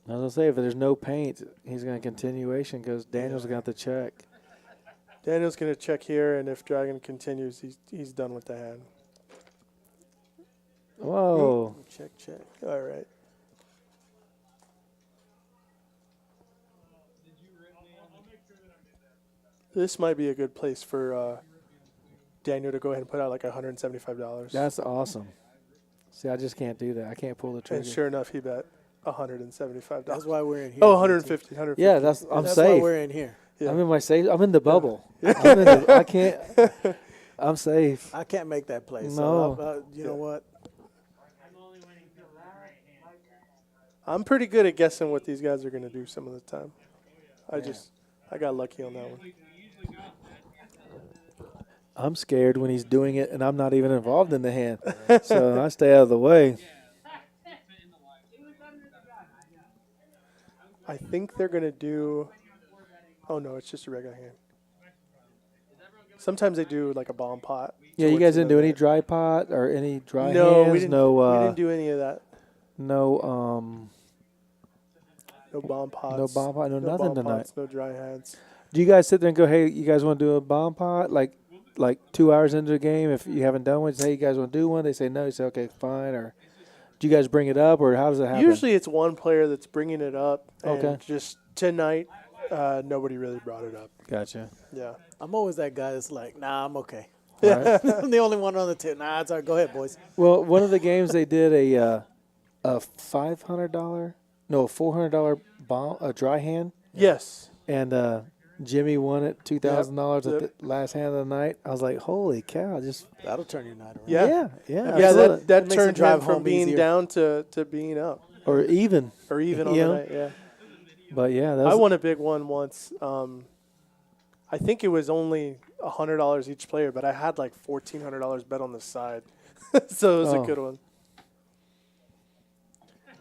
B: I was going to say, if there's no paint, he's going to continuation because Daniel's got the check.
G: Daniel's going to check here, and if Dragon continues, he's done with the hand.
B: Whoa.
F: Check.
G: All right. This might be a good place for Daniel to go ahead and put out like $175.
B: That's awesome. See, I just can't do that. I can't pull the trigger.
G: And sure enough, he bet $175.
F: That's why we're in here.
G: Oh,
F: JT.
G: 150, 150.
B: Yeah, I'm
F: That's why
B: safe.
F: we're in here.
G: Yeah.
B: I'm in my safe. I'm in the bubble. I can't. I'm safe.
F: I can't make that play.
B: No.
F: So you know what?
G: I'm pretty good at guessing what these guys are going to do some of the time. I got lucky on that one.
B: I'm scared when he's doing it, and I'm not even involved in the hand. So I stay out of the way.
G: I think they're going to do. Oh, no, it's just a regular hand. Sometimes they do like a bomb pot.
B: Yeah, you
G: towards
B: guys
G: the
B: didn't do
G: middle.
B: any dry pot or any dry
G: No,
B: hands?
G: we didn't.
B: No,
G: We didn't do any of that.
B: no,
G: No bomb pots.
B: no bomb pot, no nothing
G: bomb
B: tonight.
G: pots, no dry hands.
B: Do you guys sit there and go, hey, you guys want to do a bomb pot? Like 2 hours into the game, if you haven't done one, you say, hey, you guys want to do one? They say no. You say, okay, fine. Or do you guys bring it up, or how does it happen?
G: Usually it's one player that's bringing it up. And
B: Okay.
G: just tonight, nobody really brought it up.
B: Gotcha.
G: Yeah.
F: I'm always that guy that's like, nah, I'm okay.
B: Right.
F: I'm the only one on the tip. Nah, it's all right. Go ahead, boys.
B: Well, one of the games they did a $500, no, $400 bomb, a dry hand,
G: Yes.
B: and Jimmy won it $2,000
G: Yep.
B: at the last hand of the night. I was like, holy cow! Just
F: That'll turn your night around.
G: Yeah.
B: yeah.
G: Yeah,
B: absolutely.
G: that
F: It makes
G: turned
F: the drive
G: him from
F: home
G: being
F: easier.
G: down to being up.
B: or even.
G: Or even on
B: Yeah.
G: the night, yeah.
B: But yeah, that
G: I
B: was,
G: won a big one once. I think it was only $100 each player, but I had like $1,400 bet on the side. So it was
B: Oh.
G: a good one.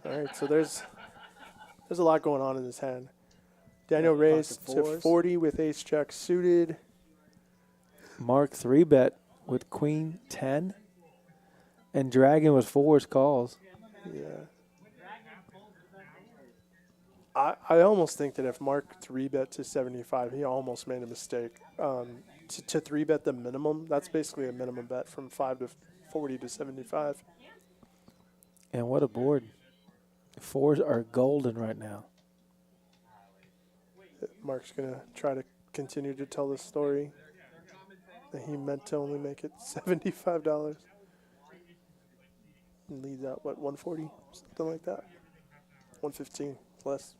G: All right, so there's a lot going on in this hand. Daniel
F: Pocket
G: raised to
F: fours.
G: 40 with ace jack suited.
B: Mark 3-bet with Queen 10, and Dragon with 4s calls.
G: Yeah. I almost think that if Mark 3-bet to 75, he almost made a mistake. To 3-bet the minimum, that's basically a minimum bet from 5 to 40 to 75.
B: And what a board! 4s are golden right now.
G: Mark's going to try to continue to tell the story that he meant to only make it $75. And leads out, what, 140? Something like that. 115, less.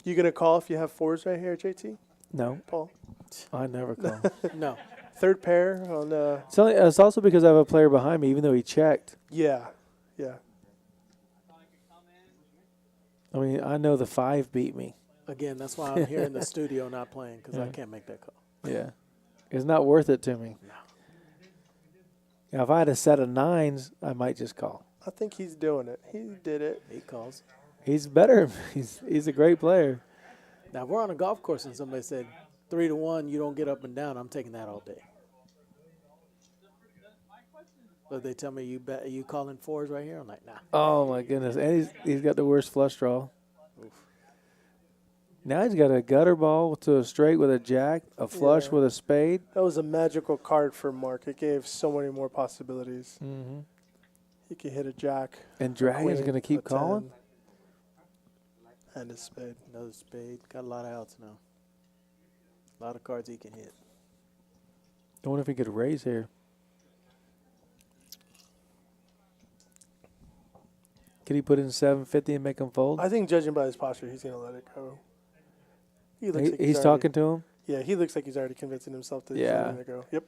G: You going to call if you have 4s right here, JT?
B: No,
G: Paul?
B: I never call.
F: No.
G: Third pair on
B: It's also because I have a player behind me, even though he checked.
G: yeah.
B: I mean, I know the 5 beat me.
F: Again, that's why I'm here in the studio not playing, because I
B: Yeah.
F: can't make that call.
B: Yeah. It's not worth it to me. Now, if I had a set of 9s, I might just call.
G: I think he's doing it. He did it.
F: 8 calls.
B: He's better. He's a great player.
F: Now, if we're on a golf course and somebody said 3-1, you don't get up and down, I'm taking that all day. But they tell me you calling 4s right here, I'm like, nah.
B: Oh, my goodness. And he's got the worst flush draw. Now he's got a gutter ball to a straight with a jack, a flush
G: Yeah.
B: with a spade.
G: That was a magical card for Mark. It gave so many more possibilities.
B: Mm-hmm.
G: He could hit a jack.
B: And Dragon's
G: queen,
B: going to keep
G: a
B: calling?
G: 10, and a spade.
F: Another spade. Got a lot of outs now. A lot of cards he can hit.
B: I wonder if he could raise here. Could he put in 750 and make him fold?
G: I think judging by his posture, he's going to let it go. He looks like
B: He's
G: already-
B: talking to him?
G: Yeah, he looks like he's already convincing himself that
B: Yeah.
G: he's letting it go. Yep.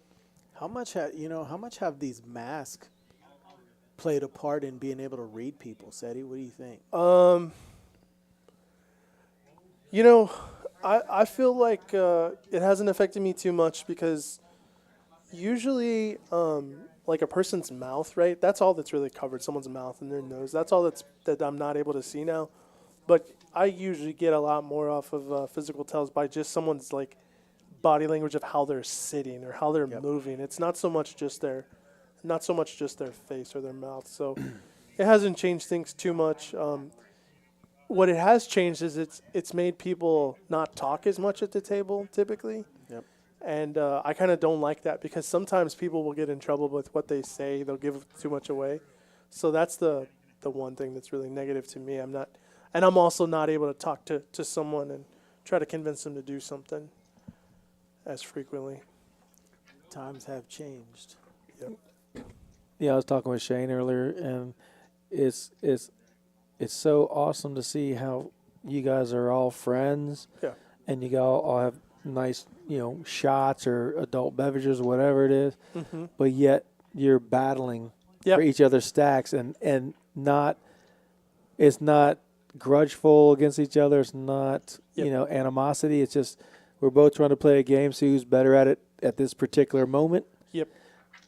F: How much have these masks played a part in being able to read people, Seti? What do you think?
G: I feel like it hasn't affected me too much because usually, like a person's mouth, right? That's all that's really covered. Someone's mouth and their nose. That's all that I'm not able to see now. But I usually get a lot more off of physical tells by just someone's like body language of how they're sitting or how they're moving. It's not so much just their face or their mouth. So it hasn't changed things too much. What it has changed is it's made people not talk as much at the table typically.
F: Yep.
G: And I kind of don't like that because sometimes people will get in trouble with what they say. They'll give too much away. So that's the one thing that's really negative to me. I'm also not able to talk to someone and try to convince them to do something as frequently.
F: Times have changed.
B: Yeah, I was talking with Shane earlier, and it's so awesome to see how you guys are all friends.
G: Yeah.
B: And you all have nice, shots or adult beverages or whatever it is,
G: Mm-hmm.
B: but yet you're battling
G: Yep.
B: for each other's stacks and it's not grudgeful against each other. It's not,
G: Yep.
B: animosity. It's just we're both trying to play a game, see who's better at it at this particular moment.
G: Yep.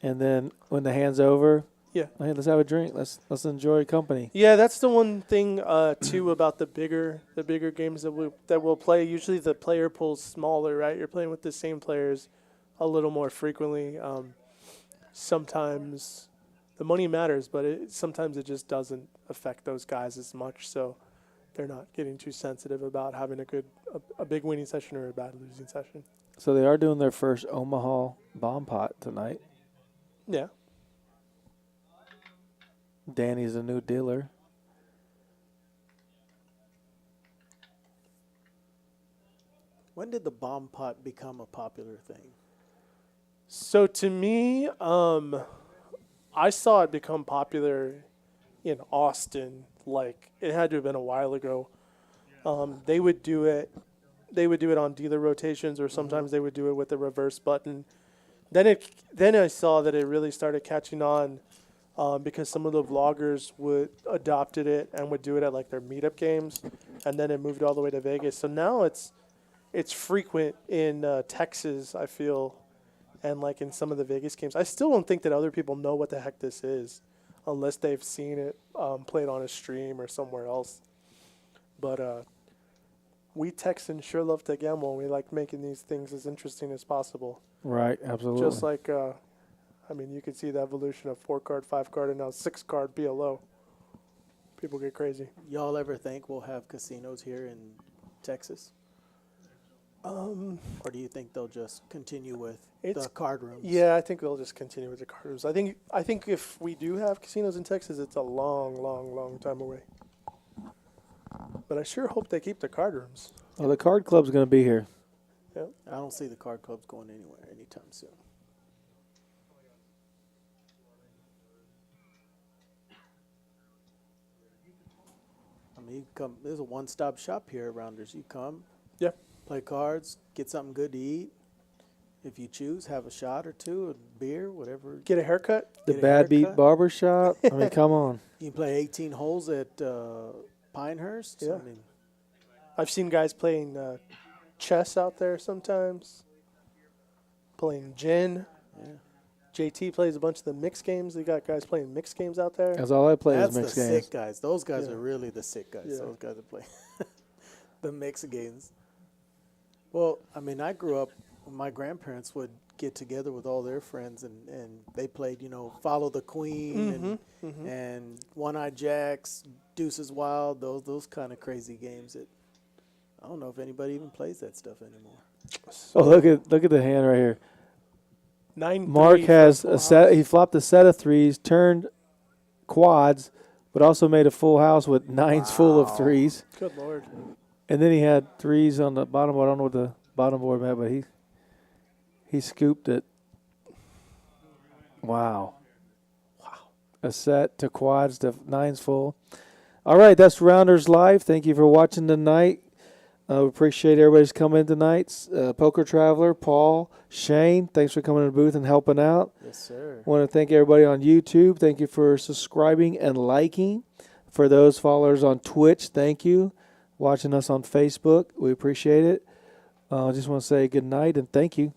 B: And then when the hand's over,
G: Yeah.
B: hey, let's have a drink. Let's enjoy company.
G: Yeah, that's the one thing too about the bigger games that we'll play. Usually the player pool's smaller, right? You're playing with the same players a little more frequently. Sometimes the money matters, but sometimes it just doesn't affect those guys as much. So they're not getting too sensitive about having a big winning session or a bad losing session.
B: So they are doing their first Omaha bomb pot tonight.
G: Yeah.
B: Danny's a new dealer.
F: When did the bomb pot become a popular thing?
G: So to me, I saw it become popular in Austin. Like it had to have been a while ago. They would do it. They would do it on dealer rotations, or sometimes they would do it with the reverse button. Then I saw that it really started catching on because some of the vloggers would adopted it and would do it at like their meetup games, and then it moved all the way to Vegas. So now it's frequent in Texas, I feel, and like in some of the Vegas games. I still don't think that other people know what the heck this is, unless they've seen it played on a stream or somewhere else. But we Texans sure love to gamble, and we like making these things as interesting as possible.
B: Right, absolutely.
G: Just like, you could see the evolution of 4-card, 5-card, and now 6-card BLO. People get crazy.
F: Y'all ever think we'll have casinos here in Texas? Or do you think they'll just continue with the card rooms?
G: Yeah, I think they'll just continue with the card rooms. I think if we do have casinos in Texas, it's a long, long, long time away. But I sure hope they keep the card rooms.
B: Well, the card club's going to be here.
F: I don't see the card clubs going anywhere anytime soon. I mean, you come. There's a one-stop shop here at Rounders. You come,
G: Yeah.
F: play cards, get something good to eat. If you choose, have a shot or two, a beer, whatever.
G: Get a haircut.
B: The
F: Get a
B: Bad Beat
F: haircut.
B: Barber Shop. I mean, come on.
F: You can play 18 holes at Pinehurst.
G: Yeah.
F: I mean,
G: I've seen guys playing chess out there sometimes, playing gin.
F: yeah.
G: JT plays a bunch of the mixed games. They got guys playing mixed games out there.
B: That's all I play
F: That's
B: is
F: the
B: mixed games.
F: sick guys. Those guys
G: Yeah.
F: are really the sick guys.
G: Yeah.
F: Those guys that play the mixed games. Well, I mean, I grew up. My grandparents would get together with all their friends, and they played, Follow the Queen and One-Eyed Jacks, Deuces Wild, those kind of crazy games that I don't know if anybody even plays that stuff anymore.
B: Oh, look at the hand right here.
G: 9-3
B: Mark
G: for
B: has
G: full
B: a set.
G: house.
B: He flopped a set of threes, turned quads, but also made a full house with nines full of threes.
G: Good Lord.
B: And then he had threes on the bottom board. I don't know what the bottom board meant, but he scooped it. Wow. A set to quads to nines full. All right, that's Rounders Live. Thank you for watching tonight. We appreciate everybody's coming tonight. Poker Traveler, Paul, Shane, thanks for coming to the booth and helping out.
F: Yes, sir.
B: Want to thank everybody on YouTube. Thank you for subscribing and liking. For those followers on Twitch, thank you. Watching us on Facebook, we appreciate it. Just want to say good night and thank you.